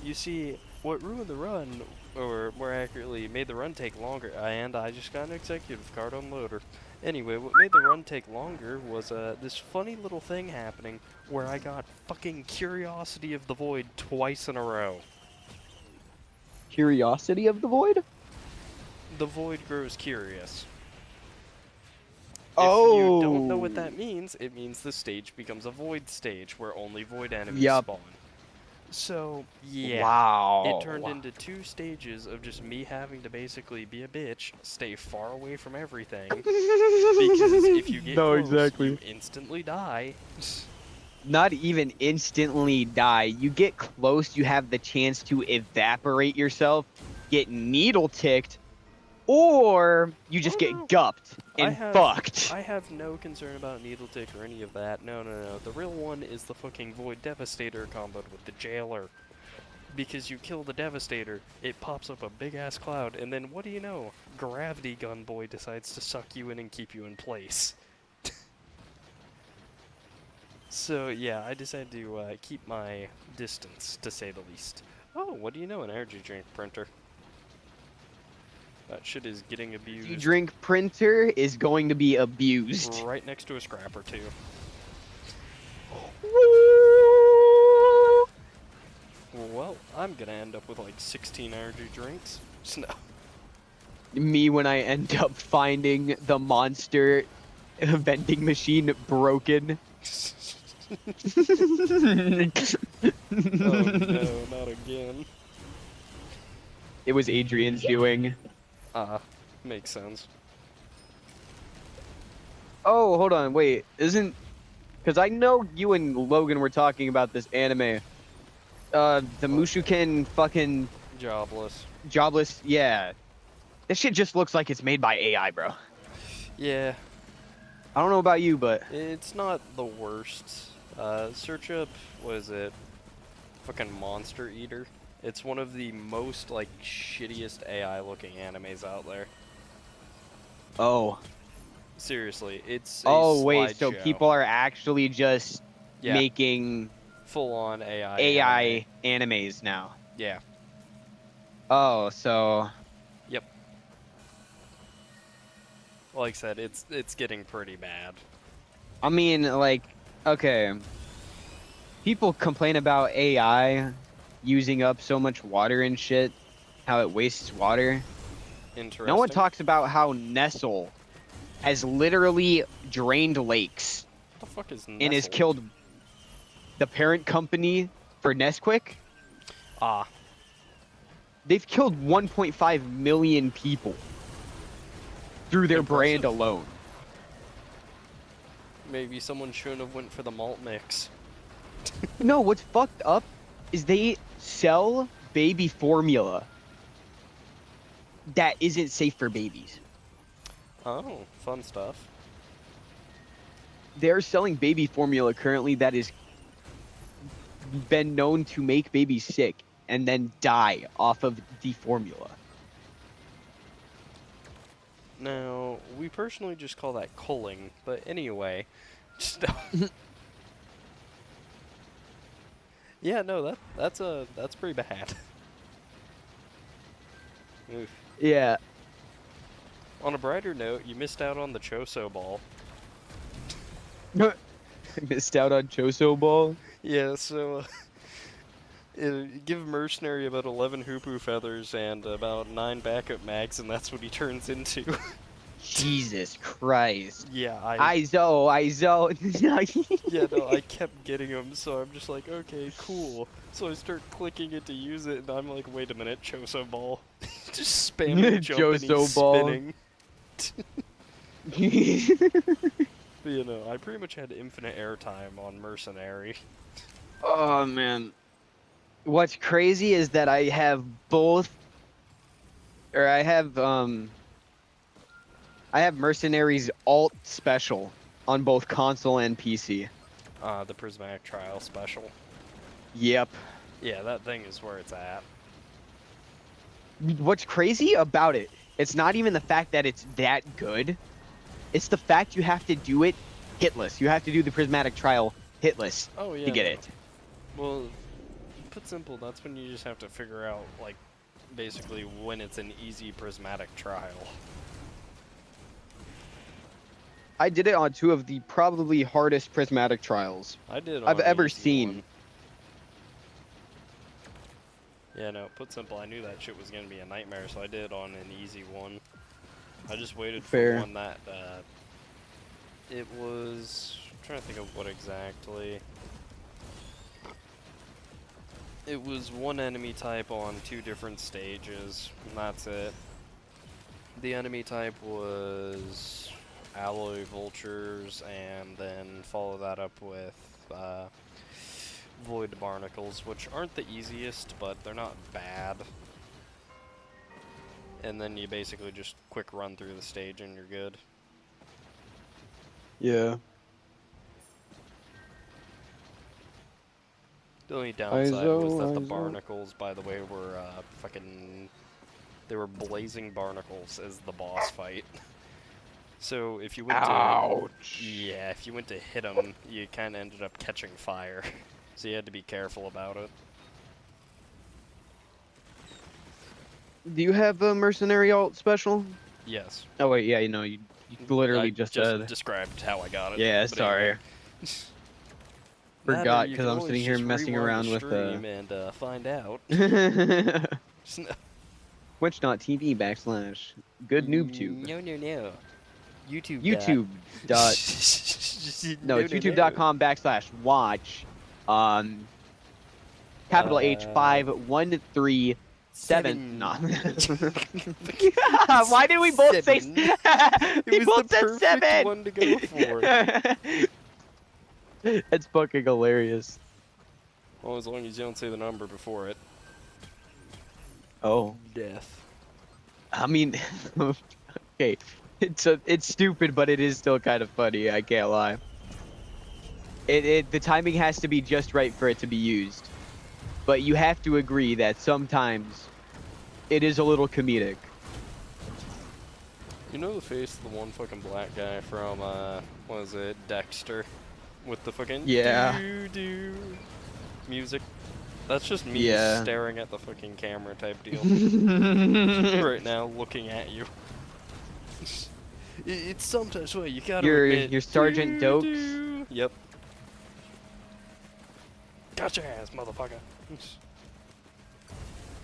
You see, what ruined the run, or more accurately, made the run take longer, and I just got an executive card on loader. Anyway, what made the run take longer was this funny little thing happening where I got fucking Curiosity of the Void twice in a row. Curiosity of the Void? The Void grows curious. Oh. If you don't know what that means, it means the stage becomes a Void stage where only Void enemies Yup. spawn. So, yeah. Wow. It turned into 2 stages of just me having to basically be a bitch, stay far away from everything, because if you get No, close, exactly. you instantly die. Not even instantly die. You get close, you have the chance to evaporate yourself, get needle ticked, or you just Oh, get no. gupped and fucked. I have no concern about needle tick or any of that. No. The real one is the fucking Void Devastator combo with the Jailer. Because you kill the Devastator, it pops up a big-ass cloud, and then what do you know? Gravity Gun Boy decides to suck you in and keep you in place. So, yeah, I decided to keep my distance, to say the least. Oh, what do you know? An energy drink printer. That shit is getting abused. You drink printer is going to be abused. Right next to a scrap or two. Well, I'm gonna end up with like 16 energy drinks. No. Me when I end up finding the monster vending machine broken. Oh no, not again. It was Adrian's doing. Makes sense. Oh, hold on, wait, isn't... Because I know you and Logan were talking about this anime. The Mushuken fucking... Jobless, yeah. This shit just looks like it's made by AI, bro. Yeah, I don't know about you, but... it's not the worst. Search up, what is it? Fucking Monster Eater. It's one of the most, like, shittiest AI-looking animes out there. Oh. Seriously, it's a Oh, wait, so slideshow. people are actually just Yeah. making Full-on AI AI animes now. Yeah. Oh, so... Yep. Like I said, it's getting pretty bad. I mean, like, okay. People complain about AI using up so much water and shit, how it wastes water. Interesting. No one talks about how Nestle has literally drained lakes What the fuck is and has Nestle? killed the parent company for Nesquik. Ah. They've killed 1.5 million people through their brand Impressive. alone. Maybe someone shouldn't have went for the malt mix. No, what's fucked up is they sell baby formula that isn't safe for babies. Oh, fun stuff. They're selling baby formula currently that is been known to make babies sick and then die off of the formula. Now, we personally just call that culling, but anyway. Just yeah, no, that's pretty bad. Oof. Yeah. On a brighter note, you missed out on the Choso ball. Missed out on Choso Ball. Yeah, so give Mercenary about 11 Hoopu feathers and about 9 backup mags, and that's what he turns into. Jesus Christ. Yeah, Izo. yeah, no, I kept getting them, so I'm just like, okay, cool. So I start clicking it to use it, and I'm like, wait a minute, Choso ball. Just spamming jump and he's Choso ball. spinning. But you know, I pretty much had infinite airtime on Mercenary. Oh man. What's crazy is that I have both, or I have Mercenaries alt special on both console and PC. The Prismatic Trial special. Yep. Yeah, that thing is where it's at. What's crazy about it, it's not even the fact that it's that good. It's the fact you have to do it hitless. You have to do the Prismatic Trial hitless Oh yeah. to get No. it. Well, put simple, that's when you just have to figure out, like, basically when it's an easy Prismatic Trial. I did it on 2 of the probably hardest Prismatic Trials I did I've on ever easy seen. one. Yeah, no, put simple, I knew that shit was gonna be a nightmare, so I did it on an easy one. I just waited for Fair. one that, it was... I'm trying to think of what exactly. It was one enemy type on 2 different stages, and that's it. The enemy type was alloy vultures, and then follow that up with void barnacles, which aren't the easiest, but they're not bad. And then you basically just quick run through the stage and you're good. Yeah. The only downside was that the ISO. barnacles, by the way, were fucking... They were blazing barnacles as the boss fight. So if you went Ouch. to... Yeah, if you went to hit them, you kind of ended up catching fire. So you had to be careful about it. Do you have a Mercenary alt special? Yes. Oh wait, yeah, you literally I just said. described how I got it. Yeah, but sorry. anyway. Forgot Matter, you because can I'm always sitting here just messing rewind around the with stream and find out. Twitch.tv/ good noobtube. No. YouTube. YouTube dot no, it's youtube.com/watch capital H 5137. No. Why did we both say? Seven. We It was both the said perfect 7. one to go for. It's fucking hilarious. Well, as long as you don't say the number before it. Oh, Death. I mean, okay, it's stupid, but it is still kind of funny. I can't lie. The timing has to be just right for it to be used, but you have to agree that sometimes it is a little comedic. You know the face of the one fucking black guy from, what was it, Dexter? With the fucking Yeah. doo-doo music? That's just me Yeah. staring at the fucking camera type deal. Right now, looking at you. It's sometimes, well, you gotta admit. Your Sergeant Dokes. doo-doo. Yep. Got your ass, motherfucker.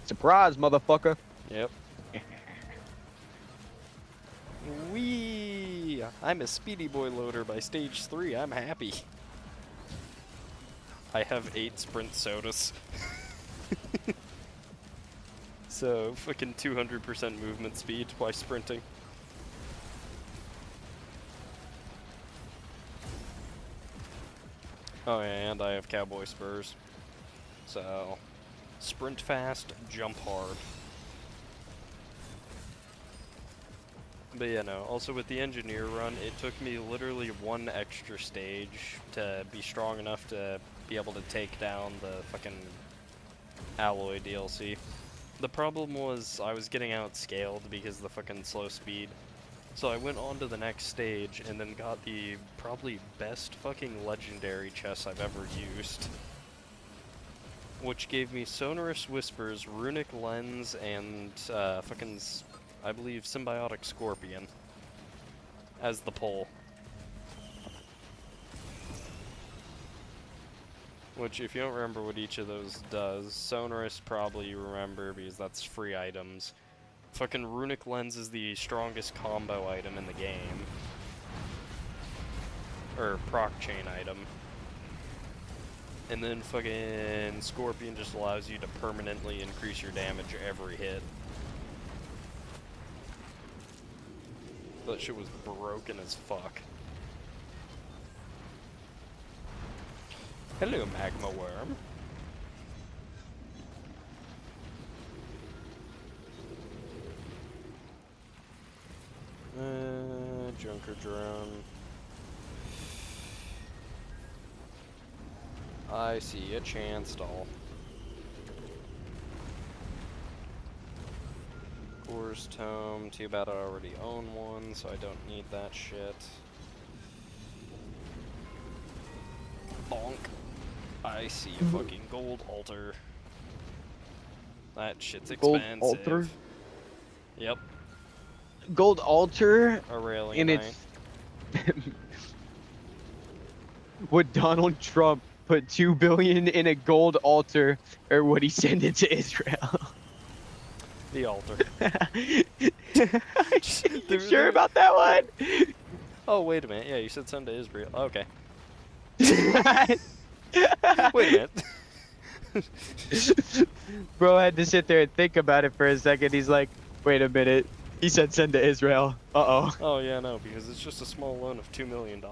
Surprise, motherfucker. Yep. Wee! I'm a speedy boy loader by stage 3. I'm happy. I have 8 sprint sodas. So, fucking 200% movement speed while sprinting. Oh yeah, and I have cowboy spurs. So, sprint fast, jump hard. But yeah, no, also with the engineer run, it took me literally 1 extra stage to be strong enough to be able to take down the fucking alloy DLC. The problem was I was getting outscaled because of the fucking slow speed. So I went on to the next stage and then got the probably best fucking legendary chest I've ever used. Which gave me Sonorous Whispers, Runic Lens, and fucking, I believe, Symbiotic Scorpion as the pull. Which, if you don't remember what each of those does, Sonorous probably you remember because that's free items. Fucking Runic Lens is the strongest combo item in the game. Or proc chain item. And then fucking Scorpion just allows you to permanently increase your damage every hit. That shit was broken as fuck. Hello, magma worm. Junker drone. I see a chance stall. Core's tome. Too bad I already own one, so I don't need that shit. Bonk. I see a fucking gold altar. That shit's Gold expensive. altar? Yep. Gold altar? Aurelia And Knight. it's... Would Donald Trump put $2 billion in a gold altar, or would he send it to Israel? The altar. You sure about that one? Oh, wait a minute. Yeah, you said send to Israel. Okay. Wait a minute. Bro had to sit there and think about it for a second. He's like, wait a minute. He said send to Israel. Uh-oh. Oh, yeah, no, because it's just a small loan of $2 million.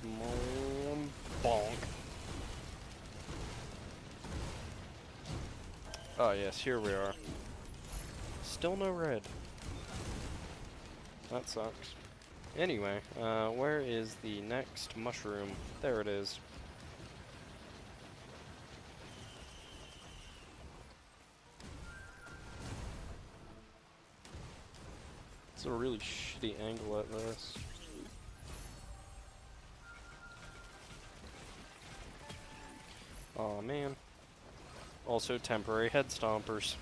Come on, bonk. Oh, yes, here we are. Still no red. That sucks. Anyway, where is the next mushroom? There it is. It's a really shitty angle at this. Aw, man. Also temporary head stompers.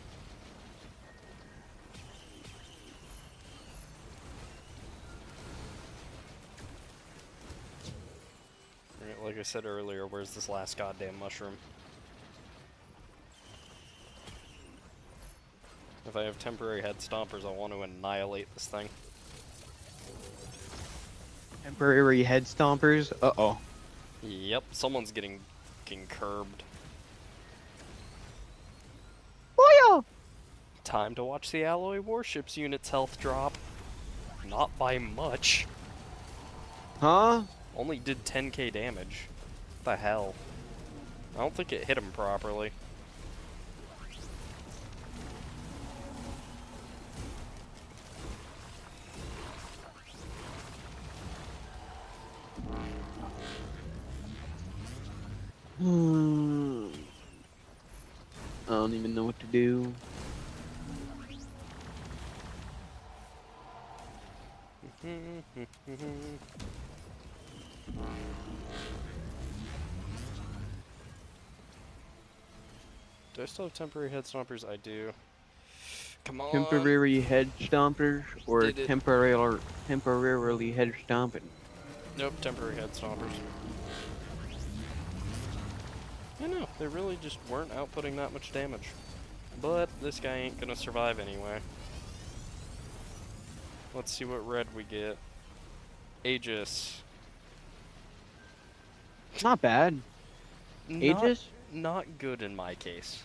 Like I said earlier, where's this last goddamn mushroom? If I have temporary head stompers, I want to annihilate this thing. Temporary head stompers? Uh-oh. Yep, someone's getting curbed. Oil! Time to watch the alloy warships unit's health drop. Not by much. Huh? Only did 10k damage. What the hell? I don't think it hit him properly. I don't even know what to do. Do I still have temporary head stompers? I do. Come on. Temporary head stompers or Did it- temporarily head stomping? Nope, temporary head stompers. I know, they really just weren't outputting that much damage. But this guy ain't gonna survive anyway. Let's see what red we get. Aegis. Not bad. Aegis? Not good in my case.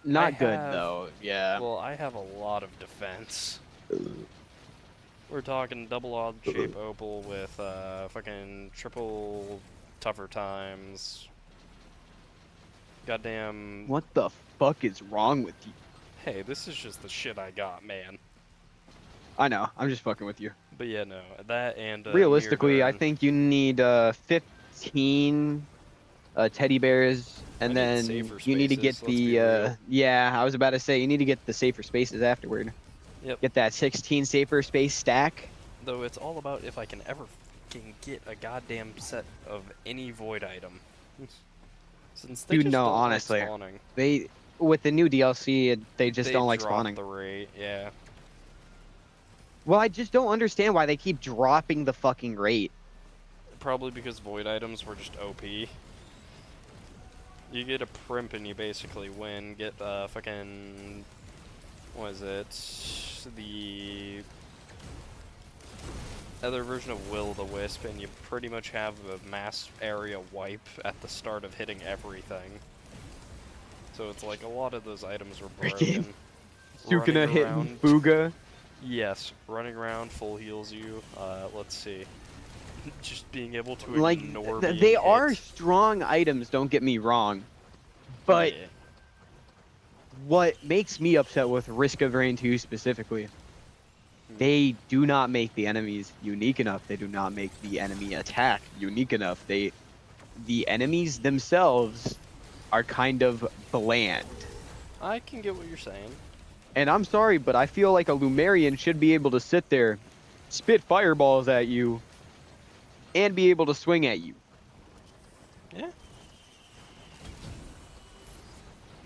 Not I good have- though. Yeah. Well, I have a lot of defense. We're talking double odd shape opal with fucking triple tougher times. Goddamn. What the fuck is wrong with you? Hey, this is just the shit I got, man. I know. I'm just fucking with you. But yeah, no, that and Realistically, I Mirgurn. think you need 15 teddy bears, and I need then safer you need to get spaces, let's be real. yeah. I was about to say you need to get the safer spaces afterward. Yep. Get that 16 safer space stack. Though it's all about if I can ever fucking get a goddamn set of any void item. Since they Dude, just no, don't honestly. like spawning. They with the new DLC, they just They don't like drop spawning. the rate, yeah. Well, I just don't understand why they keep dropping the fucking rate. Probably because void items were just OP. You get a primp and you basically win. Get fucking... What is it? The... other version of Will-o-the-Wisp, and you pretty much have a mass area wipe at the start of hitting everything. So it's like a lot of those items were Freaking broken. Running Sukuna hit around. Fuga. Yes, running around full heals you. Let's see. Just being able to Like, ignore they being are hit. strong items, don't get me wrong. But Yeah. what makes me upset with Risk of Rain 2 specifically, they do not make the enemies unique enough. They do not make the enemy attack unique enough. The enemies themselves are kind of bland. I can get what you're saying. And I'm sorry, but I feel like a Lumerian should be able to sit there, spit fireballs at you, and be able to swing at you. Yeah.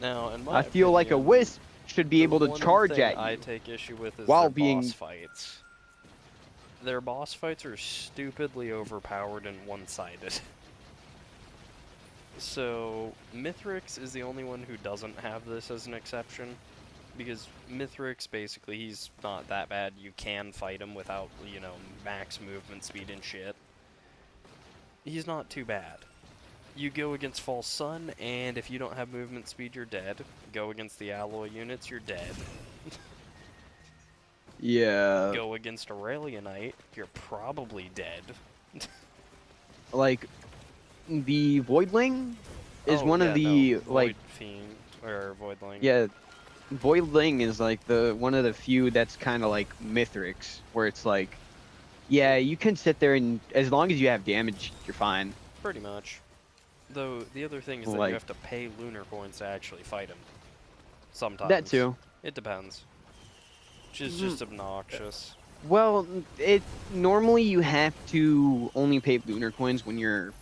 Now, in my I feel like a opinion, Wisp should be the able to one charge thing at I you. take issue with is while their being- boss fights. Their boss fights are stupidly overpowered and one-sided. So, Mithrix is the only one who doesn't have this as an exception. Because Mithrix, basically, he's not that bad. You can fight him without, you know, max movement speed and shit. He's not too bad. You go against False Sun, and if you don't have movement speed, you're dead. Go against the alloy units, you're dead. Yeah. Go against Aurelionite, you're probably dead. Like, the Voidling is Oh, one yeah, of the, no, like, Void Fiend, or Voidling. yeah, Voidling is like one of the few that's kind of like Mithrix, where it's like, yeah, you can sit there and as long as you have damage, you're fine. Pretty much. Though, the other thing is that Like- you have to pay lunar coins to actually fight him. Sometimes. That too. It depends. Which is just obnoxious. Well, it normally you have to only pay lunar coins when you're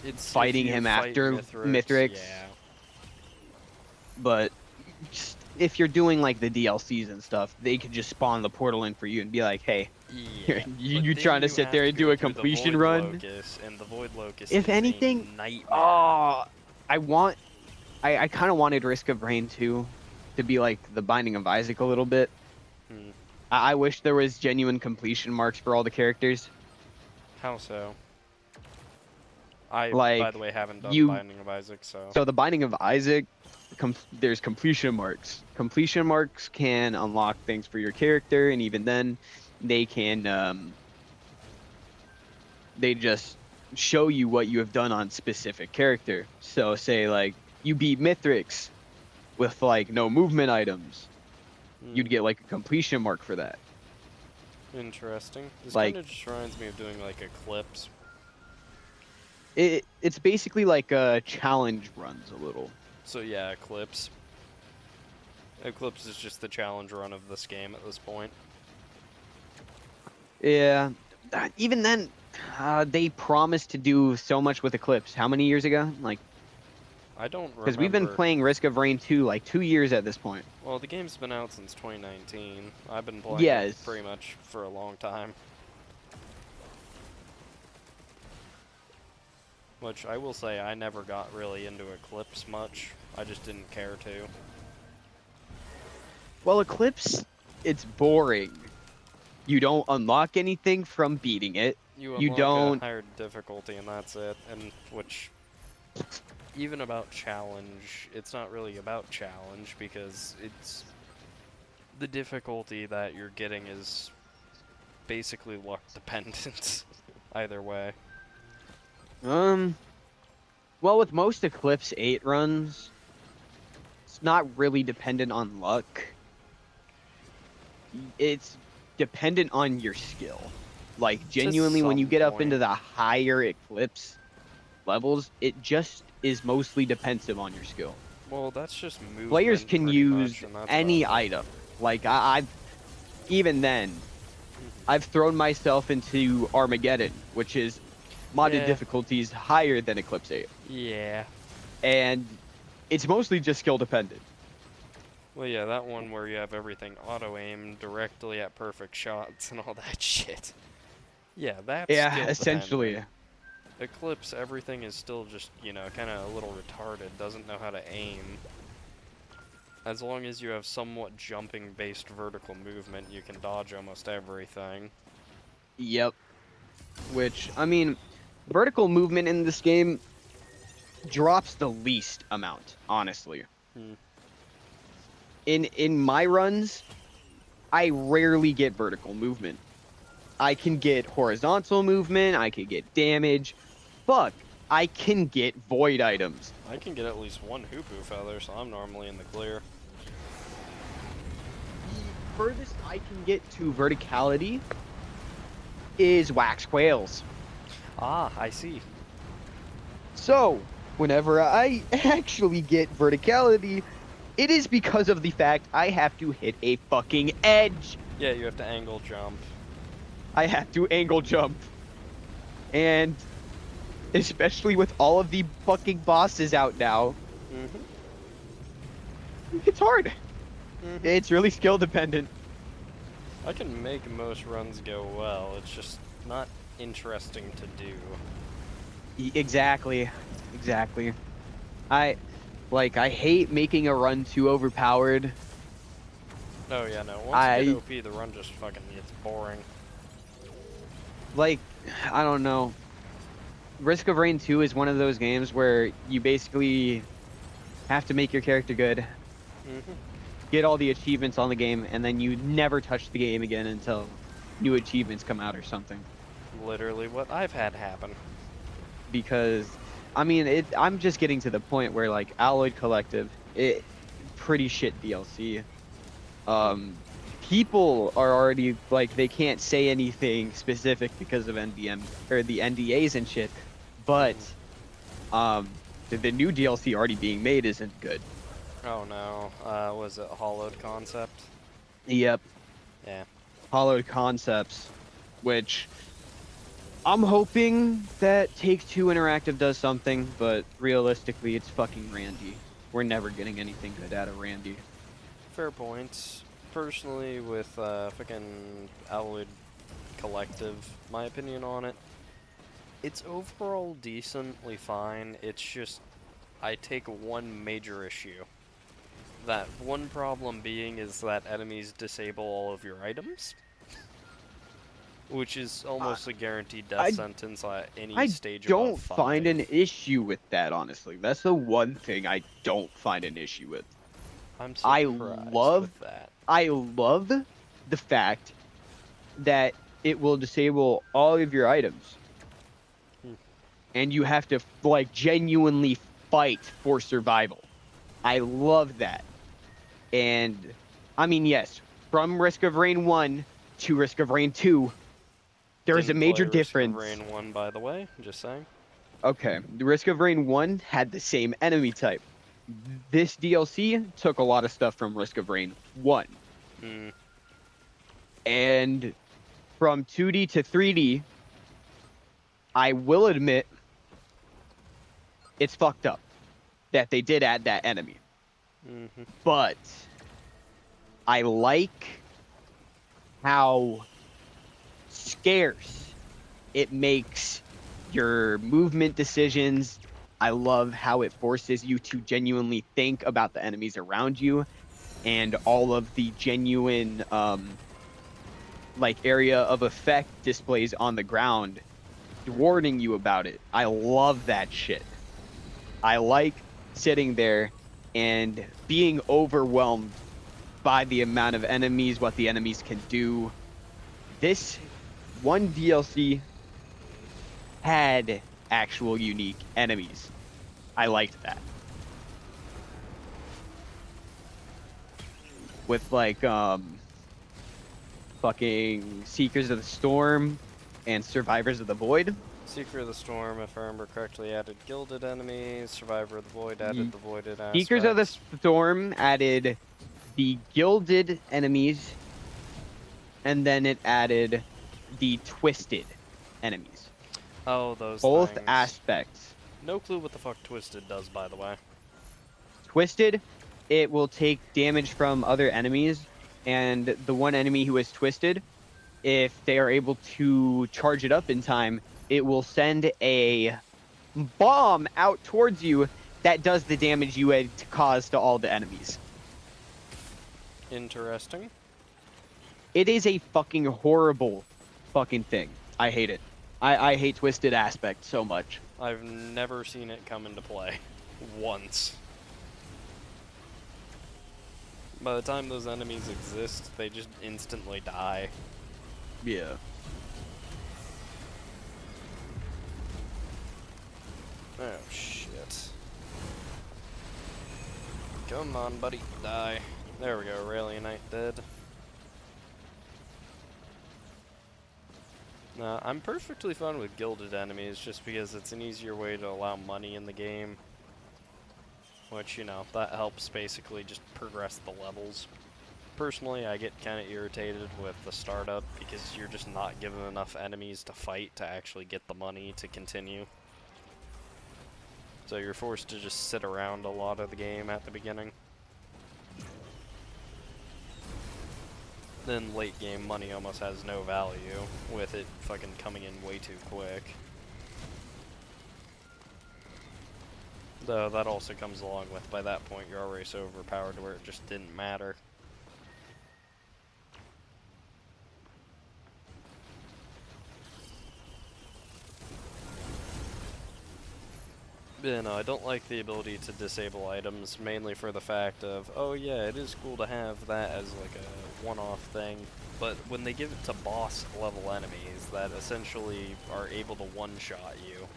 It's if fighting you him fight after Mithrix. Yeah. but just, if you're doing like the DLCs and stuff, they could just spawn the portal in for you and be like, hey, Yeah. you But trying then to sit have there and go do a through the completion Void run? Locust, and the Void Locust If is a anything, nightmare. oh, I kind of wanted Risk of Rain 2 to be like the Binding of Isaac a little bit. Hmm. I wish there was genuine completion marks for all the characters. How so? I, Like, by the way, haven't done you- Binding of Isaac, so... So the Binding of Isaac, there's completion marks. Completion marks can unlock things for your character, and even then, they can they just show you what you have done on specific character. So say like you beat Mithrix with like no movement items, you'd get like a completion mark for that. Interesting. This like- kind of just reminds me of doing, like, Eclipse. It's basically like challenge runs a little. So yeah, Eclipse. Eclipse is just the challenge run of this game at this point. Yeah, even then, they promised to do so much with Eclipse. How many years ago? Like, I don't remember. because we've been playing Risk of Rain 2 like 2 years at this point. Well, the game's been out since 2019. I've been playing Yes. it pretty much for a long time. Which, I will say, I never got really into Eclipse much. I just didn't care to. Well, Eclipse, it's boring. You don't unlock anything from beating it. You unlock don't- a higher difficulty, and that's it. And which, even about challenge, it's not really about challenge because it's the difficulty that you're getting is basically luck dependent. Either way. Well, with most Eclipse 8 runs, it's not really dependent on luck. It's dependent on your skill. Like, genuinely, when some you get up point. into the higher Eclipse levels, it just is mostly defensive on your skill. Well, that's just movement. Players can pretty use much, and that's any about it. item. Like, I've even then, I've thrown myself into Armageddon, which is modded Yeah. difficulties higher than Eclipse 8. Yeah. And it's mostly just skill dependent. Well, yeah, that one where you have everything auto-aim directly at perfect shots and all that shit. Yeah, that's Yeah, skill essentially. dependent. Eclipse, everything is still just, you know, kind of a little retarded, doesn't know how to aim. As long as you have somewhat jumping-based vertical movement, you can dodge almost everything. Yep. Which, I mean, vertical movement in this game drops the least amount, honestly. Hmm. In my runs, I rarely get vertical movement. I can get horizontal movement, I can get damage. Fuck, I can get void items. I can get at least one Hoopu feather, so I'm normally in the clear. The furthest I can get to verticality is wax quails. Ah, I see. So, whenever I actually get verticality, it is because of the fact I have to hit a fucking edge. Yeah, you have to angle jump. I have to angle jump. And especially with all of the fucking bosses out now, Mm-hmm. it's hard. Mm-hmm. It's really skill dependent. I can make most runs go well, it's just not interesting to do. Exactly. Exactly. I hate making a run too overpowered. Oh yeah, no, once you get OP, the run just fucking gets boring. Like, I don't know. Risk of Rain 2 is one of those games where you basically have to make your character good, Mm-hmm. get all the achievements on the game, and then you never touch the game again until new achievements come out or something. Literally what I've had happen. Because, I mean, I'm just getting to the point where, like, Alloyed Collective, pretty shit DLC. People are already, like, they can't say anything specific because of NBM, or the NDAs and shit, but, the new DLC already being made isn't good. Oh no, was it Hollowed Concept? Yep. Yeah. Hollowed Concepts, which I'm hoping that Take-Two Interactive does something, but realistically, it's fucking Randy. We're never getting anything good out of Randy. Fair points. Personally, with fucking Alloyed Collective, my opinion on it, it's overall decently fine. It's just, I take one major issue. That one problem being is that enemies disable all of your items, which is almost a guaranteed death I- sentence at any I stage don't above 5. find an issue with that, honestly. That's the one thing I don't find an issue with. I'm I surprised love- with that. I love the fact that it will disable all of your items. Hmm. And you have to, like, genuinely fight for survival. I love that. And, I mean, yes, from Risk of Rain 1 to Risk of Rain 2, there is a Didn't major play Risk of difference. Rain 1, by the way, just saying. Okay, the Risk of Rain 1 had the same enemy type. This DLC took a lot of stuff from Risk of Rain 1. Hmm. And from 2D to 3D, I will admit, it's fucked up that they did add that enemy. Mm-hmm. But I like how scarce it makes your movement decisions. I love how it forces you to genuinely think about the enemies around you and all of the genuine like area of effect displays on the ground warning you about it. I love that shit. I like sitting there and being overwhelmed by the amount of enemies, what the enemies can do. This one DLC had actual unique enemies. I liked that. With like fucking Seekers of the Storm and Survivors of the Void. Seeker of the Storm, if I remember correctly, added gilded enemies. Survivor of the Void added the voided aspects. Seekers of the Storm added the gilded enemies, and then it added the twisted enemies. Oh, those Both things. aspects. No clue what the fuck Twisted does, by the way. Twisted, it will take damage from other enemies, and the one enemy who is twisted, if they are able to charge it up in time, it will send a bomb out towards you that does the damage you had caused to all the enemies. Interesting. It is a fucking horrible fucking thing. I hate it. I hate twisted aspect so much. I've never seen it come into play. Once. By the time those enemies exist, they just instantly die. Yeah. Oh, shit. Come on, buddy. Die. There we go, Aurelianite dead. Now, I'm perfectly fine with gilded enemies, just because it's an easier way to allow money in the game. Which, you know, that helps basically just progress the levels. Personally, I get kind of irritated with the startup, because you're just not given enough enemies to fight to actually get the money to continue. So you're forced to just sit around a lot of the game at the beginning. Then late game money almost has no value, with it fucking coming in way too quick. Though that also comes along with, by that point you're already so overpowered to where it just didn't matter. Yeah, no, I don't like the ability to disable items, mainly for the fact of, oh yeah, it is cool to have that as like a one-off thing, but when they give it to boss level enemies that essentially are able to one-shot you,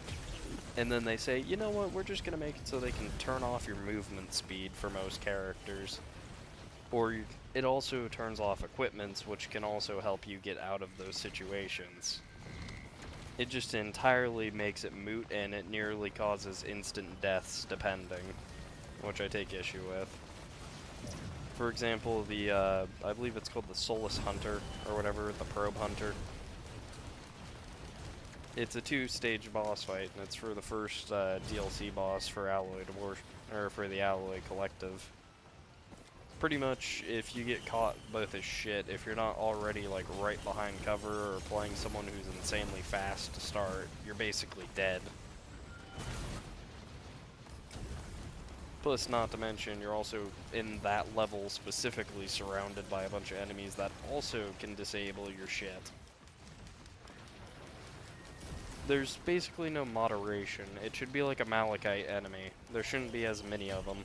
and then they say, you know what, we're just gonna make it so they can turn off your movement speed for most characters. Or it also turns off equipments, which can also help you get out of those situations. It just entirely makes it moot, and it nearly causes instant deaths, depending, which I take issue with. For example, the, I believe it's called the Soulless Hunter, or whatever, the Probe Hunter. It's a 2-stage boss fight, and it's for the first DLC boss for Alloy War, or for the Alloy Collective. Pretty much, if you get caught both as shit, if you're not already like right behind cover or playing someone who's insanely fast to start, you're basically dead. Plus, not to mention, you're also in that level specifically surrounded by a bunch of enemies that also can disable your shit. There's basically no moderation. It should be like a Malachite enemy. There shouldn't be as many of them.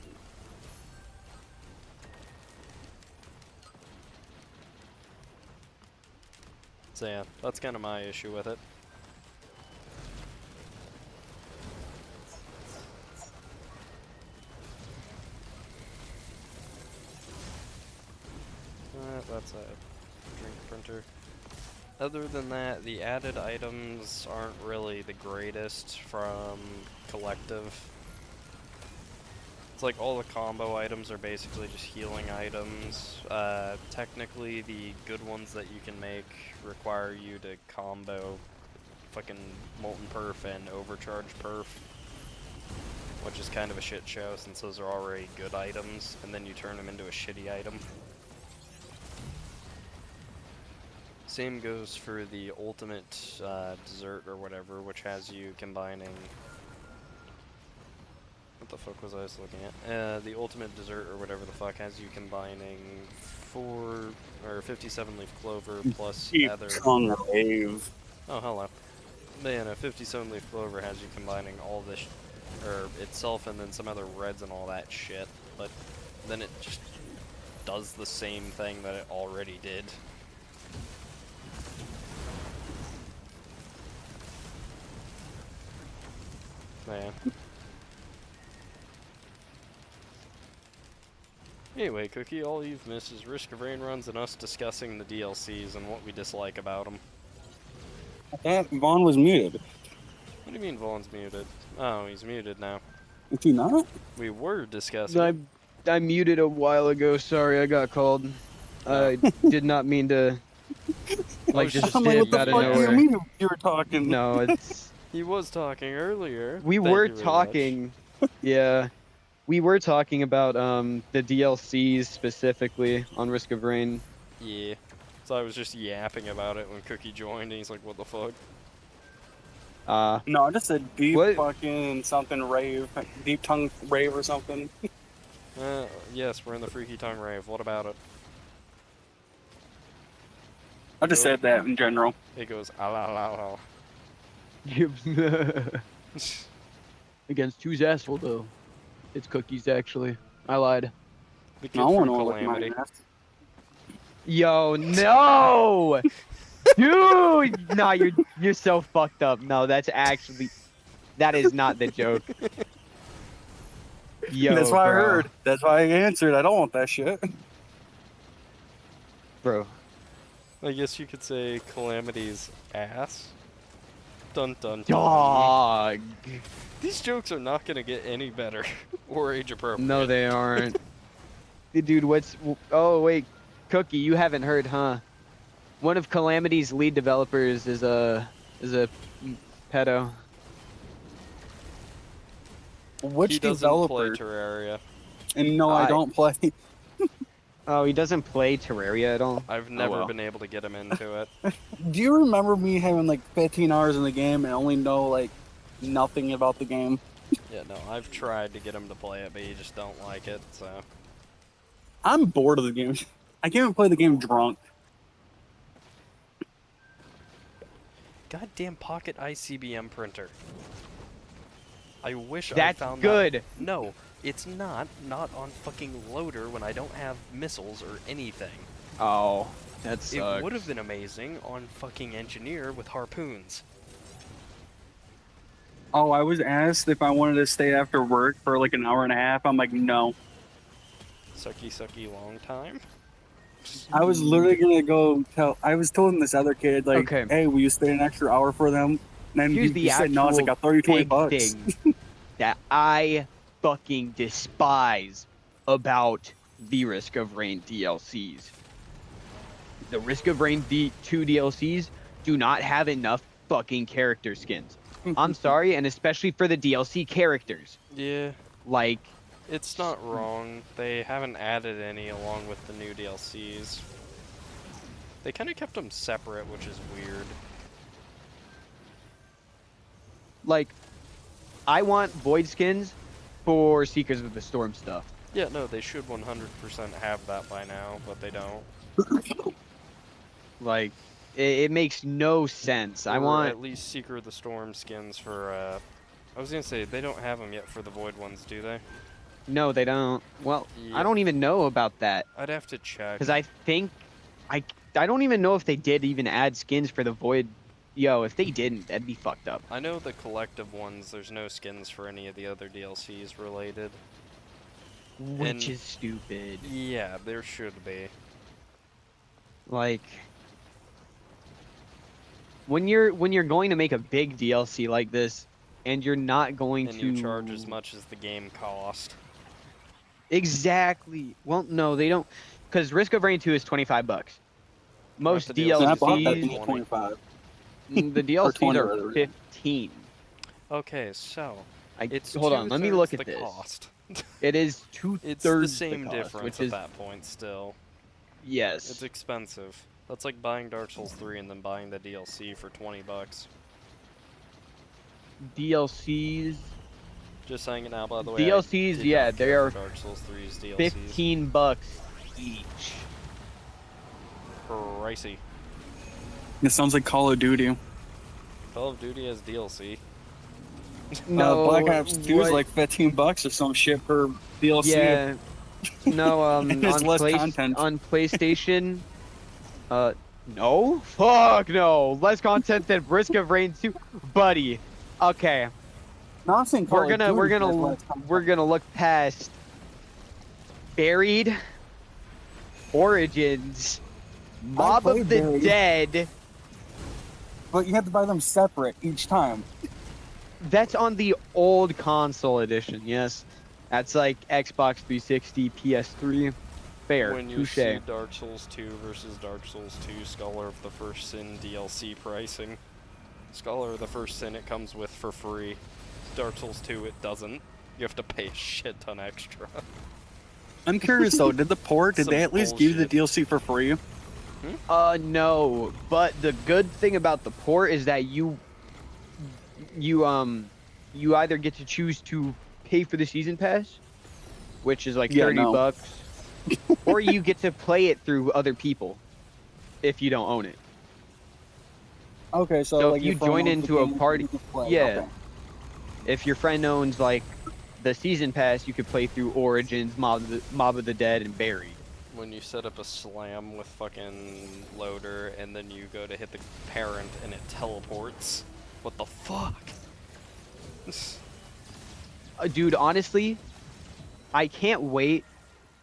So yeah, that's kind of my issue with it. That's a drink printer. Other than that, the added items aren't really the greatest from Collective. It's like all the combo items are basically just healing items. Technically, the good ones that you can make require you to combo fucking Molten Perf and Overcharge Perf, which is kind of a shit show since those are already good items, and then you turn them into a shitty item. Same goes for the ultimate dessert or whatever, which has you combining... What the fuck was I just looking at? The ultimate dessert or whatever the fuck has you combining 57-leaf clover plus other... Rave. Oh, hello. But yeah, no, 57-leaf clover has you combining all this, or itself and then some other reds and all that shit, but then it just does the same thing that it already did. Yeah. Anyway, Cookie, all you've missed is Risk of Rain runs and us discussing the DLCs and what we dislike about them. I thought Vaughn was muted. What do you mean Vaughn's muted? Oh, he's muted now. Is he not? We were discussing. I muted a while ago. Sorry, I got called. I did not mean to. Like just I'm like, what did the out of fuck do you nowhere. mean you were talking? No, it's. He was talking earlier. We Thank were you very talking. Yeah, we were talking about the DLCs specifically on Risk of Rain. much. Yeah. So I was just yapping about it when Cookie joined, and he's like, "What the fuck?" No, I just said deep What? fucking something rave, deep tongue rave or something. Yes, we're in the Freaky Tongue Rave. What about it? I just said that in general. It goes ah la la la. Against whose asshole though? It's Cookies actually. I lied. The I kid don't from want to look Calamity. my ass. Yo, no, dude, no, you're so fucked up. No, that is not the joke. Yo, That's why I bro. heard. That's why I answered. I don't want that shit. Bro. I guess you could say Calamity's ass. Dun dun dun. Dog. These jokes are not gonna get any better or age appropriate. No, they aren't. Dude, oh wait, Cookie, you haven't heard, huh? One of Calamity's lead developers is a pedo. Which He doesn't play developer? Terraria. And no, I don't play. Oh, he doesn't play Terraria at all? I've never well. been able to get him into it. Do you remember me having like 15 hours in the game and only know like nothing about the game? Yeah, no, I've tried to get him to play it, but he just don't like it, so. I'm bored of the game. I can't even play the game drunk. Goddamn pocket ICBM printer. I wish I That's found good. that. No, it's not. Not on fucking loader when I don't have missiles or anything. Oh, that sucks. It would have been amazing on fucking engineer with harpoons. Oh, I was asked if I wanted to stay after work for like an hour and a half. I'm like, no. Sucky, sucky, long time. I was literally gonna go tell. I was telling this other kid like, Okay. "Hey, will you stay an extra hour for them?" And then Here's the he said, "No, it's like actual a 30, 20 big bucks." thing that I fucking despise about the Risk of Rain DLCs. The Risk of Rain 2 DLCs do not have enough fucking character skins. I'm sorry, and especially for the DLC characters. Yeah, Like, it's not wrong. They haven't added any along with the new DLCs. They kind of kept them separate, which is weird. like, I want void skins for Seekers of the Storm stuff. Yeah, no, they should 100% have that by now, but they don't. Like, it makes no sense. I Or want... at least Seeker of the Storm skins for, I was gonna say, they don't have them yet for the Void ones, do they? No, they don't. Well, Yep. I don't even know about that. I'd have to check. Because I think... I don't even know if they did even add skins for the Void. Yo, if they didn't, that'd be fucked up. I know the collective ones, there's no skins for any of the other DLCs related. Which And- is stupid. Yeah, there should be. Like... When you're going to make a big DLC like this, and you're not going And to you charge as much as the game cost. Exactly. Well, no, they don't, because Risk of Rain 2 is $25. Most the DLC. And I bought that DLCs, thing at 25. the DLCs 20 are rather. 15. Okay, so it's Hold on, let me look at the this. cost. It is two-thirds It's the the same cost, difference which at is that point still. yes. It's expensive. That's like buying Dark Souls 3 and then buying the DLC for $20. DLCs, Just saying it now, by the way. DLCs, I did yeah, not they care are for Dark Souls 3's DLCs. $15 each. Pricey. It sounds like Call of Duty. Call of Duty has DLC. No, Black Ops 2 is what- like $15 or some shit per DLC. Yeah. No, There's on, less content. on PlayStation, no? Fuck no! Less content than Risk of Rain 2, buddy. Okay, No, I'm saying Call we're of gonna Duty we're has gonna less content. we're gonna look past Buried, Origins, Mob played of the Buried. Dead. But you have to buy them separate each time. That's on the old console edition. Yes, that's like Xbox 360, PS3. Fair, When you touche. see Dark Souls 2 versus Dark Souls 2 Scholar of the First Sin DLC pricing. Scholar of the First Sin it comes with for free. Dark Souls 2 it doesn't. You have to pay a shit ton extra. I'm curious though, did Some they at least give you the DLC for free? No, but the good thing about the port is that you either get to choose to pay for the season pass, which is like Yeah, $30, no. or you get to play it through other people if you don't own it. Okay, so, So like if you your friend join owns the into a game, party, you can play. yeah. Okay. If your friend owns like the season pass, you could play through Origins, Mob of the Dead, and Buried. When you set up a slam with fucking loader and then you go to hit the parent and it teleports. What the fuck? Dude, honestly, I can't wait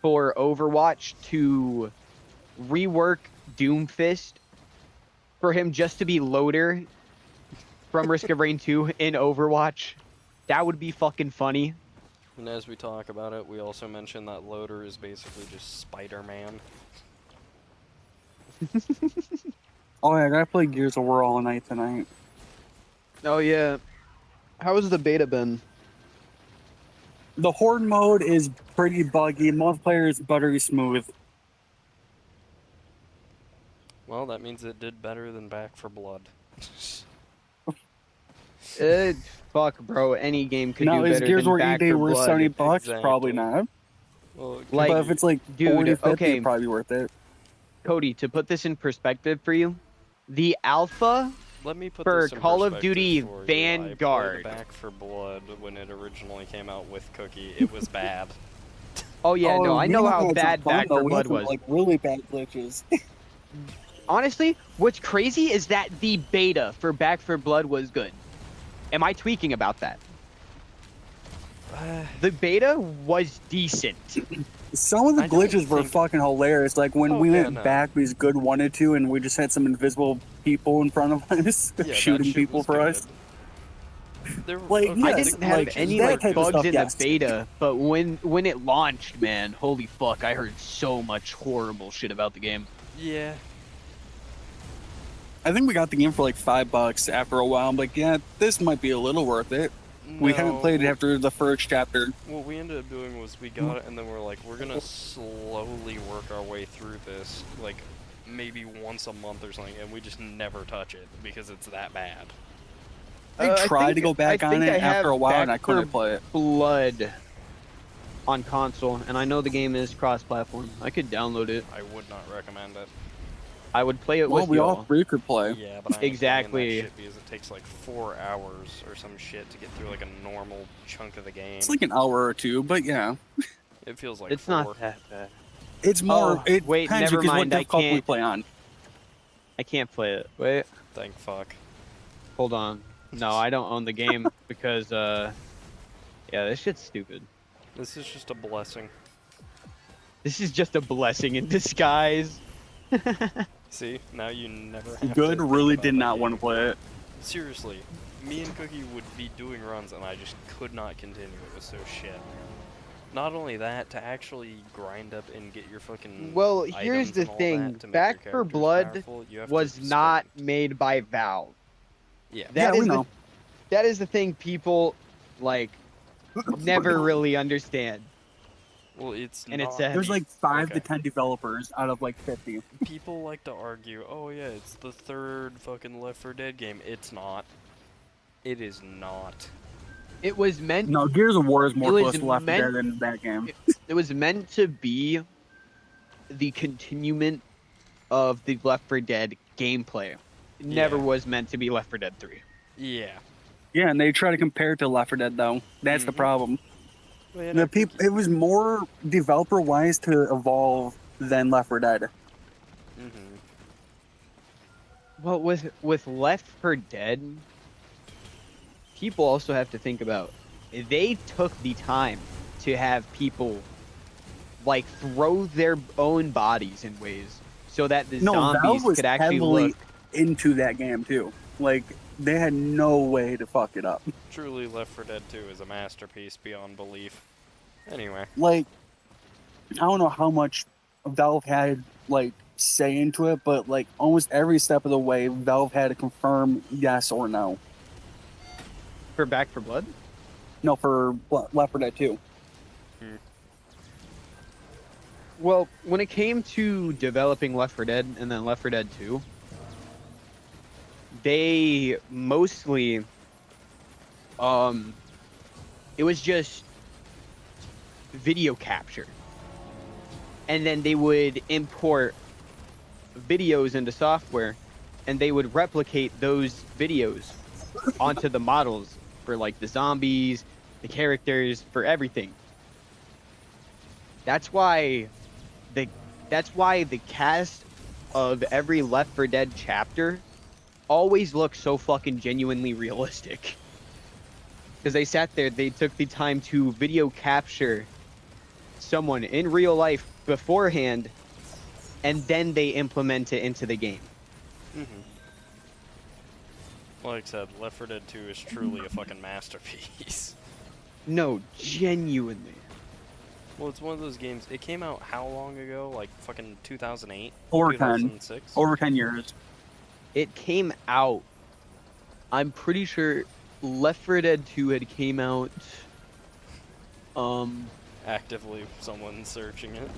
for Overwatch to rework Doomfist for him just to be loader from Risk of Rain 2 in Overwatch. That would be fucking funny. And as we talk about it, we also mentioned that loader is basically just Spider-Man. Oh yeah, I gotta play Gears of War all night tonight. Oh yeah. How has the beta been? The horde mode is pretty buggy. Multiplayer is buttery smooth. Well, that means it did better than Back for Blood. Fuck, bro. Any game could Now do is better Gears of than War Back ED for worth Blood. $70? Probably Exactly. not. Well, Like, But if it's like dude, 40, 50, okay. it'd probably be worth it. Cody, to put this in perspective for you, the alpha let me put for this in Call of perspective Duty for you. Vanguard. I played Back for Blood when it originally came out with Cookie. It was bad. Oh yeah, no, I know we how had some bad fun, Back though. for We Blood had some, was. like really bad glitches. Honestly, what's crazy is that the beta for Back for Blood was good. Am I tweaking about that? The beta was decent. Some of the I don't glitches were think- fucking hilarious. Like when Oh, we yeah, went no. back, we was good 1 and 2, and we just had some invisible people in front of us Yeah, that shooting shit people was for good. us. There, Like, okay, I yes, didn't have like, any that like type of bugs stuff, in yes. the beta, but when it launched, man, holy fuck, I heard so much horrible shit about the game. Yeah. I think we got the game for like $5 after a while. I'm like, yeah, this might be a little worth it. We haven't played it after the first chapter. What we ended up doing was we got it and then we're like, we're gonna slowly work our way through this, like maybe once a month or something, and we just never touch it because it's that bad. I tried to go back on it after a while, and I Back for couldn't play it. Blood on console, and I know the game is cross-platform. I could download it. I would not recommend it. I would play it Well, with we y'all. all 3 could play. Yeah, but I ain't Exactly. playing that shit because it takes like 4 hours or some shit to get through like a normal chunk of the game. It's like an hour or 2, but yeah. It feels like It's 4. not that bad. It's more. Oh, it wait, depends never because what mind, I difficulty we can't. play on. I can't play it. Wait, Thank fuck. hold on. No, I don't own the game because, yeah, this shit's stupid. This is just a blessing. This is just a blessing in disguise. See, now you never have Good to really think did about not that want to game. play it. Seriously, me and Cookie would be doing runs and I just could not continue. It was so shit. Not only that, to actually grind up and get your fucking Well, here's items the and all thing. that to make Back your for characters Blood powerful, you have was to not sprint. made by Valve. Yeah. That Yeah, is we know. that is the thing people like never really understand. Well, it's And it's not. a- There's like 5 to Okay. 10 developers out of like 50. People like to argue, oh yeah, it's the third fucking Left 4 Dead game. It's not. It is not. It was meant No, Gears of War is more It was close to Left 4 meant- Dead than that game. it was meant to be the continuement of the Left 4 Dead gameplay. It never Yeah. was meant to be Left 4 Dead 3. Yeah. Yeah, and they try to compare it to Left 4 Dead though. That's the Mhm. problem. Man, The people, it was more developer wise to evolve than Left 4 Dead. Mm-hmm. Well, with Left 4 Dead, people also have to think about they took the time to have people like throw their own bodies in ways so that the No, zombies Valve was could actually heavily look. into that game too. Like they had no way to fuck it up. Truly, Left 4 Dead 2 is a masterpiece beyond belief. Anyway, Like I don't know how much Valve had like say into it, but like almost every step of the way, Valve had to confirm yes or no. For Back 4 Blood? No, for Left 4 Dead 2. Well, when it came to developing Left 4 Dead and then Left 4 Dead 2, they mostly it was just video capture. And then they would import videos into software and they would replicate those videos onto the models for like the zombies, the characters, for everything. That's why the cast of every Left 4 Dead chapter always looks so fucking genuinely realistic. Because they sat there, they took the time to video capture someone in real life beforehand, and then they implement it into the game. Mm-hmm. Like I said, Left 4 Dead 2 is truly a fucking masterpiece. No, genuinely. Well, it's one of those games. It came out how long ago? Like fucking 2008? Over 10. 2006? Over 10 years. It came out. I'm pretty sure Left 4 Dead 2 had came out. Actively, someone searching it.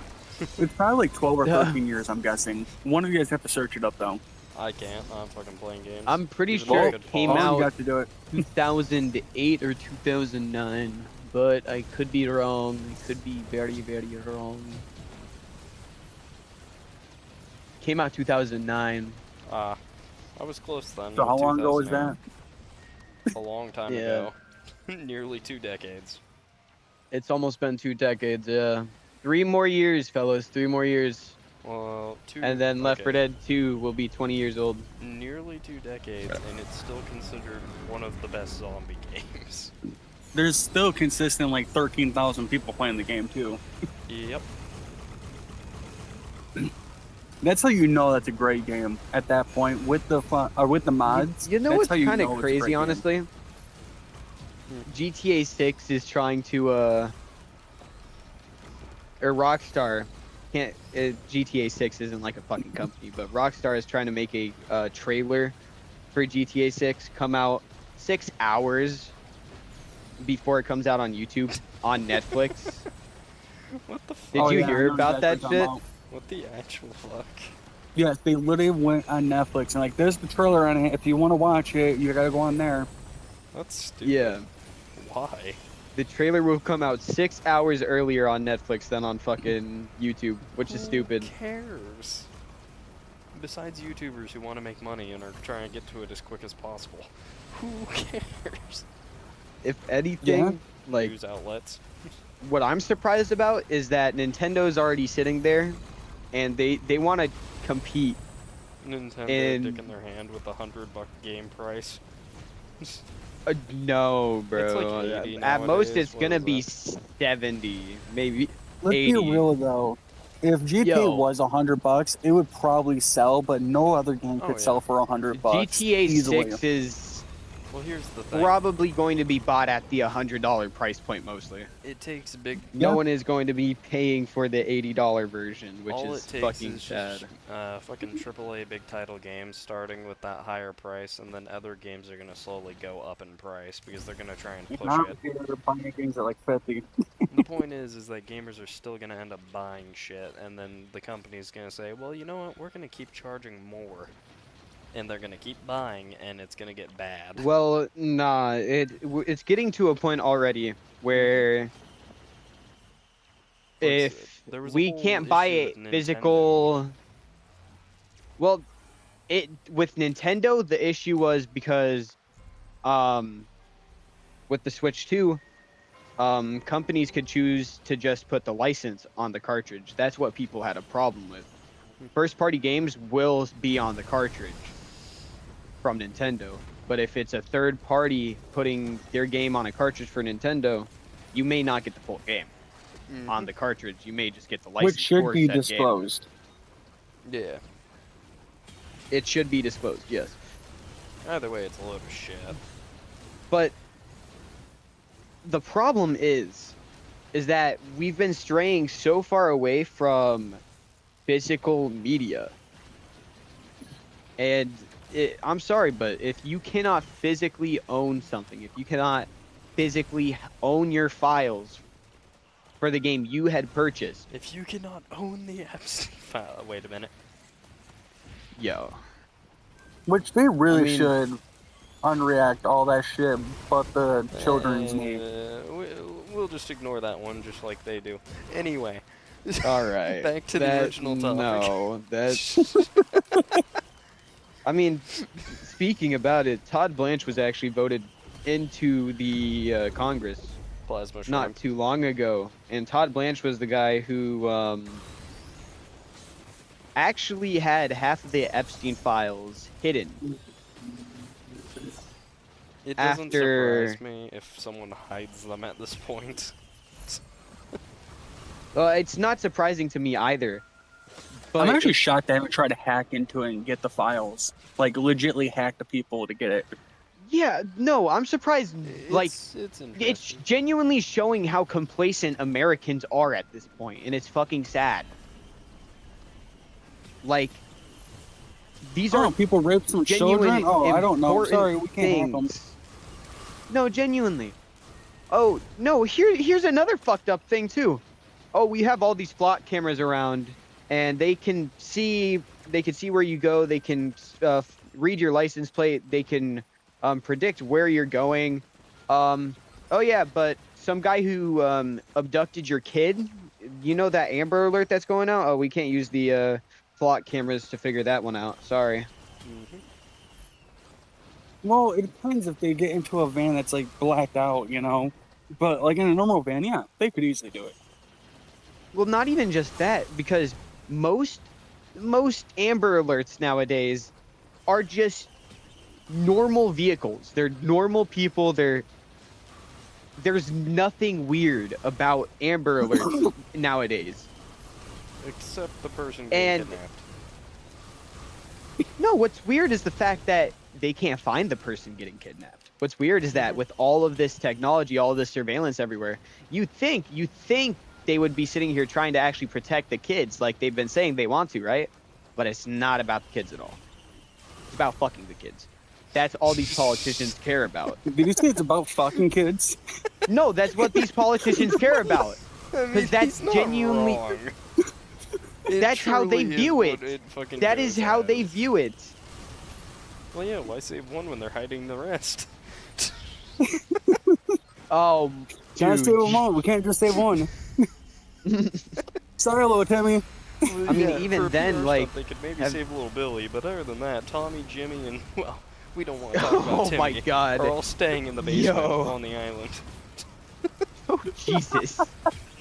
It's probably like 12 or 13 years, I'm guessing. One of you guys have to search it up, though. I can't. I'm fucking playing games. I'm pretty Even though I sure it could came pause. Oh, out you got to do it. 2008 or 2009, but I could be wrong. I could be very, very wrong. Came out 2009. I was close then. So with how long ago was 2008. that? A long time Yeah. ago. Nearly 2 decades. It's almost been 2 decades, yeah. 3 more years, fellas. 3 more years. Well, 2. And then Left 4 okay. Dead 2 will be 20 years old. Nearly 2 decades, and it's still considered one of the best zombie games. There's still consistent like 13,000 people playing the game, too. Yep. That's how you know that's a great game at that point with the fun, or with the mods. You know that's what's how you kind know of it's a great crazy, game. honestly? GTA 6 is trying to, or Rockstar, GTA 6 isn't like a fucking company, but Rockstar is trying to make a trailer for GTA 6 come out 6 hours before it comes out on YouTube, on Netflix. What the fuck? Did Oh, you yeah, I hear know about that exactly what you're talking shit? about. What the actual fuck? Yes, they literally went on Netflix and like, there's the trailer on it. If you want to watch it, you gotta go on there. That's stupid. Yeah. Why? The trailer will come out 6 hours earlier on Netflix than on fucking YouTube, which is stupid. Who cares? Besides YouTubers who want to make money and are trying to get to it as quick as possible. Who cares? If anything, like, News outlets. what I'm surprised about is that Nintendo's already sitting there, and they want to compete. Nintendo And- dick in their hand with a $100 game price. No, bro. It's like 80 At most, nowadays. it's What gonna is be that? 70, maybe. Let's 80. be real though. If GTA Yo. was $100, it would probably sell, but no other game Oh, could yeah. sell for $100 GTA easily. 6 is Well, here's the thing. probably going to be bought at the $100 price point mostly. It takes a big. No Yeah. one is going to be paying for the $80 version, which All is it takes fucking is sad. just fucking AAA big title games starting with that higher price, and then other games are gonna slowly go up in price because they're gonna try and push Now it. they're buying games at like 50. The point is that gamers are still gonna end up buying shit, and then the company's gonna say, well, you know what, we're gonna keep charging more, and they're gonna keep buying, and it's gonna get bad. Well, nah, it's getting to a point already where if There was a we whole can't buy issue a with Nintendo. physical, well, with Nintendo the issue was because with the Switch 2, companies could choose to just put the license on the cartridge. That's what people had a problem with. First party games will be on the cartridge from Nintendo, but if it's a third party putting their game on a cartridge for Nintendo, you may not get the full game on the cartridge. You may just get the license. Which should for be said game. disclosed. Yeah. It should be disclosed, yes. Either way, it's a load of shit. But the problem is that we've been straying so far away from physical media. And I'm sorry, but if you cannot physically own something, if you cannot physically own your files for the game you had purchased, If you cannot own the Epstein file, wait a minute. yo, Which they really I mean- should unreact all that shit, but the children's name. We'll just ignore that one, just like they do. Anyway. all right. Back to the original topic. No, that's I mean, speaking about it, Todd Blanche was actually voted into the Congress Plasma not shrimp. too long ago, and Todd Blanche was the guy who actually had half of the Epstein files hidden It doesn't after. surprise me if someone hides them at this point. It's not surprising to me either. But I'm actually shocked they haven't tried to hack into it and get the files. Like, legitly hack the people to get it. yeah, no, I'm surprised. Like, It's it's interesting. genuinely showing how complacent Americans are at this point, and it's fucking sad. Like, these Oh, are people rape some genuine, children? Oh, I don't know. important Sorry, we can't hack them. things. No, genuinely. Oh no, here's another fucked up thing too. Oh, we have all these plot cameras around, and they can see where you go. They can read your license plate. They can predict where you're going. Oh yeah, but some guy who abducted your kid. You know that Amber Alert that's going out? Oh, we can't use the plot cameras to figure that one out. Sorry. Mhm. Well, it depends if they get into a van that's, like, blacked out, you know? But, like, in a normal van, yeah, they could easily do it. Well, not even just that, because most Amber Alerts nowadays are just normal vehicles. They're normal people. There's nothing weird about Amber Alerts nowadays. Except the person And- getting kidnapped. No, what's weird is the fact that they can't find the person getting kidnapped. What's weird is that with all of this technology, all of this surveillance everywhere, you think they would be sitting here trying to actually protect the kids like they've been saying they want to, right? But it's not about the kids at all. It's about fucking the kids. That's all these politicians care about. Did you say it's about fucking kids? No, that's what these politicians care about. I mean, Because that's he's not genuinely- wrong. It That's how they truly is view what it. fucking That is goes how they as. view it. Well, yeah, why save one when they're hiding the rest? Oh, Can't dude. save them all. We can't just save one. Sorry, little Timmy. Well, I mean, yeah, even for then, PR like, stuff, they could maybe have- save little Billy, but other than that, Tommy, Jimmy, and well, we don't want to talk about Oh Timmy. my God. Are all staying in the basement Yo. on the island. Oh, Jesus.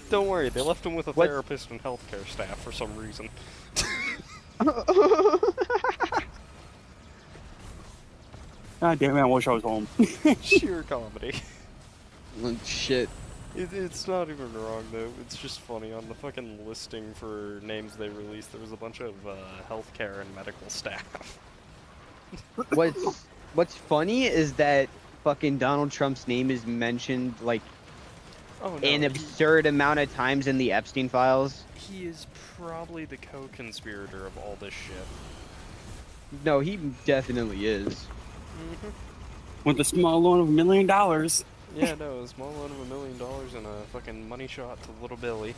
Don't worry, they left him with a What's- therapist and healthcare staff for some reason. God damn it, I wish I was home. Sheer comedy. Shit. It's not even wrong though. It's just funny. On the fucking listing for names they released, there was a bunch of healthcare and medical staff. What's funny is that fucking Donald Trump's name is mentioned like Oh no, an absurd amount of times in the Epstein files. he is probably the co-conspirator of all this shit. No, he definitely is. Mm-hmm. With a small loan of $1 million. Yeah, no, a small loan of $1 million and a fucking money shot to little Billy.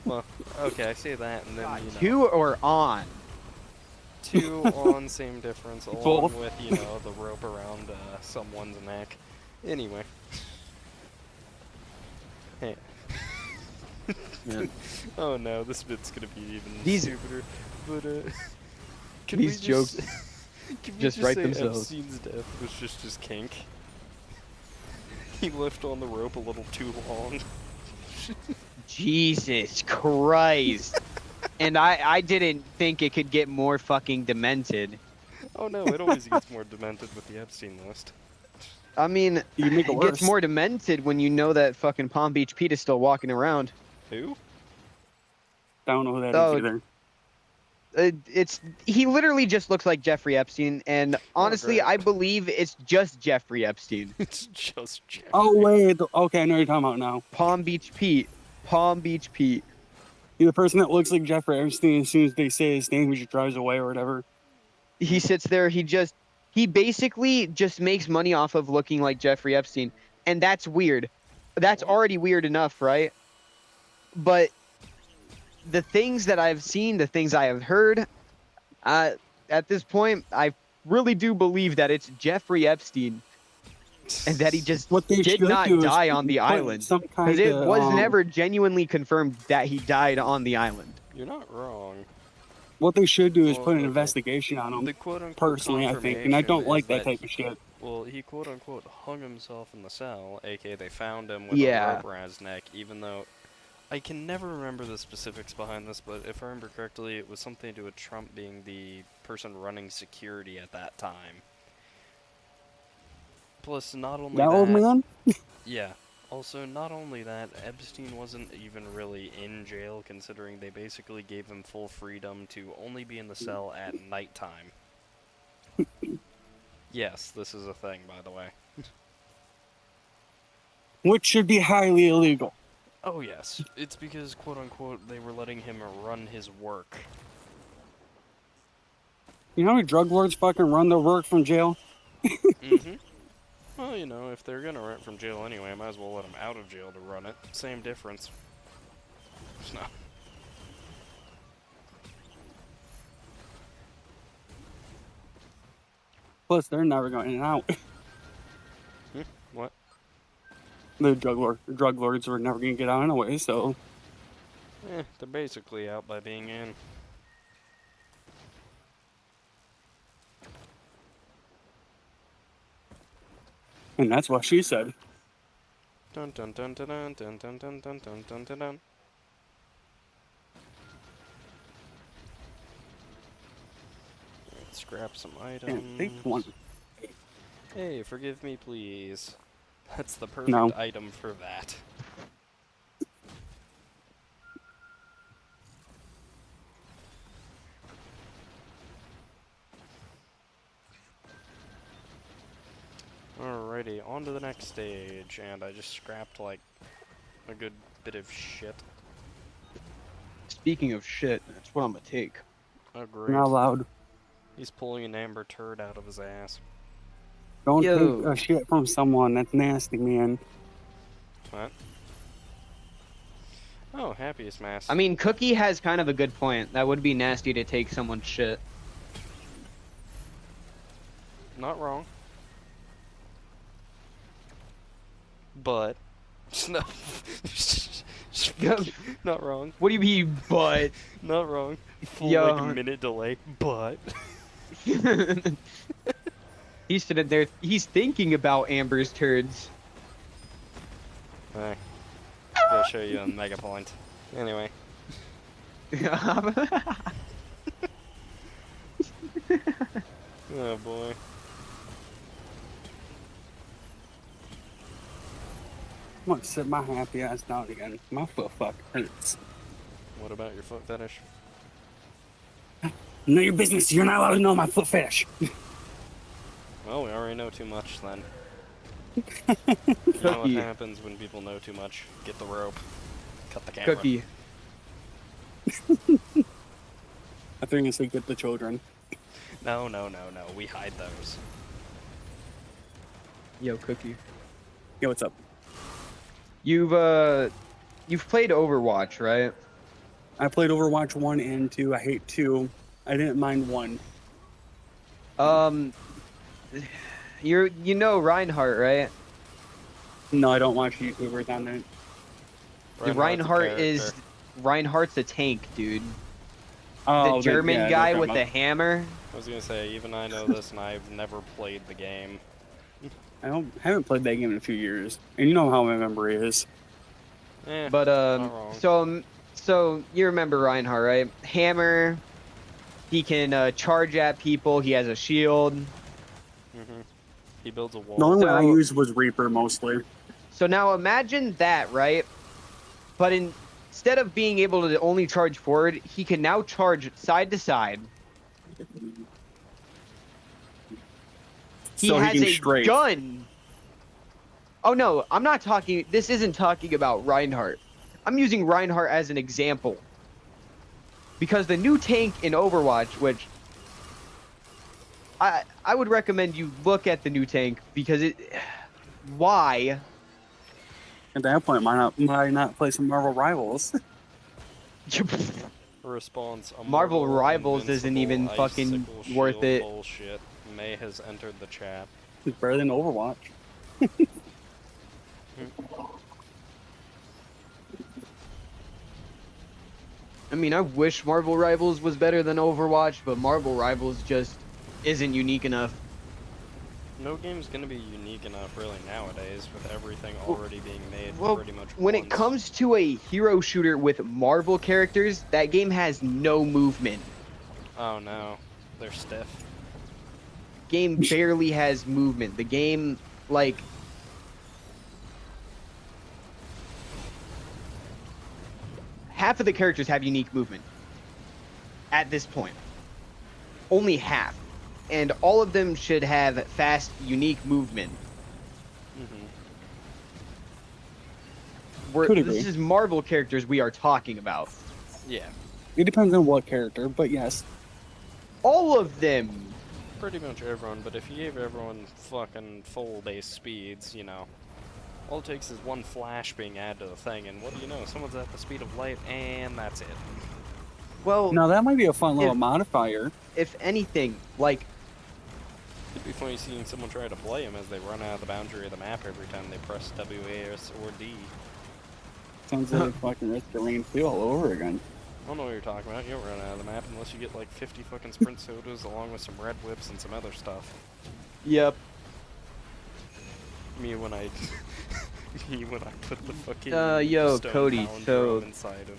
Well, okay, I say that, and then you know, To or on? two on, same difference, along Both. with you know the rope around someone's neck. Anyway, hey. Yeah. Oh no, this bit's gonna be even These- stupider. But can These we jokes can we just write say themselves. Epstein's death was just his kink. He left on the rope a little too long. Jesus Christ. And I didn't think it could get more fucking demented. Oh no, it always gets more demented with the Epstein list. I mean, You make it it gets worse. more demented when you know that fucking Palm Beach Pete is still walking around. Who? I don't know who that is Oh, either. He literally just looks like Jeffrey Epstein, and honestly, great. I believe it's just Jeffrey Epstein. It's just Jeff. Oh, wait. Okay, I know what you're talking about now. Palm Beach Pete. Palm Beach Pete. You're the person that looks like Jeffrey Epstein as soon as they say his name, he just drives away or whatever. He sits there. He basically just makes money off of looking like Jeffrey Epstein, and that's weird. That's already weird enough, right? But the things that I've seen, the things I have heard, at this point, I really do believe that it's Jeffrey Epstein, and that he just What they did should not do is die on the put island. some Because it kinda, was never genuinely confirmed that he died on the island. You're not wrong. What they should do is Well, put an okay. investigation on him. The quote-unquote Personally, I think, and I don't confirmation like is that that type of shit. well, he quote-unquote hung himself in the cell, aka they found him with a Yeah. rope around his neck, even though I can never remember the specifics behind this, but if I remember correctly, it was something to do with Trump being the person running security at that time. Plus, not only That old that, man? yeah. Also, not only that, Epstein wasn't even really in jail, considering they basically gave him full freedom to only be in the cell at nighttime. Yes, this is a thing, by the way. Which should be highly illegal. Oh yes, it's because, quote-unquote, they were letting him run his work. You know how many drug lords fucking run their work from jail? Mm-hmm. Well, you know, if they're gonna run it from jail anyway, I might as well let them out of jail to run it. Same difference. No. Plus, they're never going in and out. What? The drug lords are never going to get out anyway, so... They're basically out by being in. And that's what she said. Dun dun dun dun dun dun dun dun dun dun dun dun dun. Let's grab some And take items. one. Hey, forgive me, please. That's the perfect No. item for that. Alrighty, on to the next stage, and I just scrapped like a good bit of shit. Speaking of shit, that's what I'm gonna take. Oh You're great. not allowed. He's pulling an amber turd out of his ass. Don't Yo. take a shit from someone. That's nasty, man. What? Oh, happiest mask. I mean, Cookie has kind of a good point. That would be nasty to take someone's shit. Not wrong. But no. Not wrong. What do you mean, but? Not wrong. Full Yo. like minute delay. But He's sitting there. He's thinking about Amber's turds. hey, I'll show you a mega point. Anyway. Oh boy. I'm gonna sit my happy ass down again. My foot fuck hurts. What about your foot fetish? Know your business. You're not allowed to know my foot fetish. Well, we already know too much then. You know what Cookie. happens when people know too much? Get the rope. Cut the camera. Cookie. I think you say get the children. No, no, no, no. We hide those. Yo, Cookie. Yo, what's up? You've played Overwatch, right? I played Overwatch 1 and 2. I hate 2. I didn't mind 1. You know Reinhardt, right? No, I don't watch YouTubers on it. Reinhardt's a tank, dude. Oh, The German yeah, guy they're with talking the hammer. I was gonna say, even I know this, and I've never played the game. haven't played that game in a few years. And you know how my memory is. Eh, But not wrong. so you remember Reinhardt, right? Hammer. He can charge at people. He has a shield. He builds a wall. The only one I So- used was Reaper mostly. So now imagine that, right? But instead of being able to only charge forward, he can now charge side to side. He So has he can a strafe. gun. Oh no, I'm not talking. This isn't talking about Reinhardt. I'm using Reinhardt as an example. Because the new tank in Overwatch, which I would recommend you look at the new tank because why? At that point, why not play some Marvel Rivals? Response: a Marvel mortal, Rivals isn't even invincible fucking icicle worth shield it. Bullshit. May has entered the chat. It's better than Overwatch. I mean, I wish Marvel Rivals was better than Overwatch, but Marvel Rivals just isn't unique enough. No game's gonna be unique enough really nowadays with everything Well- already being made Well, pretty much when it once. comes to a hero shooter with Marvel characters, that game has no movement. Oh no, they're stiff. Game barely has movement. The game, like, half of the characters have unique movement at this point. Only half. And all of them should have fast, unique movement. Mm-hmm. Could agree. This is Marvel characters we are talking about. Yeah, It depends on what character, but yes. All of them. pretty much everyone, but if you gave everyone fucking full base speeds, you know, all it takes is one flash being added to the thing, and what do you know? Someone's at the speed of light, and that's it. Well, Now that might be a fun little If- modifier. if anything, like, It'd be funny seeing someone try to play him as they run out of the boundary of the map every time they press W, A, S, or D. Sounds like fucking Risk the Rain 2 all over again. I don't know what you're talking about. You don't run out of the map unless you get like 50 fucking sprint sodas along with some red whips and some other stuff. yep. Me when I put the fucking Yo, stone Cody, palindrome so inside of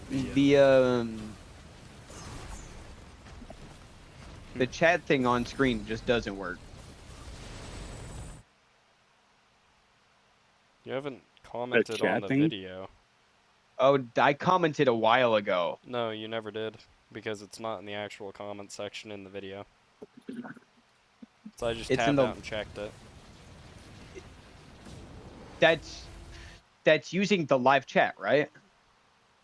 the chat thing on screen just doesn't work. You haven't commented on chat the thing? video. Oh, I commented a while ago. No, you never did, because it's not in the actual comment section in the video. So I just It's in tapped the- out and checked it. That's using the live chat, right?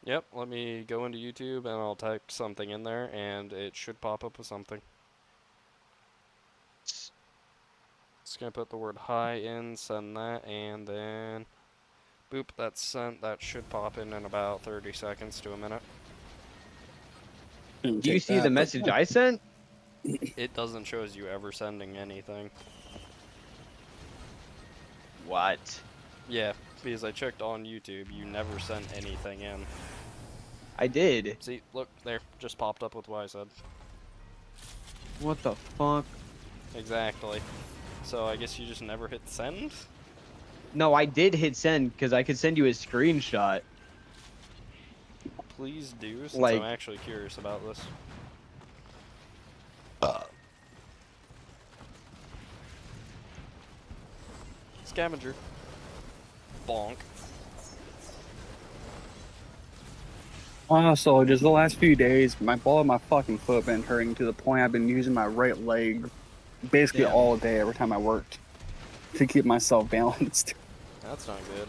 Yep, let me go into YouTube and I'll type something in there and it should pop up with something. Just gonna put the word hi in, send that, and then boop, that's sent. That should pop in about 30 seconds to a minute. Do you see the message I sent? It doesn't show as you ever sending anything. What? Yeah, because I checked on YouTube, you never sent anything in. I did. See, look, there, just popped up with what I said. What the fuck? Exactly. So I guess you just never hit send? No, I did hit send because I could send you a screenshot. Please do, since Like- I'm actually curious about this. Scavenger. Bonk. So just the last few days, my ball of my fucking foot been hurting to the point I've been using my right leg basically Damn. all day every time I worked to keep myself balanced. That's not good.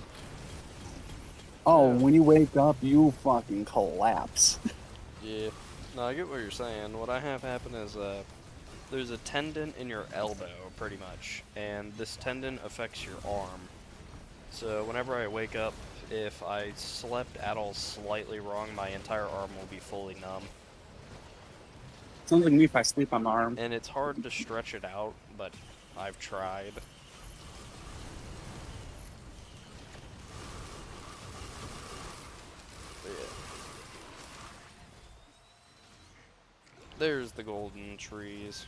Oh, Yeah. when you wake up, you fucking collapse. Yeah. No, I get what you're saying. What I have happen is, there's a tendon in your elbow, pretty much, and this tendon affects your arm. So whenever I wake up, if I slept at all slightly wrong, my entire arm will be fully numb. Sounds like me if I sleep on my arm. And it's hard to stretch it out, but I've tried. But yeah. There's the golden trees.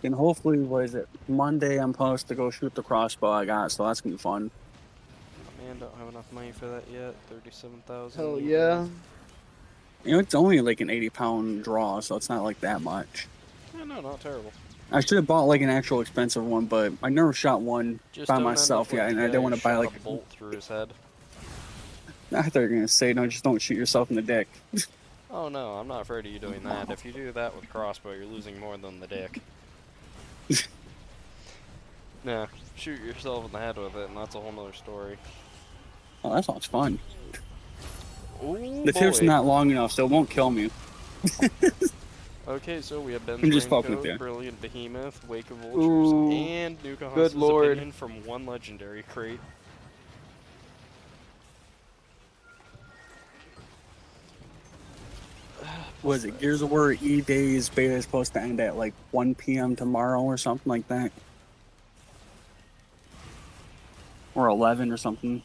And hopefully, what is it? Monday, I'm supposed to go shoot the crossbow I got, so that's gonna be fun. Man, don't have enough money for that yet. 37,000. Hell yeah. You know, it's only like an 80-pound draw, so it's not like that much. Yeah, no, not terrible. I should have bought like an actual expensive one, but I never shot one Just by don't end myself up like yet, the and I guy didn't want who to buy shot like. a bolt through his head. I thought you were gonna say no, just don't shoot yourself in the dick. Oh no, I'm not afraid of you doing that. If you do that with crossbow, you're losing more than the dick. Nah, shoot yourself in the head with it, and that's a whole nother story. Oh, that sounds fun. Ooh, The tip's boy. not long enough, so it won't kill me. Okay, so we have Ben's I'm just fucking with Raincoat, you. Brilliant Behemoth, Wake of Vultures, Ooh, and Nuka good Haas's lord. opinion from one legendary crate. Was it Gears of War E-Days beta is supposed to end at like 1 p.m. tomorrow or something like that? Or 11 or something.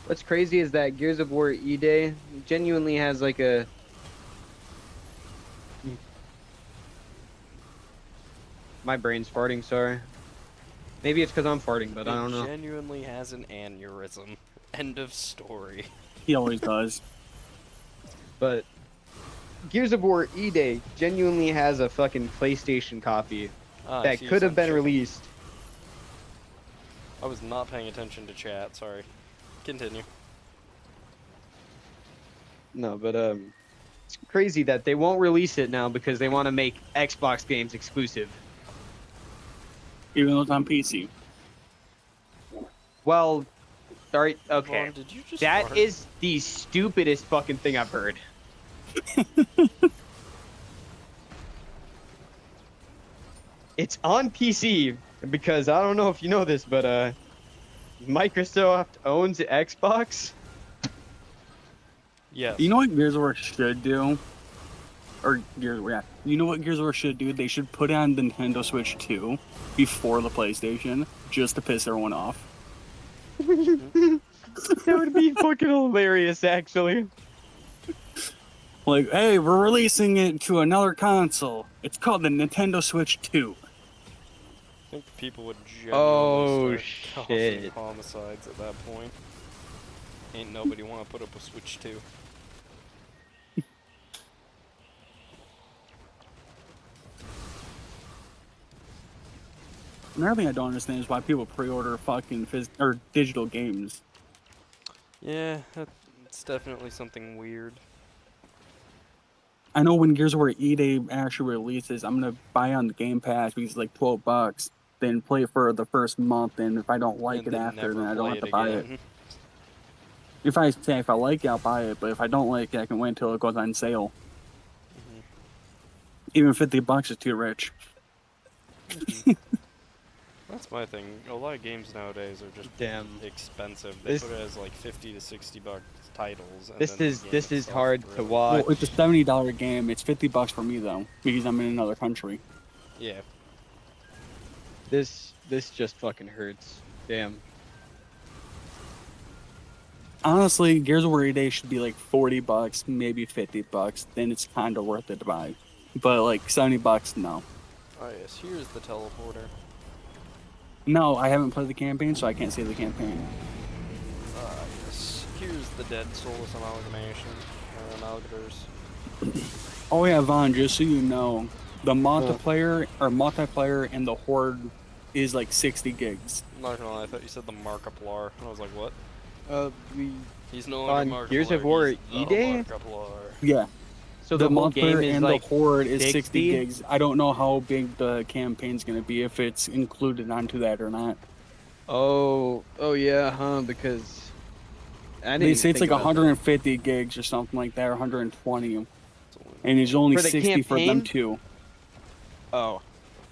What's crazy is that Gears of War E-Day genuinely has like a. My brain's farting. Sorry. Maybe it's because I'm farting, but I don't know. It genuinely has an aneurysm. End of story. He always does. But Gears of War E-Day genuinely has a fucking PlayStation copy Ah, I that see could have been some shit. released. I was not paying attention to chat, sorry. Continue. No, but it's crazy that they won't release it now because they want to make Xbox games exclusive. Even though it's on PC. Well, sorry, okay. Vaughn, did you just That fart? is the stupidest fucking thing I've heard. It's on PC because I don't know if you know this, but Microsoft owns Xbox. Yes. You know what Gears of War should do? Or Gears of War, yeah. You know what Gears of War should do? They should put it on Nintendo Switch 2 before the PlayStation, just to piss everyone off. That would be fucking hilarious, actually. Like, hey, we're releasing it to another console. It's called the Nintendo Switch 2. I think people would genuinely Oh, start causing shit. homicides at that point. Ain't nobody want to put up a Switch 2. Another thing I don't understand is why people pre-order fucking or digital games. Yeah, it's definitely something weird. I know when Gears of War E-Day actually releases, I'm gonna buy on the Game Pass because it's like $12. Then play it for the first month, and if I don't like And it then after, never then I don't play have to buy it. again. If I like it, I'll buy it. But if I don't like it, I can wait until it goes on sale. Mhm. Even $50 is too rich. That's my thing. A lot of games nowadays are just Damn. expensive. They This- put it as like 50 to 60 bucks titles. And This then the is game this is itself hard to really- watch. Well, it's a $70 game. It's $50 for me though, because I'm in another country. Yeah. This just fucking hurts. Damn. Honestly, Gears of War E-Day should be like $40, maybe $50. Then it's kind of worth it to buy. But like $70, no. Oh yes, here's the teleporter. No, I haven't played the campaign, so I can't say the campaign. Yes. Here's the Dead Soulless amalgamation. Or amalgators. Oh yeah, Vaughn, just so you know, the multiplayer and the Horde is like 60 gigs. I'm not gonna lie, I thought you said the Markiplier. And I was like, what? We He's no On longer Markiplier. Gears of War he's the E-Day? Markiplier. Yeah. so the whole game multiplayer is and like the Horde is 60 60? gigs. I don't know how big the campaign's gonna be, if it's included onto that or not. oh yeah, huh? Because I didn't They even say it's think like about that. 150 gigs or something like that, or 120, and it's only For the 60 for them campaign? too. Oh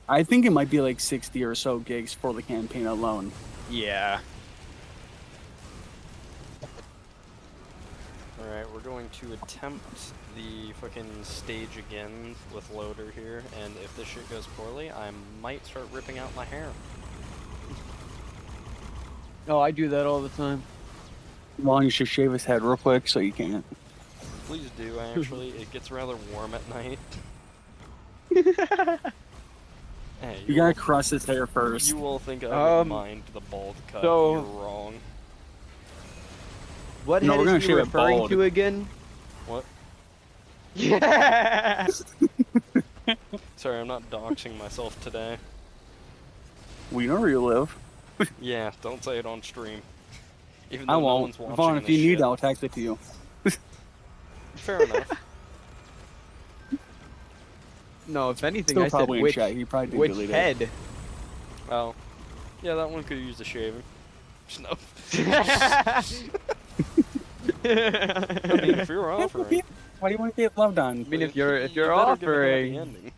I think it might be like 60 or so gigs for the campaign alone. yeah. Alright, we're going to attempt the fucking stage again with Loader here, and if this shit goes poorly, I might start ripping out my hair. Oh, I do that all the time. Well, you should shave his head real quick so you can't. Please do, actually. It gets rather warm at night. Hey, You gotta cross his hair first. you will think I would Um, mind the bald cut. so- You're wrong. What No, head we're gonna is he shave it referring bald. to again? What? Yeah. Sorry, I'm not doxing myself today. We know where you live. Yeah, don't say it on stream. Even I though no won't. one's watching Vaughn, if this you need, shit. I'll text it to you. Fair enough. No, if anything, Still I said probably in which chat. He probably didn't which delete head. Oh. Yeah, that one could use a shaving. No. I I mean, if you're offering. Why do you want to get loved on? mean, if you're you better give a happy offering. ending.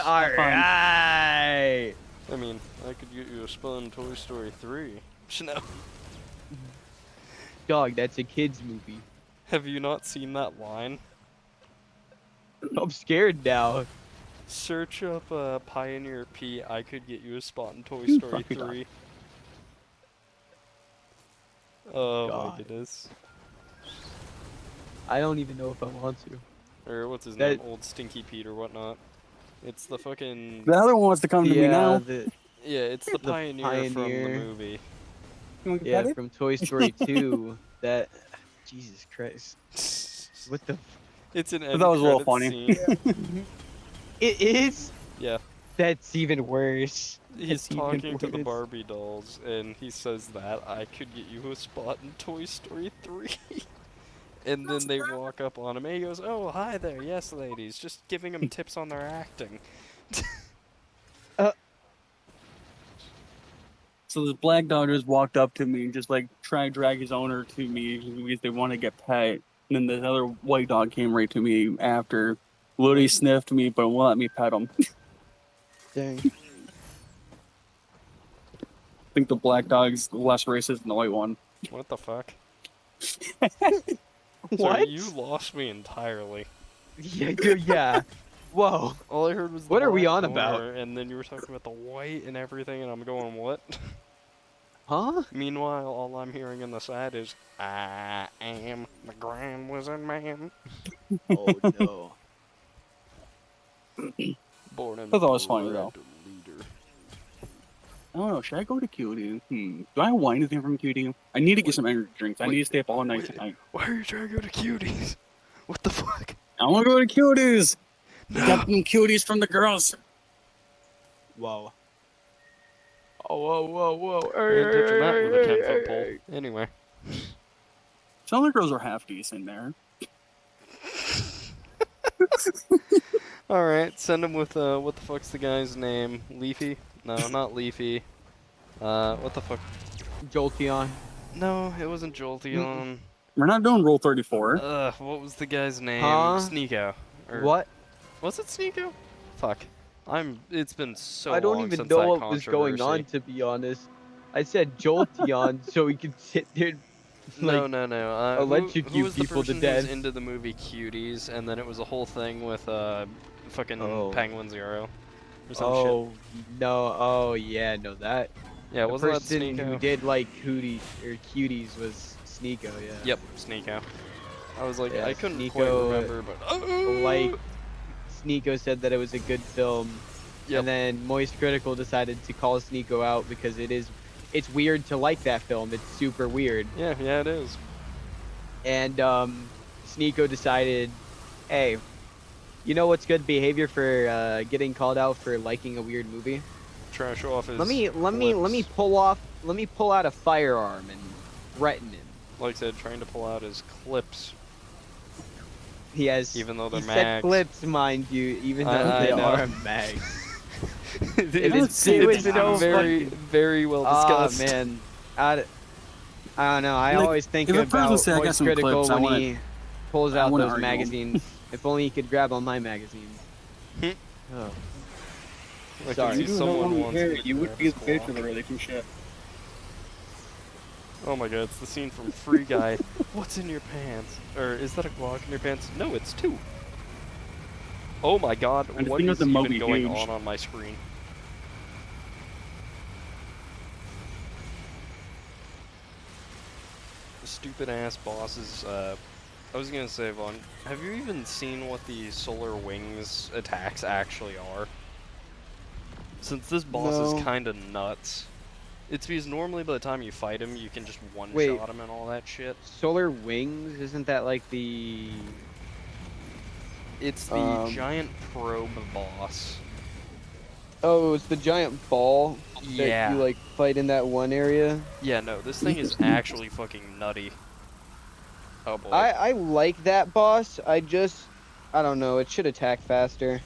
All right. I mean, I could get you a Spun Toy Story 3. No. Dog, that's a kids movie. Have you not seen that line? I'm scared now. Search up Pioneer P. I could get you a spot in Toy You Story fucking 3. Oh my God. goodness. I don't even know if I want to. Or what's his That- name? Old Stinky Pete or whatnot. It's the fucking... The other one wants to come to me now. Yeah, it's the The pioneer from the pioneer. movie. You want to get Yeah, petted? from Toy Story 2. That, Jesus Christ. What the? It's an I end thought it was a little credits funny. scene. It is. Yeah. That's even worse. He's That's even talking to the worse. Barbie dolls, and he says that I could get you a spot in Toy Story 3. And then they walk up on him, and he goes, "Oh, hi there, yes, ladies." Just giving him tips on their acting. So this black dog just walked up to me and just like tried to drag his owner to me because they want to get pet. And then this other white dog came right to me after, literally sniffed me, but won't let me pet him. Dang. I think the black dog's less racist than the white one. What the fuck? What? Sorry, you lost me entirely. Yeah, dude, yeah. Whoa. All I heard was the What are we black on about? owner, and then you were talking about the white and everything, and I'm going, what? Huh? Meanwhile, all I'm hearing in the side is, I am the Grand Wizard Man. Oh no. Born and Thought that was funny, bred though. leader. I don't know. Should I go to Cutie? Do I want anything from Cutie? I need to get some energy drinks. I need to stay up all night wait. tonight. Why are you trying to go to Cuties? What the fuck? I want to go to Cuties. No. Got them cuties from the girls. Whoa. Oh, whoa, whoa, whoa. I ain't touching that with a 10-foot pole. Anyway. Some of the girls are half decent there. Alright, send him with, what the fuck's the guy's name? Leafy? No, not Leafy. What the fuck? Jolteon. No, it wasn't Jolteon. We're not doing Rule 34. What was the guy's name? Huh? Sneeko. Or, What? Was it Sneeko? Fuck. It's been so I don't long even since know that what was going on, controversy. to be honest. I said Jolteon so we could sit there. No, Like, no, no. electrocute who was the people to person who was death. into the movie Cuties, and then it was a whole thing with fucking Oh. Penguin Zero, or some oh no! Oh yeah, no that. shit. Yeah, The wasn't that person who Sneeko? did like cuties was Sneeko. Yeah. Yep, Sneeko. I was like, Yeah, I couldn't Sneeko, quite remember, but Like, Sneeko said that it was a good film, Yep. and then Moist Critical decided to call Sneeko out because it's weird to like that film. It's super weird. Yeah, yeah, it is. And Sneeko decided, hey, you know what's good behavior for getting called out for liking a weird movie? Trying to show off his. Let me pull out a firearm and threaten him. Like I said, trying to pull out his clips, He has. even though they're he mags. said clips, mind you, even though I they know. are mags. It's it was so very, fucking- very well Oh discussed. man, I don't know. I Like, always think if a person about say, "I got Moist some Critical clips," I when wanna- he pulls I out wanna those argue. magazines. If only he could grab on my magazines. Hmm. Oh. Like, Sorry. if You someone wants to You would grab be his the bitch Glock. of the relationship. Oh my god, it's the scene from Free Guy. What's in your pants? Or is that a Glock in your pants? No, it's two. Oh my god, And the what thing is with the even Moby going Huge. on my screen? Stupid ass bosses, I was gonna say, Vaughn, have you even seen what the Solar Wings attacks actually are? Since this boss No. is kinda nuts. It's because normally by the time you fight him, you can just Wait. one-shot him and all that shit. Solar Wings, isn't that like the? It's the giant giant probe boss. Oh, it's the giant ball Yeah. that you like fight in that one area. Yeah, no, this thing is actually fucking nutty. Oh boy. I like that boss. I don't know. It should attack faster.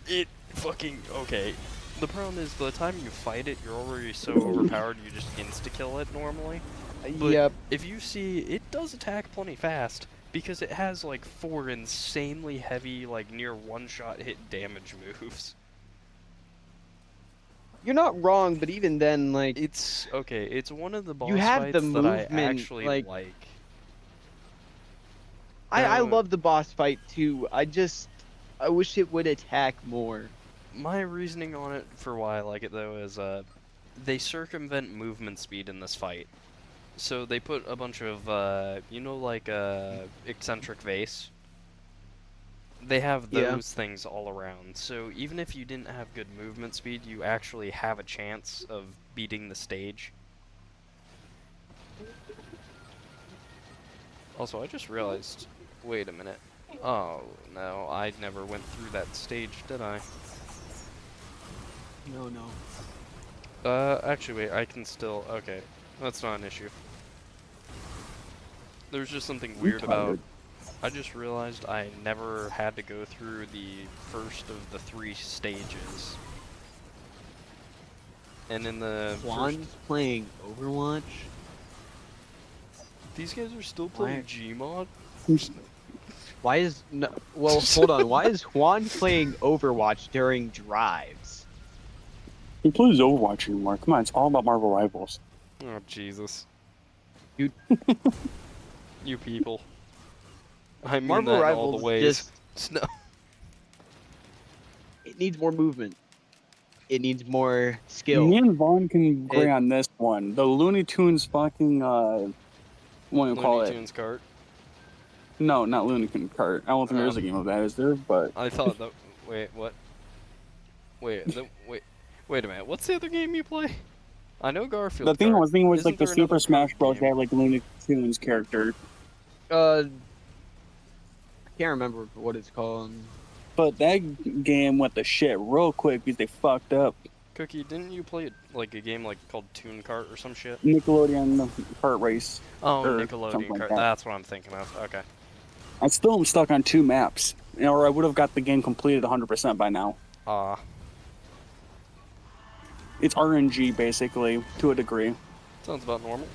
It fucking okay. The problem is by the time you fight it, you're already so overpowered you just insta-kill it normally. But Yep. if you see, it does attack plenty fast because it has like 4 insanely heavy, like near one-shot hit damage moves. You're not wrong, but even then, like, It's okay. It's one of the boss You have fights the that I movement, actually like- like. I No. love the boss fight too. I wish it would attack more. My reasoning on it for why I like it though is they circumvent movement speed in this fight. So they put a bunch of, you know, like eccentric vase. They have Yeah. those things all around. So even if you didn't have good movement speed, you actually have a chance of beating the stage. Also, I just realized. Wait a minute. Oh no, I never went through that stage, did I? No, no. Actually, wait. I can still. Okay, that's not an issue. There's just something weird about. I just realized I never had to go through the first of the 3 stages. And in the Juan's playing Overwatch. these guys are still Why- playing Gmod? Why is no? Well, hold on. Why is Juan playing Overwatch during drives? He plays Overwatch anymore. Come on, it's all about Marvel Rivals. Oh Jesus. Dude. You people. I mean Marvel that in Rivals all the ways. just No. it needs more movement. It needs more skill. Me and Vaughn can agree on this one. The Looney Tunes fucking what do you call Looney it? Tunes cart. No, not Looney Tunes Kart. I don't think there is a game of that, is there? But I thought that. Wait, what? Wait a minute. What's the other game you play? I know Garfield. the thing Kart. I was thinking was Isn't like the there another Super Smash kart Bros. They game? have like Looney Tunes character. I can't remember what it's called. But that game went to shit real quick because they fucked up. Cookie, didn't you play like a game like called Toon Kart or some shit? Nickelodeon Kart Race. Oh, or Nickelodeon something like Kart. that. That's what I'm thinking of. Okay. I still am stuck on 2 maps, or I would have got the game completed 100% by now. It's RNG basically to a degree. Sounds about normal.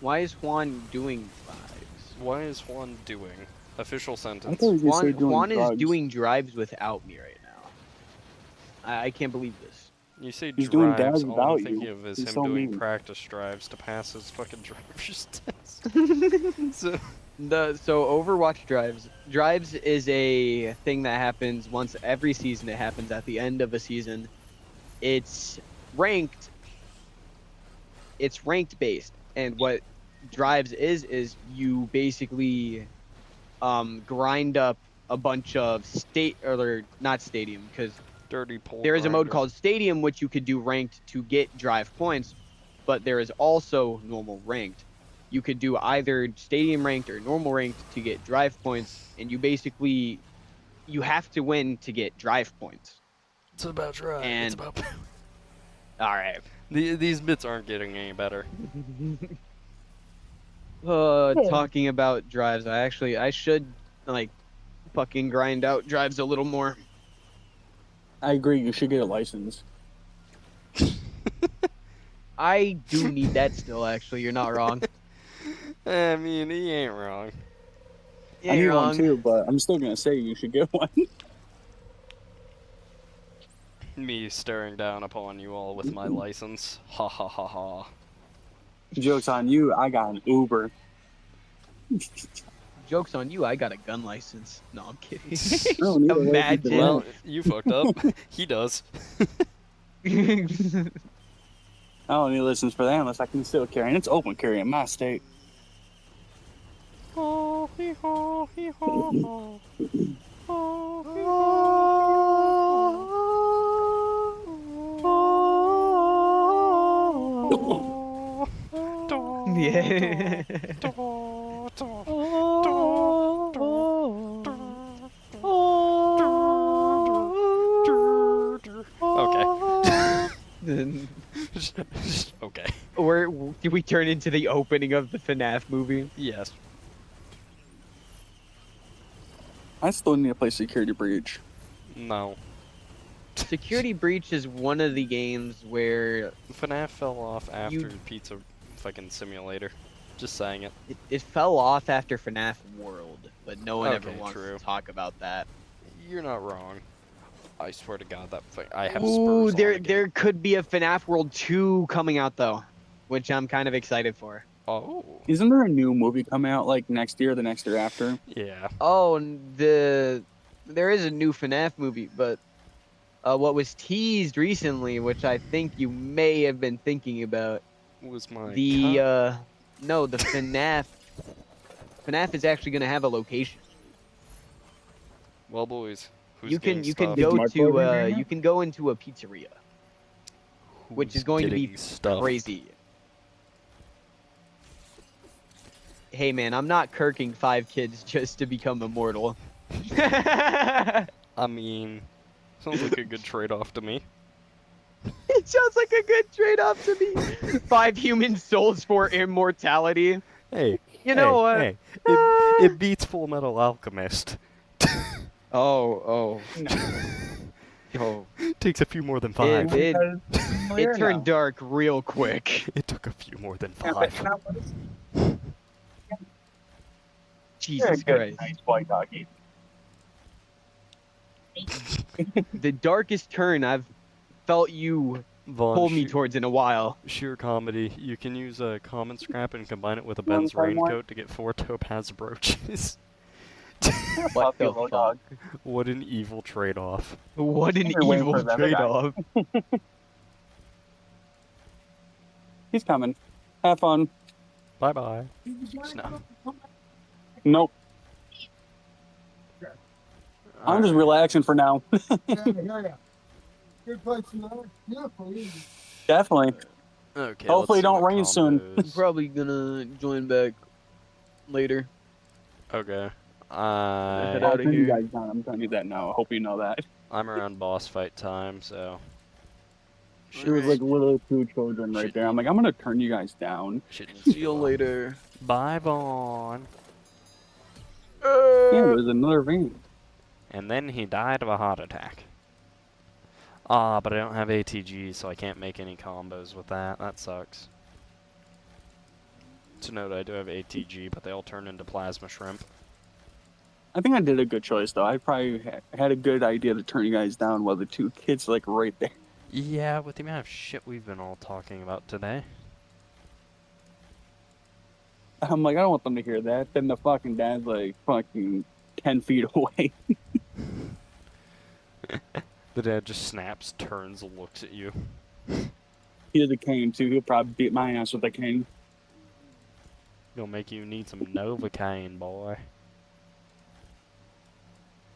Why is Juan doing drives? Why is Juan doing? Official I sentence. thought he was gonna say doing Juan is drugs. doing drives without me right now. I can't believe this. You say He's doing drives, dabs all without I'm thinking you. of is He's him so doing mean. practice drives to pass his fucking driver's test. So Overwatch drives is a thing that happens once every season. It happens at the end of a season. It's ranked. It's ranked based, and what drives is you basically grind up a bunch of not stadium, because Dirty pole there is a mode grinder. called stadium which you could do ranked to get drive points, but there is also normal ranked. You could do either stadium ranked or normal ranked to get drive points, and you have to win to get drive points. It's about drive. And- It's about. All right. These bits aren't getting any better. Talking about drives, I should like fucking grind out drives a little more. I agree. You should get a license. I do need that still. Actually, you're not wrong. I mean, he ain't wrong. Yeah, I need you're one wrong. too, but I'm still gonna say you should get one. Me staring down upon you all with my license. Ha ha ha ha. Joke's on you. I got an Uber. Joke's on you. I got a gun license. No, I'm kidding. don't need a license Imagine. for Well, you fucked up. He does. I don't need a license for that unless I can still carry, and it's open carry in my state. Oh, hee haw, hee haw, haw. Oh, hee haw. Yeah. Okay. Okay. Where do we turn into the opening of the FNAF movie? Yes. I still need to play Security Breach. No. Security Breach is one of the games where FNAF fell off after You- Pizza fucking Simulator. Just saying it. it fell off after FNAF World, but no one ever Okay, wants true. to talk about that. You're not wrong. I swear to God, I have Ooh, Spurs there on again. there could be a FNAF World 2 coming out though, which I'm kind of excited for. Oh. Isn't there a new movie coming out like next year, or the next year after? Yeah. Oh, and there is a new FNAF movie, but what was teased recently, which I think you may have been thinking about, Was my The cup. no, the FNAF is actually gonna have a location. Well, boys, who's You getting can stuffed? Is go my to party doing you it? can go into a pizzeria, which is Who's going to be getting stuffed? crazy. Hey man, I'm not kirking 5 kids just to become immortal. I mean, sounds like a good trade-off to me. It sounds like a good trade-off to me. 5 human souls for immortality. Hey, You know hey, what? hey! Ah. It beats Full Metal Alchemist. Oh, oh. Takes a few more than It 5. it it Here turned now. dark real quick. It took a few more than Yeah, but 5. now what is- You're a Jesus good, Christ. nice white doggy. The darkest turn I've felt you Vaughn, pull me towards in a while. sheer comedy. You can use a common scrap and combine it with a You wanna Ben's try more? raincoat to get 4 topaz brooches. What the little fuck? dog. What an evil trade-off. What an You're waiting evil for the other guy. trade-off. He's coming. Have fun. Bye-bye. Snuff. Nope. I'm just relaxing for now. Definitely. Okay, Hopefully let's see don't what rain soon. I'm combos. probably gonna join back later. Okay. Head I'll out of turn you here. guys down. I'm telling you that now. I hope you know that. I'm around boss fight time, so... There was like little 2 children right Shit there. I'm like, I'm gonna turn you guys down. Shit needs to See you go up. later. Bye, Vaughn. Yeah, there's another vein. And then he died of a heart attack. Ah, but I don't have ATG, so I can't make any combos with that. That sucks. To note, I do have ATG, but they all turn into plasma shrimp. I think I did a good choice though. I probably had a good idea to turn you guys down while the 2 kids like right there. Yeah, with the amount of shit we've been all talking about today. I'm like, I don't want them to hear that. Then the fucking dad's like fucking 10 feet away. The dad just snaps, turns, and looks at you. He has a cane too. He'll probably beat my ass with a cane. Gonna make you need some Novocaine, boy.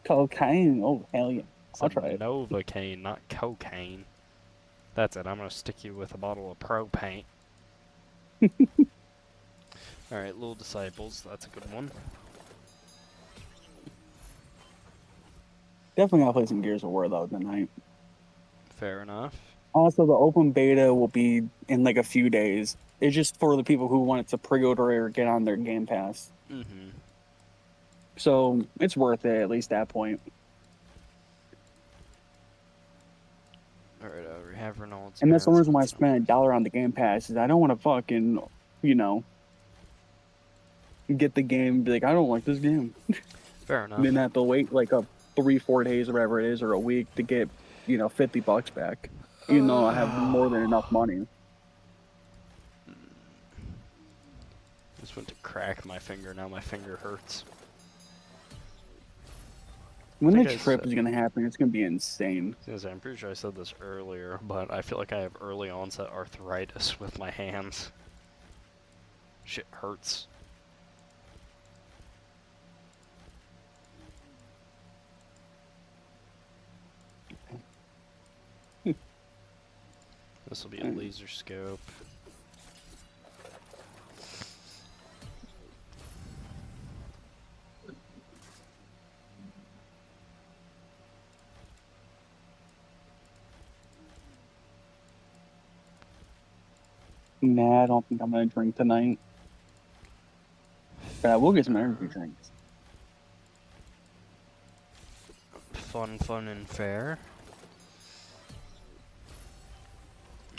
Cocaine. Oh hell yeah. I'll Some try it. Novocaine, not cocaine. That's it. I'm gonna stick you with a bottle of propane. Alright, Little Disciples. That's a good one. Definitely gotta play some Gears of War though tonight. Fair enough. Also, the open beta will be in like a few days. It's just for the people who want it to pre-order or get on their Game Pass. Mm-hmm. So it's worth it at least that point. Alright, we have Reynolds. And that's the reason why I Mansfield. spent $1 on the Game Pass is I don't want to fucking, you know, get the game and be like, I don't like this game. Fair enough. And then have to wait like 3-4 days or whatever it is or a week to get, you know, $50 back. Even though I have more than enough money. Just went to crack my finger. Now my finger hurts. When think the I trip said- is gonna happen, it's gonna be insane. I'm pretty sure I said this earlier, but I feel like I have early onset arthritis with my hands. Shit hurts. This will be a laser scope. Nah, I don't think I'm gonna drink tonight. But I will get some energy drinks. Fun, and fair.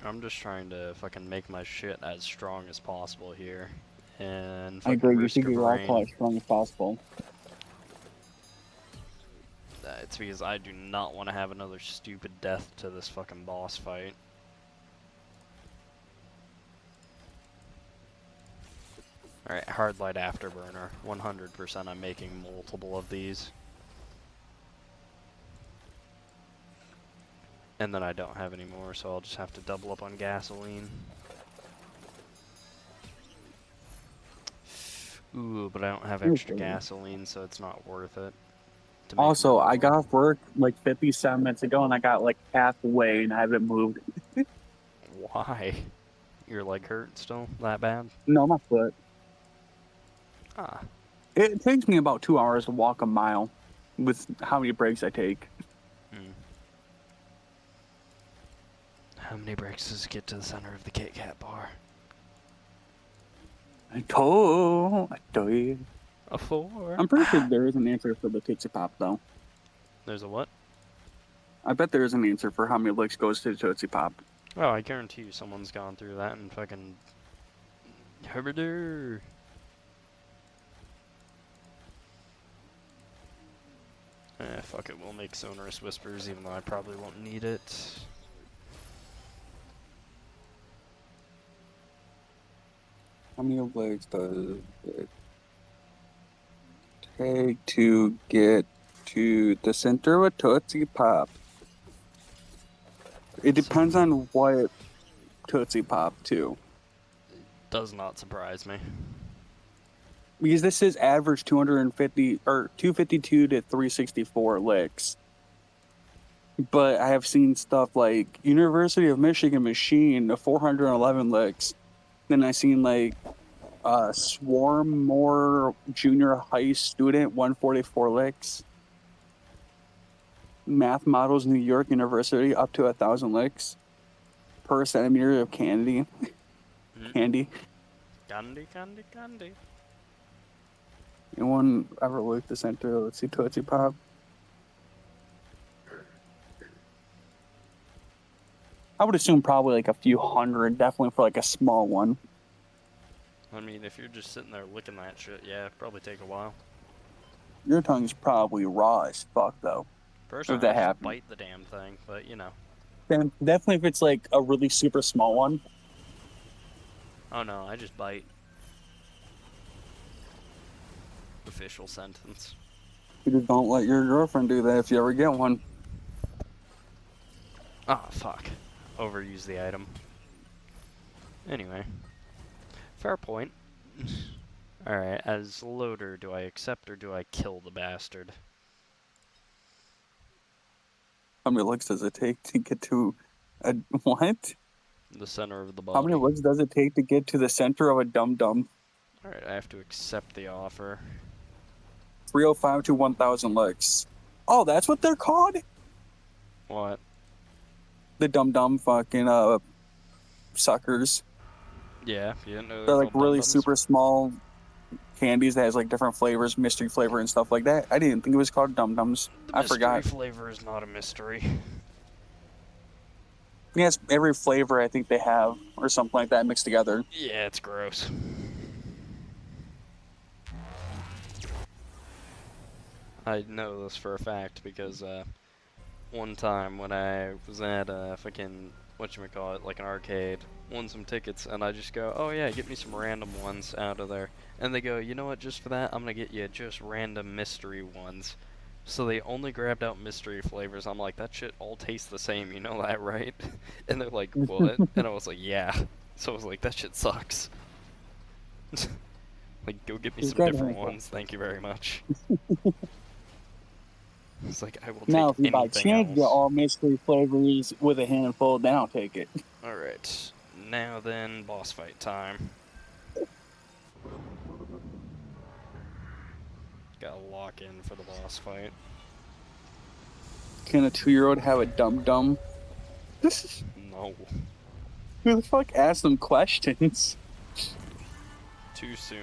I'm just trying to fucking make my shit as strong as possible here. And I fucking agree, you risk should a get your alcohol brain. as strong as possible. It's because I do not want to have another stupid death to this fucking boss fight. Alright, hard light afterburner. 100% I'm making multiple of these. And then I don't have any more, so I'll just have to double up on gasoline. Ooh, but I don't have extra Okay. gasoline, so it's not worth it to make Also, I got more. off work like 57 minutes ago, and I got like halfway, and I haven't moved. Why? Your leg hurt still that bad? No, my foot. Ah. It takes me about 2 hours to walk a mile, with how many breaks I take. Hmm. How many breaks does it get to the center of the Kit Kat bar? I told you. A 4. I'm pretty sure there is an answer for the Tootsie Pop, though. There's a what? I bet there is an answer for how many licks goes to the Tootsie Pop. Oh, I guarantee you someone's gone through that and fucking... Herberder! Fuck it, we'll make Sonorous Whispers even though I probably won't need it. How many licks does it take to get to the center of a Tootsie Pop? It depends on what Tootsie Pop, too. Does not surprise me. Because this is average 250 or 252 to 364 licks. But I have seen stuff like University of Michigan Machine, 411 licks. Then I seen like Swarmore Junior High Student, 144 licks. Math Models New York University, up to 1,000 licks per centimeter of candy. Candy. Candy. Anyone ever licked the center? Let's see, Tootsie Pop. I would assume probably like a few hundred, definitely for like a small one. I mean, if you're just sitting there licking that shit, yeah, it'd probably take a while. Your tongue's probably raw as fuck, though. Personally, If that I just happens. bite the damn thing, but you know. Then definitely if it's like a really super small one. Oh no, I just bite. Official sentence. You just don't let your girlfriend do that if you ever get one. Ah, fuck. Overuse the item. Anyway. Fair point. Alright, as loader, do I accept or do I kill the bastard? How many licks does it take to get to a what? The center of the body. How many licks does it take to get to the center of a dum-dum? Alright, I have to accept the offer. 305 to 1,000 licks. Oh, that's what they're called? What? The dum-dum fucking suckers. Yeah, you didn't know They're like called really dum-dums? super small candies that has like different flavors, mystery flavor and stuff like that. I didn't think it was called dum-dums. The I mystery forgot. flavor is not a mystery. Yes, every flavor I think they have or something like that mixed together. Yeah, it's gross. I know this for a fact because one time when I was at fucking whatchamacallit, like an arcade, won some tickets, and I just go, oh yeah, get me some random ones out of there. And they go, you know what, just for that, I'm gonna get you just random mystery ones. So they only grabbed out mystery flavors. I'm like, that shit all tastes the same, you know that, right? And they're like, what? And I was like, yeah. So I was like, that shit sucks. Like, go get me It's some got different handful. ones, thank you very much. It's like, I will Now, if take you by anything chance get else. all mystery flavors with a handful, then I'll take it. Alright, now then, boss fight time. Gotta lock in for the boss fight. Can a 2-year-old have a dum-dum? No. Who the fuck asked them questions? Too soon.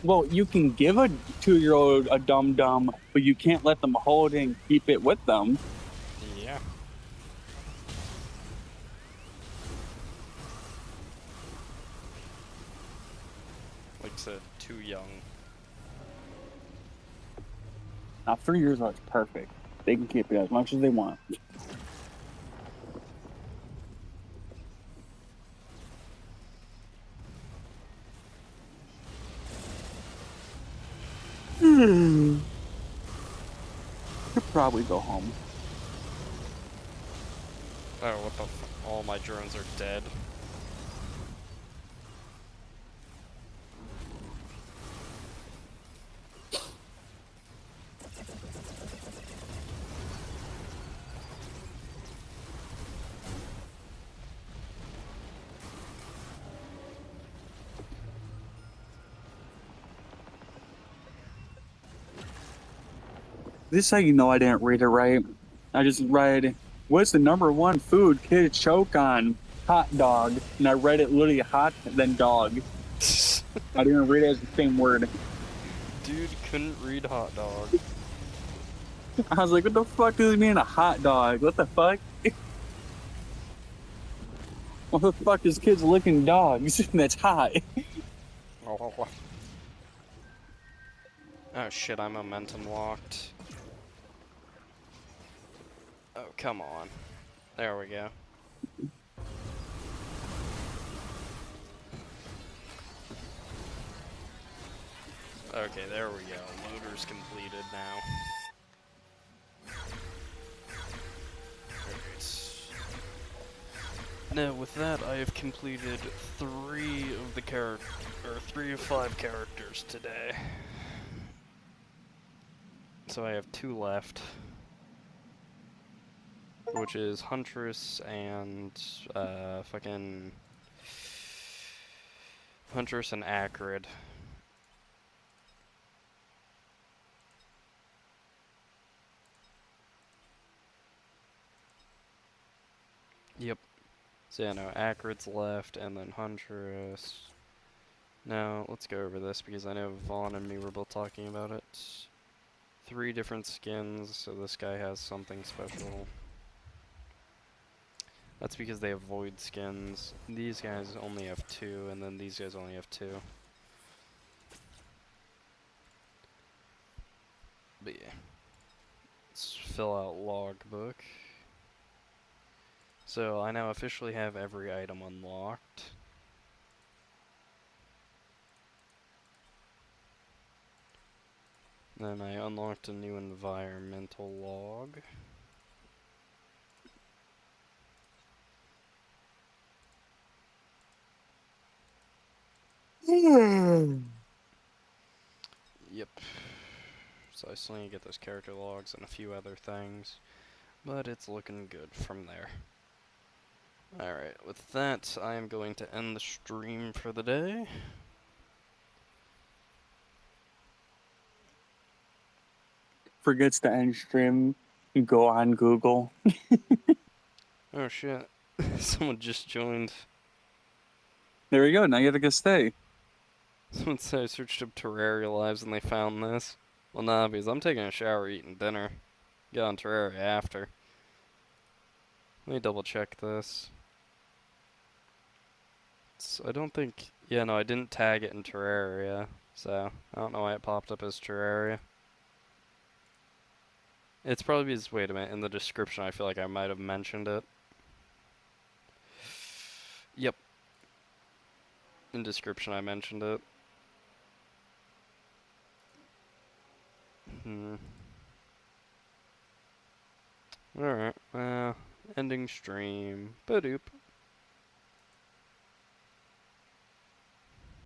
Well, you can give a 2-year-old a dum-dum, but you can't let them hold it and keep it with them. Yeah. Like I said, too young. Now, 3 years old is perfect. They can keep it as much as they want. Could probably go home. Oh, what the f- all my drones are dead. This is how you know I didn't read it right. I just read, what's the number one food kids choke on? Hot dog. And I read it literally hot, then dog. I didn't read it as the same word. Dude couldn't read hot dog. I was like, what the fuck does it mean a hot dog? What the fuck? What the fuck is kids licking dogs? That's hot. Oh shit, I'm momentum locked. Oh, come on. There we go. Okay, there we go. Loader's completed now. Alright. Now with that, I have completed 3 of 5 characters today. So I have 2 left. Which is Huntress and, fucking... Huntress and Acrid. Yep. So yeah, no, Acrid's left, and then Huntress. Now, let's go over this, because I know Vaughn and me were both talking about it. 3 different skins, so this guy has something special. That's because they have void skins. These guys only have 2, and then these guys only have 2. But yeah. Let's fill out logbook. So I now officially have every item unlocked. Then I unlocked a new environmental log. Yep. So I still need to get those character logs and a few other things. But it's looking good from there. Alright, with that, I am going to end the stream for the day. Forgets to end stream. Go on Google. Oh shit. Someone just joined. There we go. Now you have to go stay. Someone said I searched up Terraria Lives and they found this. Well, nah, because I'm taking a shower, eating dinner. Get on Terraria after. Let me double check this. I don't think... Yeah, no, I didn't tag it in Terraria. So, I don't know why it popped up as Terraria. It's probably because... Wait a minute, in the description I feel like I might have mentioned it. Yep. In description I mentioned it. Alright, ending stream. Ba-doop.